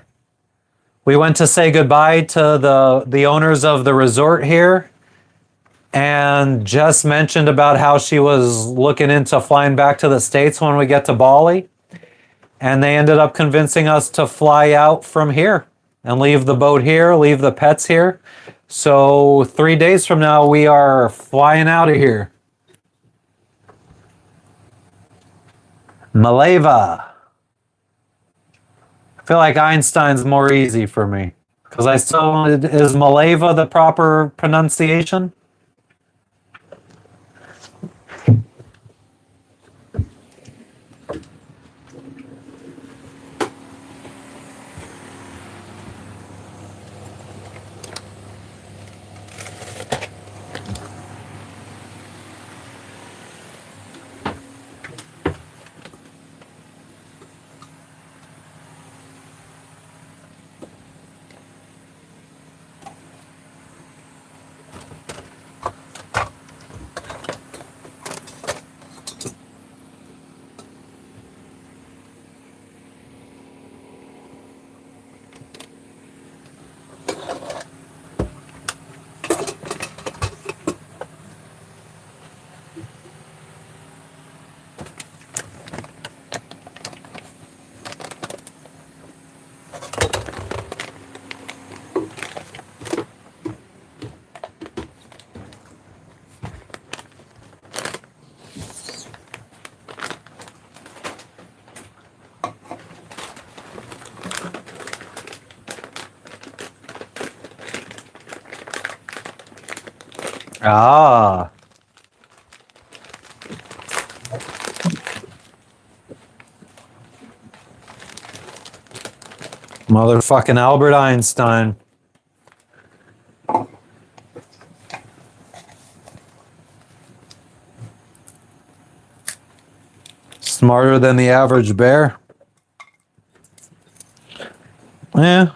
we went to say goodbye to the owners of the resort here, and Jess mentioned about how she was looking into flying back to the States when we get to Bali, and they ended up convincing us to fly out from here and leave the boat here, leave the pets here. So 3 days from now, we are flying out of here. Maleva. I feel like Einstein's more easy for me, because I still, is Maleva the proper pronunciation? Ah. Motherfucking Albert Einstein. Smarter than the average bear. Yeah.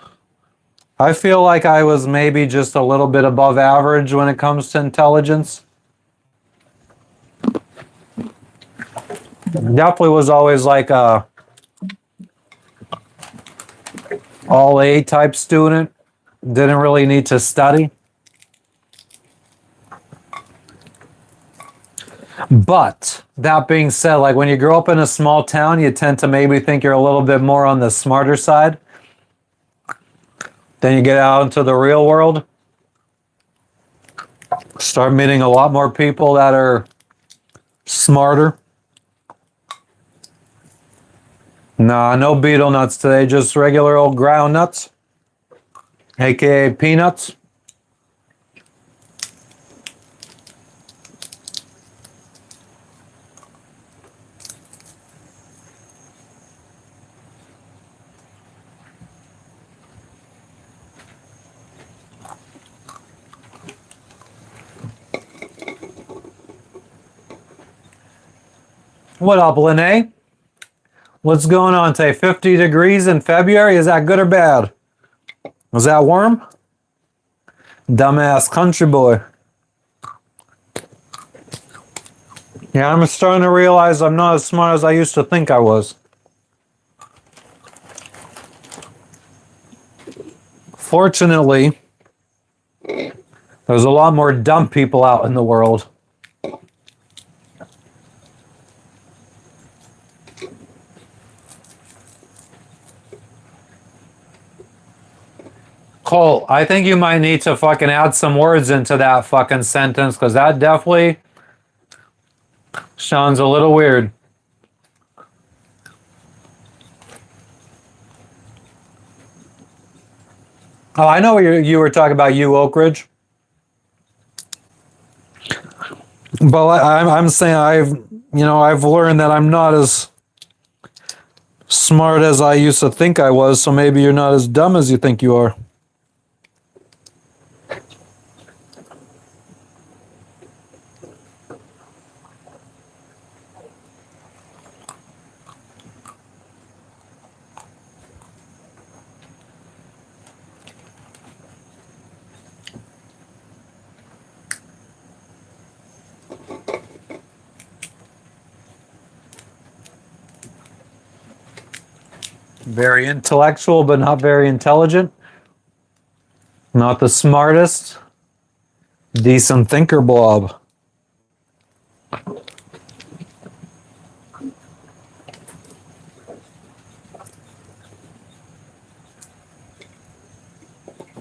I feel like I was maybe just a little bit above average when it comes to intelligence. Definitely was always like a all A type student. Didn't really need to study. But that being said, like when you grow up in a small town, you tend to maybe think you're a little bit more on the smarter side. Then you get out into the real world, start meeting a lot more people that are smarter. Nah, no beetle nuts today, just regular old ground nuts, aka peanuts. What up, Lene? What's going on today? 50 degrees in February? Is that good or bad? Was that warm? Dumbass country boy. Yeah, I'm starting to realize I'm not as smart as I used to think I was. Fortunately, there's a lot more dumb people out in the world. Cole, I think you might need to fucking add some words into that fucking sentence because that definitely sounds a little weird. Oh, I know what you were talking about, you Oak Ridge. But I'm saying I've learned that I'm not as smart as I used to think I was, so maybe you're not as dumb as you think you are. Very intellectual, but not very intelligent. Not the smartest. Decent thinker, Bob.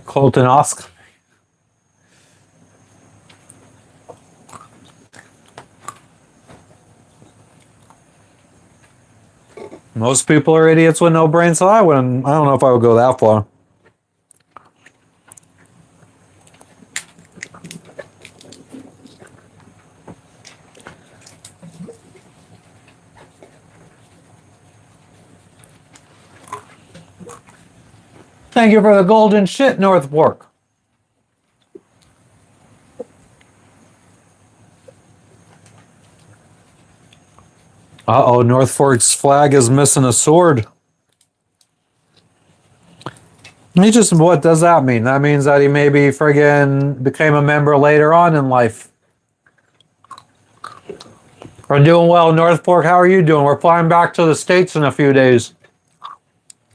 Colton Osk. Most people are idiots with no brains, so I don't know if I would go that far. Thank you for the golden shit, North Fork. Uh-oh, North Fork's flag is missing a sword. What does that mean? That means that he maybe friggin' became a member later on in life. We're doing well, North Fork. How are you doing? We're flying back to the States in a few days.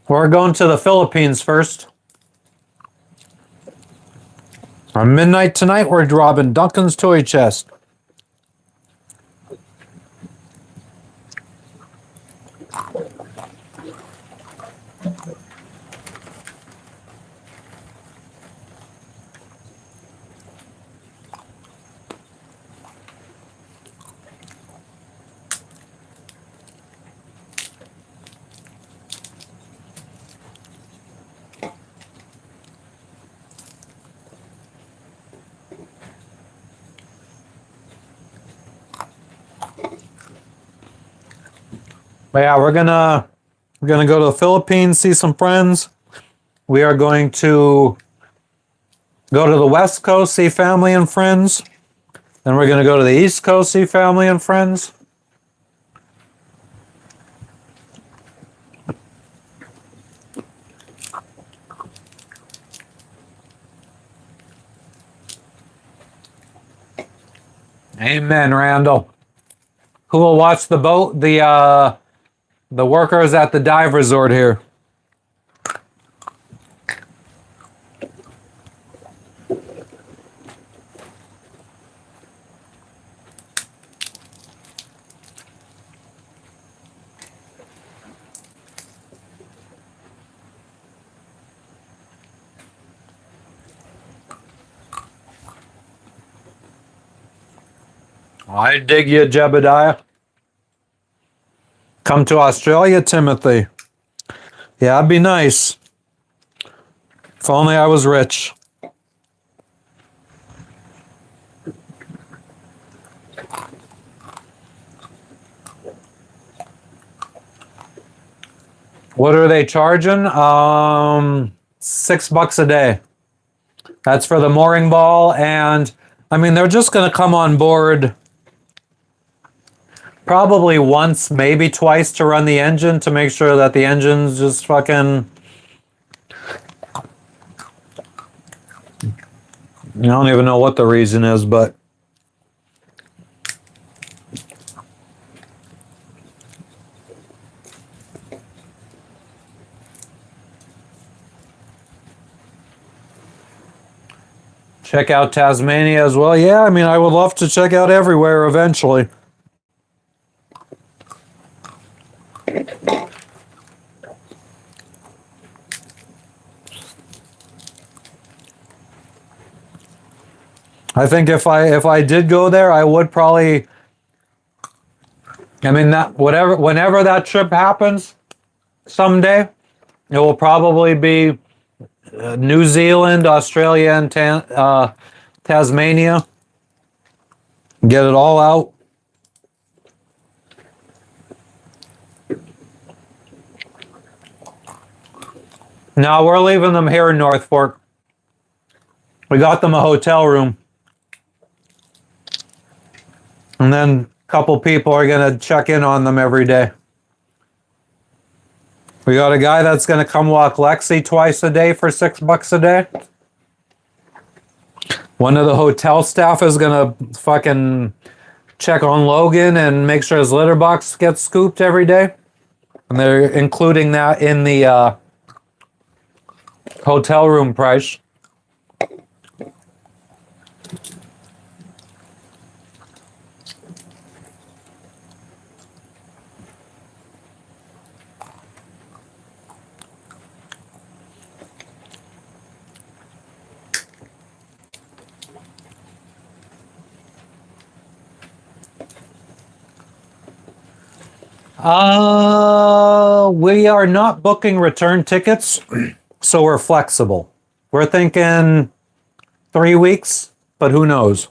We're going to the Philippines first. On midnight tonight, we're dropping Duncan's toy chest. But yeah, we're gonna go to the Philippines, see some friends. We are going to go to the West Coast, see family and friends. Then we're gonna go to the East Coast, see family and friends. Amen, Randall. Who will watch the boat? The workers at the dive resort here. I dig you, Jebediah. Come to Australia, Timothy. Yeah, it'd be nice. If only I was rich. What are they charging? $6 a day. That's for the mooring ball, and I mean they're just gonna come on board probably once, maybe twice to run the engine to make sure that the engine's just fucking. I don't even know what the reason is, but check out Tasmania as well. Yeah, I mean, I would love to check out everywhere eventually. I think if I did go there, I would probably. I mean that whenever that trip happens, someday, it will probably be New Zealand, Australia, and Tasmania. Get it all out. No, we're leaving them here in North Fork. We got them a hotel room. And then a couple people are going to check in on them every day. We got a guy that's going to come walk Lexi twice a day for $6 a day. One of the hotel staff is going to fucking check on Logan and make sure his litter box gets scooped every day. And they're including that in the hotel room price. We are not booking return tickets, so we're flexible. We're thinking 3 weeks, but who knows?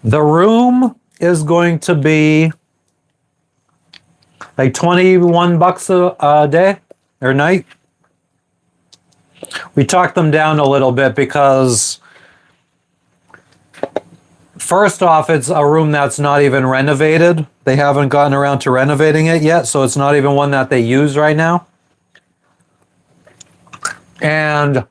The room is going to be like $21 a day or night. We talked them down a little bit because first off, it's a room that's not even renovated. They haven't gotten around to renovating it yet, so it's not even one that they use right now. And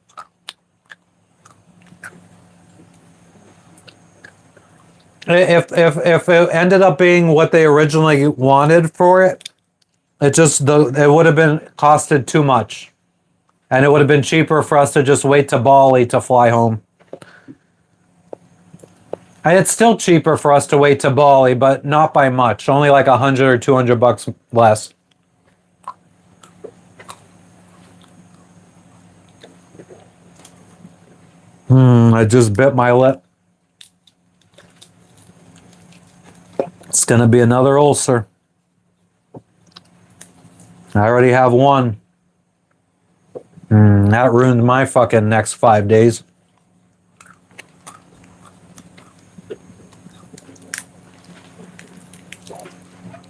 if it ended up being what they originally wanted for it, it would have been costed too much. And it would have been cheaper for us to just wait to Bali to fly home. And it's still cheaper for us to wait to Bali, but not by much. Only like $100 or $200 less. I just bit my lip. It's gonna be another ulcer. I already have one. That ruined my fucking next 5 days.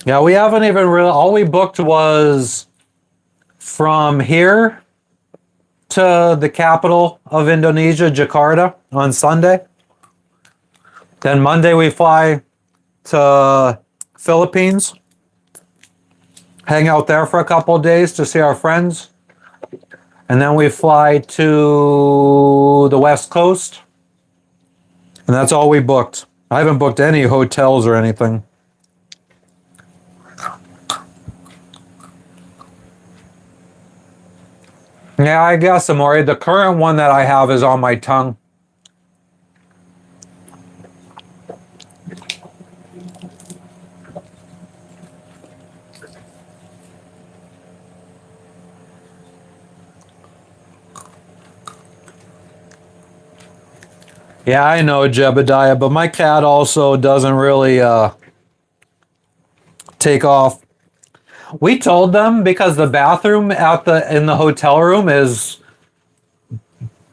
Yeah, we haven't even really. All we booked was from here to the capital of Indonesia, Jakarta, on Sunday. Then Monday we fly to Philippines, hang out there for a couple of days to see our friends. And then we fly to the West Coast. And that's all we booked. I haven't booked any hotels or anything. Yeah, I guess, Amori. The current one that I have is on my tongue. Yeah, I know, Jebediah, but my cat also doesn't really take off. We told them because the bathroom in the hotel room is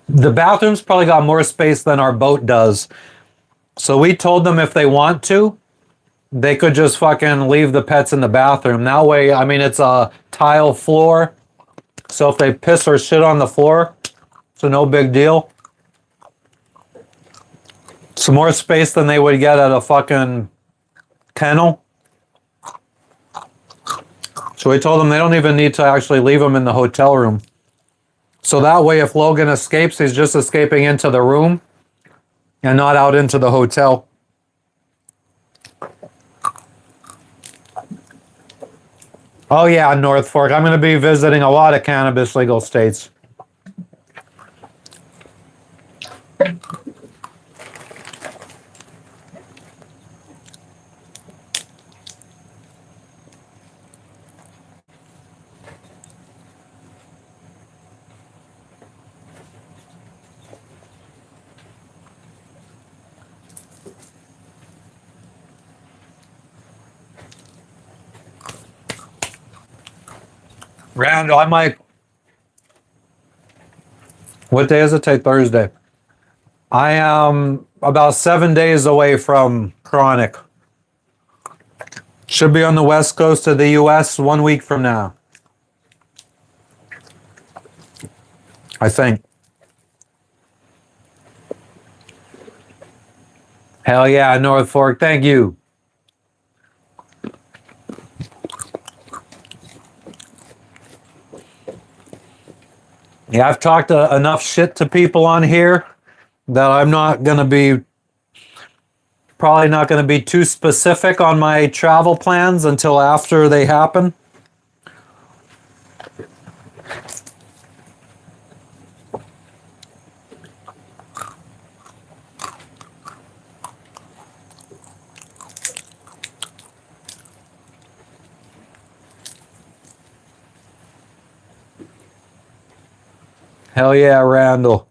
the bathroom's probably got more space than our boat does. So we told them if they want to, they could just fucking leave the pets in the bathroom. That way, I mean, it's a tile floor. So if they piss or shit on the floor, it's no big deal. Some more space than they would get at a fucking kennel. So we told them they don't even need to actually leave them in the hotel room. So that way, if Logan escapes, he's just escaping into the room and not out into the hotel. Oh yeah, North Fork. I'm going to be visiting a lot of cannabis legal states. Randall, I might. What day is it? Today? Thursday. I am about 7 days away from Chronic. Should be on the west coast of the U.S. 1 week from now. I think. Hell yeah, North Fork. Thank you. Yeah, I've talked enough shit to people on here that I'm not going to be, probably not going to be too specific on my travel plans until after they happen. Hell yeah, Randall.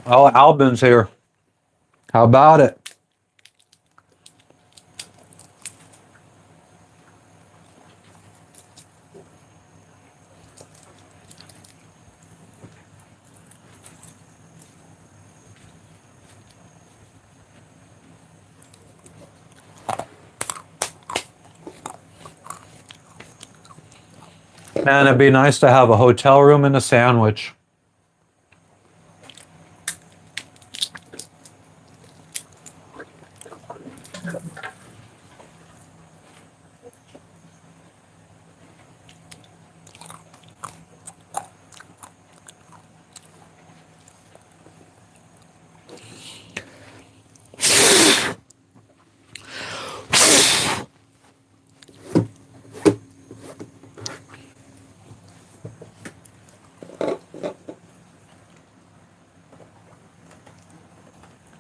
Oh, Albin's here. How about it? Man, it'd be nice to have a hotel room and a sandwich.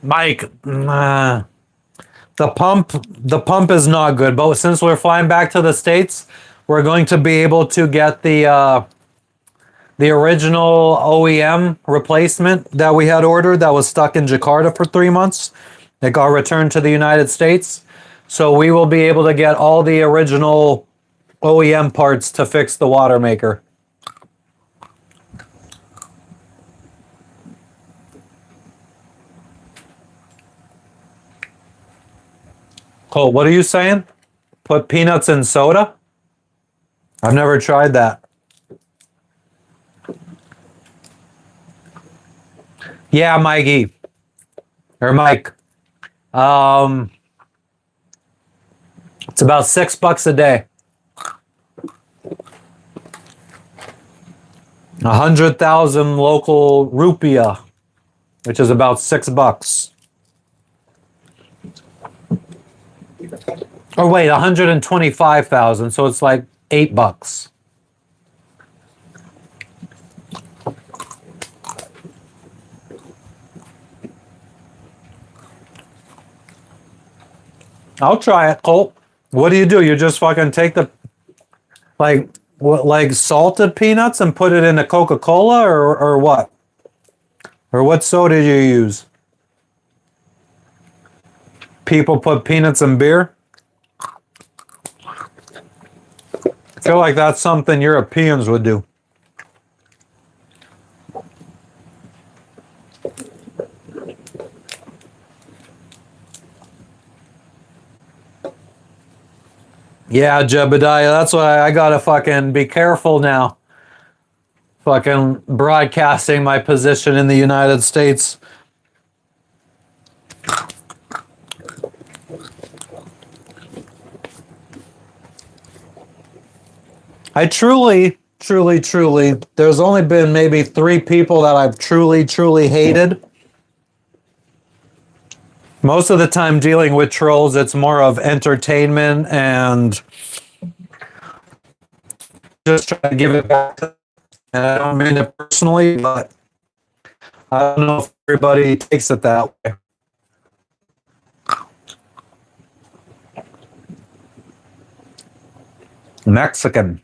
Mike, the the pump is not good, but since we're flying back to the States, we're going to be able to get the original OEM replacement that we had ordered that was stuck in Jakarta for 3 months. It got returned to the United States. So we will be able to get all the original OEM parts to fix the water maker. Cole, what are you saying? Put peanuts in soda? I've never tried that. Yeah, Mikey. Or Mike. It's about $6 a day. 100,000 local rupiah, which is about $6. Or wait, 125,000, so it's like $8. I'll try it, Colt. What do? You just fucking take the like salted peanuts and put it in a Coca-Cola or what? Or what soda do you use? People put peanuts in beer? I feel like that's something Europeans would do. Yeah, Jebediah, that's why I gotta fucking be careful now. Fucking broadcasting my position in the United States. I truly, there's only been maybe 3 people that I've truly hated. Most of the time dealing with trolls, it's more of entertainment and just try to give it back to them. And I don't mean it personally, but I don't know if everybody takes it that way. Mexican.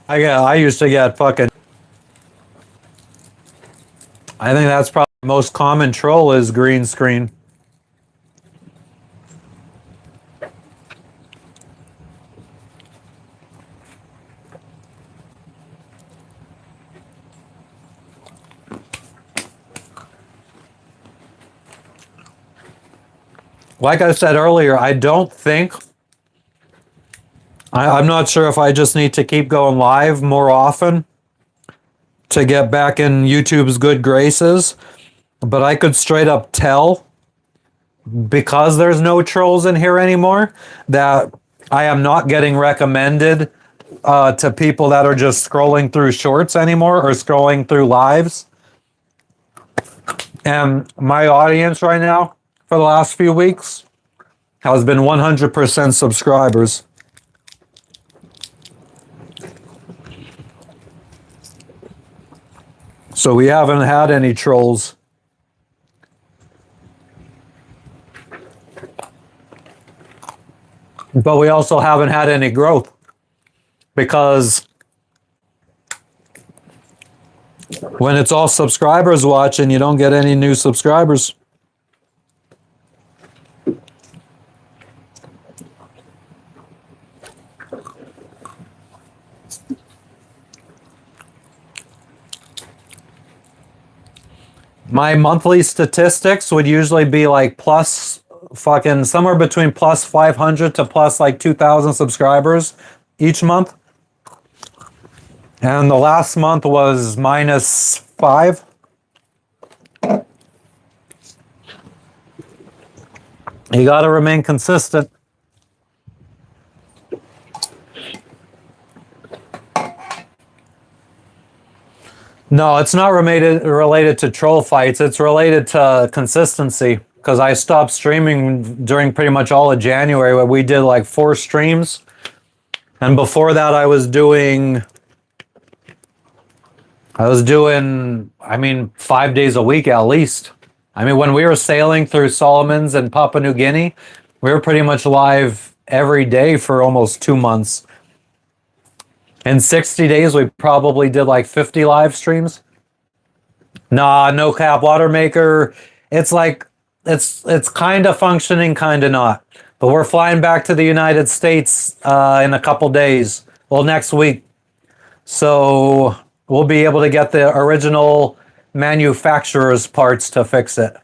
I used to get fucking. I think that's probably the most common troll is green screen. Like I said earlier, I don't think. I'm not sure if I just need to keep going live more often to get back in YouTube's good graces, but I could straight up tell, because there's no trolls in here anymore, that I am not getting recommended to people that are just scrolling through shorts anymore or scrolling through lives. And my audience right now for the last few weeks has been 100% subscribers. So we haven't had any trolls. But we also haven't had any growth because when it's all subscribers watching, you don't get any new subscribers. My monthly statistics would usually be like plus fucking somewhere between plus 500 to plus like 2,000 subscribers each month. And the last month was -5. You got to remain consistent. No, it's not related to troll fights. It's related to consistency because I stopped streaming during pretty much all of January where we did like 4 streams. And before that I mean 5 days a week at least. I mean when we were sailing through Solomons and Papua New Guinea, we were pretty much live every day for almost 2 months. In 60 days, we probably did like 50 live streams. Nah, no cap. Watermaker, it's like, it's kind of functioning, kind of not. But we're flying back to the United States in a couple days. Well, next week. So we'll be able to get the original manufacturer's parts to fix it.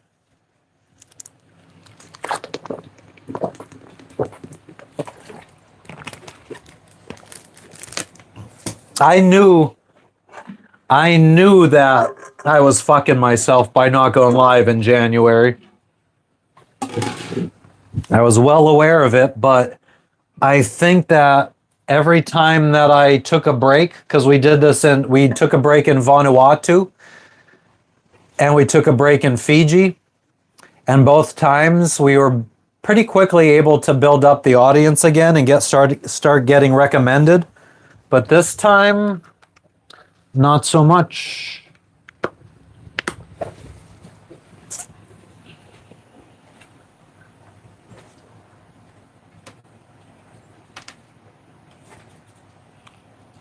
I knew that I was fucking myself by not going live in January. I was well aware of it, but I think that every time that I took a break, because we took a break in Vanuatu and we took a break in Fiji, and both times we were pretty quickly able to build up the audience again and start getting recommended. But this time, not so much.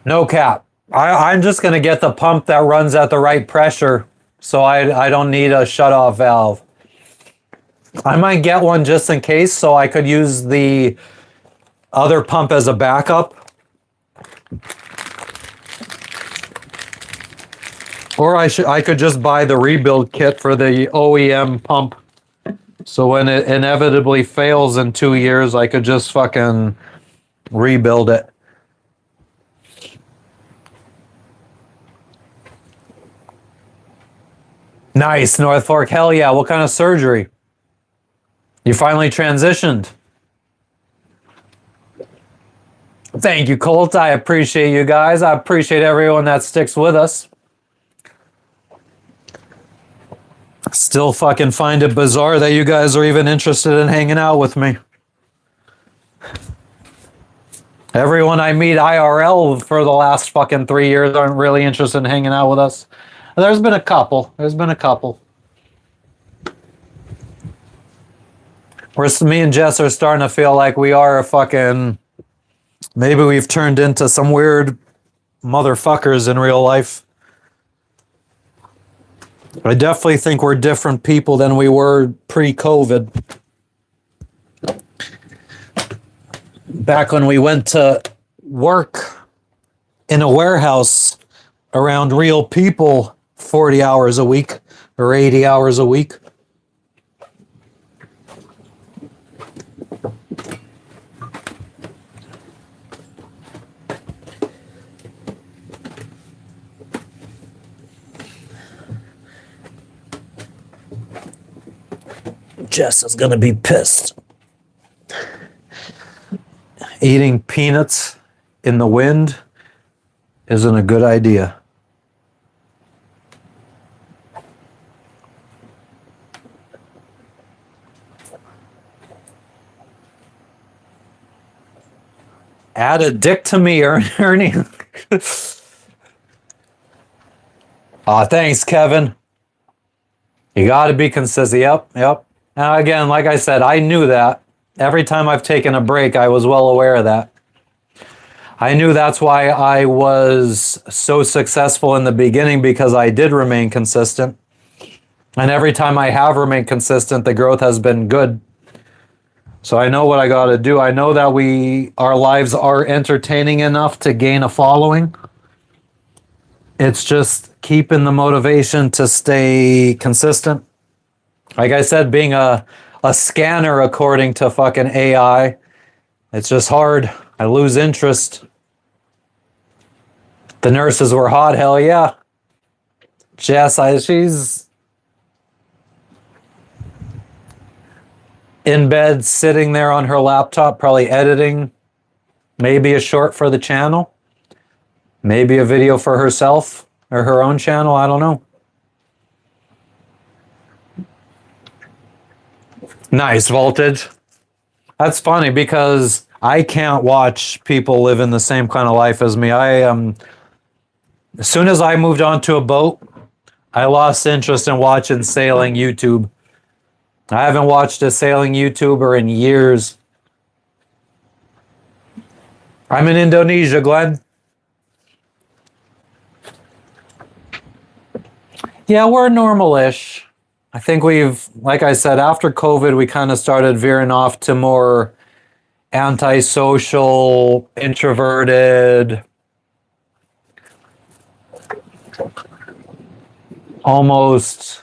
No cap. I'm just going to get the pump that runs at the right pressure, so I don't need a shutoff valve. I might get one just in case, so I could use the other pump as a backup. Or I could just buy the rebuild kit for the OEM pump. So when it inevitably fails in 2 years, I could just fucking rebuild it. Nice, North Fork. Hell yeah. What kind of surgery? You finally transitioned. Thank you, Colt. I appreciate you guys. I appreciate everyone that sticks with us. Still fucking find it bizarre that you guys are even interested in hanging out with me. Everyone I meet IRL for the last fucking 3 years aren't really interested in hanging out with us. There's been a couple. Whereas me and Jess are starting to feel like we are a fucking... Maybe we've turned into some weird motherfuckers in real life. I definitely think we're different people than we were pre-COVID. Back when we went to work in a warehouse around real people 40 hours a week or 80 hours a week. Jess is gonna be pissed. Eating peanuts in the wind isn't a good idea. Add a dick to me, Ernie. Aw, thanks, Kevin. You gotta be consistent. Yep. Now, again, like I said, I knew that. Every time I've taken a break, I was well aware of that. I knew that's why I was so successful in the beginning, because I did remain consistent. And every time I have remained consistent, the growth has been good. So I know what I got to do. I know that our lives are entertaining enough to gain a following. It's just keeping the motivation to stay consistent. Like I said, being a scanner according to fucking AI, it's just hard. I lose interest. The nurses were hot, hell yeah. Jess, she's in bed, sitting there on her laptop, probably editing maybe a short for the channel, maybe a video for herself, or her own channel. I don't know. Nice voltage. That's funny because I can't watch people living the same kind of life as me. As soon as I moved onto a boat, I lost interest in watching sailing YouTube. I haven't watched a sailing YouTuber in years. I'm in Indonesia, Glenn. Yeah, we're normal-ish. I think like I said, after COVID, we kind of started veering off to more antisocial, introverted, almost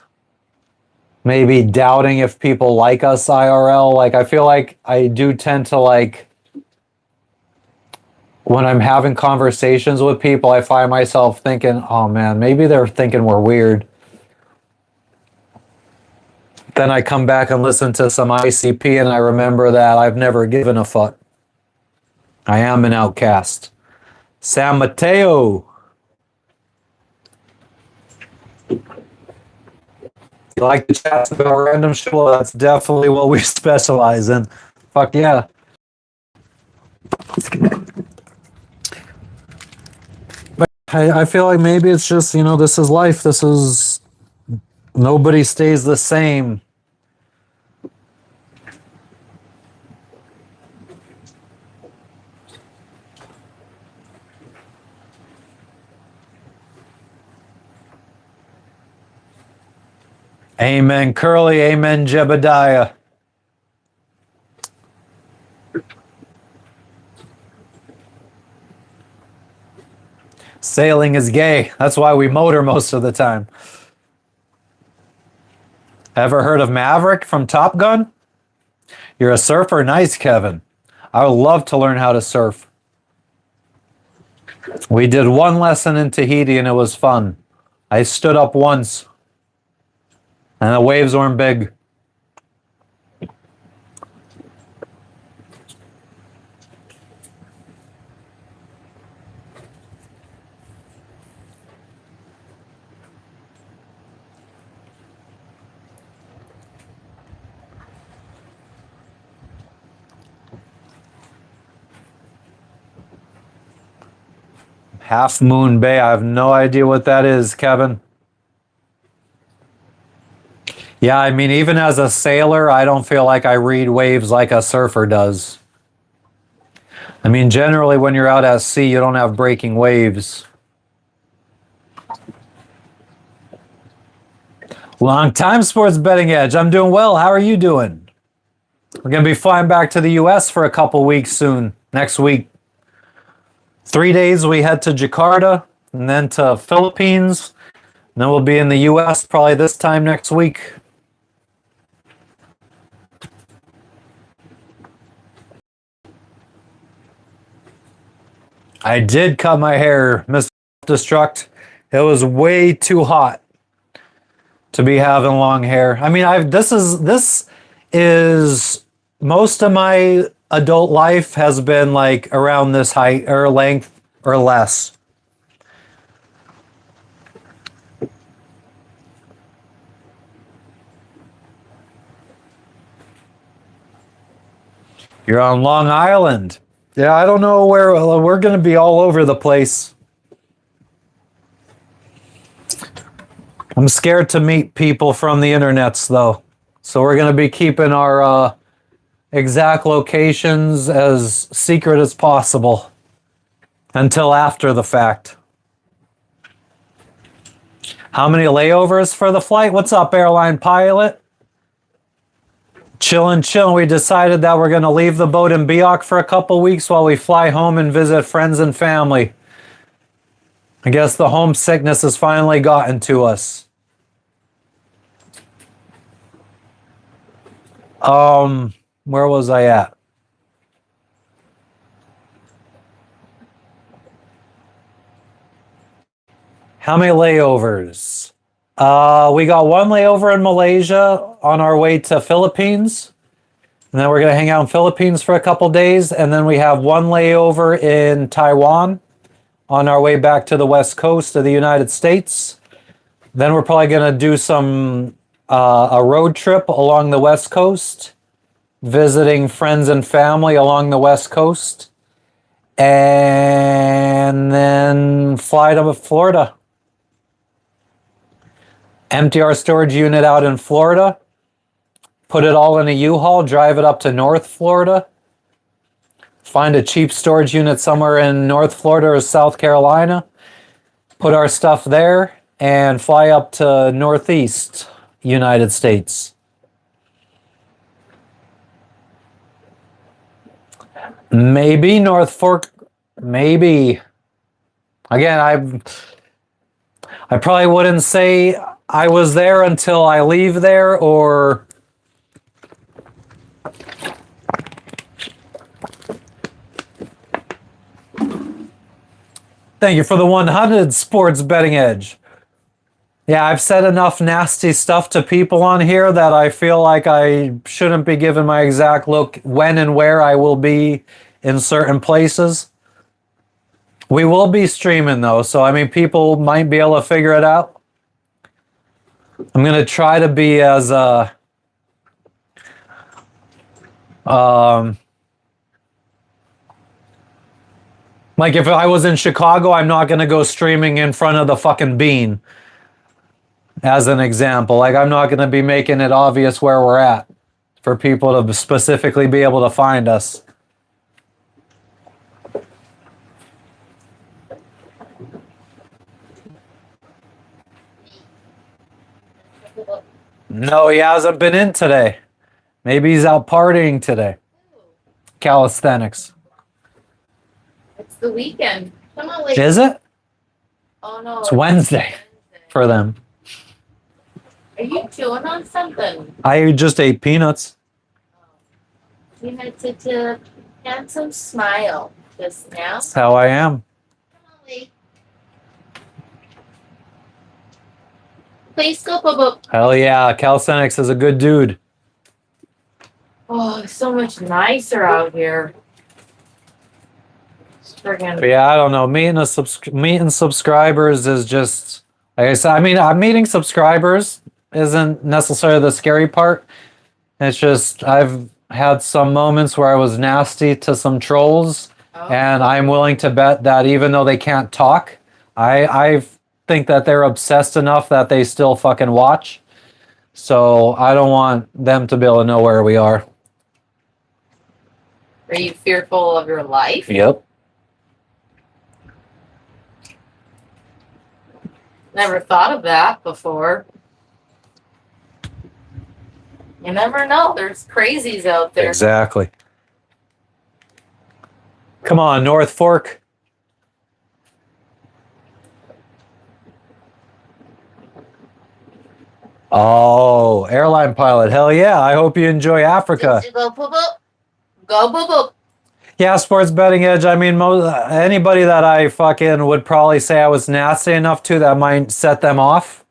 maybe doubting if people like us IRL. Like, I feel like I do tend to when I'm having conversations with people, I find myself thinking, oh man, maybe they're thinking we're weird. Then I come back and listen to some ICP and I remember that I've never given a fuck. I am an outcast. San Mateo. You like to chat about random shit? Well, that's definitely what we specialize in. Fuck yeah. But I feel like maybe it's just, this is life. Nobody stays the same. Amen, Curly. Amen, Jebediah. Sailing is gay. That's why we motor most of the time. Ever heard of Maverick from Top Gun? You're a surfer? Nice, Kevin. I would love to learn how to surf. We did one lesson in Tahiti and it was fun. I stood up once and the waves weren't big. Half Moon Bay. I have no idea what that is, Kevin. Yeah, I mean, even as a sailor, I don't feel like I read waves like a surfer does. I mean, generally, when you're out at sea, you don't have breaking waves. Long time, Sports Betting Edge. I'm doing well. How are you doing? We're going to be flying back to the U.S. for a couple weeks soon, next week. 3 days we head to Jakarta and then to Philippines. And then we'll be in the U.S. probably this time next week. I did cut my hair, Mr. Destruct. It was way too hot to be having long hair. I mean, this is most of my adult life has been like around this height or length or less. You're on Long Island. Yeah, I don't know where we're going to be all over the place. I'm scared to meet people from the internets though. So we're going to be keeping our exact locations as secret as possible until after the fact. How many layovers for the flight? What's up, airline pilot? Chillin'. We decided that we're going to leave the boat in Biak for a couple weeks while we fly home and visit friends and family. I guess the homesickness has finally gotten to us. Where was I at? How many layovers? We got one layover in Malaysia on our way to Philippines. And then we're going to hang out in Philippines for a couple days. And then we have one layover in Taiwan on our way back to the west coast of the United States. Then we're probably going to do some a road trip along the west coast, visiting friends and family along the west coast, and then fly to Florida. Empty our storage unit out in Florida, put it all in a U-Haul, drive it up to North Florida, find a cheap storage unit somewhere in North Florida or South Carolina, put our stuff there, and fly up to Northeast United States. Maybe North Fork, maybe. Again, I probably wouldn't say I was there until I leave there, or thank you for the 100 Sports Betting Edge. Yeah, I've said enough nasty stuff to people on here that I feel like I shouldn't be giving my exact look when and where I will be in certain places. We will be streaming though, so I mean people might be able to figure it out. I'm going to try to be as like if I was in Chicago, I'm not going to go streaming in front of the fucking Bean. As an example, like I'm not going to be making it obvious where we're at for people to specifically be able to find us. No, he hasn't been in today. Maybe he's out partying today. Calisthenics. It's the weekend. Come on, wait. Is it? Oh no. It's Wednesday for them. Are you chewing on something? I just ate peanuts. You had such a handsome smile just now. That's how I am. Come on, wait. Please go, Bobo. Hell yeah, Calisthenics is a good dude. Oh, it's so much nicer out here. But Friggin' yeah, I don't know. Meeting subscribers is just like I said. I mean, meeting subscribers isn't necessarily the scary part. It's just I've had some moments where I was nasty to some trolls, and I'm willing to bet that even though they can't talk, I think that they're obsessed enough that they still fucking watch. So I don't want them to be able to know where we are. Are you fearful of your life? Yep. Never thought of that before. You never know. There's crazies out there. Exactly. Come on, North Fork. Oh, airline pilot. Hell yeah. I hope you enjoy Africa. Go, Bobo. Go, boo, boo. Yeah, Sports Betting Edge. I mean, anybody that I fucking would probably say I was nasty enough to that might set them off.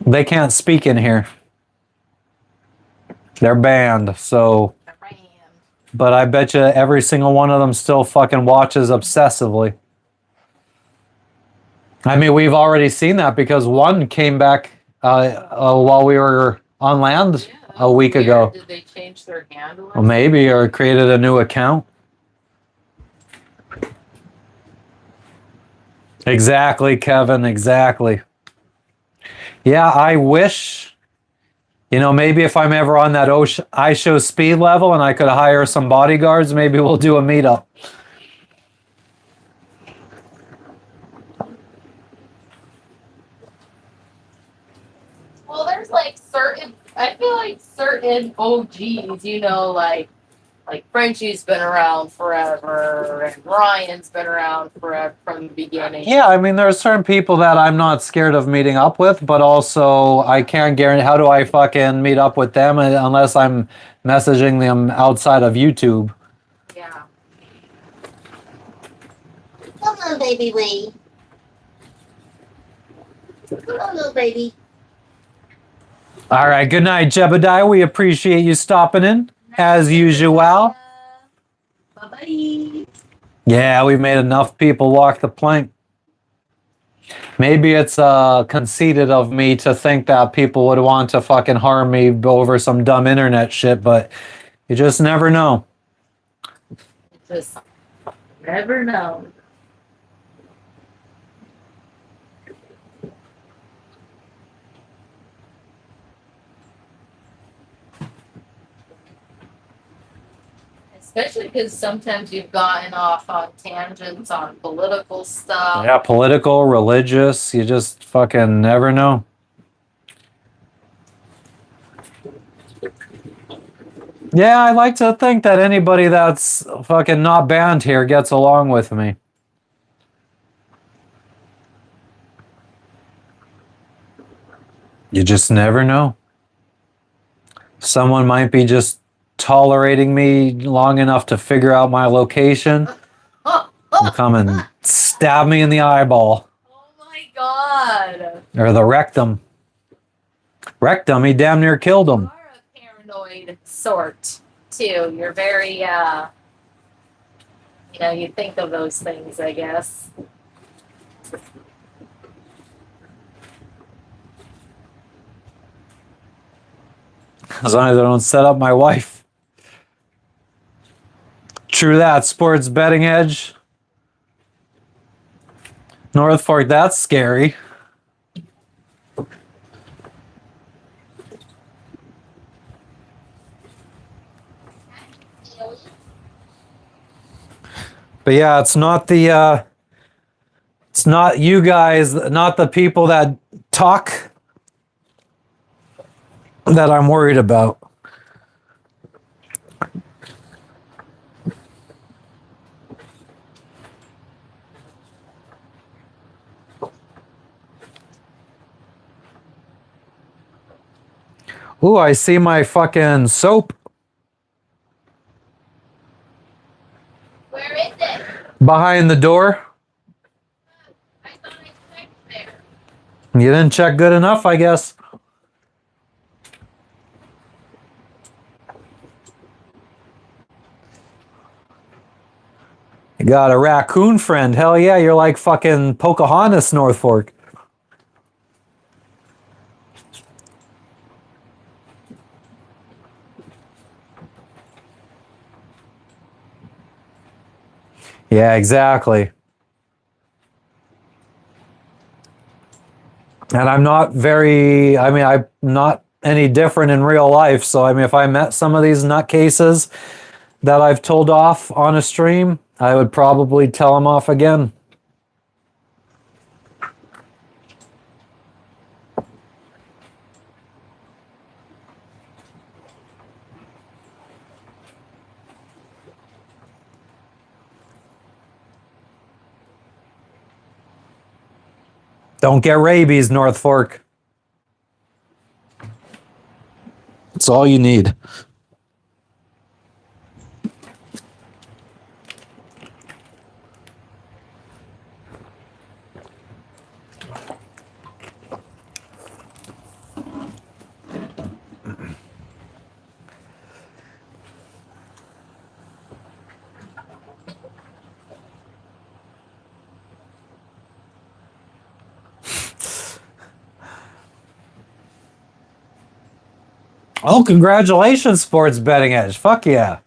They can't speak in here. They're banned, so. But I bet you every single one of them still fucking watches obsessively. I mean, we've already seen that because one came back while we were on land a week ago. Did they change their handle? Well, maybe, or created a new account. Exactly, Kevin, exactly. Yeah, I wish, maybe if I'm ever on that iShow speed level and I could hire some bodyguards, maybe we'll do a meetup. Well, there's like I feel like certain OGs, like Frenchie's been around forever, and Ryan's been around forever from the beginning. Yeah, I mean, there are certain people that I'm not scared of meeting up with, but also I can't guarantee, how do I fucking meet up with them unless I'm messaging them outside of YouTube? Yeah. Come on, baby, wait. Come on, little baby. All right, good night, Jebediah. We appreciate you stopping in, as usual. Bye. Yeah, we've made enough people walk the plank. Maybe it's conceited of me to think that people would want to fucking harm me over some dumb internet shit, but you just never know. Just never know. Especially because sometimes you've gotten off on tangents on political stuff. Yeah, political, religious, you just fucking never know. Yeah, I like to think that anybody that's fucking not banned here gets along with me. You just never know. Someone might be just tolerating me long enough to figure out my location and come and stab me in the eyeball Oh my god. or the rectum. Rectum, he damn near killed him. You are a paranoid sort, too. You're very, you think of those things, I guess. As long as I don't set up my wife. True that. Sports betting edge. North Fork, that's scary. But yeah, it's not it's not you guys, not the people that talk that I'm worried about. Ooh, I see my fucking soap Where is it? behind the door. I thought I checked there. You didn't check good enough, I guess. You got a raccoon friend. Hell yeah, you're like fucking Pocahontas, North Fork. Yeah, exactly. And I'm not any different in real life. So, I mean, if I met some of these nutcases that I've told off on a stream, I would probably tell them off again. Don't get rabies, North Fork. That's all you need. Oh, congratulations, Sports Betting Edge. Fuck yeah.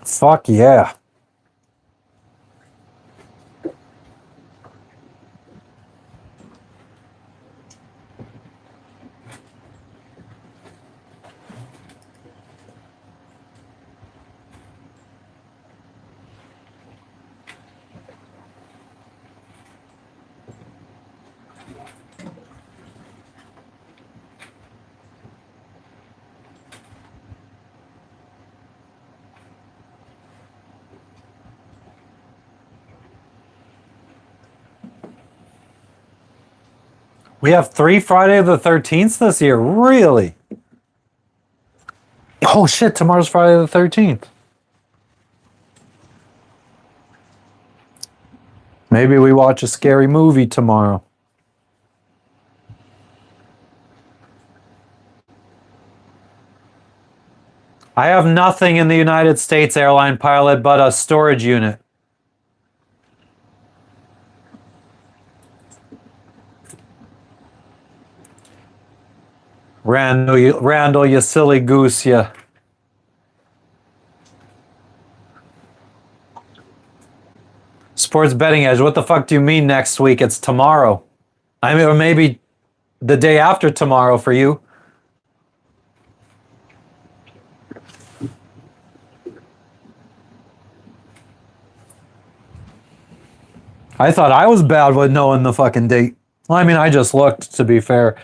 Fuck yeah. We have 3 Friday the 13th this year. Really? Oh shit, tomorrow's Friday the 13th. Maybe we watch a scary movie tomorrow. I have nothing in the United States, airline pilot, but a storage unit. Randall, you silly goose, you. Sports Betting Edge, what the fuck do you mean next week? It's tomorrow. I mean, or maybe the day after tomorrow for you. I thought I was bad with knowing the fucking date. Well, I mean, I just looked, to be fair.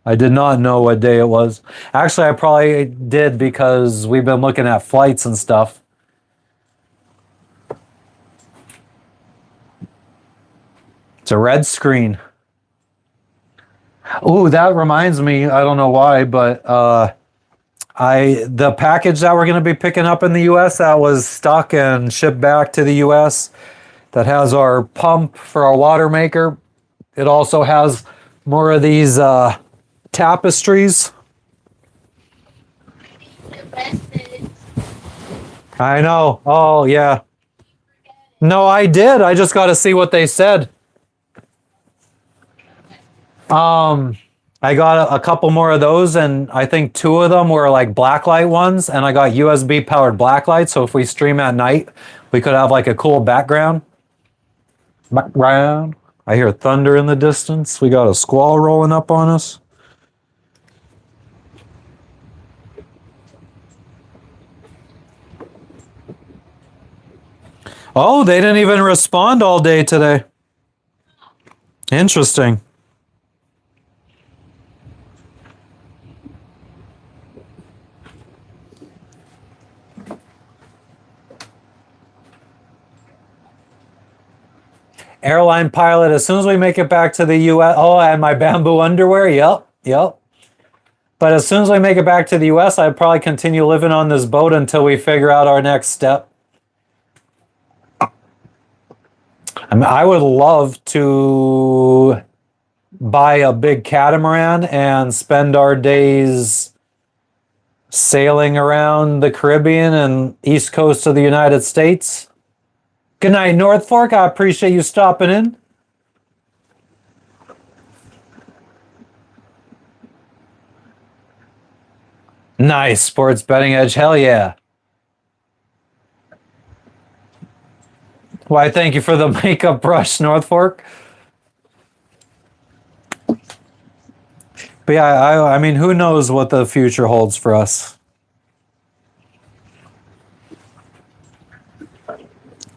I did not know what day it was. Actually, I probably did because we've been looking at flights and stuff. It's a red screen. Oh, that reminds me, I don't know why, but the package that we're going to be picking up in the US that was stuck and shipped back to the US that has our pump for our water maker. It also has more of these tapestries. I know. Oh, yeah. No, I did. I just got to see what they said. I got a couple more of those, and I think 2 of them were like blacklight ones, and I got USB powered blacklight, so if we stream at night, we could have like a cool background. I hear thunder in the distance. We got a squall rolling up on us. Oh, they didn't even respond all day today. Interesting. Airline pilot, as soon as we make it back to the US. Oh, and my bamboo underwear. Yep. But as soon as we make it back to the US, I'd probably continue living on this boat until we figure out our next step. I mean, I would love to buy a big catamaran and spend our days sailing around the Caribbean and east coast of the United States. Good night, North Fork. I appreciate you stopping in. Nice, Sports Betting Edge. Hell yeah. Why, thank you for the makeup brush, North Fork. But yeah, I mean, who knows what the future holds for us?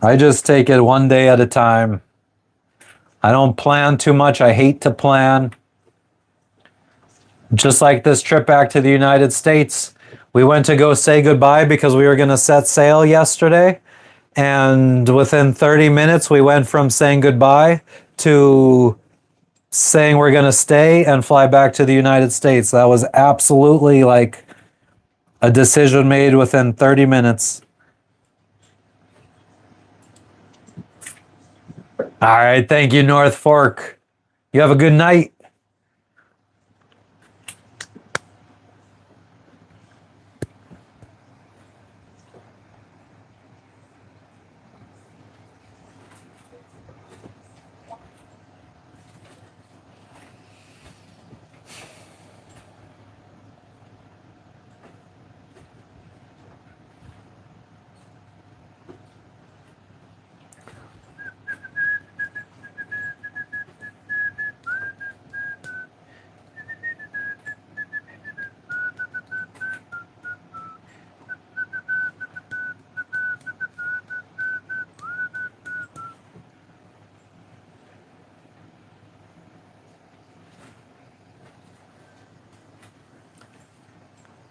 I just take it one day at a time. I don't plan too much. I hate to plan. Just like this trip back to the United States, we went to go say goodbye because we were going to set sail yesterday. And within 30 minutes, we went from saying goodbye to saying we're going to stay and fly back to the United States. That was absolutely like a decision made within 30 minutes. All right. Thank you, North Fork. You have a good night.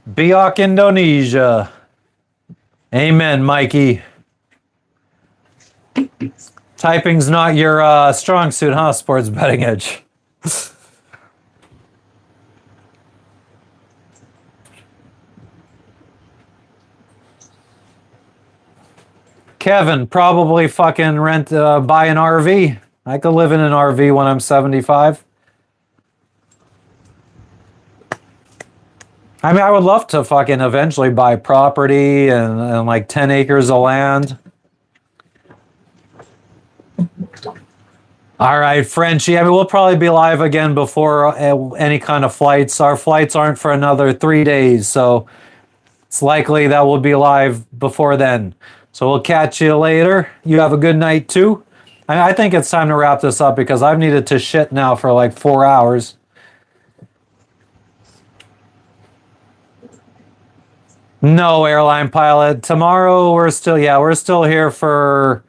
Biak, Indonesia. Amen, Mikey. Typing's not your strong suit, huh, Sports Betting Edge? Kevin, probably fucking buy an RV. I could live in an RV when I'm 75. I mean, I would love to fucking eventually buy property and like 10 acres of land. All right, Frenchie. I mean, we'll probably be live again before any kind of flights. Our flights aren't for another 3 days, so it's likely that we'll be live before then. So we'll catch you later. You have a good night too. I think it's time to wrap this up because I've needed to shit now for like 4 hours. No, airline pilot. Tomorrow we're still here for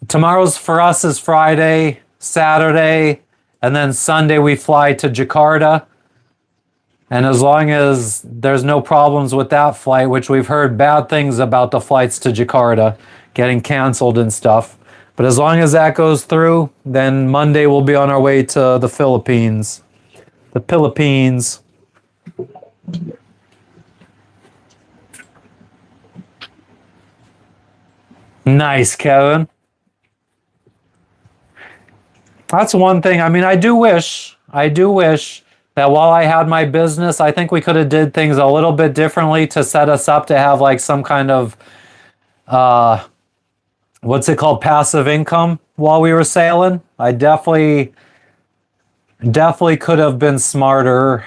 tomorrow's for us is Friday, Saturday, and then Sunday we fly to Jakarta. And as long as there's no problems with that flight, which we've heard bad things about the flights to Jakarta getting canceled and stuff. But as long as that goes through, then Monday we'll be on our way to the Philippines. The Philippines. Nice, Kevin. That's one thing. I mean, I do wish that while I had my business, I think we could have did things a little bit differently to set us up to have like some kind of what's it called, passive income while we were sailing. I definitely could have been smarter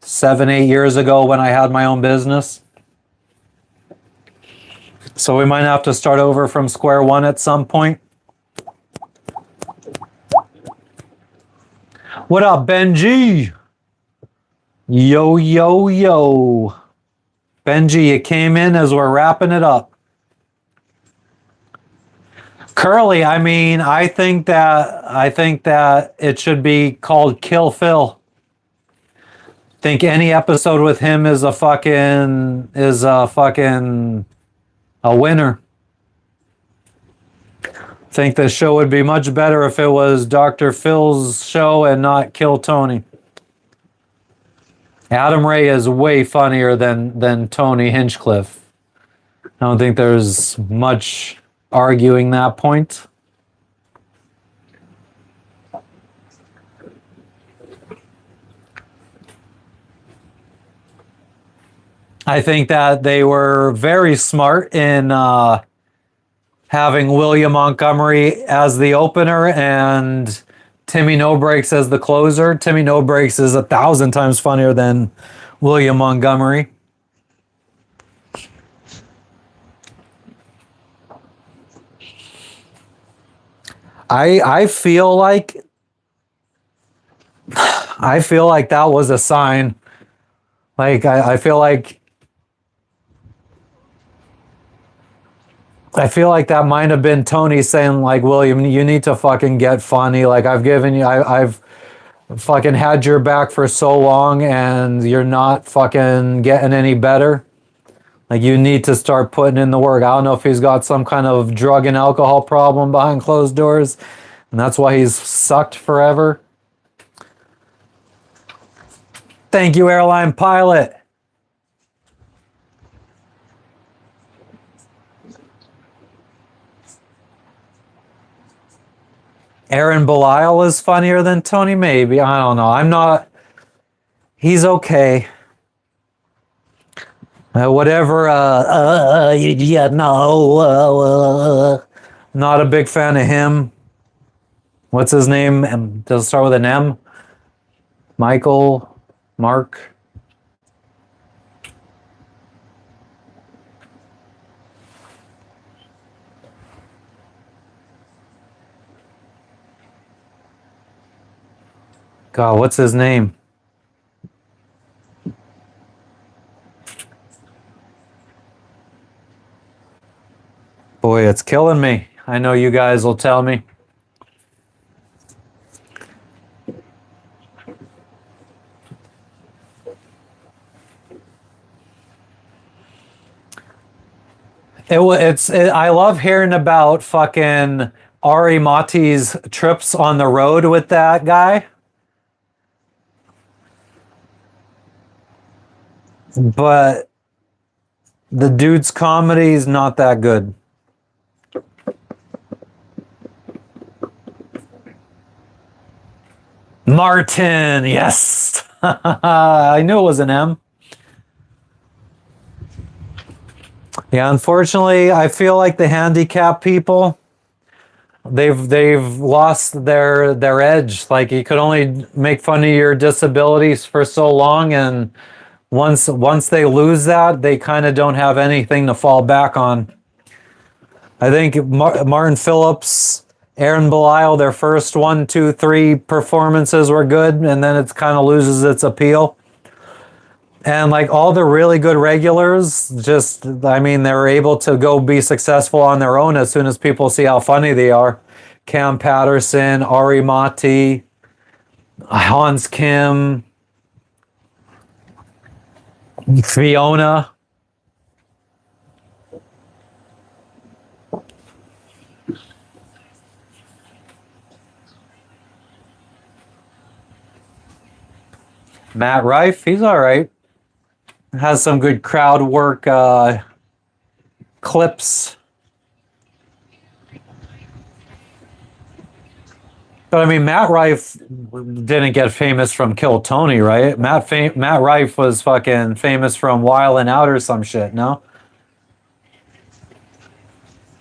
7-8 years ago when I had my own business. So we might have to start over from square one at some point. What up, Benji? Yo, yo, yo. Benji, you came in as we're wrapping it up. Curly, I mean, I think that it should be called Kill Phil. Think any episode with him is a winner. Think the show would be much better if it was Dr. Phil's show and not Kill Tony. Adam Ray is way funnier than Tony Hinchcliffe. I don't think there's much arguing that point. I think that they were very smart in having William Montgomery as the opener and Timmy No Breaks as the closer. Timmy No Breaks is 1,000 times funnier than William Montgomery. I feel like that was a sign. Like I feel like that might have been Tony saying, like, William, you need to fucking get funny. Like, I've fucking had your back for so long and you're not fucking getting any better. Like, you need to start putting in the work. I don't know if he's got some kind of drug and alcohol problem behind closed doors and that's why he's sucked forever. Thank you, airline pilot. Aaron Belial is funnier than Tony, maybe. I don't know. He's okay. Whatever. Not a big fan of him. What's his name? Does it start with an M? Michael? Mark? God, what's his name? Boy, it's killing me. I know you guys will tell me. I love hearing about fucking Ari Mati's trips on the road with that guy. But the dude's comedy is not that good. Martin, yes. I knew it was an M. Yeah, unfortunately, I feel like the handicapped people, they've lost their edge. Like you could only make fun of your disabilities for so long, and once they lose that, they kind of don't have anything to fall back on. I think Martin Phillips, Aaron Belial, their first 1, 2, 3 performances were good, and then it kind of loses its appeal. And like all the really good regulars, just, I mean, they're able to go be successful on their own as soon as people see how funny they are. Cam Patterson, Ari Mati, Hans Kim, Fiona. Matt Rife, he's all right. Has some good crowd work clips. But I mean, Matt Rife didn't get famous from Kill Tony, right? Matt Rife was fucking famous from Wild 'N Out or some shit, no?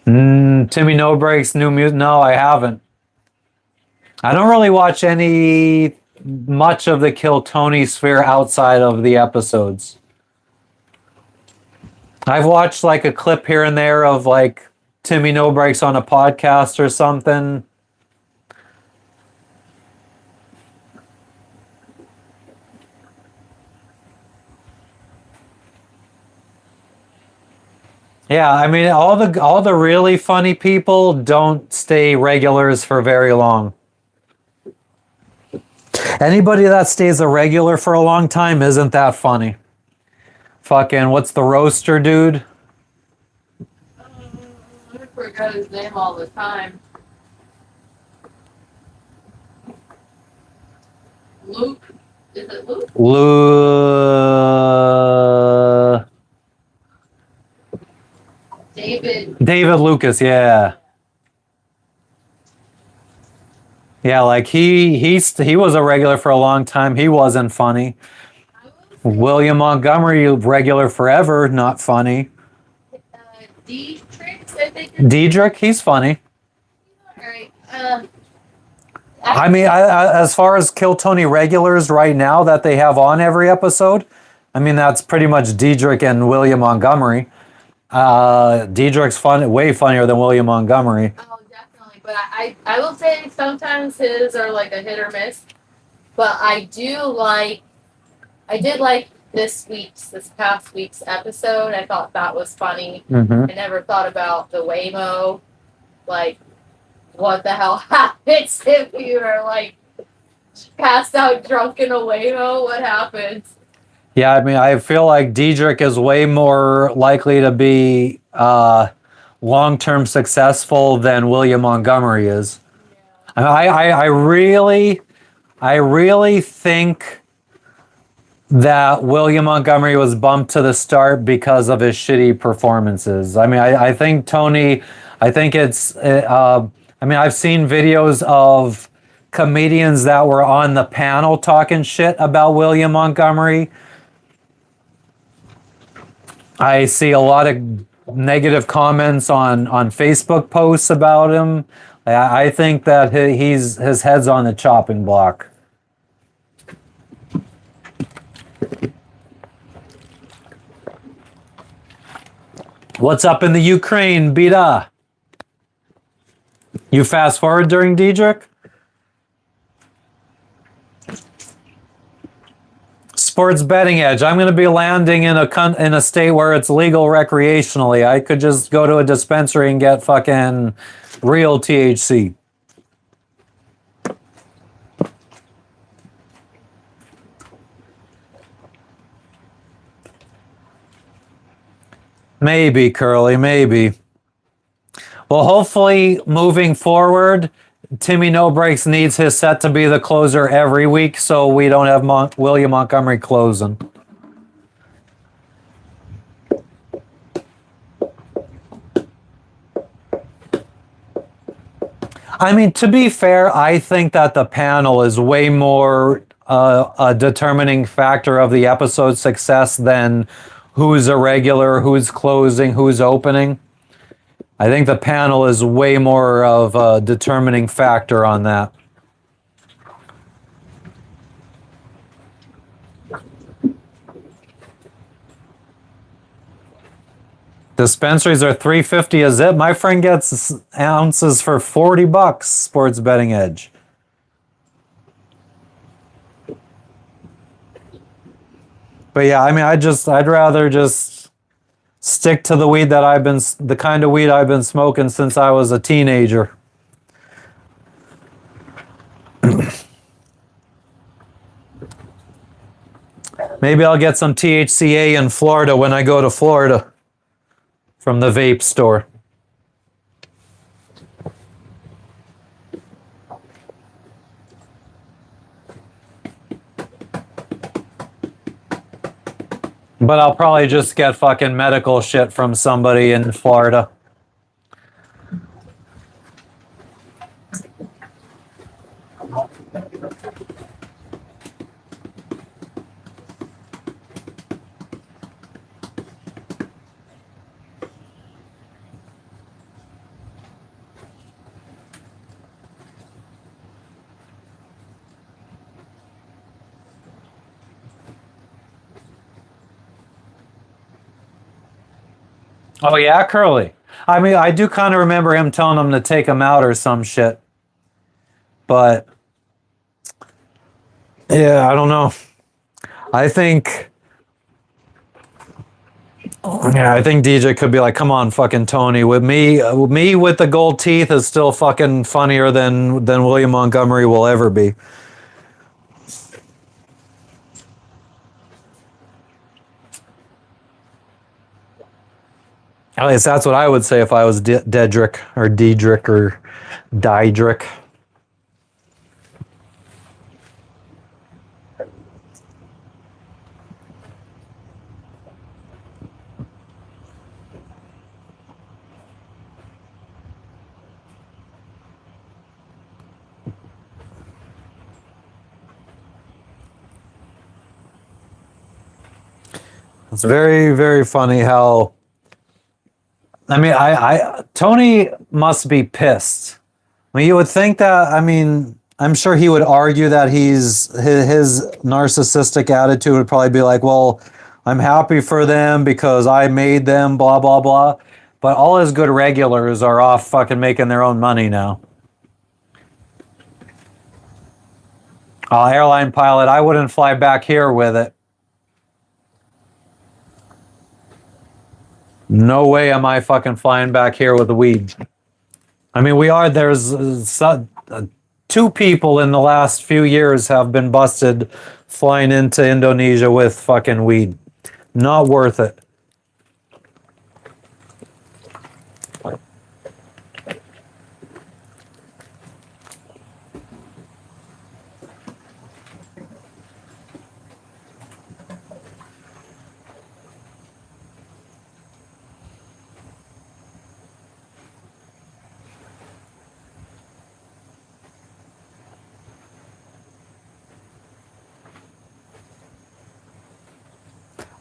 Timmy No Breaks, new music. No, I haven't. I don't really watch much of the Kill Tony sphere outside of the episodes. I've watched like a clip here and there of like Timmy No Breaks on a podcast or something. Yeah, I mean all the really funny people don't stay regulars for very long. Anybody that stays a regular for a long time isn't that funny. Fucking, what's the roaster dude? I forgot his name all the time. Luke? Is it Luke? David Lucas, yeah. Yeah, like he was a regular for a long time. He wasn't funny. William Montgomery, regular forever, not funny. Dietrich, I think. Diedrich, he's funny. Alright. I mean, as far as Kill Tony regulars right now that they have on every episode, I mean, that's pretty much Diedrich and William Montgomery. Diedrich's way funnier than William Montgomery. Oh, definitely. But I will say sometimes his are like a hit or miss. But I did like this past week's episode. I thought that was funny. Mm-hmm. I never thought about the Waymo. Like, what the hell happens if you are like passed out drunk in a Waymo? What happens? Yeah, I mean, I feel like Diedrich is way more likely to be long-term successful than William Montgomery is. Yeah. I really think that William Montgomery was bumped to the start because of his shitty performances. I mean, I think Tony, I think it's, I mean, I've seen videos of comedians that were on the panel talking shit about William Montgomery. I see a lot of negative comments on Facebook posts about him. I think that his head's on the chopping block. What's up in the Ukraine, Bida? You fast forward during Diedrich? Sports betting edge. I'm going to be landing in a state where it's legal recreationally. I could just go to a dispensary and get fucking real THC. Maybe, Curly, maybe. Well, hopefully, moving forward, Timmy No Breaks needs his set to be the closer every week, so we don't have William Montgomery closing. I mean, to be fair, I think that the panel is way more a determining factor of the episode's success than who's a regular, who's closing, who's opening. I think the panel is way more of a determining factor on that. Dispensaries are $3.50 a zip. My friend gets ounces for $40. Sports Betting Edge. But yeah, I mean, I'd rather just stick to the weed that the kind of weed I've been smoking since I was a teenager. Maybe I'll get some THCA in Florida when I go to Florida from the vape store. But I'll probably just get fucking medical shit from somebody in Florida. Oh yeah, Curly. I mean, I do kind of remember him telling them to take him out or some shit. But yeah, I don't know. I think DJ could be like, "Come on, fucking Tony. With me with the gold teeth is still fucking funnier than William Montgomery will ever be." At least that's what I would say if I was Dedrick or Diedrich or Diedrich. It's very, very funny how. I mean, Tony must be pissed. I mean, you would think that. I mean, I'm sure he would argue that his narcissistic attitude would probably be like, "Well, I'm happy for them because I made them." Blah blah blah. But all his good regulars are off fucking making their own money now. Airline pilot, I wouldn't fly back here with it. No way am I fucking flying back here with the weed. I mean, there's two people in the last few years have been busted flying into Indonesia with fucking weed. Not worth it.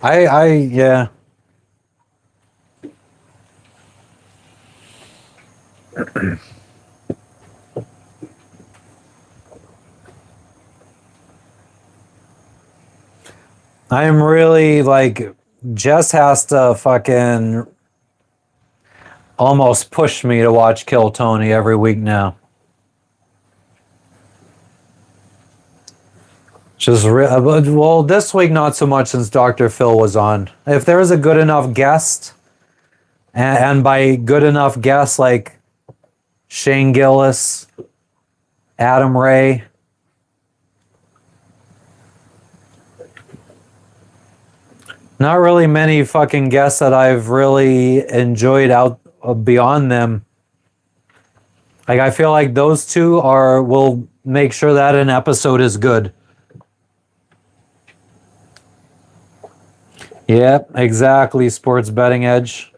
Yeah. I'm really like, Jess has to fucking almost push me to watch Kill Tony every week now. Well, this week not so much since Dr. Phil was on. If there is a good enough guest, and by good enough guest like Shane Gillis, Adam Ray, not really many fucking guests that I've really enjoyed out beyond them. Like, I feel like those two will make sure that an episode is good. Yep, exactly, Sports Betting Edge.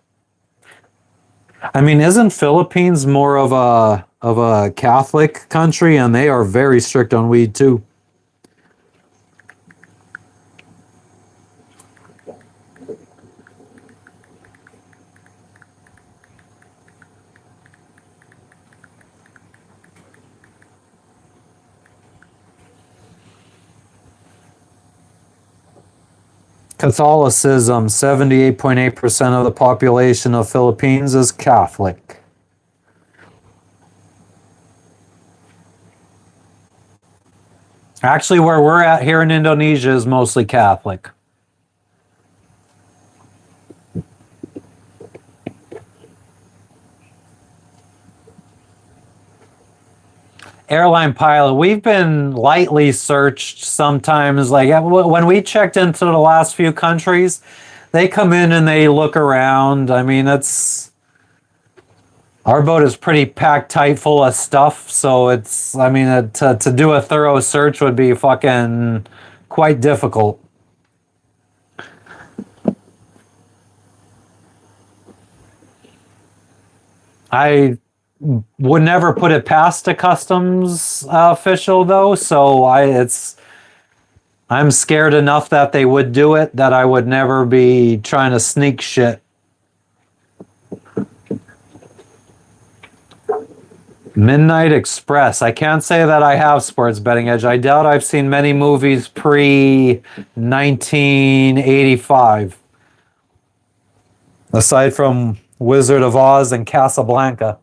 I mean, isn't Philippines more of of a Catholic country, and they are very strict on weed too. Catholicism, 78.8% of the population of Philippines is Catholic. Actually, where we're at here in Indonesia is mostly Catholic. Airline pilot, we've been lightly searched sometimes. Like when we checked into the last few countries, they come in and they look around. I mean, our boat is pretty packed tight full of stuff. So to do a thorough search would be fucking quite difficult. I would never put it past a customs official though, so I'm scared enough that they would do it that I would never be trying to sneak shit. Midnight Express. I can't say that I have Sports Betting Edge. I doubt I've seen many movies pre 1985. Aside from Wizard of Oz and Casablanca.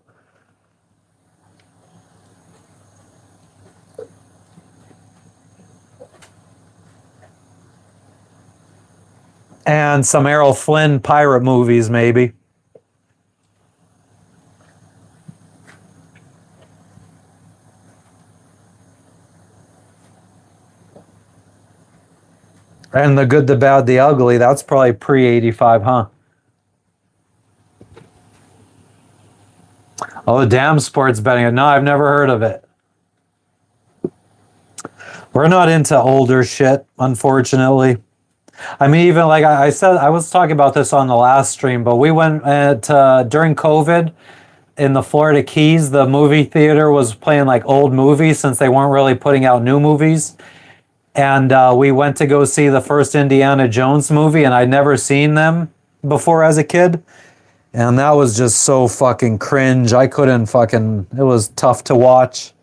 And some Errol Flynn pirate movies, maybe. And The Good, the Bad, the Ugly, that's probably pre-85, huh? Oh, damn Sports Betting. No, I've never heard of it. We're not into older shit, unfortunately. I mean, even like I said, I was talking about this on the last stream, but we went during COVID in the Florida Keys, the movie theater was playing like old movies since they weren't really putting out new movies. And we went to go see the first Indiana Jones movie, and I'd never seen them before as a kid. And that was just so fucking cringe. I couldn't fucking, it was tough to watch.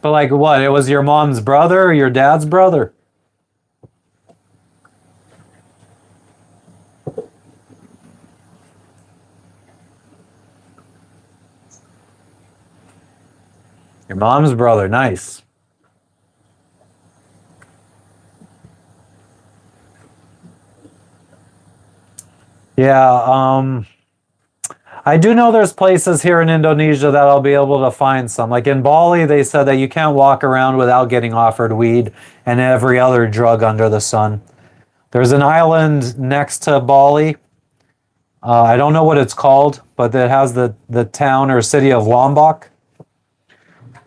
But like what? It was your mom's brother or your dad's brother? Your mom's brother, nice. Yeah, I do know there's places here in Indonesia that I'll be able to find some. Like in Bali, they said that you can't walk around without getting offered weed and every other drug under the sun. There's an island next to Bali. I don't know what it's called, but it has the town or city of Lombok.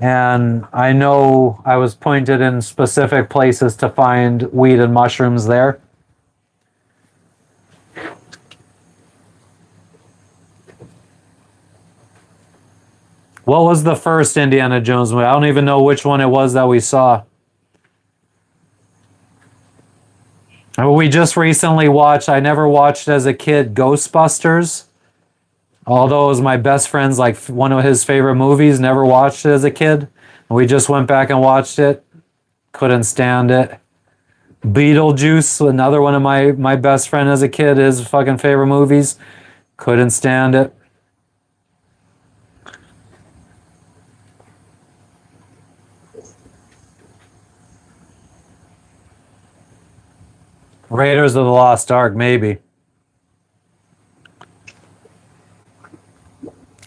And I know I was pointed in specific places to find weed and mushrooms there. What was the first Indiana Jones movie? I don't even know which one it was that we saw. We just recently watched, I never watched as a kid, Ghostbusters. Although it was my best friend's, like one of his favorite movies, never watched it as a kid. We just went back and watched it. Couldn't stand it. Beetlejuice, another one of my best friend as a kid, his fucking favorite movies. Couldn't stand it. Raiders of the Lost Ark, maybe.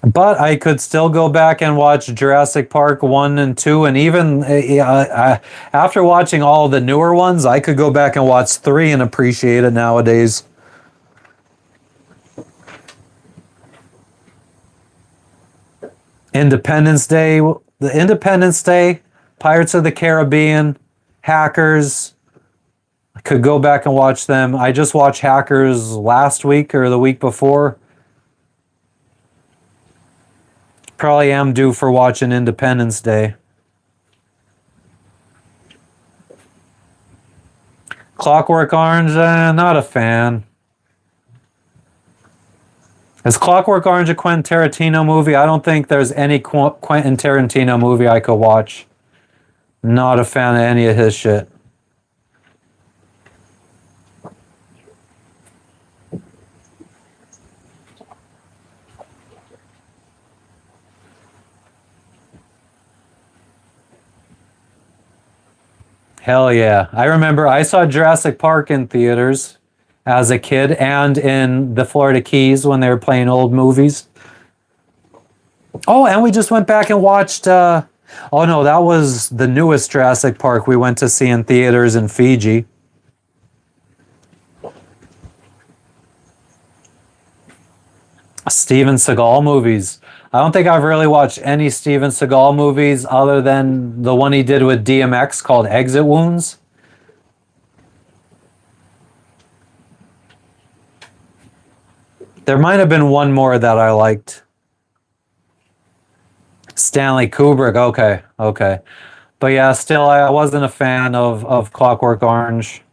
But I could still go back and watch Jurassic Park 1 and 2, and even after watching all the newer ones, I could go back and watch 3 and appreciate it nowadays. Independence Day, Pirates of the Caribbean, Hackers, I could go back and watch them. I just watched Hackers last week or the week before. Probably am due for watching Independence Day. Clockwork Orange, not a fan. Is Clockwork Orange a Quentin Tarantino movie? I don't think there's any Quentin Tarantino movie I could watch. Not a fan of any of his shit. Hell yeah. I remember I saw Jurassic Park in theaters as a kid and in the Florida Keys when they were playing old movies. Oh, and we just went back and watched oh no, that was the newest Jurassic Park we went to see in theaters in Fiji. Steven Seagal movies. I don't think I've really watched any Steven Seagal movies other than the one he did with DMX called Exit Wounds. There might have been one more that I liked. Stanley Kubrick. Okay. But yeah, still, I wasn't a fan of Clockwork Orange.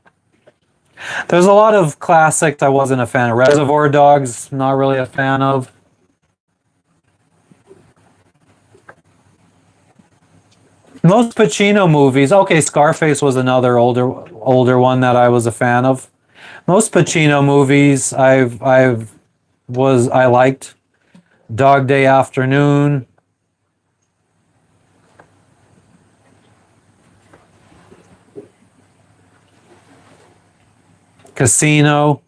There's a lot of classics I wasn't a fan of. Reservoir Dogs, not really a fan of. Most Pacino movies. Okay, Scarface was another older one that I was a fan of. Most Pacino movies I liked. Dog Day Afternoon. Casino,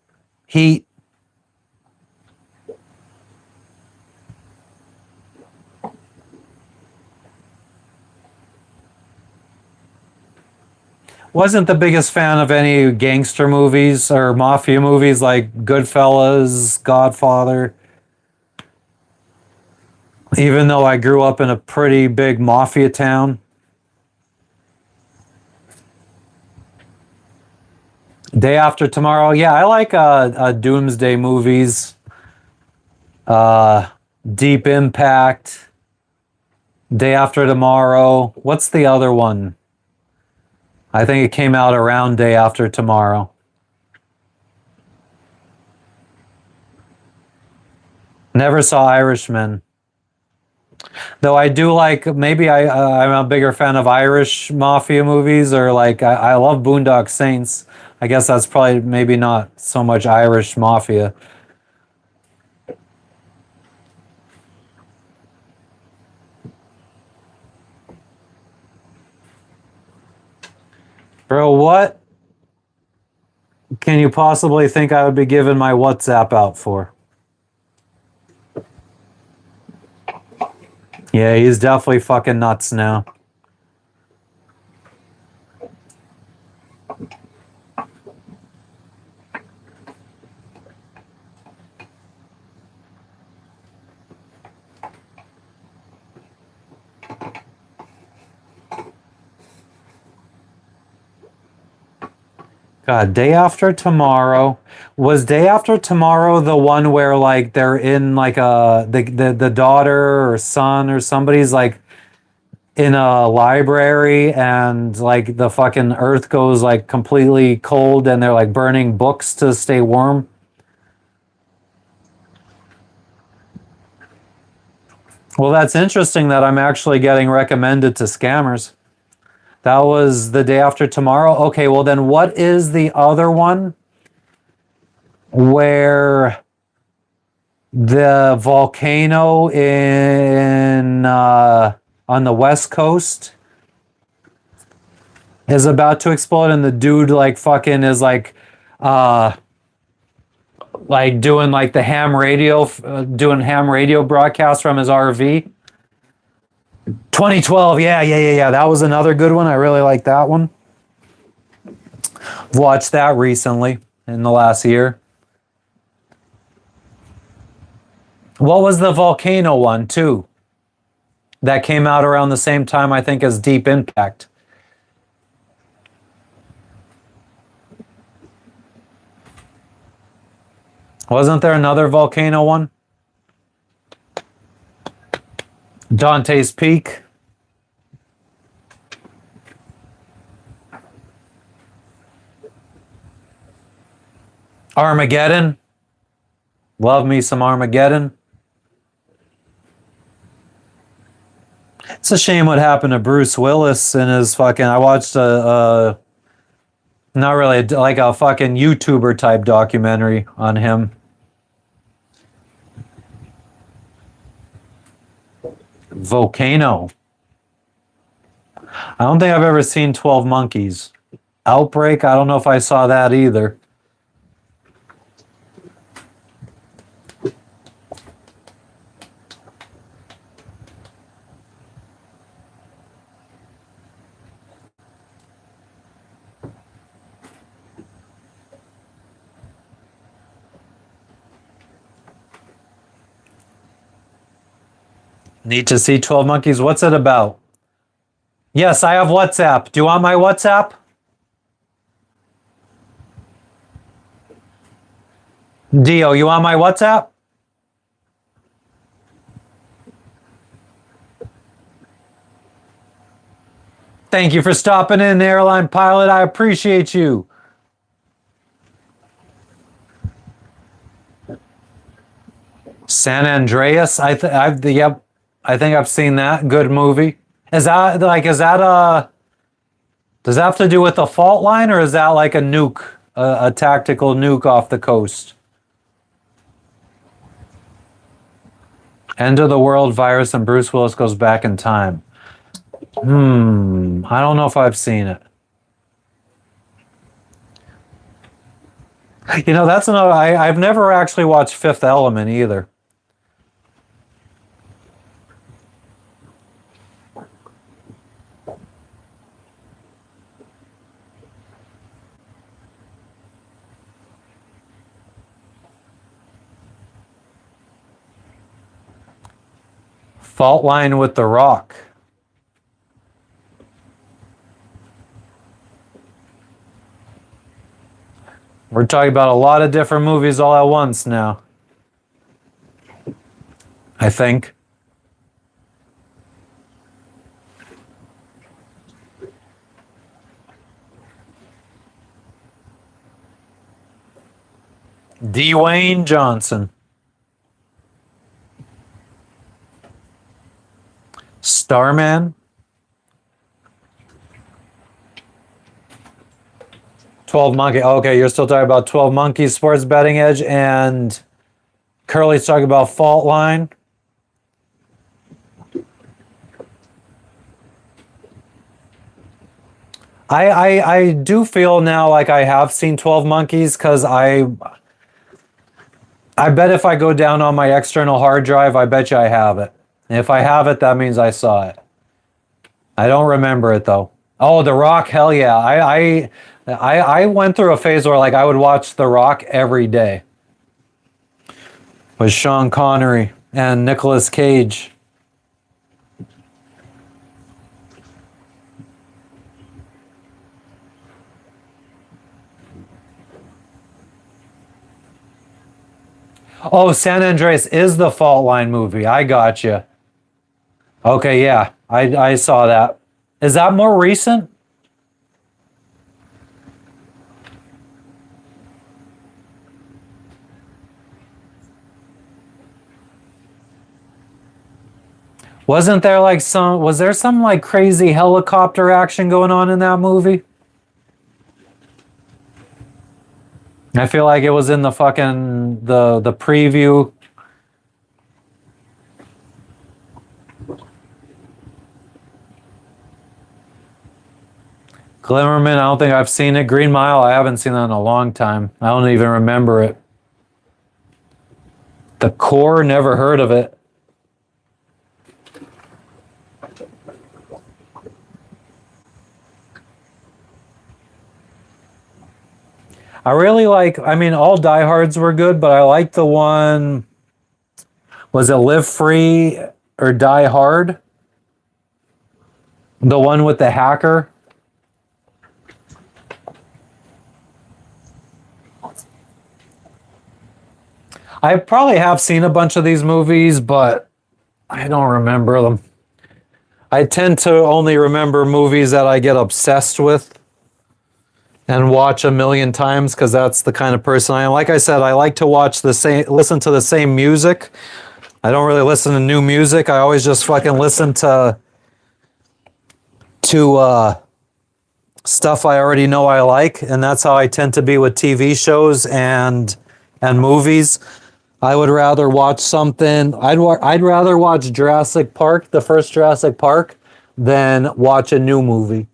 Heat. Wasn't the biggest fan of any gangster movies or mafia movies like Goodfellas, Godfather. Even though I grew up in a pretty big mafia town. Day After Tomorrow. Yeah, I like doomsday movies. Deep Impact. Day After Tomorrow. What's the other one? I think it came out around Day After Tomorrow. Never saw Irishman. Though I do like, maybe I'm a bigger fan of Irish mafia movies, or like I love Boondock Saints. I guess that's probably maybe not so much Irish mafia. Bro, what can you possibly think I would be giving my WhatsApp out for? Yeah, he's definitely fucking nuts now. God, Day After Tomorrow. Was Day After Tomorrow the one where like they're in like the daughter or son or somebody's like in a library and like the fucking earth goes like completely cold and they're like burning books to stay warm? Well, that's interesting that I'm actually getting recommended to scammers. That was The Day After Tomorrow. Okay, well then what is the other one where the volcano in on the West Coast is about to explode and the dude like fucking is like doing like the ham radio doing ham radio broadcast from his RV? 2012, yeah. That was another good one. I really like that one. Watched that recently in the last year. What was the volcano one too? That came out around the same time, I think, as Deep Impact. Wasn't there another volcano one? Dante's Peak. Armageddon. Love me some Armageddon. It's a shame what happened to Bruce Willis and his fucking. I watched a not really like a fucking YouTuber type documentary on him. Volcano. I don't think I've ever seen 12 Monkeys. Outbreak. I don't know if I saw that either. Need to see 12 Monkeys. What's it about? Yes, I have WhatsApp. Do you want my WhatsApp? Dio, you want my WhatsApp? Thank you for stopping in, airline pilot. I appreciate you. San Andreas. Yep. I think I've seen that. Good movie. Is that does that have to do with the fault line, or is that like a nuke, a tactical nuke off the coast? End of the world virus and Bruce Willis goes back in time. I don't know if I've seen it. You know, that's another. I've never actually watched Fifth Element either. Fault Line with The Rock. We're talking about a lot of different movies all at once now. I think. Dwayne Johnson. Starman. 12 Monkeys. Okay, you're still talking about 12 Monkeys, Sports Betting Edge, and Curly's talking about Fault Line. I do feel now like I have seen 12 Monkeys, because I bet if I go down on my external hard drive, I bet you I have it. And if I have it, that means I saw it. I don't remember it though. Oh, The Rock, hell yeah. I went through a phase where like I would watch The Rock every day. With Sean Connery and Nicolas Cage. Oh, San Andreas is the Fault Line movie. I got you. Okay, yeah, I saw that. Is that more recent? Was there some like crazy helicopter action going on in that movie? I feel like it was in the fucking the preview. Glimmerman, I don't think I've seen it. Green Mile, I haven't seen that in a long time. I don't even remember it. The Core, never heard of it. I really like, I mean, all Die Hards were good, but I like the one, was it Live Free or Die Hard? The one with the hacker? I probably have seen a bunch of these movies, but I don't remember them. I tend to only remember movies that I get obsessed with and watch a million times because that's the kind of person I am. Like I said, I like to listen to the same music. I don't really listen to new music. I always just fucking listen to stuff I already know I like, and that's how I tend to be with TV shows and movies. I would rather watch something. I'd rather watch Jurassic Park, the first Jurassic Park, than watch a new movie.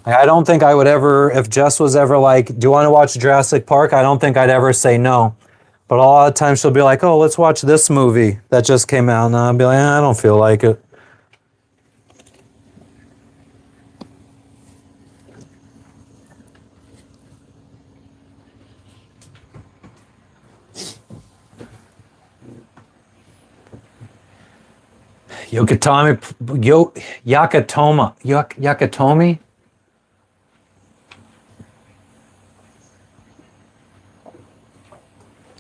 I don't think I would ever, if Jess was ever like, "Do you want to watch Jurassic Park?" I don't think I'd ever say no. But a lot of times she'll be like, "Oh, let's watch this movie that just came out," and I'll be like, "I don't feel like it." Yakatomi?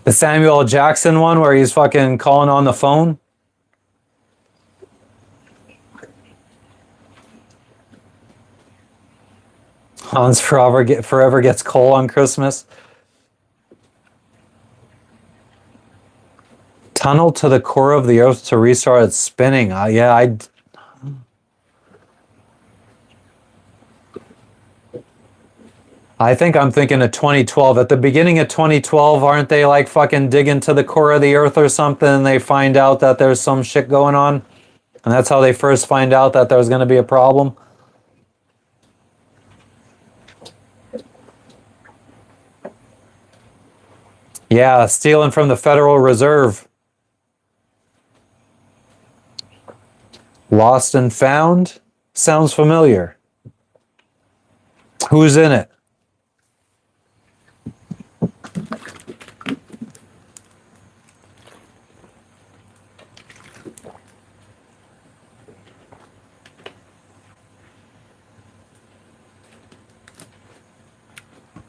The Samuel L. Jackson one where he's fucking calling on the phone? Hans forever gets coal on Christmas. Tunnel to the core of the earth to restart its spinning. I think I'm thinking of 2012. At the beginning of 2012, aren't they like fucking digging to the core of the earth or something and they find out that there's some shit going on? And that's how they first find out that there's going to be a problem? Yeah, stealing from the Federal Reserve. Lost and Found? Sounds familiar. Who's in it?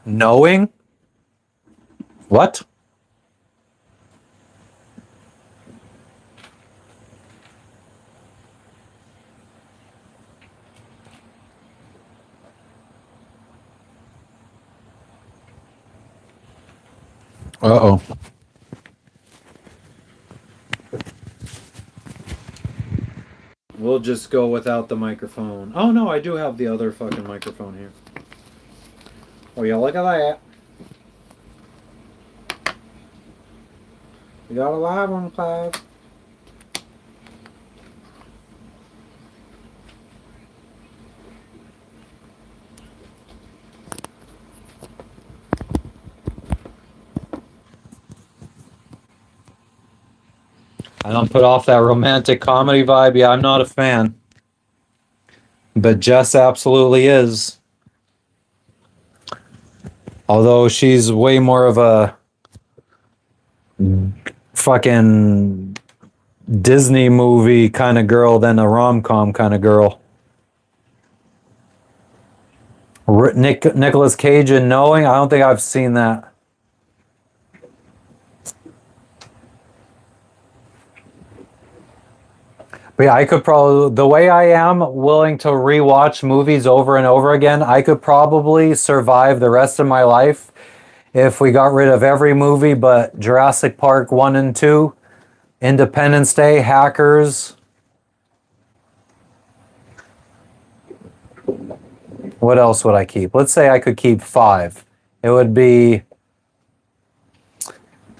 Knowing? What? Uh-oh. We'll just go without the microphone. Oh no, I do have the other fucking microphone here. Oh yeah, look at that. We got a live one, Clive. I don't put off that romantic comedy vibe. Yeah, I'm not a fan. But Jess absolutely is. Although she's way more of a fucking Disney movie kind of girl than a rom-com kind of girl. Nicolas Cage in Knowing? I don't think I've seen that. But yeah, I could probably, the way I am willing to rewatch movies over and over again, I could probably survive the rest of my life if we got rid of every movie but Jurassic Park 1 and 2, Independence Day, Hackers. What else would I keep? Let's say I could keep 5. It would be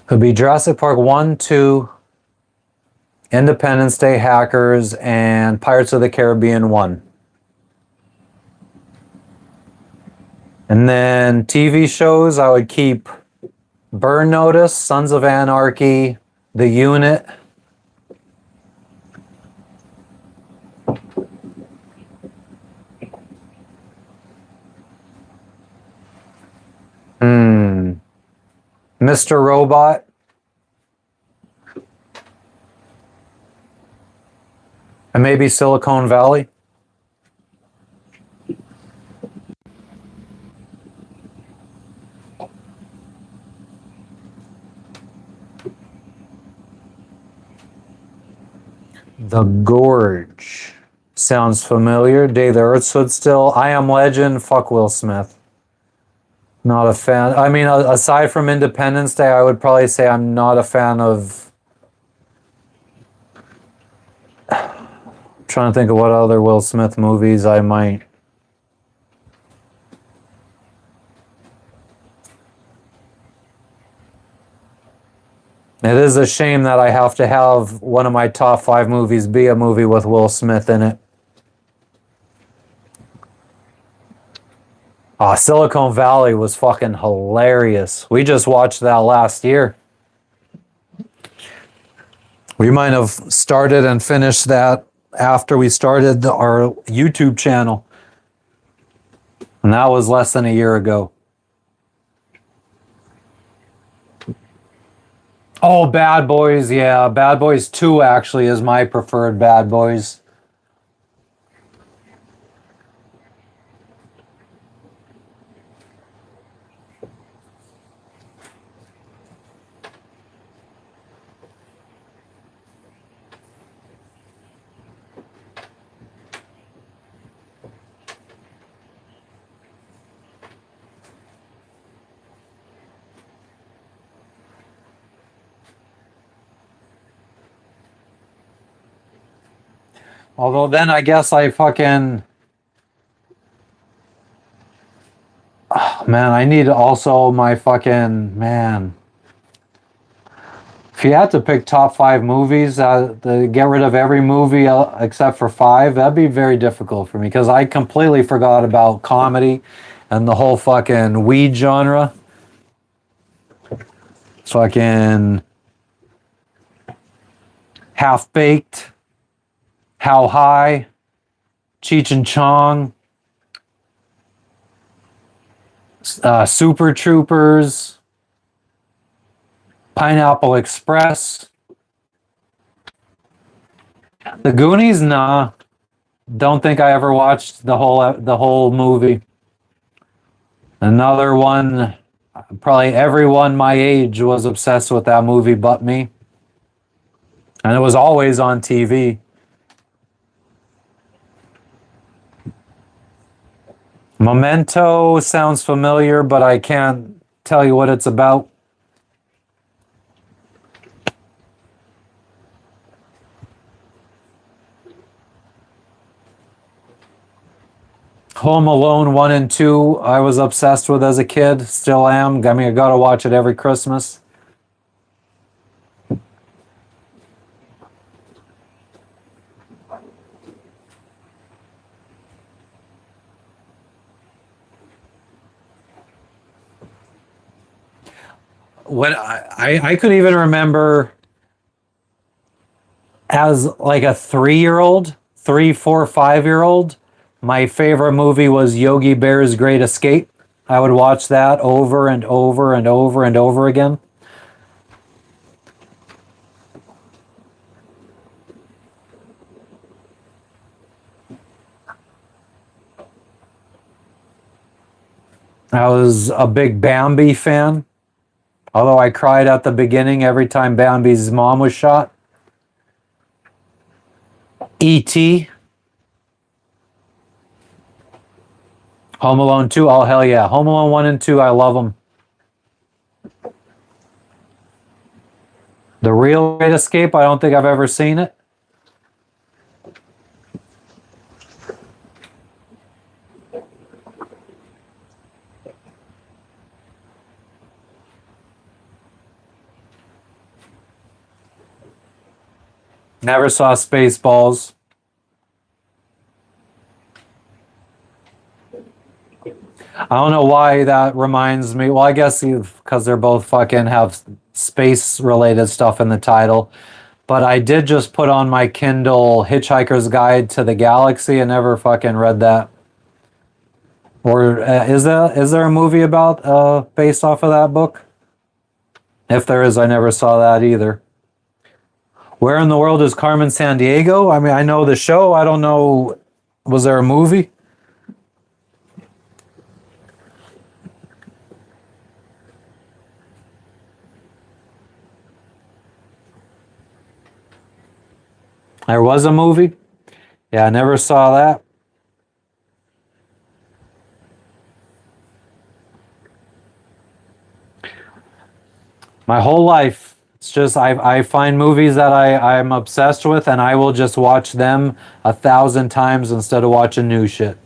Jurassic Park 1, 2, Independence Day, Hackers, and Pirates of the Caribbean 1. And then TV shows, I would keep Burn Notice, Sons of Anarchy, The Unit. Mr. Robot. And maybe Silicon Valley. The Gorge. Sounds familiar. Day the Earth Stood Still. I Am Legend. Fuck Will Smith. Not a fan. I mean, aside from Independence Day, I would probably say I'm not a fan of. Trying to think of what other Will Smith movies I might. It is a shame that I have to have one of my top 5 movies be a movie with Will Smith in it. Silicon Valley was fucking hilarious. We just watched that last year. We might have started and finished that after we started our YouTube channel. And that was less than a year ago. Oh, Bad Boys, yeah. Bad Boys 2 actually is my preferred Bad Boys. Although then I guess I fucking... Oh, man, I need also my fucking... Man. If you had to pick top 5 movies, to get rid of every movie except for 5, that'd be very difficult for me because I completely forgot about comedy and the whole fucking weed genre. Fucking Half-Baked, How High, Cheech and Chong, Super Troopers, Pineapple Express. The Goonies, nah. Don't think I ever watched the whole movie. Another one, probably everyone my age was obsessed with that movie but me. And it was always on TV. Memento sounds familiar, but I can't tell you what it's about. Home Alone 1 and 2, I was obsessed with as a kid. Still am. I mean, I gotta watch it every Christmas. When I could even remember as like a 3-year-old, 3, 4, 5-year-old, my favorite movie was Yogi Bear's Great Escape. I would watch that over and over and over and over again. I was a big Bambi fan. Although I cried at the beginning every time Bambi's mom was shot. E.T. Home Alone 2, oh hell yeah. Home Alone 1 and 2, I love them. The Real Great Escape, I don't think I've ever seen it. Never saw Spaceballs. I don't know why that reminds me. Well, I guess because they're both fucking have space related stuff in the title. But I did just put on my Kindle Hitchhiker's Guide to the Galaxy and never fucking read that. Or is there a movie about based off of that book? If there is, I never saw that either. Where in the world is Carmen Sandiego? I mean, I know the show. I don't know. Was there a movie? There was a movie? Yeah, I never saw that. My whole life, it's just I find movies that I'm obsessed with, and I will just watch them 1,000 times instead of watching new shit.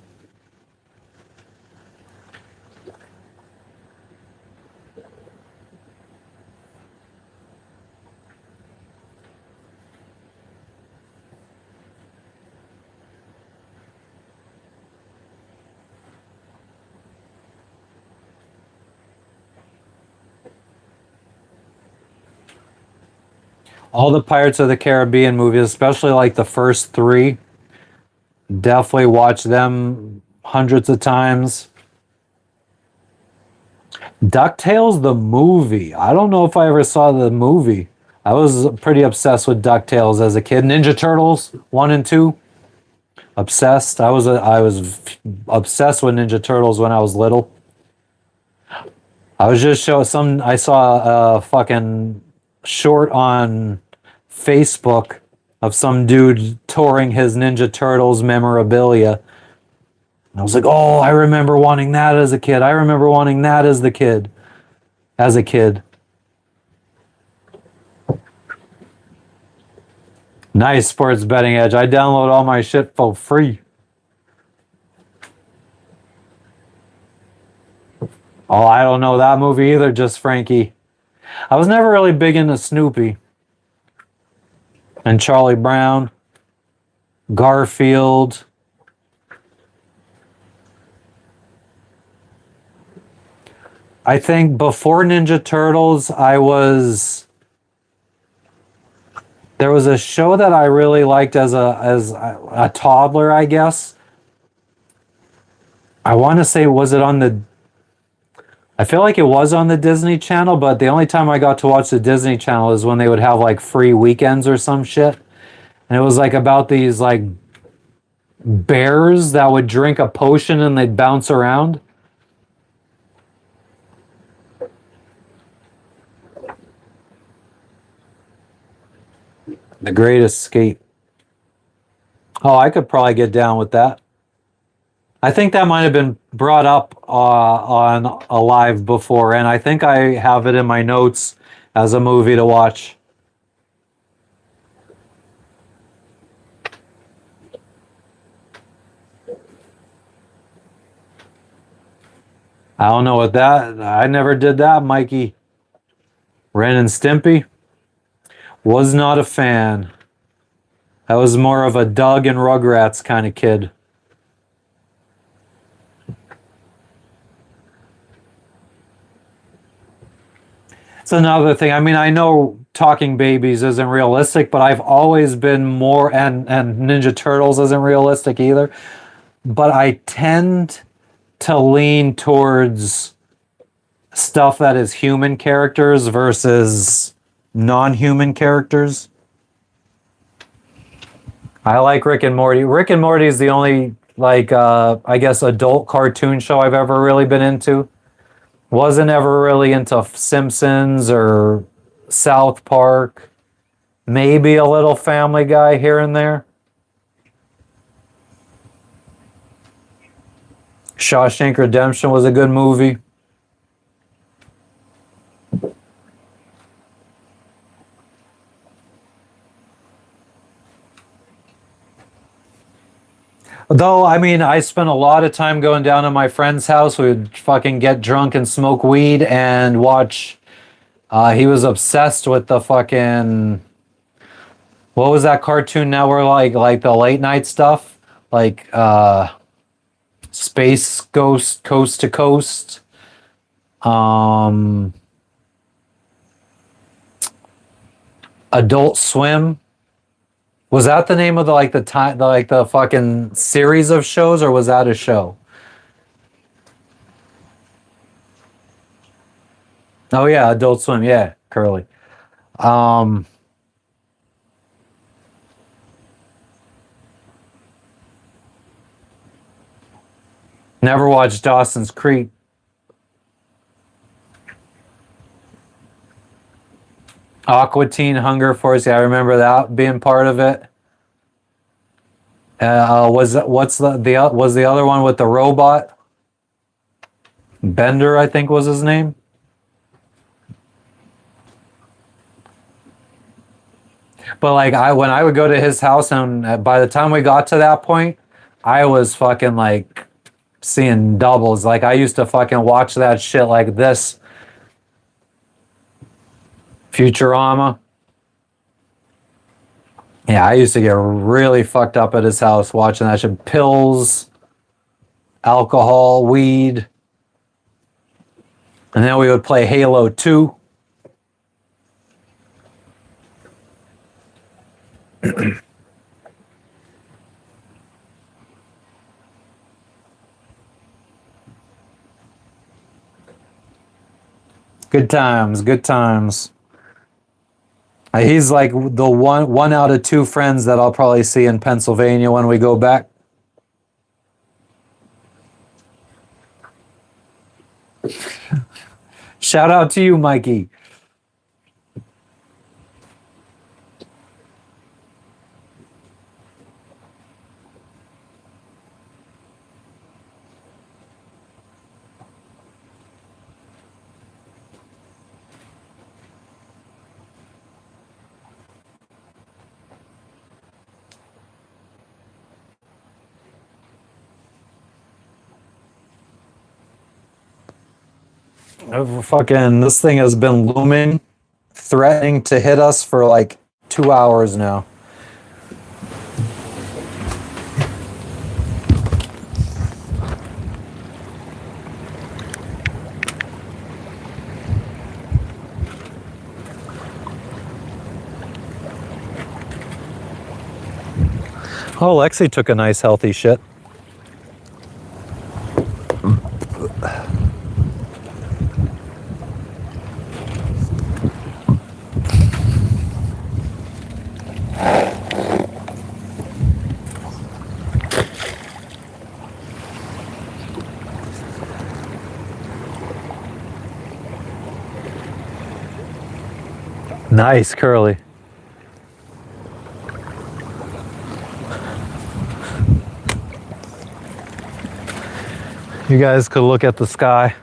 All the Pirates of the Caribbean movies, especially like the first three, definitely watch them hundreds of times. DuckTales, the movie. I don't know if I ever saw the movie. I was pretty obsessed with DuckTales as a kid. Ninja Turtles 1 and 2. Obsessed. I was obsessed with Ninja Turtles when I was little. I was just I saw a fucking short on Facebook of some dude touring his Ninja Turtles memorabilia. And I was like, oh, I remember wanting that as a kid. I remember wanting that as a kid. Nice, Sports Betting Edge. I download all my shit for free. Oh, I don't know that movie either, just Frankie. I was never really big into Snoopy. And Charlie Brown. Garfield. I think before Ninja Turtles, there was a show that I really liked as a toddler, I guess. I want to say, was it on the... I feel like it was on the Disney Channel, but the only time I got to watch the Disney Channel is when they would have like free weekends or some shit. And it was like about these like bears that would drink a potion and they'd bounce around. The Great Escape. Oh, I could probably get down with that. I think that might have been brought up on a live before, and I think I have it in my notes as a movie to watch. I don't know what that... I never did that, Mikey. Ren and Stimpy? Was not a fan. I was more of a Doug and Rugrats kind of kid. It's another thing. I mean, I know Talking Babies isn't realistic, but I've always been more, and Ninja Turtles isn't realistic either, but I tend to lean towards stuff that is human characters versus non-human characters. I like Rick and Morty. Rick and Morty is the only, like, I guess, adult cartoon show I've ever really been into. Wasn't ever really into Simpsons or South Park. Maybe a little Family Guy here and there. Shawshank Redemption was a good movie. Though, I mean, I spent a lot of time going down to my friend's house. We would fucking get drunk and smoke weed and watch. He was obsessed with the fucking... What was that Cartoon Network like the late night stuff? Like, Space Ghost Coast to Coast. Adult Swim. Was that the name of the fucking series of shows, or was that a show? Oh yeah, Adult Swim, yeah, Curly. Never watched Dawson's Creek. Aqua Teen Hunger Force, yeah, I remember that being part of it. Was the other one with the robot? Bender, I think was his name. But like when I would go to his house, and by the time we got to that point, I was fucking like seeing doubles. Like I used to fucking watch that shit like this. Futurama. Yeah, I used to get really fucked up at his house watching that shit. Pills, alcohol, weed. And then we would play Halo 2. Good times, good times. He's like the one out of two friends that I'll probably see in Pennsylvania when we go back. Shout out to you, Mikey. Fucking, this thing has been looming, threatening to hit us for like 2 hours now. Oh, Lexi took a nice healthy shit. Nice, Curly. You guys could look at the sky.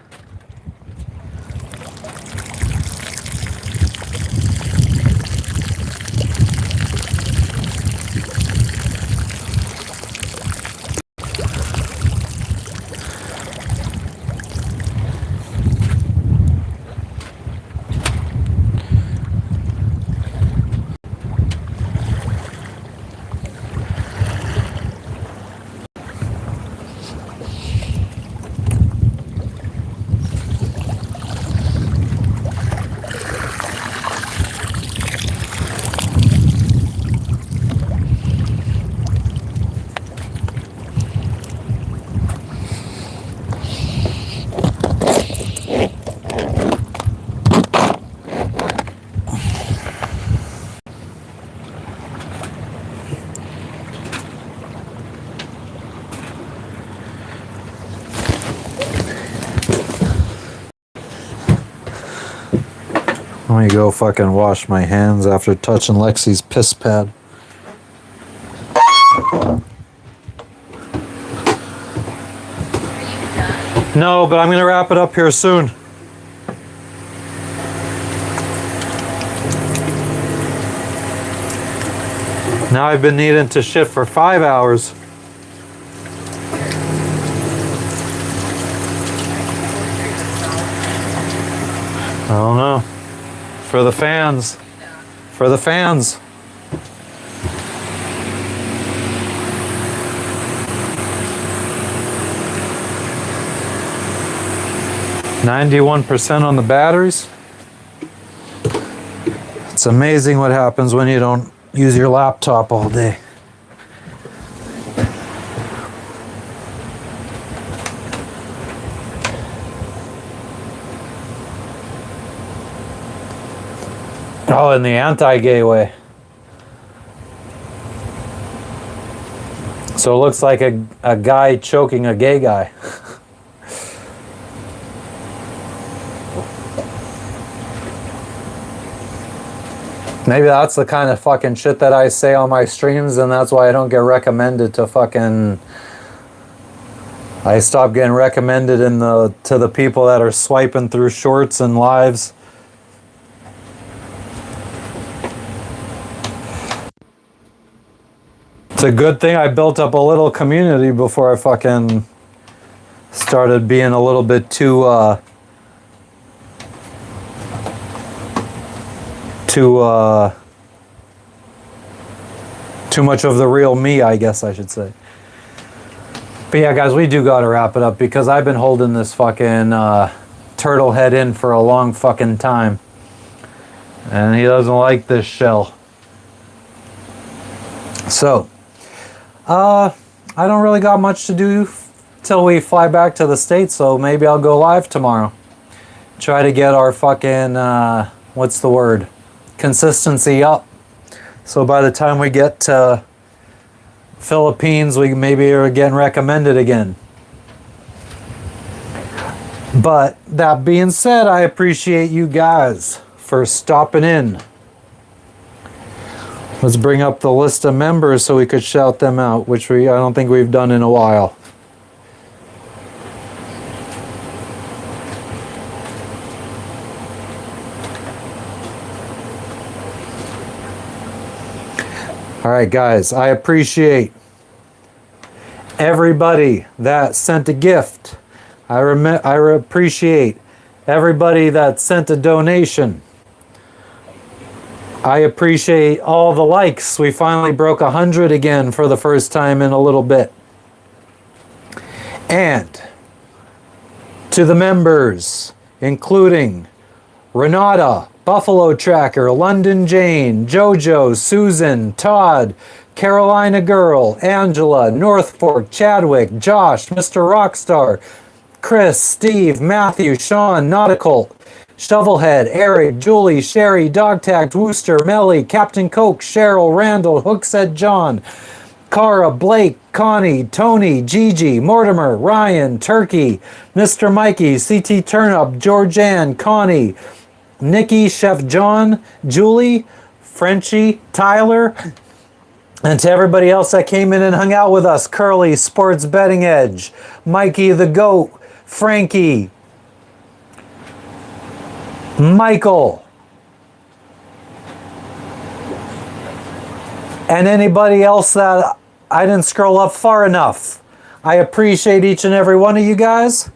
Let me go fucking wash my hands after touching Lexi's piss pad. No, but I'm gonna wrap it up here soon. Now I've been needing to shit for 5 hours. I don't know. For the fans. For the fans. %on the batteries. It's amazing what happens when you don't use your laptop all day. Oh, in the anti-gay way. So it looks like a guy choking a gay guy. Maybe that's the kind of fucking shit that I say on my streams, and that's why I don't get recommended to fucking... I stopped getting recommended to the people that are swiping through shorts and lives. It's a good thing I built up a little community before I fucking started being a little bit too much of the real me, I guess I should say. But yeah, guys, we do gotta wrap it up because I've been holding this fucking turtle head in for a long fucking time. And he doesn't like this shell. So, I don't really got much to do till we fly back to the States, so maybe I'll go live tomorrow. Try to get our fucking, what's the word? Consistency up. So by the time we get to Philippines, we maybe are getting recommended again. But that being said, I appreciate you guys for stopping in. Let's bring up the list of members so we could shout them out, which I don't think we've done in a while. All right, guys, I appreciate everybody that sent a gift. I appreciate everybody that sent a donation. I appreciate all the likes. We finally broke 100 again for the first time in a little bit. And to the members, including Renata, Buffalo Tracker, London Jane, Jojo, Susan, Todd, Carolina Girl, Angela, North Fork, Chadwick, Josh, Mr. Rockstar, Chris, Steve, Matthew, Sean, Nautical, Shovelhead, Eric, Julie, Sherry, Dogtagged, Wooster, Melly, Captain Coke, Cheryl, Randall, Hooksaid John, Cara, Blake, Connie, Tony, Gigi, Mortimer, Ryan, Turkey, Mr. Mikey, CT Turnip, Georgianne, Connie, Nikki, Chef John, Julie, Frenchie, Tyler, and to everybody else that came in and hung out with us, Curly, Sports Betting Edge, Mikey the Goat, Frankie, Michael, and anybody else that I didn't scroll up far enough. I appreciate each and every one of you guys,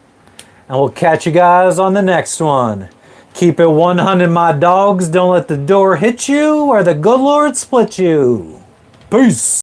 and we'll catch you guys on the next one. Keep it 100, my dogs. Don't let the door hit you or the good Lord split you. Peace.